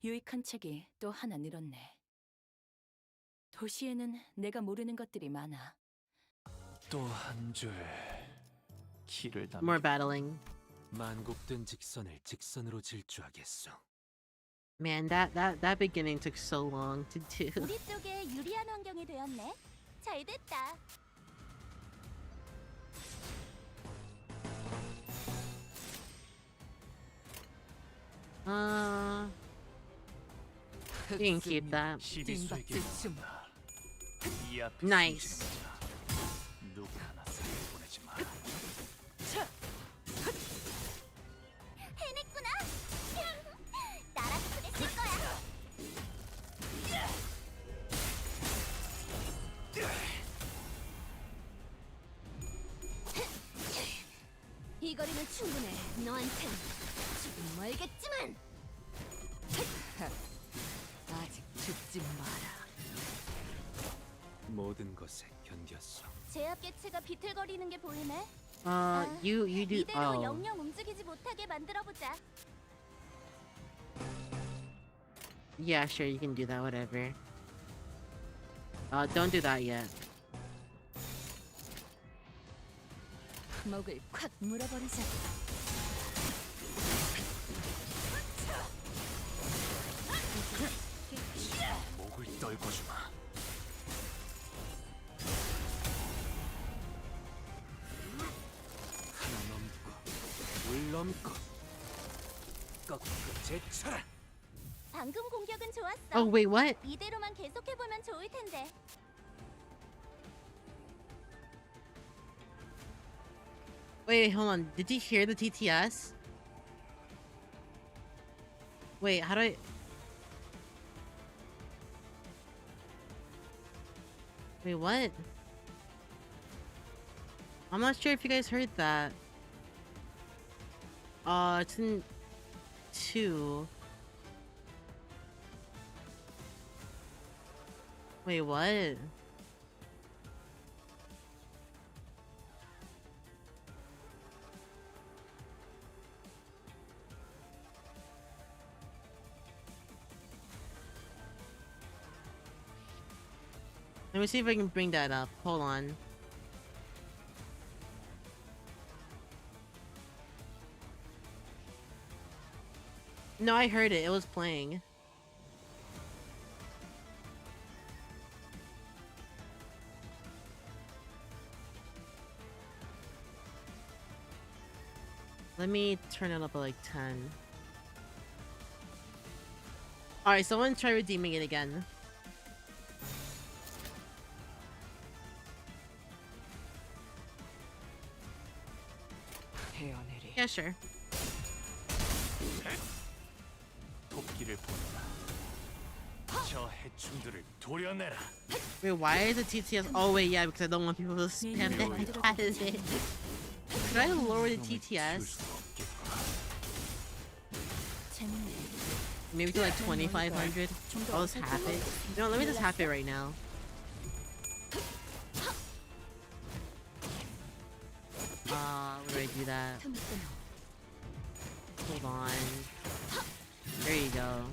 [SPEAKER 2] 유익한 책이 또 하나 늘었네. 도시에는 내가 모르는 것들이 많아.
[SPEAKER 4] 또 한 줄 길을
[SPEAKER 1] More
[SPEAKER 4] 담겨
[SPEAKER 1] battling.
[SPEAKER 4] 만곡된 직선을 직선으로 질주하겠소.
[SPEAKER 1] Man, that beginning took so long to do.
[SPEAKER 3] 우리 쪽에 유리한 환경이 되었네. 잘 됐다.
[SPEAKER 1] You can keep that.
[SPEAKER 4] 시비수에게
[SPEAKER 5] 뒷박질 춤.
[SPEAKER 4] 이 앞에
[SPEAKER 1] Nice.
[SPEAKER 4] 숨지는 자, 누구 하나 살려 보내지 마.
[SPEAKER 3] 해냈구나. 나라도 그랬을 거야. 이 거리는 충분해. 너한텐 조금 멀겠지만.
[SPEAKER 5] 아직 죽지 마라.
[SPEAKER 4] 모든 것에 견뎠어.
[SPEAKER 3] 제압 개체가 비틀거리는 게 보이네.
[SPEAKER 1] You do.
[SPEAKER 3] 이대로
[SPEAKER 1] Oh,
[SPEAKER 3] 영영 움직이지 못하게 만들어보자.
[SPEAKER 1] yeah, sure, you can do that. Whatever. Don't do that yet.
[SPEAKER 2] 목을 콱 물어버리자.
[SPEAKER 4] 목을 떨궈주마. 하나 넘고 물 넘고 꺾고 제쳐라.
[SPEAKER 3] 방금 공격은 좋았어.
[SPEAKER 1] Oh wait, what?
[SPEAKER 3] 이대로만 계속해보면 좋을 텐데.
[SPEAKER 1] Wait, hold on. Did you hear the TTS? Wait, how do I? Wait, what? I'm not sure if you guys heard that. It's in 2. Wait, what? Let me see if I can bring that up. Hold on. No, I heard it. It was playing. Let me turn it up at like 10. Alright, someone try redeeming it again. Yeah, sure.
[SPEAKER 4] 도끼를 보내라. 저 해충들을 도려내라.
[SPEAKER 1] Wait, why is the TTS? Oh wait, yeah, because I don't want people to spam it. Should I lower the TTS? Maybe to like 2,500? I'll just half it. No, let me just half it right now. Where do I do that? Hold on. There you go.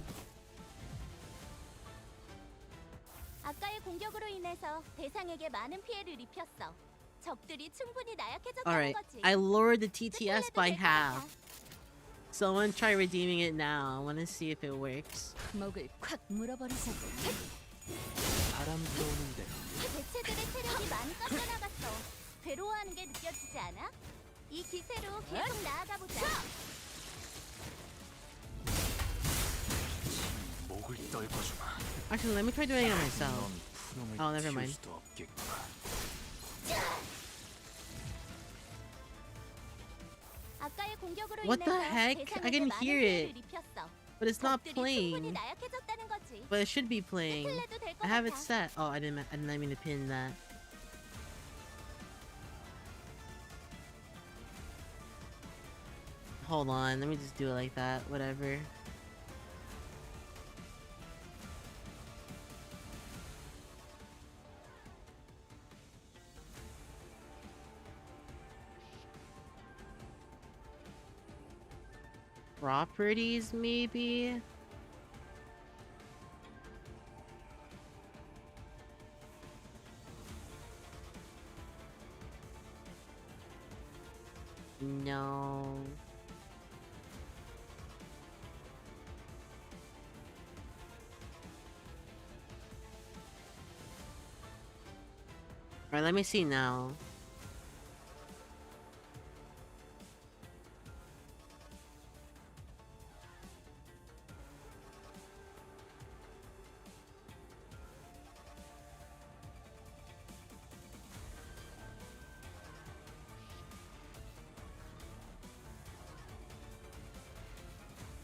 [SPEAKER 3] 아까의 공격으로 인해서 대상에게 많은 피해를 입혔어. 적들이 충분히 나약해졌다는
[SPEAKER 1] Alright,
[SPEAKER 3] 거지.
[SPEAKER 1] I lowered the TTS by half. Someone try redeeming it now. I want to see if it works.
[SPEAKER 2] 목을 콱 물어버리자고.
[SPEAKER 4] 바람 들어오는 대로.
[SPEAKER 3] 대체들의 체력이 많이 깎여나갔어. 괴로워하는 게 느껴지지 않아? 이 기세로 계속 나아가 보자.
[SPEAKER 4] 목을 떨궈주마.
[SPEAKER 1] Actually, let me try doing it myself.
[SPEAKER 4] 넌 푸름을
[SPEAKER 1] Oh, never
[SPEAKER 4] 틔울
[SPEAKER 1] mind.
[SPEAKER 4] 수도 없겠구나.
[SPEAKER 3] 아까의 공격으로
[SPEAKER 1] What the
[SPEAKER 3] 인해서
[SPEAKER 1] heck? I
[SPEAKER 3] 대상에게
[SPEAKER 1] can
[SPEAKER 3] 많은
[SPEAKER 1] hear
[SPEAKER 3] 피해를
[SPEAKER 1] it.
[SPEAKER 3] 입혔어.
[SPEAKER 1] But it's not
[SPEAKER 3] 적들이 충분히
[SPEAKER 1] playing.
[SPEAKER 3] 나약해졌다는 거지.
[SPEAKER 1] But it should be playing.
[SPEAKER 3] 해도 될 것
[SPEAKER 1] I have it
[SPEAKER 3] 같아.
[SPEAKER 1] set. Oh, I didn't mean to pin that. Hold on, let me just do it like that. Whatever. Properties, maybe? No. Alright, let me see now.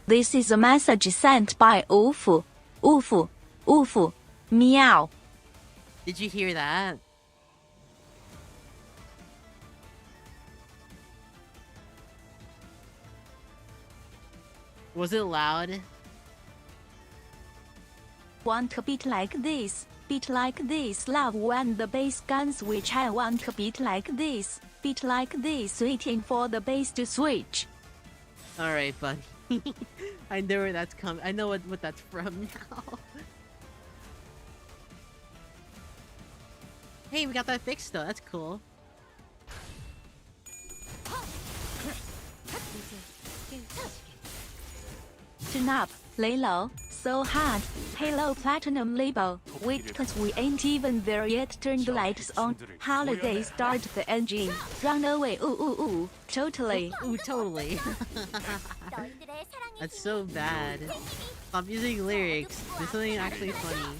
[SPEAKER 8] This is a message sent by Oofu. Oofu. Oofu. Meow.
[SPEAKER 1] Did you hear that? Was it loud?
[SPEAKER 8] Want a beat like this? Beat like this. Love when the bass gun switch. I want a beat like this. Beat like this. Waiting for the bass to switch.
[SPEAKER 1] Alright, buddy. I know where that's coming. I know what that's from now. Hey, we got that fixed though. That's cool.
[SPEAKER 8] Turn up, lay low, so hard. Halo Platinum label. Wait, cause we ain't even there yet. Turn the lights on. Holiday, start the engine. Run away, ooh ooh ooh. Totally.
[SPEAKER 1] Ooh, totally.
[SPEAKER 3] 너희들의 사랑의
[SPEAKER 1] That's so bad. Stop using lyrics. There's something actually funny.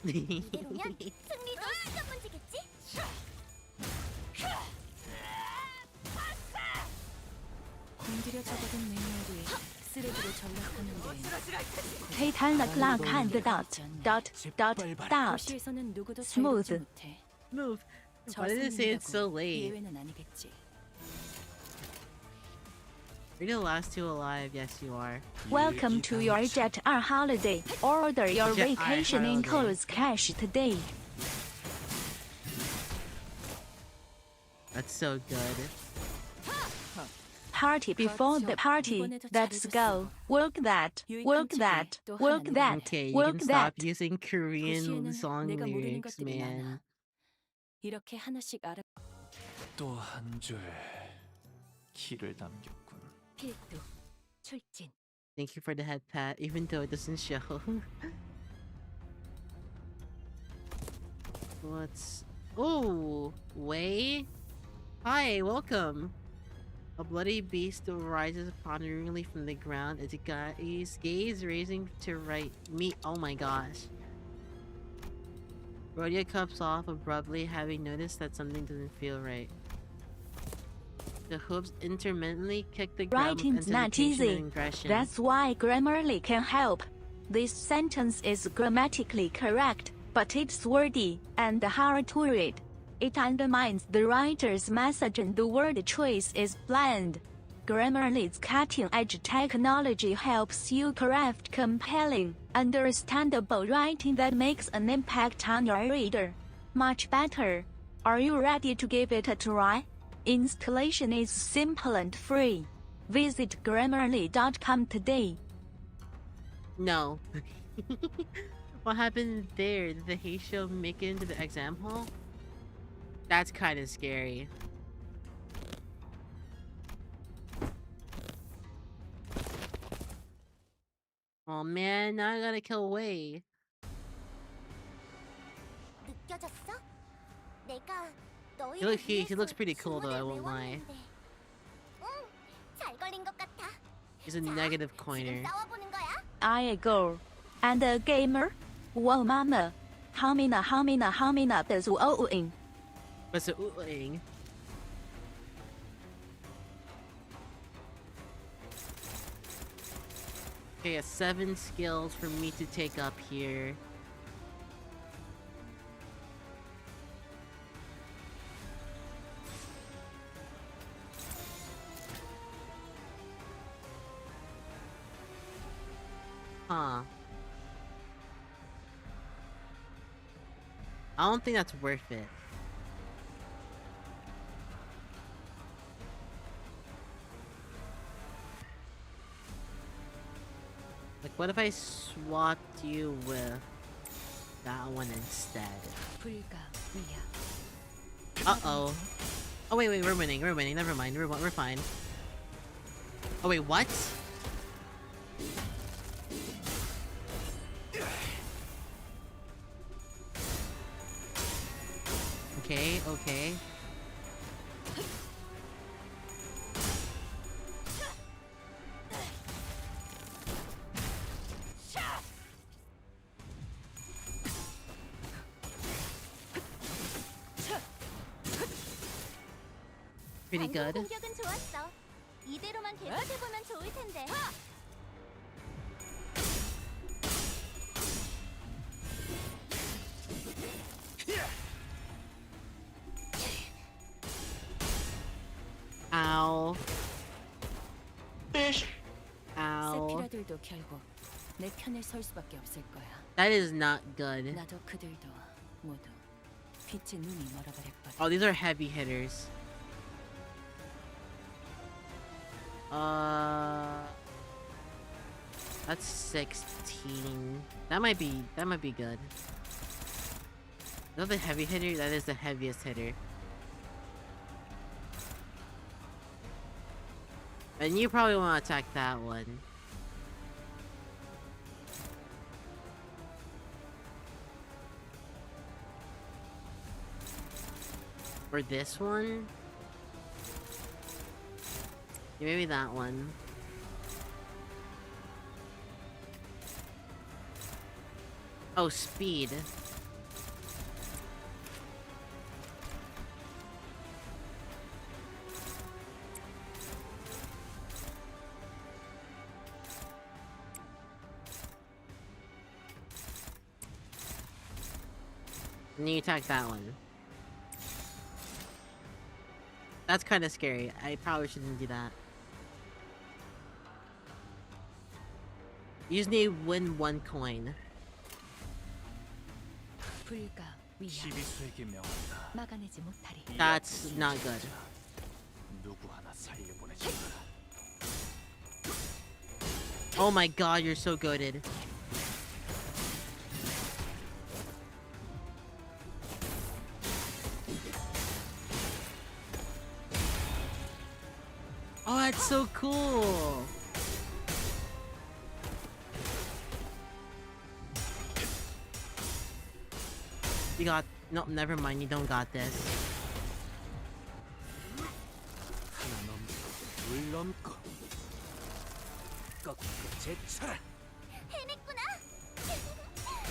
[SPEAKER 3] 이대로면 승리도 시간 문제겠지?
[SPEAKER 2] 공들여 적어둔 매뉴얼이 쓰레기로 전락하는데
[SPEAKER 8] Titan and dot, dot, dot, dot.
[SPEAKER 2] 도시에서는 누구도
[SPEAKER 8] Smooth.
[SPEAKER 2] 자유롭지 못해.
[SPEAKER 1] Move. Why did it say it's so late?
[SPEAKER 2] 예외는 아니겠지.
[SPEAKER 1] Are you the last two alive? Yes, you are.
[SPEAKER 8] Welcome to your Jet R holiday. Order your
[SPEAKER 1] Jet R
[SPEAKER 8] vacation
[SPEAKER 1] holiday.
[SPEAKER 8] includes cash today.
[SPEAKER 1] That's so good.
[SPEAKER 8] Party before the party. Let's go. Work that. Work that. Work that.
[SPEAKER 1] Okay, you
[SPEAKER 8] Work
[SPEAKER 1] can
[SPEAKER 8] that.
[SPEAKER 1] stop using Korean
[SPEAKER 2] 도시에는
[SPEAKER 1] song
[SPEAKER 2] 내가 모르는
[SPEAKER 1] lyrics,
[SPEAKER 2] 것들이
[SPEAKER 1] man.
[SPEAKER 2] 많아. 이렇게 하나씩 알아.
[SPEAKER 4] 또 한 줄 길을 남겼군.
[SPEAKER 2] 필두, 출진,
[SPEAKER 1] Thank you for the head pat, even though it doesn't show. What's... Oh! Wei? Hi, welcome! A bloody beast rises ponderingly from the ground, its gaze raising to right me. Oh my gosh. Rodeo cups off abruptly, having noticed that something doesn't feel right. The hooves intermittently kick the ground with
[SPEAKER 8] Writing's not
[SPEAKER 1] anticipation
[SPEAKER 8] easy.
[SPEAKER 1] and aggression.
[SPEAKER 8] That's why Grammarly can help. This sentence is grammatically correct, but it's wordy and hard to read. It undermines the writer's message and the word choice is bland. Grammarly's cutting-edge technology helps you craft compelling, understandable writing that makes an impact on your reader. Much better. Are you ready to give it a try? Installation is simple and free. Visit Grammarly.com today.
[SPEAKER 1] No. What happened there? Did the hate show make it into the exam hall? That's kind of scary. Oh man, now I gotta kill Wei.
[SPEAKER 3] 느껴졌어? 내가
[SPEAKER 1] He looks pretty cool though, I won't lie.
[SPEAKER 3] 잘 걸린 것 같아.
[SPEAKER 1] He's a negative coiner.
[SPEAKER 3] 싸워보는 거야?
[SPEAKER 8] I a girl and a gamer. Whoa mama. Hamina there's in.
[SPEAKER 1] What's it ooing? Okay, 7 skills for me to take up here. Huh. I don't think that's worth it. Like, what if I swapped you with that one instead? Uh-oh. Oh, wait, we're winning, never mind, we're fine. Oh, wait, what? Okay. Pretty good.
[SPEAKER 3] 공격은 좋았어. 이대로만 계속해보면 좋을 텐데.
[SPEAKER 1] Ow.
[SPEAKER 6] Fish.
[SPEAKER 1] Ow.
[SPEAKER 2] 세피라들도 결국 내 편에 설 수밖에 없을 거야.
[SPEAKER 1] That is not good.
[SPEAKER 2] 나도 그들도 모두 빛의 눈이 멀어버렸거든.
[SPEAKER 1] Oh, these are heavy hitters. That's 16. That might be good. Is that the heavy hitter? That is the heaviest hitter. And you probably want to attack that one. Or this one? Yeah, maybe that one. Oh, speed. And you attack that one. That's kind of scary. I probably shouldn't do that. You just need to win 1 coin.
[SPEAKER 4] 시비수에게 명한다.
[SPEAKER 2] 막아내지 못하리.
[SPEAKER 1] That's not good.
[SPEAKER 4] 누구 하나 살려보내지 마라.
[SPEAKER 1] Oh my god, you're so goated. Oh, that's so cool. You got... Nope, never mind. You don't got this.
[SPEAKER 4] 하나 넘고 둘 넘고 꺾고 제쳐라.
[SPEAKER 3] 해냈구나.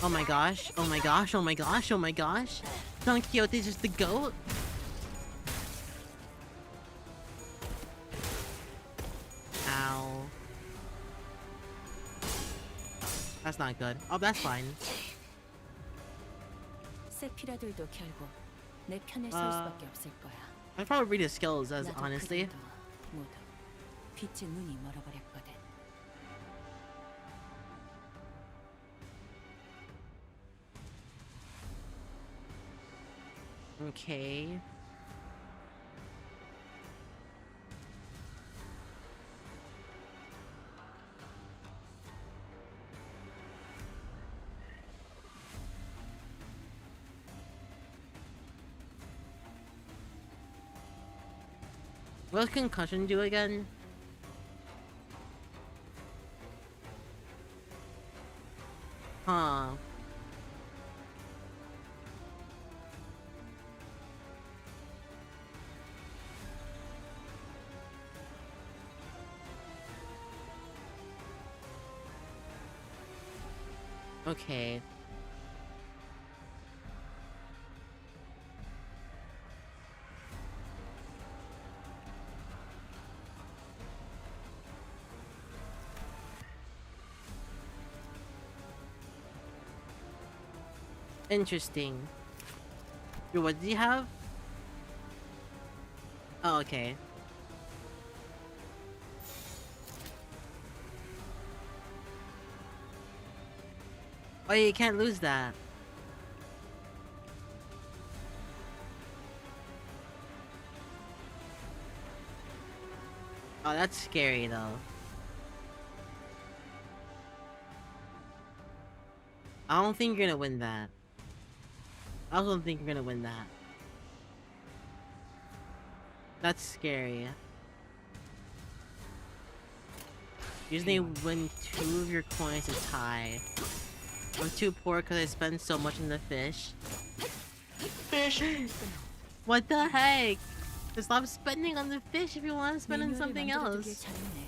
[SPEAKER 1] Oh my gosh. Oh my gosh. Oh my gosh. Oh my gosh. Don Quixote's just the goat? Ow. That's not good. Oh, that's fine.
[SPEAKER 2] 세피라들도 결국 내 편에 설 수밖에 없을 거야.
[SPEAKER 1] I'd probably read his skills as
[SPEAKER 2] 나도
[SPEAKER 1] honestly.
[SPEAKER 2] 그들도 모두 빛의 눈이 멀어버렸거든.
[SPEAKER 1] Okay. What does concussion do again? Huh. Okay. Interesting. Yo, what did he have? Oh, okay. Oh, you can't lose that. Oh, that's scary though. I don't think you're gonna win that. I don't think you're gonna win that. That's scary. Usually win 2 of your coins to tie. I'm too poor because I spend so much on the fish.
[SPEAKER 6] Fish.
[SPEAKER 1] What the heck? Just stop spending on the fish if you want to spend on
[SPEAKER 2] 미묘를
[SPEAKER 1] something
[SPEAKER 2] 만들어두길
[SPEAKER 1] else.
[SPEAKER 2] 잘했네.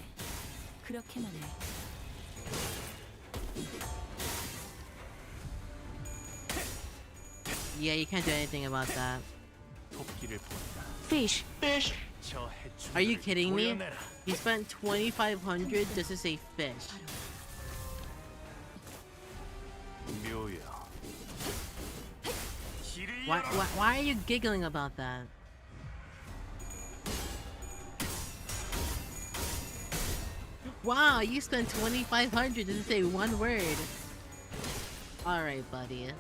[SPEAKER 2] 그렇게만 해.
[SPEAKER 1] Yeah, you can't do anything about that.
[SPEAKER 4] 토끼를 본다.
[SPEAKER 8] Fish.
[SPEAKER 6] Fish.
[SPEAKER 4] 저 해충들을
[SPEAKER 1] Are you kidding me?
[SPEAKER 4] 보여내라.
[SPEAKER 1] You spent 2,500 just to say fish.
[SPEAKER 4] 묘야.
[SPEAKER 1] Why are you giggling about that? Wow, you spent 2,500 just to say one word. Alright, buddy.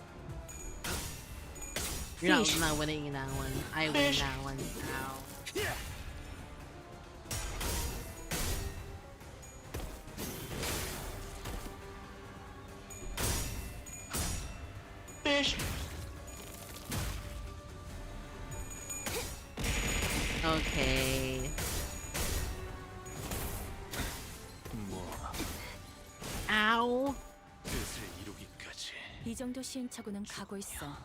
[SPEAKER 1] You're not winning that one. I win
[SPEAKER 6] Fish.
[SPEAKER 1] that one. Ow.
[SPEAKER 6] Fish.
[SPEAKER 1] Okay.
[SPEAKER 4] 뭐
[SPEAKER 1] Ow.
[SPEAKER 4] 뜻을 이루기까지
[SPEAKER 2] 이 정도 시행착오는 가고 있어.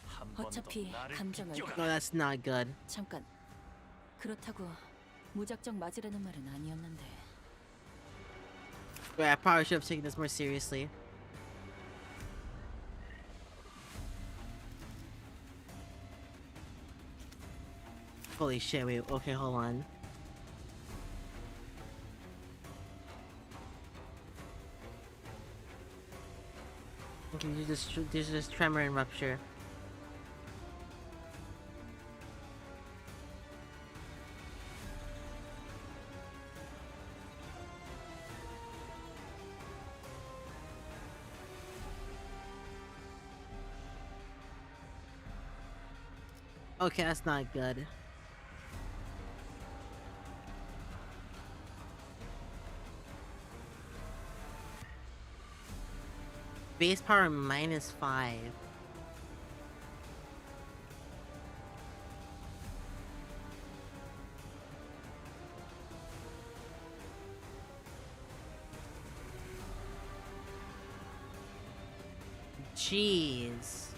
[SPEAKER 4] 한 번도
[SPEAKER 2] 어차피
[SPEAKER 4] 나를
[SPEAKER 2] 감정을
[SPEAKER 1] No,
[SPEAKER 4] 비껴라.
[SPEAKER 1] that's not good.
[SPEAKER 2] 잠깐. 그렇다고 무작정 맞으라는 말은 아니었는데.
[SPEAKER 1] Wait, I probably should have taken this more seriously. Holy shit, wait, okay, hold on. Okay, there's just tremor and rupture. Okay, that's not good. Base power -5. Jeez.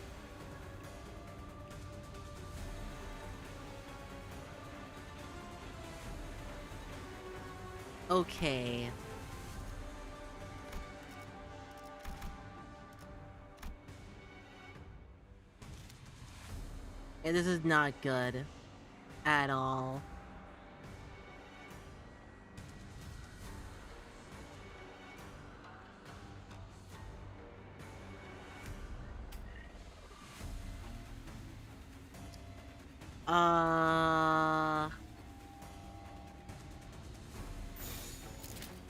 [SPEAKER 1] Okay. Yeah, this is not good. At all.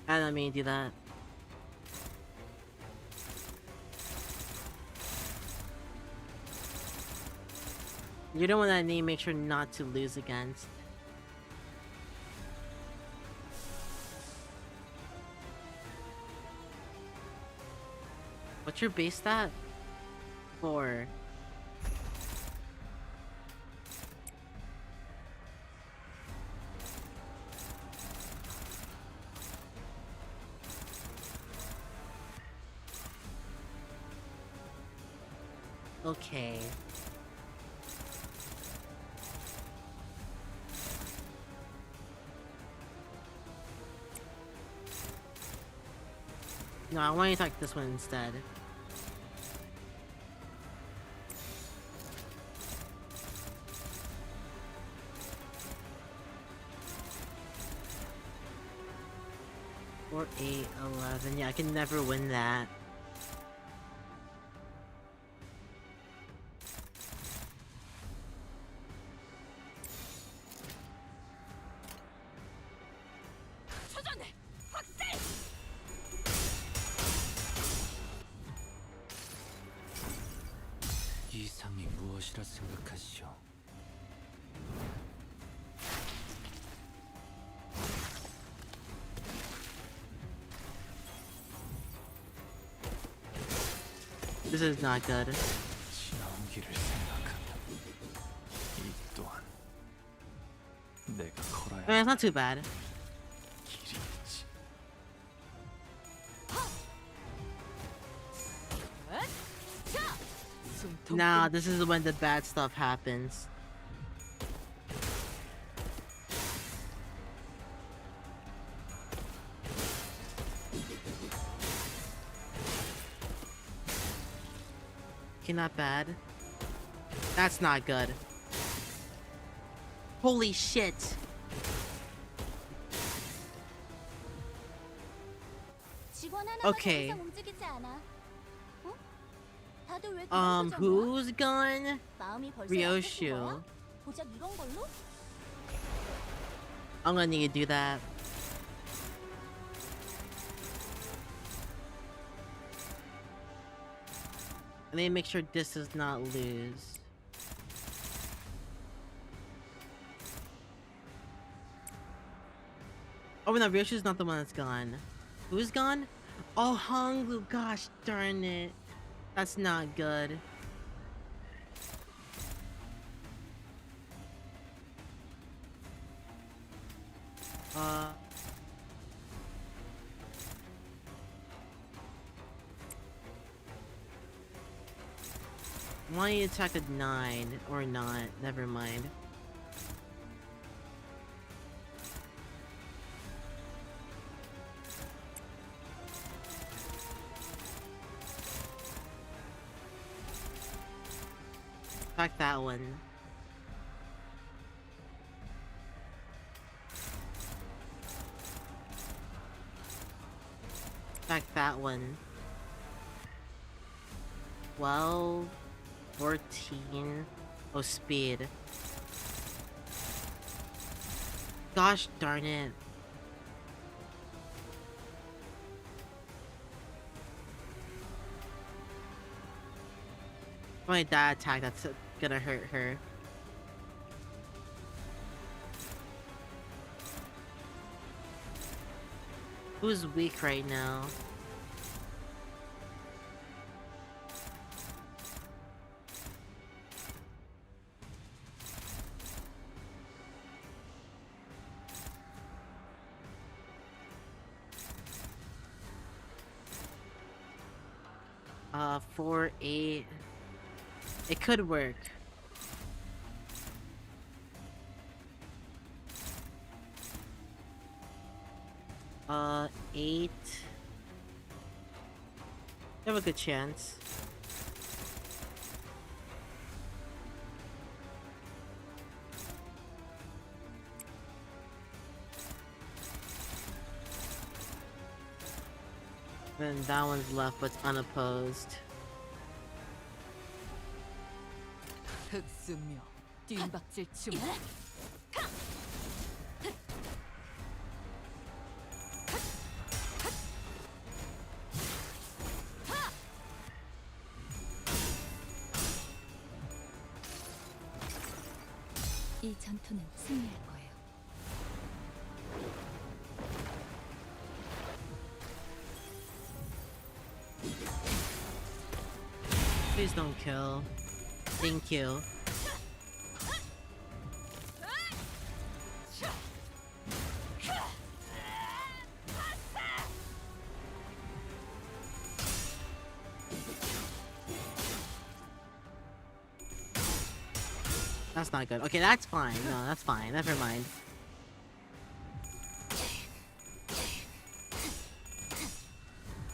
[SPEAKER 1] I don't mean to do that. You're the one that I need to make sure not to lose against. What's your base stat? 4. Okay. No, I want you to attack this one instead. Or 8, 11. Yeah, I can never win that.
[SPEAKER 4] 이상이 무엇이라 생각하시오?
[SPEAKER 1] This is not good.
[SPEAKER 4] 지나온 길을 생각한다. 이 또한 내가 걸어야
[SPEAKER 1] I mean, it's not too bad.
[SPEAKER 4] 길이 있지.
[SPEAKER 1] Now, this is when the bad stuff happens. Okay, not bad. That's not good. Holy shit! Okay. Who's gone? Ryoshu. I'm gonna need to do that. I need to make sure this does not lose. Oh no, Ryoshu's not the one that's gone. Who's gone? Oh, Honglu, gosh darn it. That's not good. Why don't you attack a 9 or not? Never mind. Attack that one. Attack that one. 12, 14. Oh, speed. Gosh darn it. Only that attack that's gonna hurt her. Who's weak right now? Four, 8. It could work. 8. You have a good chance. Then that one's left, but it's unopposed.
[SPEAKER 5] 흑수묘 뒷박질 주문.
[SPEAKER 2] 이 전투는 승리할 거예요.
[SPEAKER 1] Please don't kill. Thank you. That's not good. Okay, that's fine. No, that's fine. Never mind.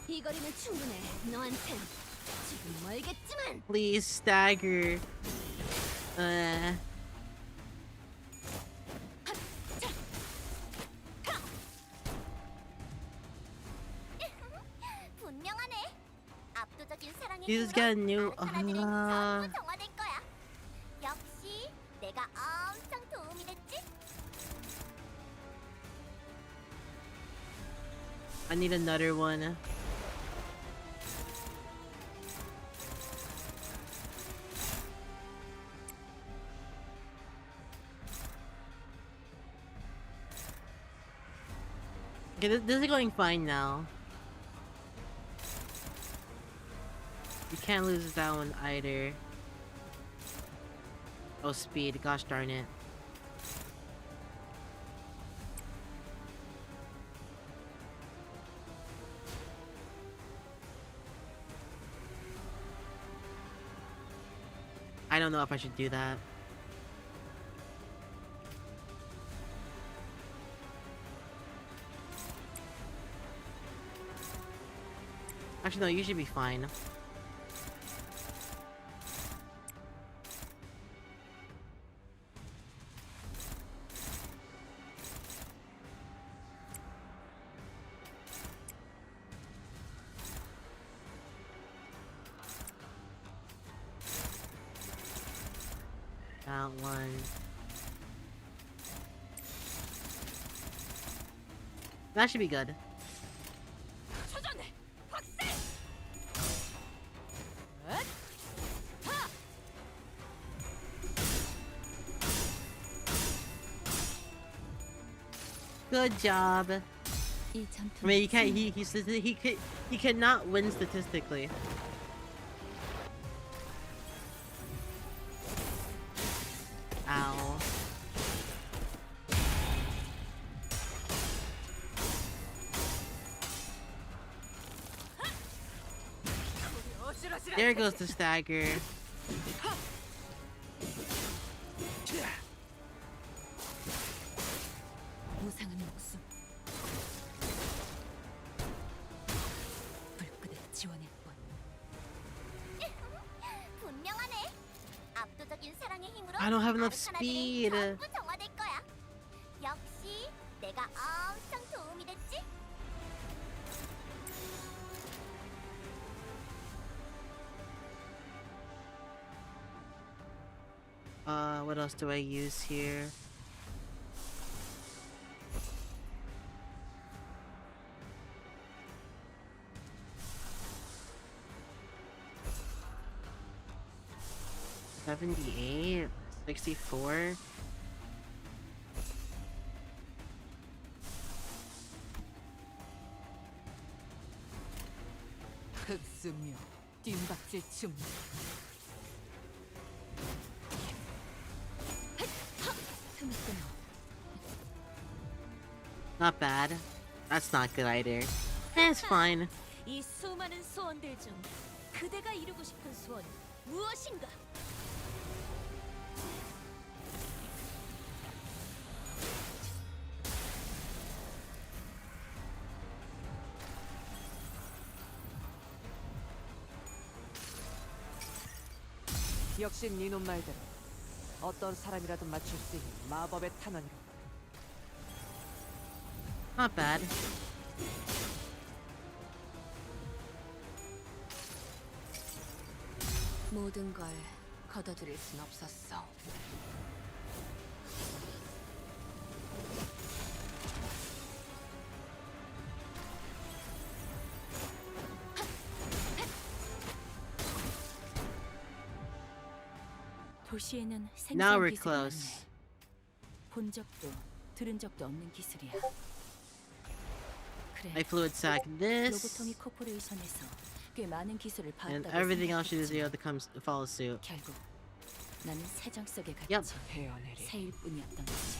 [SPEAKER 3] 이 거리면 충분해. 너한텐 지금 멀겠지만.
[SPEAKER 1] Please stagger.
[SPEAKER 3] 분명하네. 압도적인 사랑의
[SPEAKER 1] He's
[SPEAKER 3] 힘으로
[SPEAKER 1] got new.
[SPEAKER 3] 아르카나들은 전부 정화될 거야. 역시 내가 엄청 도움이 됐지?
[SPEAKER 1] I need another one. Okay, this is going fine now. You can't lose that one either. Oh, speed. Gosh darn it. I don't know if I should do that. Actually, no, you should be fine. That one. That should be good. Good job.
[SPEAKER 2] 이
[SPEAKER 1] I
[SPEAKER 2] 전투는
[SPEAKER 1] mean, you can't.
[SPEAKER 2] 승리-
[SPEAKER 1] He says that he cannot win statistically. Ow. There goes the stagger.
[SPEAKER 2] 무상한 목숨. 불끈을 지원할 뿐.
[SPEAKER 3] 분명하네. 압도적인 사랑의 힘으로
[SPEAKER 1] I don't have enough
[SPEAKER 3] 아르카나들은
[SPEAKER 1] speed.
[SPEAKER 3] 전부 정화될 거야. 역시 내가 엄청 도움이 됐지?
[SPEAKER 1] What else do I use here? $78, $64.
[SPEAKER 5] 흑수묘 뒷박질 주문.
[SPEAKER 2] 틈을 끊어.
[SPEAKER 1] Not bad. That's not good either. It's fine.
[SPEAKER 3] 이 수많은 소원들 중 그대가 이루고 싶은 소원은 무엇인가?
[SPEAKER 5] 역시 네놈 말대로 어떤 사람이라도 맞출 수 있는 마법의 탄환이로.
[SPEAKER 1] Not bad.
[SPEAKER 2] 모든 걸 거둬들일 순 없었어. 도시에는
[SPEAKER 1] Now
[SPEAKER 2] 생소한
[SPEAKER 1] we're
[SPEAKER 2] 기술이
[SPEAKER 1] close.
[SPEAKER 2] 많네. 본 적도 들은 적도 없는 기술이야. 그래.
[SPEAKER 1] I fluid sack this,
[SPEAKER 2] 로보토미 코퍼레이션에서 꽤 많은 기술을
[SPEAKER 1] and
[SPEAKER 2] 봤다고
[SPEAKER 1] everything else you do
[SPEAKER 2] 생각했지.
[SPEAKER 1] that comes follow suit.
[SPEAKER 2] 결국 나는 세정 속에 갇힌
[SPEAKER 1] Yep.
[SPEAKER 5] 헤어내리.
[SPEAKER 2] 새일 뿐이었던 거지.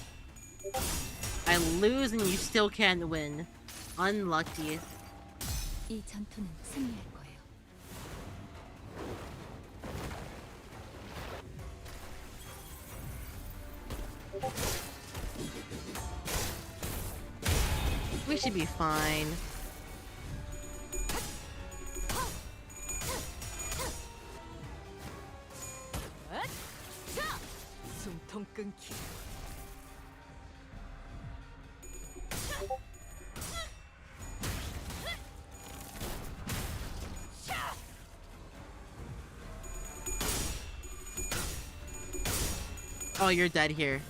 [SPEAKER 1] I lose and you still can't win. Unlucky.
[SPEAKER 2] 이 전투는 승리할 거예요.
[SPEAKER 1] We should be fine.
[SPEAKER 5] 숨통 끊기.
[SPEAKER 1] Oh, you're dead here.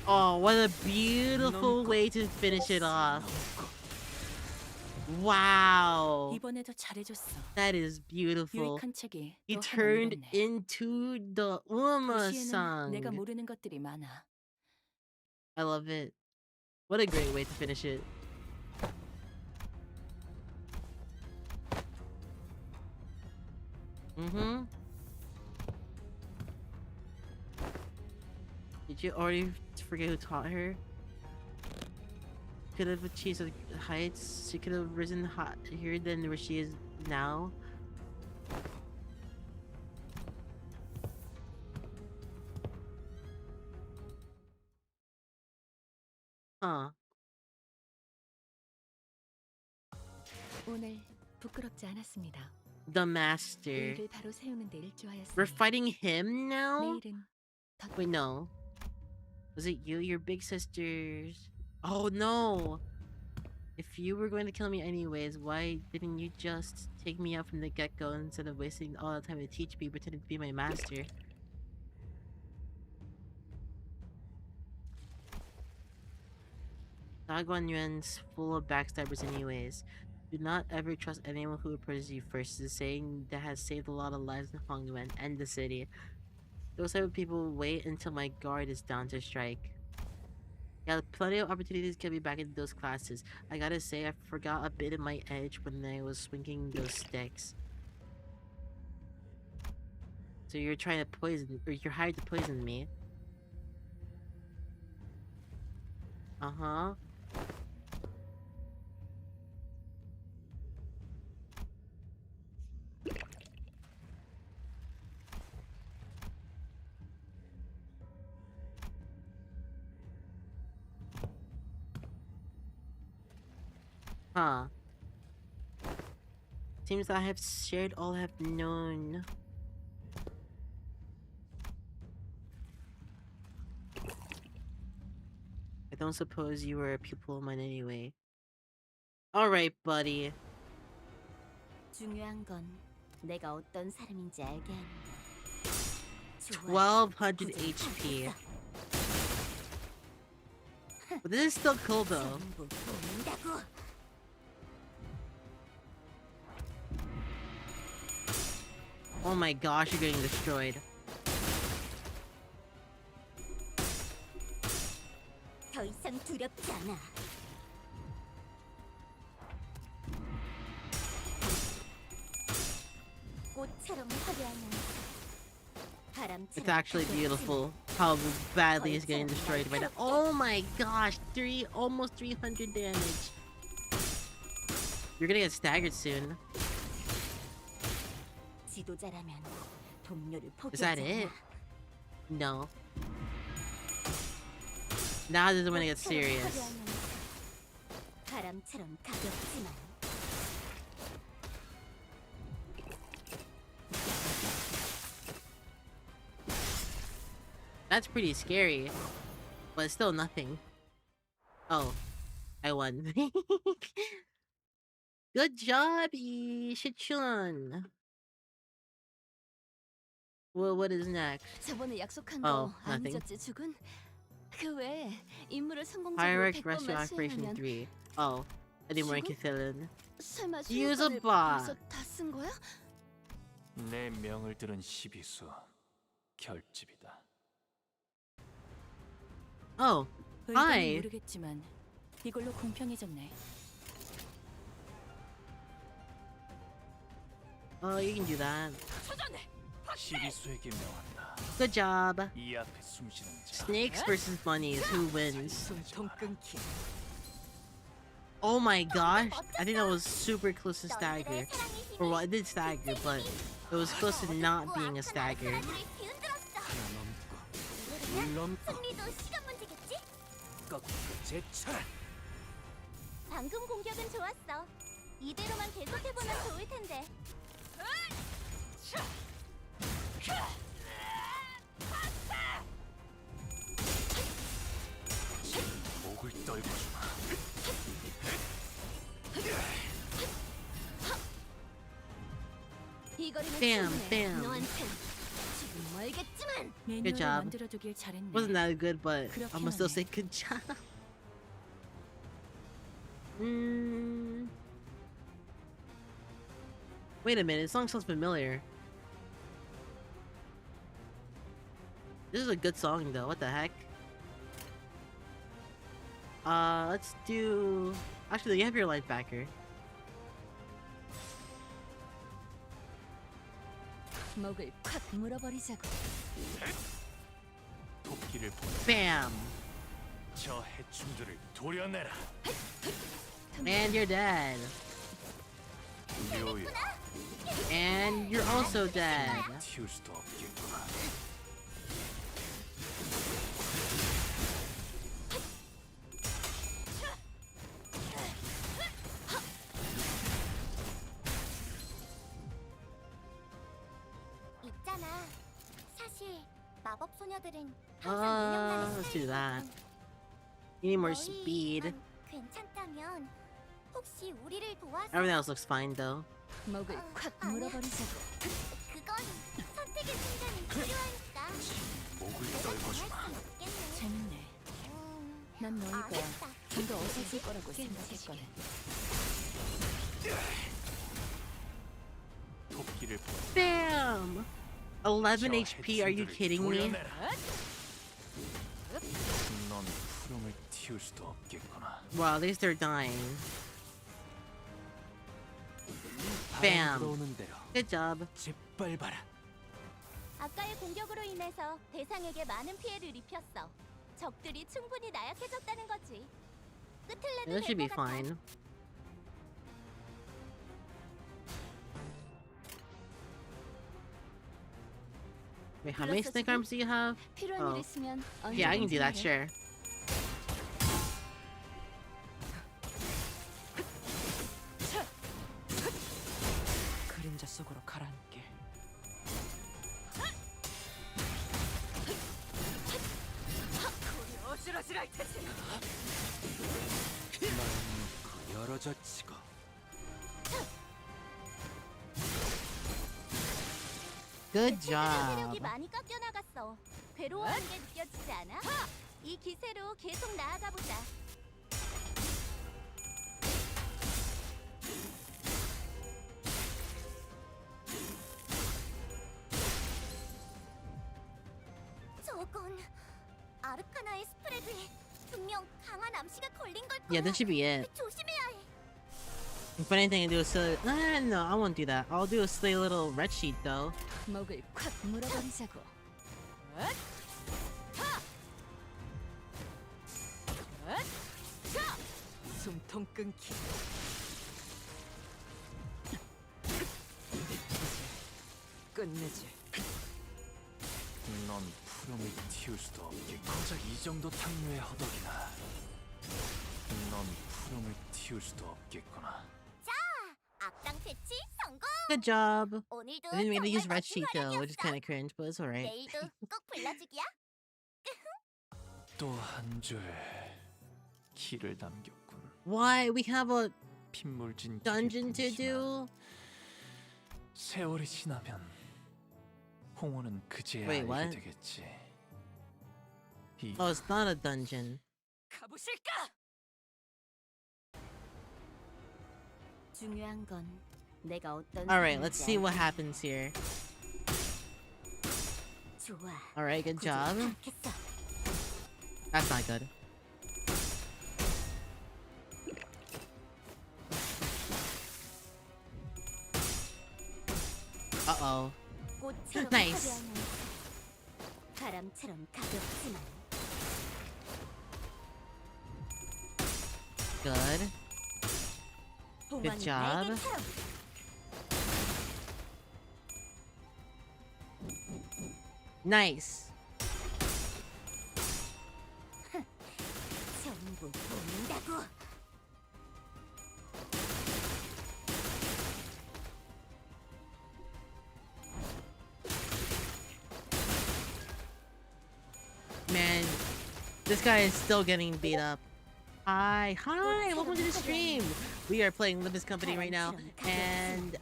[SPEAKER 1] Oh, what a beautiful way to finish it off. Wow.
[SPEAKER 2] 이번에도 잘해줬어.
[SPEAKER 1] That is beautiful.
[SPEAKER 2] 유익한 책이
[SPEAKER 1] He
[SPEAKER 2] 또 하나
[SPEAKER 1] turned
[SPEAKER 2] 늘었네.
[SPEAKER 1] into the
[SPEAKER 2] 도시에는 내가
[SPEAKER 1] Uma-sang.
[SPEAKER 2] 모르는 것들이 많아.
[SPEAKER 1] I love it. What a great way to finish it. Mm-hmm. Did you already forget who taught her? Could have achieved the heights. She could have risen higher than where she is now. Huh.
[SPEAKER 2] 오늘 부끄럽지 않았습니다.
[SPEAKER 1] The master.
[SPEAKER 2] 일을 바로 세우는 데 일조하였으니
[SPEAKER 1] We're fighting him now?
[SPEAKER 2] 내일은 더
[SPEAKER 1] Wait, no. Was it you? Your big sisters? Oh no! If you were going to kill me anyways, why didn't you just take me out from the get-go instead of wasting all the time to teach me, pretending to be my master? Dagwan Yuan's full of backstabbers anyways. Do not ever trust anyone who approaches you first. Is a saying that has saved a lot of lives in Hongyuan and the city. Those type of people wait until my guard is down to strike. Yeah, plenty of opportunities to get me back into those classes. I gotta say, I forgot a bit of my edge when I was swinging those sticks. So you're trying to poison, or you're hired to poison me. Uh-huh. Huh. Seems I have shared all I have known. I don't suppose you were a pupil of mine anyway. Alright, buddy.
[SPEAKER 3] 중요한 건 내가 어떤 사람인지 알게 하는 거.
[SPEAKER 1] 1200 HP. But this is still cool though.
[SPEAKER 3] 전부 보인다고.
[SPEAKER 1] Oh my gosh, you're getting destroyed.
[SPEAKER 3] 더 이상 두렵지 않아. 꽃처럼 화려하면서 바람처럼
[SPEAKER 1] It's actually
[SPEAKER 3] 가볍지만
[SPEAKER 1] beautiful how badly he's getting destroyed right now. Oh my gosh, almost 300 damage. You're gonna get staggered soon.
[SPEAKER 3] 지도자라면 동료를
[SPEAKER 1] Is that
[SPEAKER 3] 포기하지
[SPEAKER 1] it?
[SPEAKER 3] 않아.
[SPEAKER 1] No. Now this is when it gets
[SPEAKER 3] 꽃처럼
[SPEAKER 1] serious.
[SPEAKER 3] 화려하면서 바람처럼 가볍지만
[SPEAKER 1] That's pretty scary, but still nothing. Oh, I won. Good job, Shichun. Well, what is next?
[SPEAKER 3] 저번에 약속한
[SPEAKER 1] Oh,
[SPEAKER 3] 거 안
[SPEAKER 1] nothing.
[SPEAKER 3] 잊었지, 죽은? 그 외에 임무를 성공적으로
[SPEAKER 1] Firework
[SPEAKER 3] 100번만
[SPEAKER 1] Rescue Operation
[SPEAKER 3] 수행하면
[SPEAKER 1] 3. Oh, I didn't want to fill in.
[SPEAKER 3] 설마
[SPEAKER 1] Use a
[SPEAKER 3] 수행권을
[SPEAKER 1] bot.
[SPEAKER 3] 벌써 다 쓴 거야?
[SPEAKER 4] 내 명을 들은 시비수 결집이다.
[SPEAKER 1] Oh,
[SPEAKER 2] 의도는
[SPEAKER 1] hi.
[SPEAKER 2] 모르겠지만 이걸로 공평해졌네.
[SPEAKER 1] Oh, you can do that.
[SPEAKER 4] 시비수에게 명한다.
[SPEAKER 1] Good job.
[SPEAKER 4] 이 앞에 숨쉬는 자.
[SPEAKER 1] Snakes versus bunnies. Who wins?
[SPEAKER 5] 숨통 끊기.
[SPEAKER 1] Oh my gosh. I think that was super close to stagger. Or well, it did stagger, but it was close to not being a stagger.
[SPEAKER 7] 하나 넘고 둘 넘고
[SPEAKER 3] 승리도 시간 문제겠지?
[SPEAKER 7] 꺾고 제쳐라.
[SPEAKER 3] 방금 공격은 좋았어. 이대로만 계속해보면 좋을 텐데.
[SPEAKER 4] 목을 떨궈주마.
[SPEAKER 3] 이 거리는
[SPEAKER 1] Bam,
[SPEAKER 3] 충분해.
[SPEAKER 1] bam.
[SPEAKER 3] 너한텐 지금 멀겠지만.
[SPEAKER 2] 매뉴얼을
[SPEAKER 1] job.
[SPEAKER 2] 만들어두길 잘했네.
[SPEAKER 1] Wasn't that good, but
[SPEAKER 2] 그렇긴
[SPEAKER 1] I'm gonna still
[SPEAKER 2] 하네.
[SPEAKER 1] say good job. Mm. Wait a minute, this song sounds familiar. This is a good song though, what the heck? Let's do... Actually, you have your light backer.
[SPEAKER 3] 목을 콱 물어버리자고.
[SPEAKER 4] 도끼를 보내.
[SPEAKER 1] Bam!
[SPEAKER 4] 저 해충들을 도려내라.
[SPEAKER 1] And you're dead.
[SPEAKER 4] 묘야.
[SPEAKER 1] And you're also dead.
[SPEAKER 4] 튀울 수도 없겠구나.
[SPEAKER 3] 있잖아. 사실 마법 소녀들은
[SPEAKER 1] Let's do that. You need more speed.
[SPEAKER 3] 괜찮다면 혹시 우리를 도와서
[SPEAKER 1] Everything else looks fine though.
[SPEAKER 3] 목을 콱 물어버리자고. 그건 선택의 순간이 필요하니까.
[SPEAKER 4] 목을 떨궈주마.
[SPEAKER 2] 재밌네. 난 너희가 좀 더 어색할 거라고 생각했거든.
[SPEAKER 4] 도끼를 보내.
[SPEAKER 1] Bam! 11 HP, are you kidding me?
[SPEAKER 4] 넌 푸름을 튀울 수도 없겠구나.
[SPEAKER 1] Wow, at least they're dying. Bam!
[SPEAKER 7] 들어오는 대로
[SPEAKER 1] Good job.
[SPEAKER 7] 짓밟아라.
[SPEAKER 3] 아까의 공격으로 인해서 대상에게 많은 피해를 입혔어. 적들이 충분히 나약해졌다는 거지. 끝을 내도
[SPEAKER 1] That should be
[SPEAKER 3] 될 것 같아.
[SPEAKER 1] fine. Wait, how many
[SPEAKER 3] 불렀어,
[SPEAKER 1] snake
[SPEAKER 3] 지금?
[SPEAKER 1] arms do you have?
[SPEAKER 3] 필요한
[SPEAKER 1] Oh.
[SPEAKER 3] 일 있으면
[SPEAKER 1] Yeah, I can do that,
[SPEAKER 3] 언제든지 말해.
[SPEAKER 1] sure.
[SPEAKER 5] 그림자 속으로 가라앉게. 어지러지랄 테지.
[SPEAKER 7] 그 열어져 치고
[SPEAKER 1] Good
[SPEAKER 3] 세력이
[SPEAKER 1] job.
[SPEAKER 3] 많이 깎여 나갔어. 괴로워하는 게 느껴지지 않아? 이 기세로 계속 나아가 보자. 저건 아르카나의 스프레드에 분명 강한 암시가 걸린 걸 거야.
[SPEAKER 1] Yeah, that should be it.
[SPEAKER 3] 조심해야 해.
[SPEAKER 1] If anything, I do a silly... no, I won't do that. I'll do a silly little red sheet though.
[SPEAKER 3] 목을 콱 물어버리자고.
[SPEAKER 5] 숨통 끊기. 끝내지.
[SPEAKER 4] 넌 푸름을 튀울 수도 없겠고. 고작 이 정도 탕류의 허덕이나. 넌 푸름을 튀울 수도 없겠구나.
[SPEAKER 3] 악당 패치 성공.
[SPEAKER 1] Good job.
[SPEAKER 3] 오늘도
[SPEAKER 1] I didn't mean to use
[SPEAKER 3] 정말
[SPEAKER 1] red
[SPEAKER 3] 멋진
[SPEAKER 1] sheet though, which is
[SPEAKER 3] 활약이었어.
[SPEAKER 1] kind of cringe, but it's alright.
[SPEAKER 3] 내일도 꼭 불러주기야.
[SPEAKER 4] 또 한 줄 길을 남겼군.
[SPEAKER 1] Why? We have a
[SPEAKER 4] 핏물진
[SPEAKER 1] dungeon to
[SPEAKER 4] 길뿐이지만
[SPEAKER 1] do?
[SPEAKER 4] 세월이 지나면 홍어는 그제야
[SPEAKER 1] Wait,
[SPEAKER 4] 알게
[SPEAKER 1] what?
[SPEAKER 4] 되겠지. 이
[SPEAKER 1] Oh, it's not a dungeon.
[SPEAKER 2] 가보실까?
[SPEAKER 3] 중요한 건 내가 어떤
[SPEAKER 1] Alright, let's
[SPEAKER 3] 사람인지
[SPEAKER 1] see what
[SPEAKER 3] 알고
[SPEAKER 1] happens here.
[SPEAKER 3] 좋아.
[SPEAKER 1] Alright, good job.
[SPEAKER 3] 않겠어.
[SPEAKER 1] That's not good. Uh-oh.
[SPEAKER 3] 꽃처럼
[SPEAKER 1] Nice.
[SPEAKER 3] 화려한 바람처럼 가볍지만
[SPEAKER 1] Good. Good
[SPEAKER 3] 봉황이
[SPEAKER 1] job.
[SPEAKER 3] 날개처럼.
[SPEAKER 1] Nice.
[SPEAKER 3] 전부 보인다고.
[SPEAKER 1] Man, this guy is still getting beat up. Hi, welcome to the stream. We are playing Limbus Company right now, and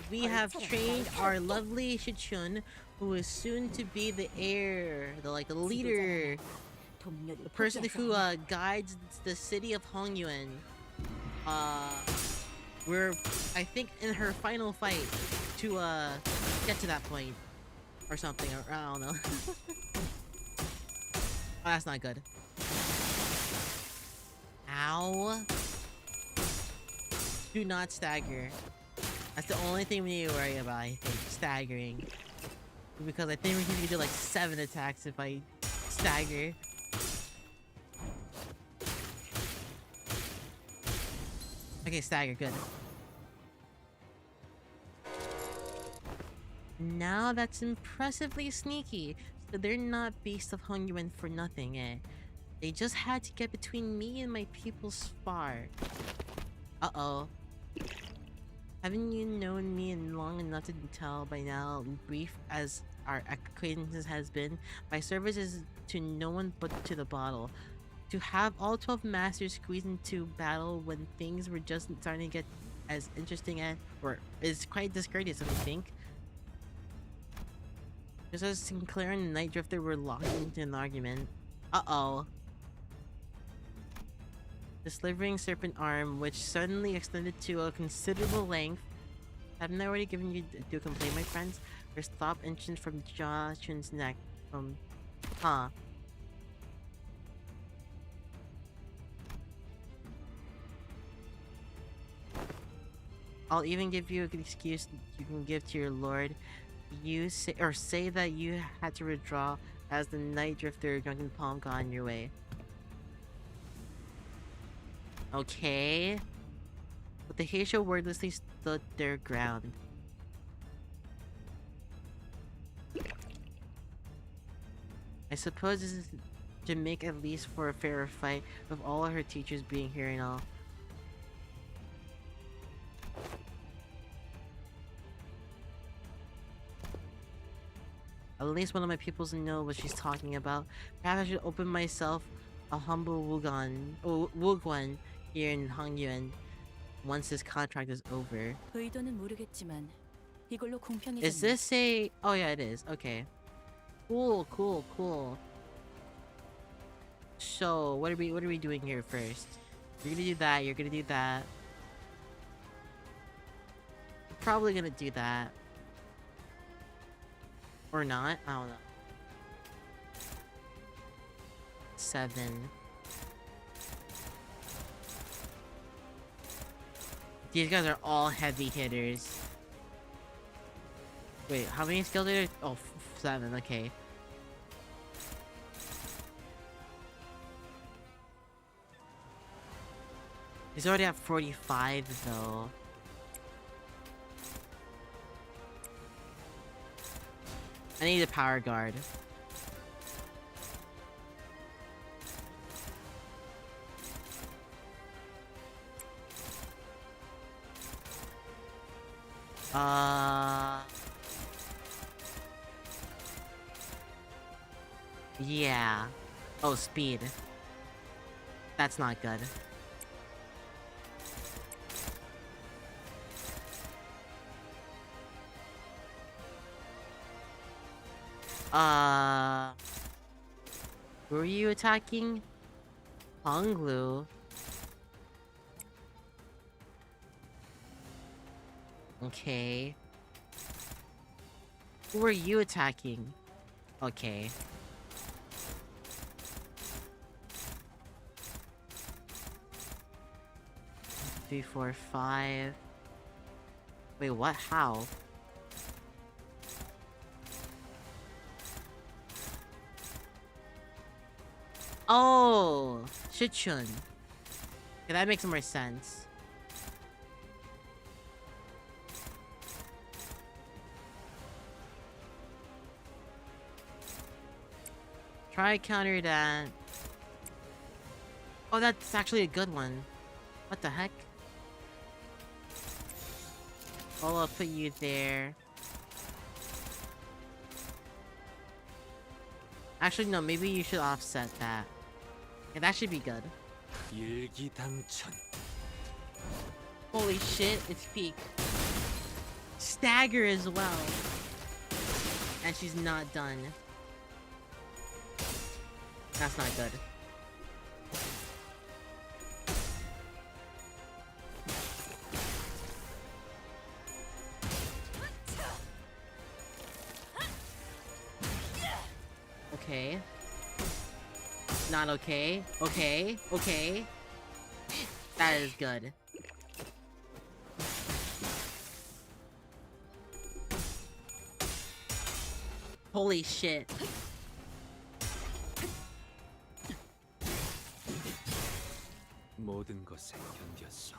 [SPEAKER 1] we have trained our lovely Shichun, who is soon to be the heir, the leader, the person who guides the city of Hongyuan. We're, I think, in her final fight to get to that point, or something. Or, I don't know. Oh, that's not good. Ow. Do not stagger. That's the only thing we need to worry about, I think. Staggering. Because I think we can do like 7 attacks if I stagger. Okay, stagger, good. Now that's impressively sneaky. So they're not beasts of Hongyuan for nothing, eh? They just had to get between me and my people's spar. Uh-oh. Haven't you known me long enough to tell by now, brief as our acquaintance has been, my service is to no one but to the bottle. To have all 12 masters squeeze into battle when things were just starting to get as interesting as, or is quite discourteous, don't you think? Just as Sinclair and the Night Drifter were locked into an argument. Uh-oh. The slivering serpent arm, which suddenly extended to a considerable length. Haven't I already given you to complain, my friends? Or stop inches from Josh's neck. Huh. I'll even give you an excuse you can give to your lord. You say that you had to withdraw as the Night Drifter Drunken Palm got on your way. Okay. But the Heisho wordlessly stood their ground. I suppose this is to make at least for a fairer fight with all her teachers being here and all. At least one of my pupils know what she's talking about. Perhaps I should open myself a humble Wuguan here in Hongyuan once this contract is over.
[SPEAKER 2] 의도는 모르겠지만 이걸로 공평해졌네.
[SPEAKER 1] Is this a... Oh yeah, it is. Okay. Cool. So, what are we doing here first? You're gonna do that, you're gonna do that. You're probably gonna do that. Or not? I don't know. 7. These guys are all heavy hitters. Wait, how many skills are there? Oh, 7, okay. He's already at 45 though. I need a power guard. Yeah. Oh, speed. That's not good. Who are you attacking? Honglu. Okay. Who are you attacking? Okay. Three, four, five. Wait, what? How? Oh, Shichun. Okay, that makes more sense. Try counter that. Oh, that's actually a good one. What the heck? Oh, I'll put you there. Actually, no, maybe you should offset that. Yeah, that should be good.
[SPEAKER 7] 일기당천.
[SPEAKER 1] Holy shit, it's peak. Stagger as well. And she's not done. That's not good. Okay. Not okay. Okay. Okay. That is good. Holy shit.
[SPEAKER 7] 모든 것에 견뎠어.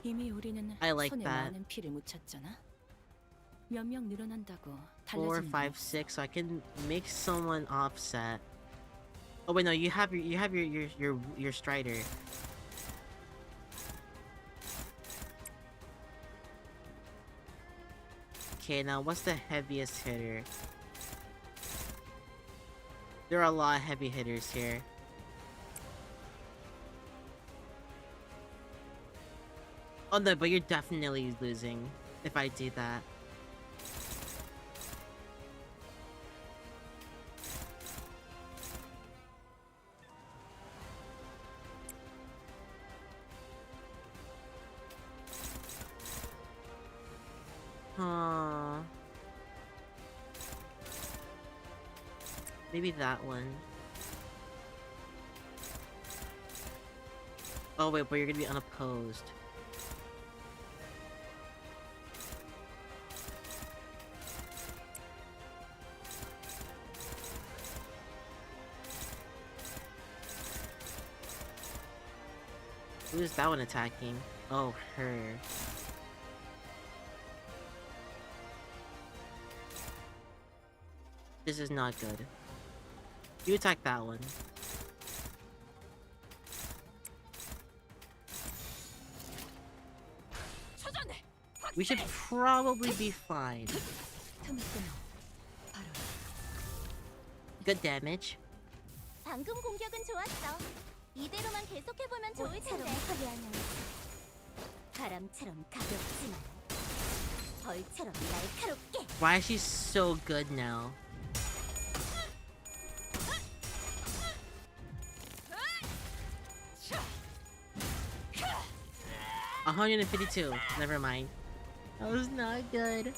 [SPEAKER 2] 이미 우리는
[SPEAKER 1] I like
[SPEAKER 2] 손에
[SPEAKER 1] that.
[SPEAKER 2] 많은 피를 묻혔잖아. 몇 명 늘어난다고
[SPEAKER 1] 4,
[SPEAKER 2] 달라지는
[SPEAKER 1] 5,
[SPEAKER 2] 건 없어.
[SPEAKER 1] 6. So I can make someone offset. Oh wait, no, you have your Strider. Okay, now what's the heaviest hitter? There are a lot of heavy hitters here. Oh no, but you're definitely losing if I do that. Huh. Maybe that one. Oh wait, but you're gonna be unopposed. Who is that one attacking? Oh, her. This is not good. You attack that one. We should probably be fine. Good damage.
[SPEAKER 3] 방금 공격은 좋았어. 이대로만 계속해보면 좋을 텐데. 바람처럼 가볍지만 벌처럼 날카롭게.
[SPEAKER 1] Why is she so good now? $152. Never mind. That was not good.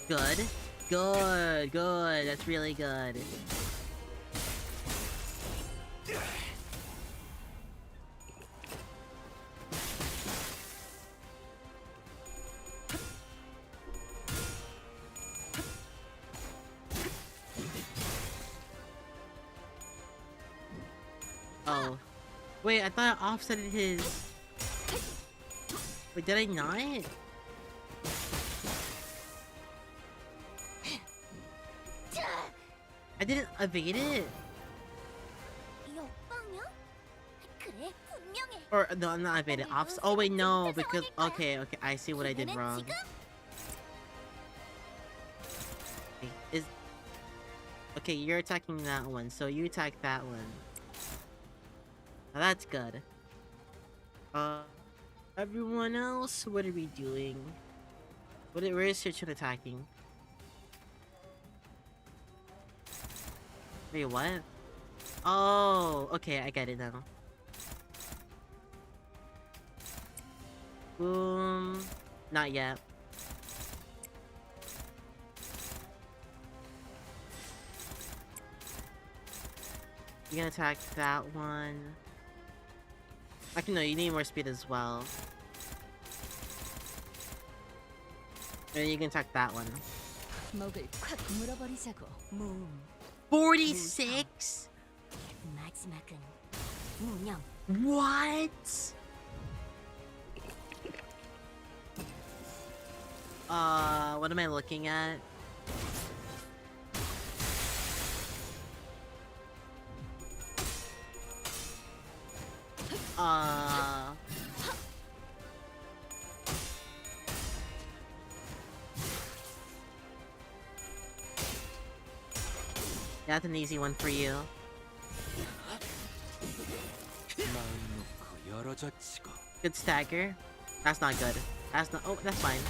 [SPEAKER 1] Good. Good. Good. That's really good. Oh. Wait, I thought I offsetted his... Wait, did I not? I didn't evade it?
[SPEAKER 3] 역방향? 그래, 분명해.
[SPEAKER 1] Or, no, I'm not evaded. Oh wait, no, because... Okay, okay, I see what I did wrong. Okay, okay, you're attacking that one, so you attack that one. Now that's good. Everyone else, what are we doing? Where is Sichin attacking? Wait, what? Oh, okay, I get it now. Boom. Not yet. You can attack that one. Actually, no, you need more speed as well. And you can attack that one.
[SPEAKER 2] 목을 콱 물어버리자고. 모음.
[SPEAKER 1] 46?
[SPEAKER 3] 마지막은 무념.
[SPEAKER 1] What? What am I looking at? That's an easy one for you. Good stagger. That's not good. That's not. Oh, that's fine.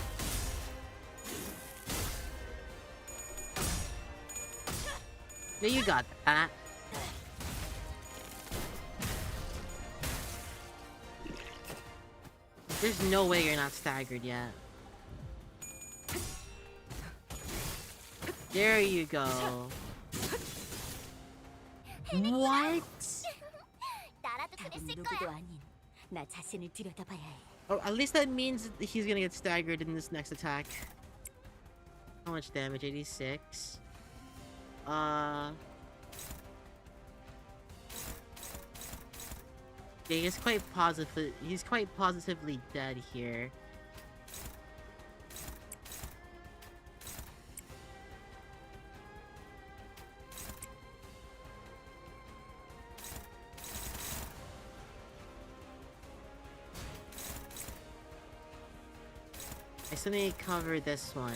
[SPEAKER 1] Yeah, you got that. There's no way you're not staggered yet. There you go. What?
[SPEAKER 3] 나라도 그랬을 거야. 나 자신을 들여다봐야 해.
[SPEAKER 1] Oh, at least that means he's gonna get staggered in this next attack. How much damage? 86. Yeah, he's quite positively dead here. I still need to cover this one.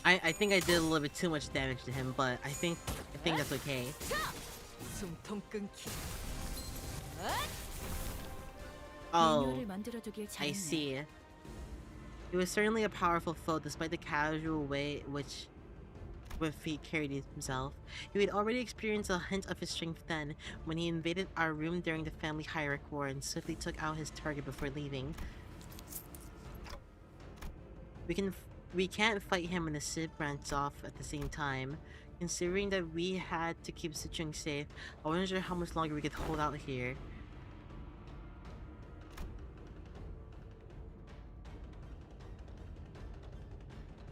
[SPEAKER 1] I think I did a little bit too much damage to him, but I think that's okay. Oh, I see. He was certainly a powerful foe despite the casual way with he carried himself. You had already experienced a hint of his strength then, when he invaded our room during the family hierarchy war and swiftly took out his target before leaving. We can't fight him when the Civ branch off at the same time. Considering that we had to keep Sichung safe, I wasn't sure how much longer we could hold out here.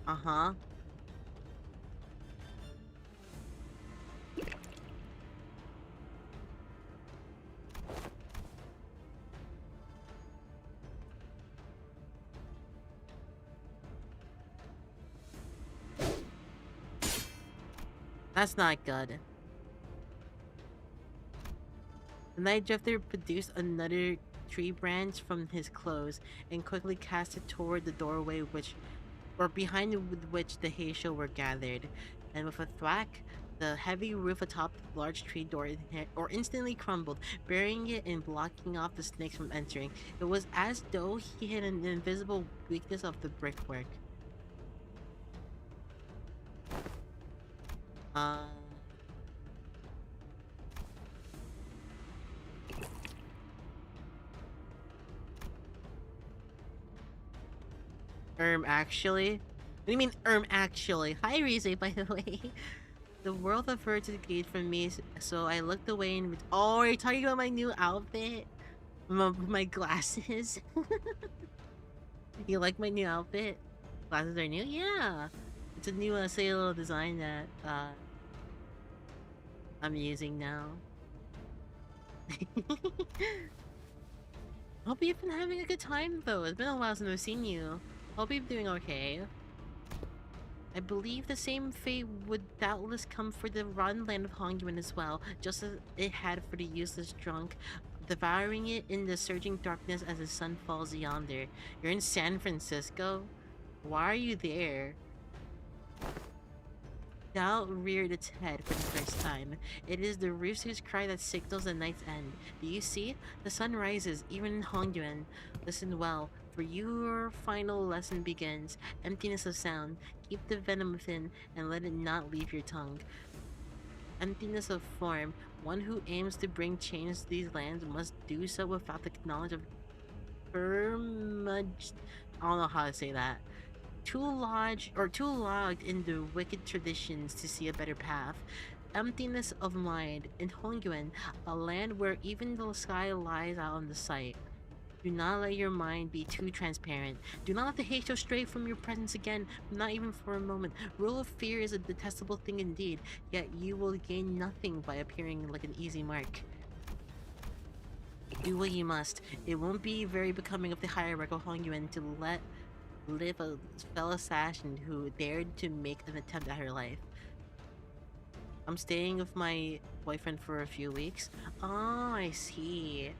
[SPEAKER 1] Uh-huh. That's not good. The Night Drifter produced another tree branch from his clothes and quickly cast it toward the doorway behind which the Heisho were gathered, and with a thwack, the heavy roof atop the large tree door instantly crumbled, burying it and blocking off the snakes from entering. It was as though he hit an invisible weakness of the brickwork. Actually? What do you mean, actually? Hi, Rize, by the way. The world averted to the gate from me, so I looked away and... Oh, are you talking about my new outfit? My glasses? You like my new outfit? Glasses are new? Yeah! It's a new Sailor design that, I'm using now. Hope you've been having a good time, though. It's been a while since I've seen you. Hope you're doing okay. I believe the same fate would doubtless come for the rotten land of Hongyuan as well, just as it had for the useless drunk devouring it in the surging darkness as the sun falls yonder. You're in San Francisco? Why are you there? Doubt reared its head for the first time. It is the rooster's cry that signals the night's end. Do you see? The sun rises, even in Hongyuan. Listen well, for your final lesson begins. Emptiness of sound. Keep the venom within, and let it not leave your tongue. Emptiness of form. One who aims to bring change to these lands must do so without the knowledge of permage. I don't know how to say that. Too logged in the wicked traditions to see a better path. Emptiness of mind. In Hongyuan, a land where even the sky lies out on the sight. Do not let your mind be too transparent. Do not let the hate show stray from your presence again, not even for a moment. Rule of fear is a detestable thing indeed, yet you will gain nothing by appearing like an easy mark. Do what you must. It won't be very becoming of the hierarchical Hongyuan to let live a fellow assassin who dared to make an attempt at her life. I'm staying with my boyfriend for a few weeks. Oh, I see.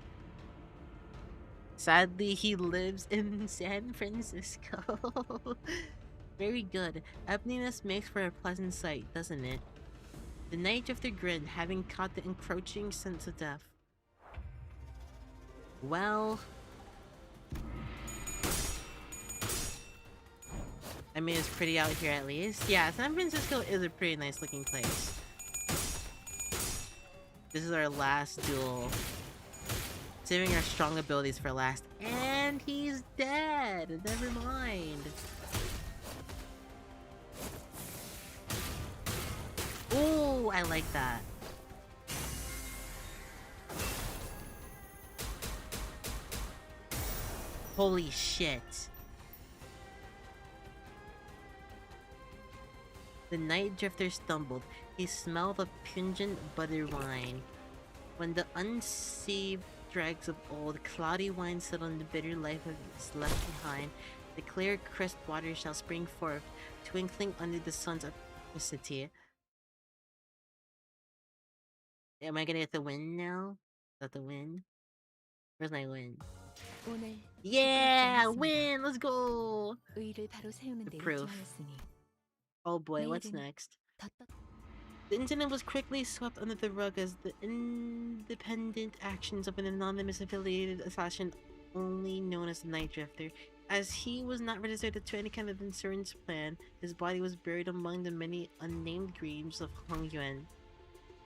[SPEAKER 1] Sadly, he lives in San Francisco. Very good. Emptiness makes for a pleasant sight, doesn't it? The night drifter grinned, having caught the encroaching sense of death. Well, I mean, it's pretty out here at least. Yeah, San Francisco is a pretty nice looking place. This is our last duel. Saving our strong abilities for last. And he's dead! Never mind. Ooh, I like that. Holy shit. The night drifter stumbled. He smelled of pungent butter wine. When the unsaved dregs of old cloudy wine settle on the bitter life of its left behind, the clear crisp water shall spring forth, twinkling under the sun's electricity. Am I gonna get the win now? Is that the win? Where's my win? Yeah! Win! Let's go! The proof. Oh boy, what's next? The incident was quickly swept under the rug as the independent actions of an anonymous affiliated assassin only known as the Night Drifter. As he was not registered to any kind of insurance plan, his body was buried among the many unnamed graves of Hongyuan.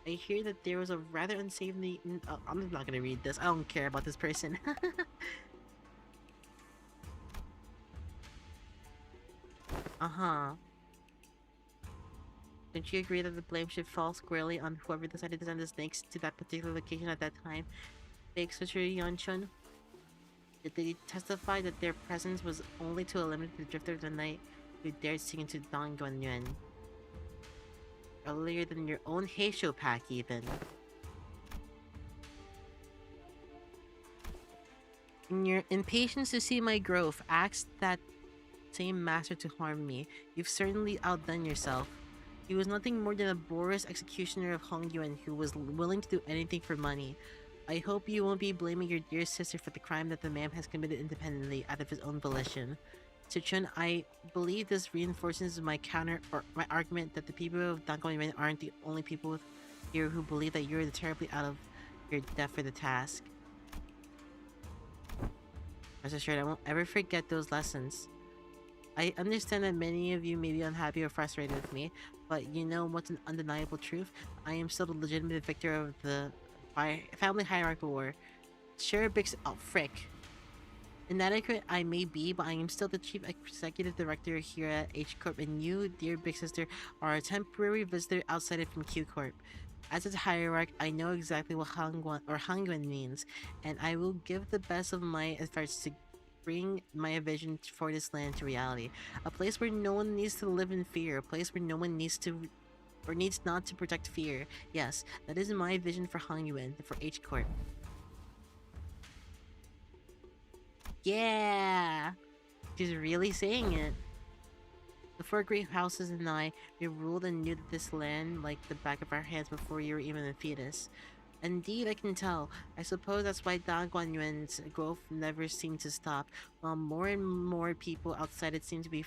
[SPEAKER 1] I hear that there was a rather unsavory... Oh, I'm not gonna read this. I don't care about this person. Uh-huh. Don't you agree that the blame should fall squarely on whoever decided to send the snakes to that particular location at that time? Fake Switcher Yonchun? Did they testify that their presence was only to eliminate the Drifter of the Night who dared sing into Dongguan Yuan? Earlier than your own Heisho pack, even. In your impatience to see my growth, ask that same master to harm me. You've certainly outdone yourself. He was nothing more than a Boris executioner of Hongyuan who was willing to do anything for money. I hope you won't be blaming your dear sister for the crime that the man has committed independently out of his own volition. Sichun, I believe this reinforces my argument that the people of Dongguan aren't the only people here who believe that you're terribly out of your depth for the task. Rest assured, I won't ever forget those lessons. I understand that many of you may be unhappy or frustrated with me, but you know what's an undeniable truth? I am still the legitimate victor of the family hierarchical war. Sure, oh frick. Inadequate I may be, but I am still the chief executive director here at H Corp, and you, dear big sister, are a temporary visitor outside from Q Corp. As its hierarch, I know exactly what Hangguan means, and I will give the best of my efforts to bring my vision for this land to reality. A place where no one needs to live in fear, a place where no one needs to or needs not to protect fear. Yes, that is my vision for Hongyuan, for H Corp. Yeah! She's really saying it. The four great houses and we ruled and knew this land like the back of our hands before you were even a fetus. Indeed, I can tell. I suppose that's why Dan Guanyuan's growth never seemed to stop, while more and more people outside it seem to be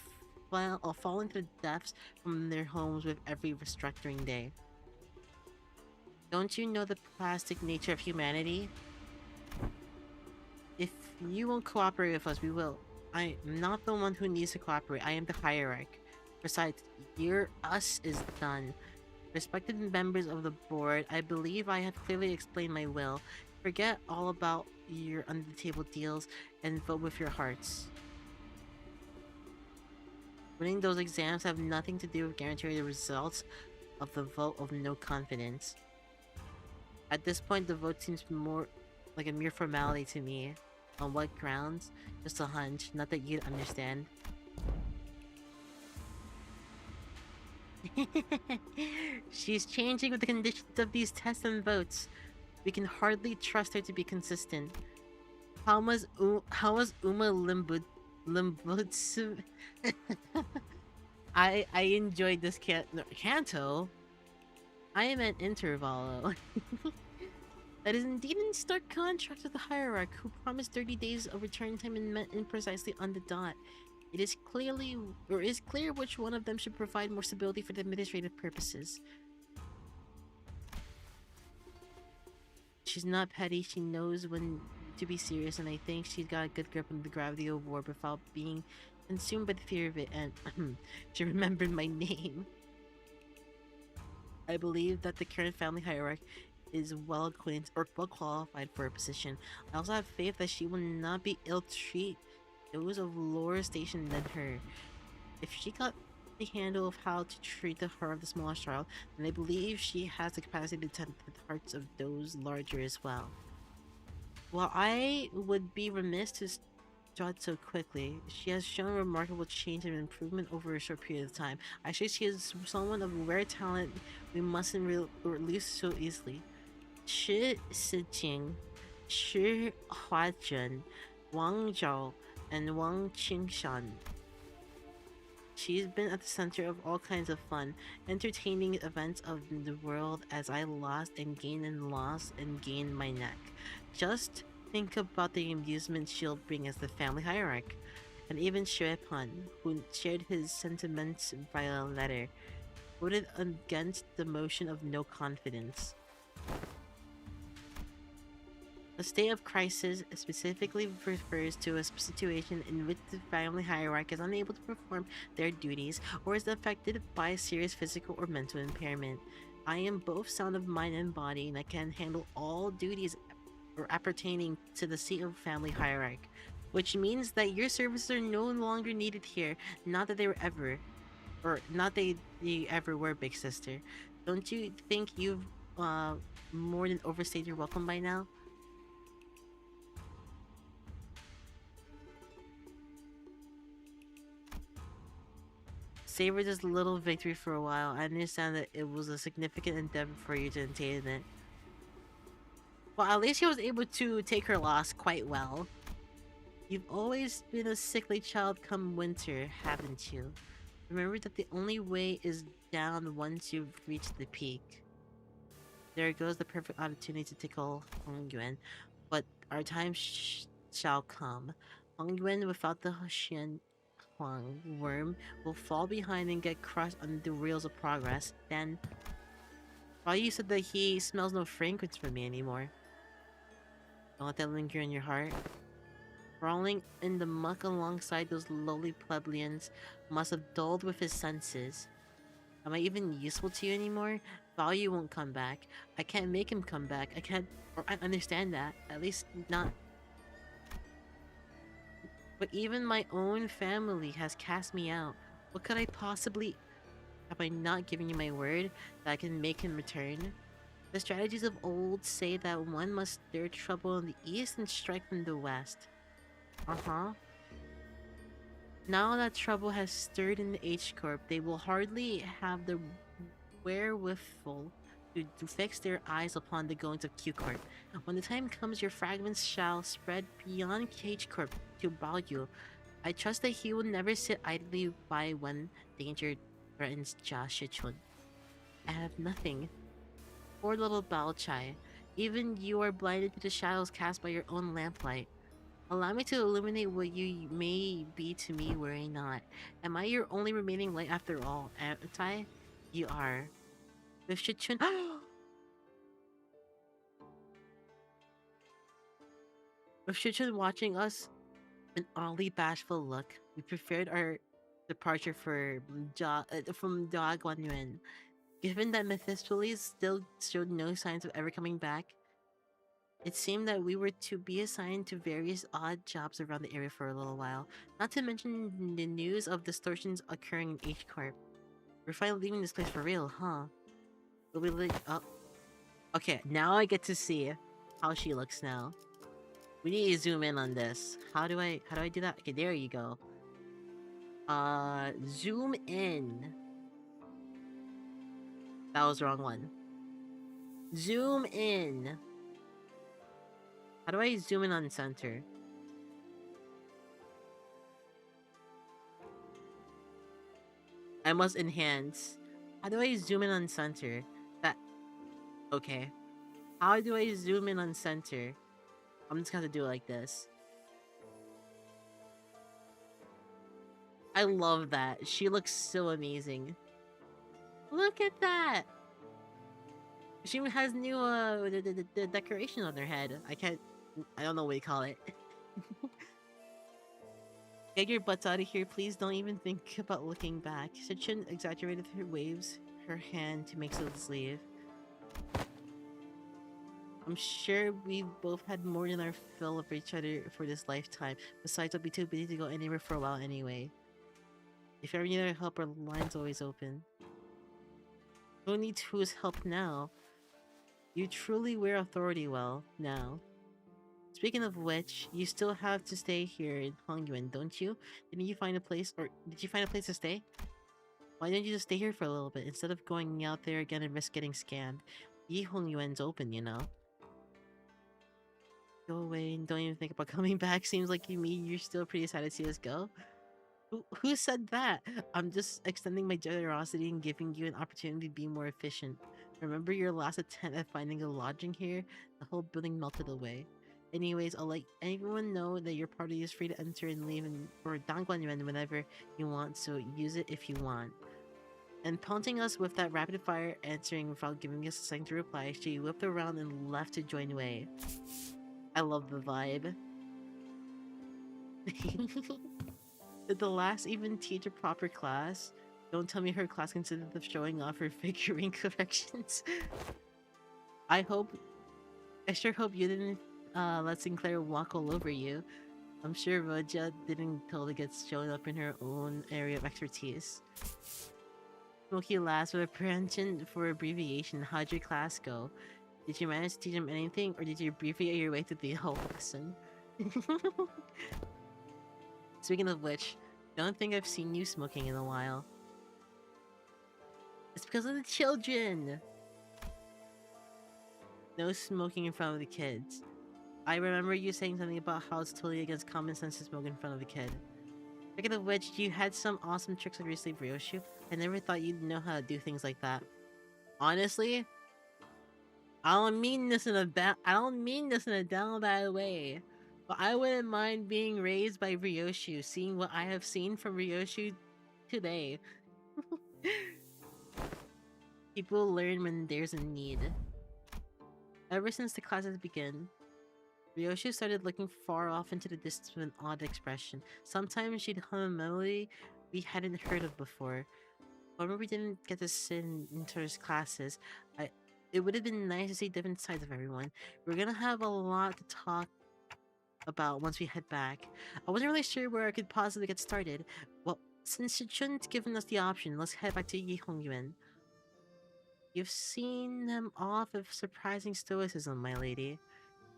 [SPEAKER 1] falling to the depths from their homes with every restructuring day. Don't you know the plastic nature of humanity? If you won't cooperate with us, we will. I am not the one who needs to cooperate. I am the hierarch. Besides, your us is done. Respected members of the board, I believe I have clearly explained my will. Forget all about your under-the-table deals and vote with your hearts. Winning those exams have nothing to do with guaranteeing the results of the vote of no confidence. At this point, the vote seems more like a mere formality to me. On what grounds? Just a hunch, not that you'd understand. She's changing with the conditions of these tests and votes. We can hardly trust her to be consistent. How was Uma Limbutsu? I enjoyed this Canto. I am at Intervallo. That is indeed in stark contrast with the hierarch who promised 30 days of return time and met in precisely on the dot. It is clear which one of them should provide more stability for the administrative purposes. She's not petty, she knows when to be serious, and I think she's got a good grip on the gravity of war without being consumed by the fear of it, and she remembered my name. I believe that the current family hierarch is well acquainted or well qualified for a position. I also have faith that she will not be ill-treat those of lower station than her. If she got the handle of how to treat the heart of the smallest child, then I believe she has the capacity to tempt the hearts of those larger as well. While I would be remiss to judge so quickly, she has shown remarkable change and improvement over a short period of time. I say she is someone of rare talent we mustn't release so easily. Shi Sijing, Shi Huazhen, Wang Zhao, and Wang Qingshan. She's been at the center of all kinds of fun, entertaining events of the world as I lost and gained my neck. Just think about the amusement she'll bring as the family hierarch. And even Xue Pan, who shared his sentiments via letter, voted against the motion of no confidence. A state of crisis specifically refers to a situation in which the family hierarch is unable to perform their duties or is affected by a serious physical or mental impairment. I am both sound of mind and body, and I can handle all duties appertaining to the seat of family hierarch, which means that your services are no longer needed here. Not that they were ever, or not they ever were, big sister. Don't you think you've more than overstayed your welcome by now? Savor this little victory for a while. I understand that it was a significant endeavor for you to attain it. Well, at least she was able to take her loss quite well. You've always been a sickly child come winter, haven't you? Remember that the only way is down once you've reached the peak. There goes the perfect opportunity to tickle Hong Yuan, but our time shall come. Hong Yuan without the Hien Huang worm will fall behind and get crushed under the wheels of progress. Then, while you said that he smells no fragrance from me anymore. Don't let that linger in your heart. Crawling in the muck alongside those lowly plebeians must have dulled with his senses. Am I even useful to you anymore? Value won't come back. I can't make him come back. I understand that. At least not. But even my own family has cast me out. What could I possibly... Have I not given you my word that I can make him return? The strategies of old say that one must stir trouble in the east and strike from the west. Now that trouble has stirred in the H-Corp, they will hardly have the wherewithal to fix their eyes upon the goings of Q-Corp. When the time comes, your fragments shall spread beyond H-Corp to Baoyu. I trust that he will never sit idly by when danger threatens Jia Shichun. I have nothing. Poor little Bao Chai. Even you are blinded to the shadows cast by your own lamplight. Allow me to illuminate what you may be to me were I not. Am I your only remaining light after all? Anti? You are. With Shichun with Shichun watching us, an oddly bashful look, we prepared our departure for from Daguanyuan. Given that Mephistopheles still showed no signs of ever coming back, it seemed that we were to be assigned to various odd jobs around the area for a little while, not to mention the news of distortions occurring in H Corp. We're finally leaving this place for real, huh? Will we oh. Okay, now I get to see how she looks now. We need to zoom in on this. How do I do that? Okay, there you go. Zoom in. That was the wrong one. Zoom in. How do I zoom in on center? I must enhance. How do I zoom in on center? That... Okay. How do I zoom in on center? I'm just gonna do it like this. I love that. She looks so amazing. Look at that! She even has new the decoration on her head. I don't know what you call it. Get your butts out of here, please. Don't even think about looking back. Sichin exaggerated her waves, her hand to make Silva's leave. I'm sure we've both had more than our fill of each other for this lifetime. Besides, I'll be too busy to go anywhere for a while anyway. If you ever need our help, our line's always open. Who needs whose help now? You truly wear authority well, now. Speaking of which, you still have to stay here in Hongyuan, don't you? Did you find a place to stay? Why didn't you just stay here for a little bit, instead of going out there again and risk getting scammed? Yi Hongyuan's open, you know. Go away and don't even think about coming back. Seems like you're still pretty excited to see us go. Who said that? I'm just extending my generosity and giving you an opportunity to be more efficient. Remember your last attempt at finding a lodging here? The whole building melted away. Anyways, I'll let everyone know that your party is free to enter and leave or Dangguanyuan whenever you want, so use it if you want. And taunting us with that rapid fire answering without giving us a second to reply, she whipped around and left to join Wei. I love the vibe. Did the last even teach a proper class? Don't tell me her class consisted of showing off her figurine corrections. I sure hope you didn't let Sinclair walk all over you. I'm sure Roja didn't totally get shown up in her own area of expertise. Smoky last with a penchant for abbreviation. How'd your class go? Did you manage to teach him anything, or did you abbreviate your way through the whole lesson? Speaking of which, don't think I've seen you smoking in a while. It's because of the children! No smoking in front of the kids. I remember you saying something about how it's totally against common sense to smoke in front of a kid. Speaking of which, you had some awesome tricks up your sleeve, Ryoshu. I never thought you'd know how to do things like that. Honestly, I don't mean this in a down bad way. But I wouldn't mind being raised by Ryoshu, seeing what I have seen from Ryoshu today. People learn when there's a need. Ever since the classes began, Ryoshu started looking far off into the distance with an odd expression. Sometimes she'd hum a melody we hadn't heard of before. Whenever we didn't get to sit in Intuos classes, it would have been nice to see different sides of everyone. We're gonna have a lot to talk about once we head back. I wasn't really sure where I could possibly get started. Well, since Shichun's given us the option, let's head back to Yihongyuan. You've seen them off with surprising stoicism, my lady.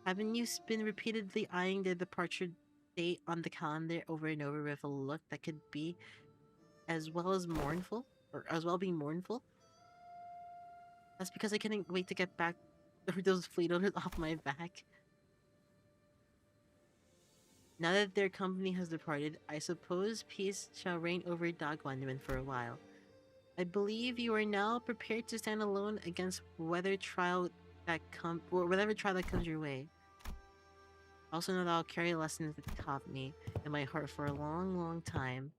[SPEAKER 1] Haven't you been repeatedly eyeing their departure date on the calendar over and over with a look that could be as well as mournful? Or as well be mournful? That's because I couldn't wait to get back those fleet owners off my back. Now that their company has departed, I suppose peace shall reign over Dagwanduan for a while. I believe you are now prepared to stand alone against whether trial that or whatever trial that comes your way. Also know that I'll carry lessons that taught me in my heart for a long, long time.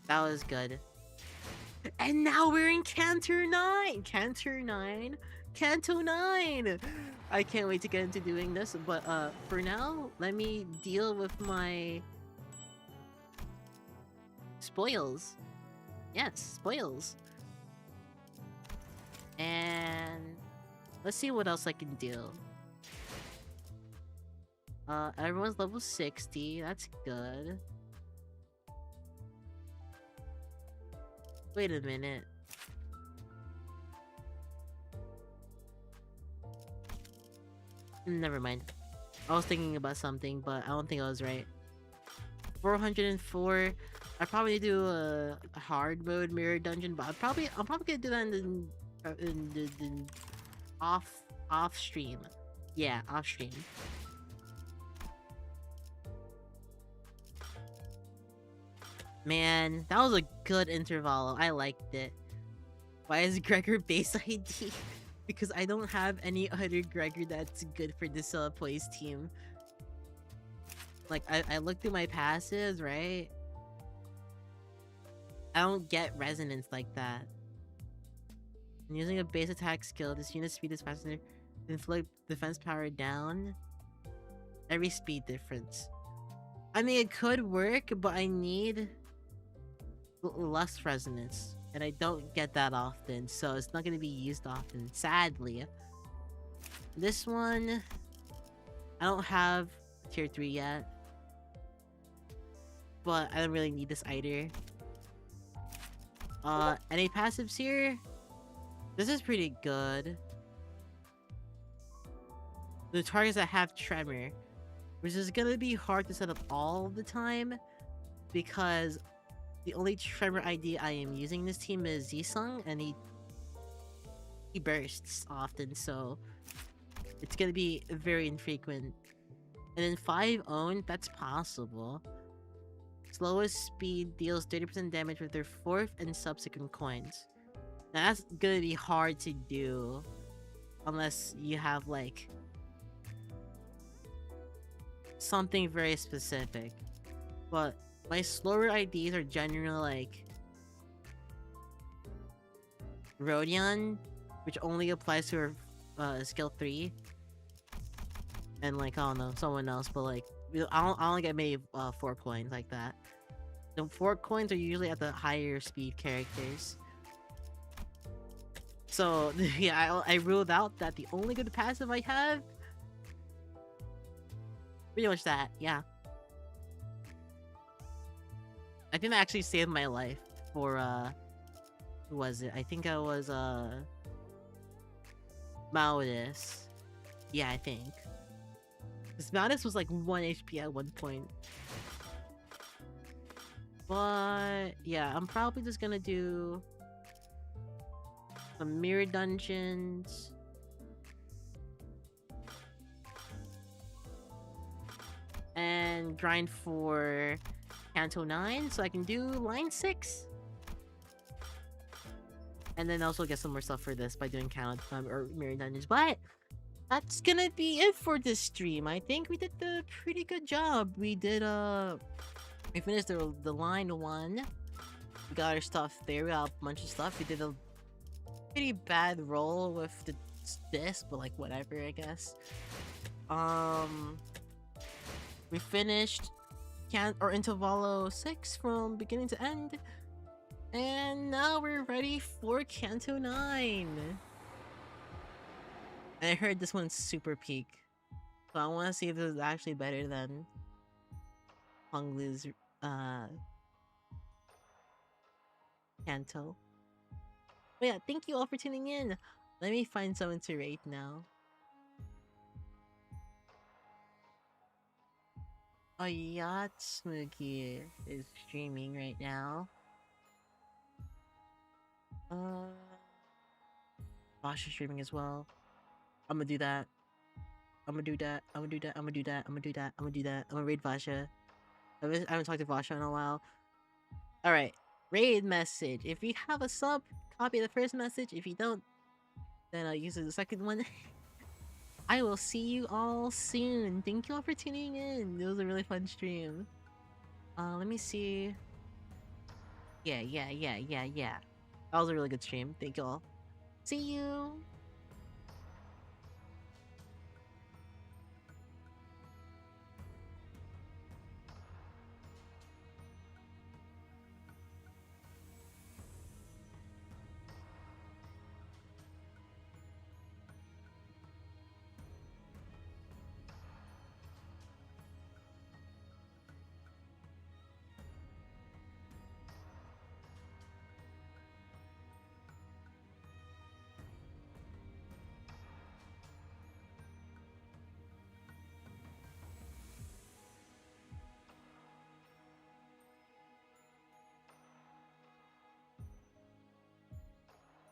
[SPEAKER 1] That was good. And now we're in Canto 9! Canto 9? Canto 9! I can't wait to get into doing this, but for now, let me deal with my spoils. Yes, spoils. And let's see what else I can do. Everyone's level 60, that's good. Wait a minute. Never mind. I was thinking about something, but I don't think I was right. 404. I probably do a hard mode mirror dungeon, but I'm probably gonna do that in the off stream. Yeah, off stream. Man, that was a good intervallo. I liked it. Why is Gregor base ID? Because I don't have any other Gregor that's good for this plays team. Like, I looked through my passives, right? I don't get resonance like that. I'm using a base attack skill. This unit's speed is faster. Inflict defense power down. Every speed difference. I mean, it could work, but I need less resonance. And I don't get that often, so it's not going to be used often, sadly. This one, I don't have tier 3 yet. But I don't really need this either. Any passives here? This is pretty good. The targets that have tremor, which is gonna be hard to set up all the time, because the only tremor ID I am using in this team is Zisung, and he bursts often, so it's gonna be very infrequent. And then 5 own, that's possible. Slowest speed deals 30% damage with their 4th and subsequent coins. Now that's gonna be hard to do unless you have like something very specific. But my slower IDs are generally like Rodion, which only applies to her skill 3, and like I don't know, someone else, but like I only get maybe 4 coins like that. The 4 coins are usually at the higher speed characters. So yeah, I ruled out that the only good passive I have, pretty much that, yeah. I think that actually saved my life for who was it? I think I was Maudis. Yeah, I think. Because Maudis was like 1 HP at one point. But yeah, I'm probably just gonna do some mirror dungeons. And grind for Canto 9 so I can do line 6. And then also get some more stuff for this by doing or mirror dungeons. But that's gonna be it for this stream. I think we did a pretty good job. We did we finished the line 1. We got our stuff there. We got a bunch of stuff. We did a pretty bad roll with this, but like whatever, I guess. We finished Intervallo 6 from beginning to end. And now we're ready for Canto 9. And I heard this one's super peak. So I want to see if this is actually better than Honglu's Canto. But yeah, thank you all for tuning in. Let me find someone to rate now. Oh, Yacht Smokey is streaming right now. Bosch is streaming as well. I'm gonna do that. I'm gonna do that. I'm gonna do that. I'm gonna do that. I'm gonna do that. I'm gonna do that. I'm gonna raid Vasha. I haven't talked to Vasha in a while. Alright. Raid message. If you have a sub, copy the first message. If you don't, then I'll use the second one. I will see you all soon. Thank you all for tuning in. It was a really fun stream. Let me see. Yeah. That was a really good stream. Thank you all. See you.